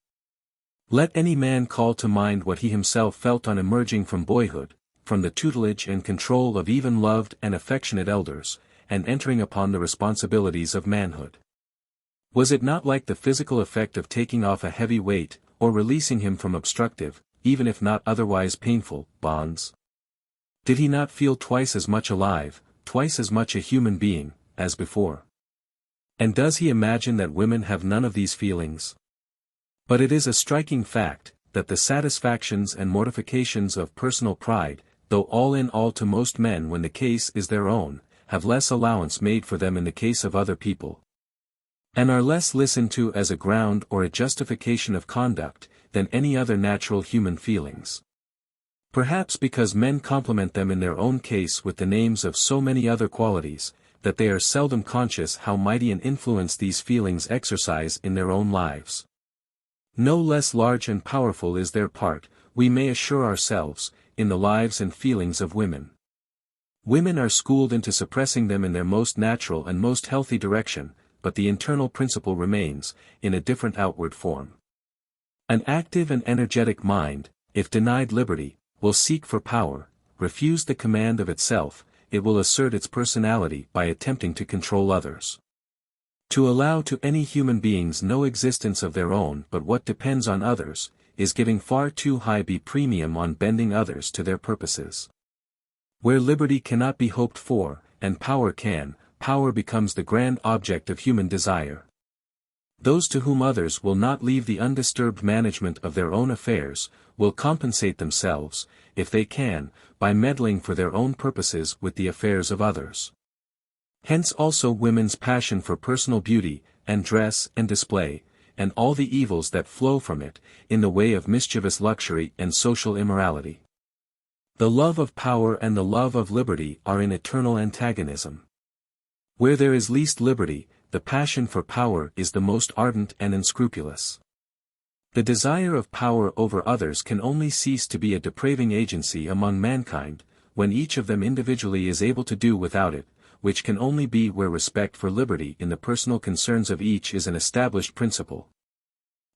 Let any man call to mind what he himself felt on emerging from boyhood, from the tutelage and control of even loved and affectionate elders, and entering upon the responsibilities of manhood. Was it not like the physical effect of taking off a heavy weight, or releasing him from obstructive, even if not otherwise painful, bonds? Did he not feel twice as much alive, twice as much a human being, as before? And does he imagine that women have none of these feelings? But it is a striking fact, that the satisfactions and mortifications of personal pride, though all in all to most men when the case is their own, have less allowance made for them in the case of other people, and are less listened to as a ground or a justification of conduct, than any other natural human feelings. Perhaps because men complement them in their own case with the names of so many other qualities, that they are seldom conscious how mighty an influence these feelings exercise in their own lives. No less large and powerful is their part, we may assure ourselves, in the lives and feelings of women. Women are schooled into suppressing them in their most natural and most healthy direction, but the internal principle remains, in a different outward form. An active and energetic mind, if denied liberty, will seek for power, refuse the command of itself, it will assert its personality by attempting to control others. To allow to any human beings no existence of their own but what depends on others, is giving far too high a premium on bending others to their purposes. Where liberty cannot be hoped for, and power can, power becomes the grand object of human desire. Those to whom others will not leave the undisturbed management of their own affairs, will compensate themselves, if they can, by meddling for their own purposes with the affairs of others. Hence also women's passion for personal beauty, and dress and display, and all the evils that flow from it, in the way of mischievous luxury and social immorality. The love of power and the love of liberty are in eternal antagonism. Where there is least liberty, the passion for power is the most ardent and unscrupulous. The desire of power over others can only cease to be a depraving agency among mankind, when each of them individually is able to do without it, which can only be where respect for liberty in the personal concerns of each is an established principle.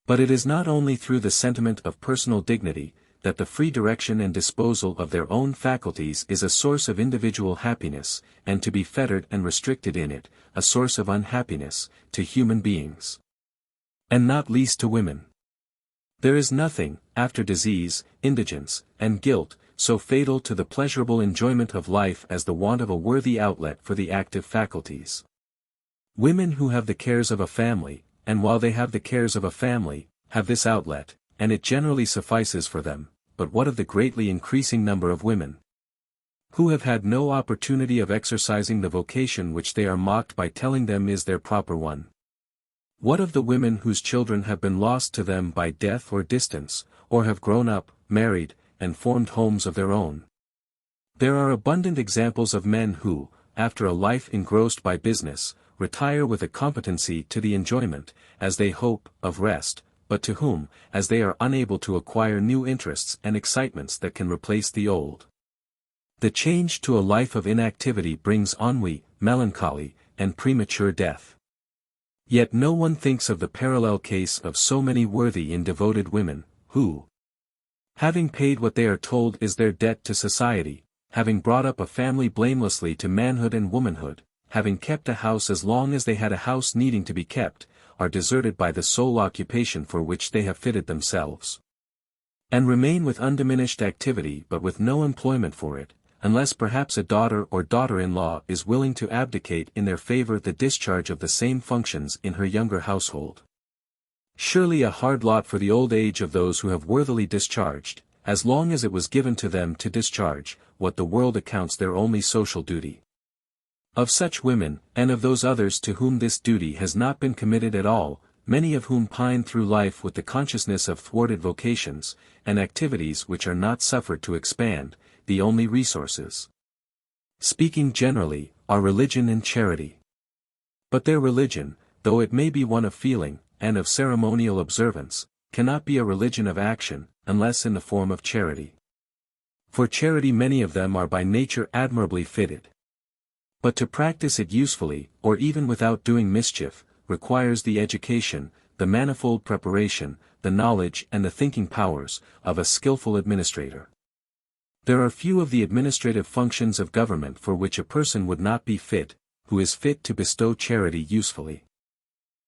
But it is not only through the sentiment of personal dignity, that the free direction and disposal of their own faculties is a source of individual happiness, and to be fettered and restricted in it, a source of unhappiness, to human beings. And not least to women. There is nothing, after disease, indigence, and guilt, so fatal to the pleasurable enjoyment of life as the want of a worthy outlet for the active faculties. Women who have the cares of a family, and while they have the cares of a family, have this outlet, and it generally suffices for them, but what of the greatly increasing number of women who have had no opportunity of exercising the vocation which they are mocked by telling them is their proper one? What of the women whose children have been lost to them by death or distance, or have grown up, married, and formed homes of their own? There are abundant examples of men who, after a life engrossed by business, retire with a competency to the enjoyment, as they hope, of rest, but to whom, as they are unable to acquire new interests and excitements that can replace the old, the change to a life of inactivity brings ennui, melancholy, and premature death. Yet no one thinks of the parallel case of so many worthy and devoted women, who, having paid what they are told is their debt to society, having brought up a family blamelessly to manhood and womanhood, having kept a house as long as they had a house needing to be kept, are deserted by the sole occupation for which they have fitted themselves, and remain with undiminished activity but with no employment for it, unless perhaps a daughter or daughter-in-law is willing to abdicate in their favor the discharge of the same functions in her younger household. Surely a hard lot for the old age of those who have worthily discharged, as long as it was given to them to discharge, what the world accounts their only social duty. Of such women, and of those others to whom this duty has not been committed at all, many of whom pine through life with the consciousness of thwarted vocations, and activities which are not suffered to expand, the only resources, speaking generally, are religion and charity. But their religion, though it may be one of feeling, and of ceremonial observance, cannot be a religion of action, unless in the form of charity. For charity many of them are by nature admirably fitted. But to practice it usefully, or even without doing mischief, requires the education, the manifold preparation, the knowledge and the thinking powers, of a skillful administrator. There are few of the administrative functions of government for which a person would not be fit, who is fit to bestow charity usefully.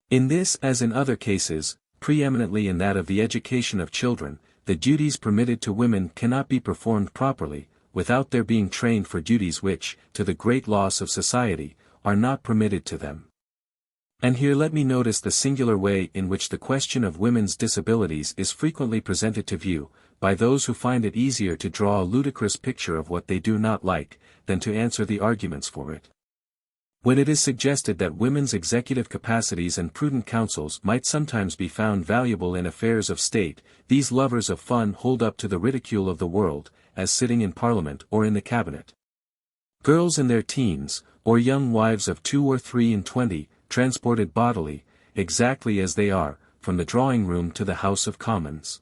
In this as in other cases, preeminently in that of the education of children, the duties permitted to women cannot be performed properly, without their being trained for duties which, to the great loss of society, are not permitted to them. And here let me notice the singular way in which the question of women's disabilities is frequently presented to view, by those who find it easier to draw a ludicrous picture of what they do not like, than to answer the arguments for it. When it is suggested that women's executive capacities and prudent counsels might sometimes be found valuable in affairs of state, these lovers of fun hold up to the ridicule of the world, as sitting in Parliament or in the Cabinet. Girls in their teens, or young wives of 2 or 3 and 20, transported bodily, exactly as they are, from the drawing-room to the House of Commons.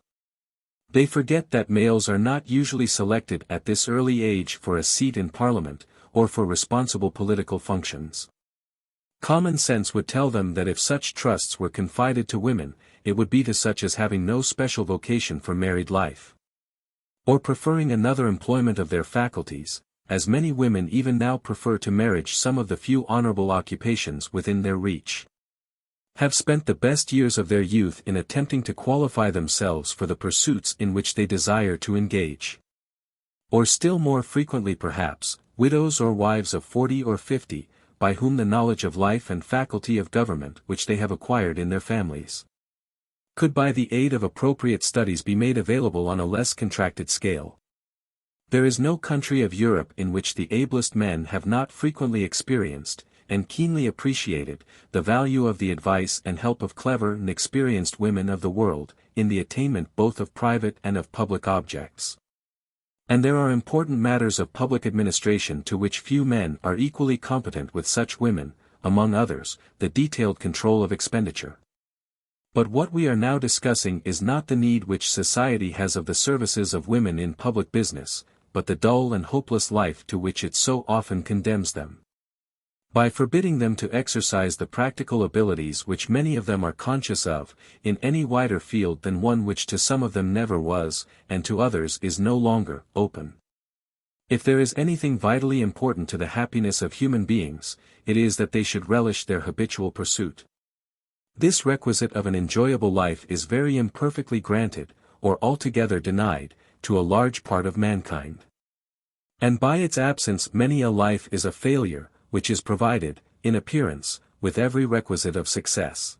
They forget that males are not usually selected at this early age for a seat in Parliament, or for responsible political functions. Common sense would tell them that if such trusts were confided to women, it would be to such as having no special vocation for married life, or preferring another employment of their faculties, as many women even now prefer to marriage some of the few honorable occupations within their reach. Have spent the best years of their youth in attempting to qualify themselves for the pursuits in which they desire to engage. Or still more frequently perhaps, widows or wives of 40 or 50, by whom the knowledge of life and faculty of government which they have acquired in their families could by the aid of appropriate studies be made available on a less contracted scale. There is no country of Europe in which the ablest men have not frequently experienced, and keenly appreciated, the value of the advice and help of clever and experienced women of the world, in the attainment both of private and of public objects. And there are important matters of public administration to which few men are equally competent with such women, among others, the detailed control of expenditure. But what we are now discussing is not the need which society has of the services of women in public business, but the dull and hopeless life to which it so often condemns them. By forbidding them to exercise the practical abilities which many of them are conscious of, in any wider field than one which to some of them never was, and to others is no longer, open. If there is anything vitally important to the happiness of human beings, it is that they should relish their habitual pursuit. This requisite of an enjoyable life is very imperfectly granted, or altogether denied, to a large part of mankind. And by its absence many a life is a failure, which is provided, in appearance, with every requisite of success.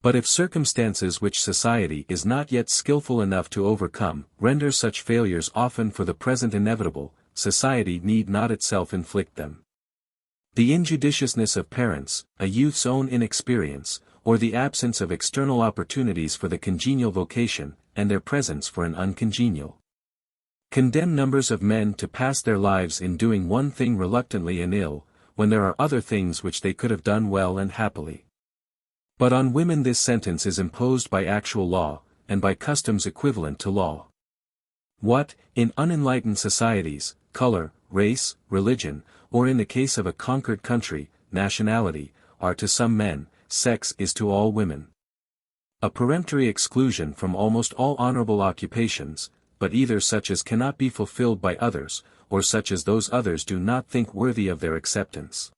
But if circumstances which society is not yet skillful enough to overcome, render such failures often for the present inevitable, society need not itself inflict them. The injudiciousness of parents, a youth's own inexperience, or the absence of external opportunities for the congenial vocation, and their presence for an uncongenial, condemn numbers of men to pass their lives in doing one thing reluctantly and ill, when there are other things which they could have done well and happily. But on women this sentence is imposed by actual law, and by customs equivalent to law. What, in unenlightened societies, color, race, religion, or in the case of a conquered country, nationality, are to some men, sex is to all women. A peremptory exclusion from almost all honorable occupations, but either such as cannot be fulfilled by others, or such as those others do not think worthy of their acceptance.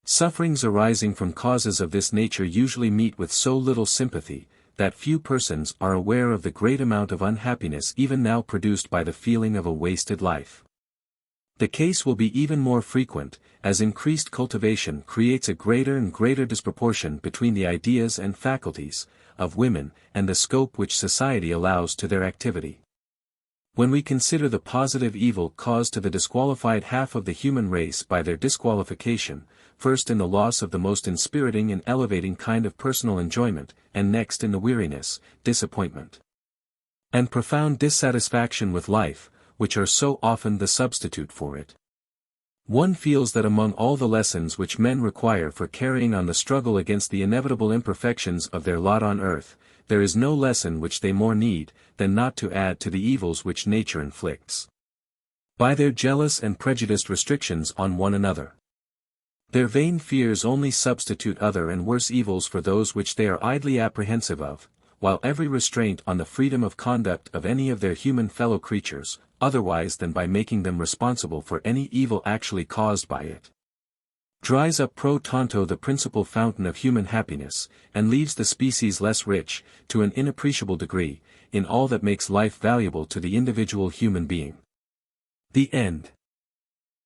Sufferings arising from causes of this nature usually meet with so little sympathy, that few persons are aware of the great amount of unhappiness even now produced by the feeling of a wasted life. The case will be even more frequent, as increased cultivation creates a greater and greater disproportion between the ideas and faculties of women, and the scope which society allows to their activity. When we consider the positive evil caused to the disqualified half of the human race by their disqualification, first in the loss of the most inspiriting and elevating kind of personal enjoyment, and next in the weariness, disappointment, and profound dissatisfaction with life, which are so often the substitute for it, one feels that among all the lessons which men require for carrying on the struggle against the inevitable imperfections of their lot on earth, there is no lesson which they more need, than not to add to the evils which nature inflicts by their jealous and prejudiced restrictions on one another. Their vain fears only substitute other and worse evils for those which they are idly apprehensive of, while every restraint on the freedom of conduct of any of their human fellow creatures, otherwise than by making them responsible for any evil actually caused by it, dries up pro tanto the principal fountain of human happiness, and leaves the species less rich, to an inappreciable degree, in all that makes life valuable to the individual human being. The end.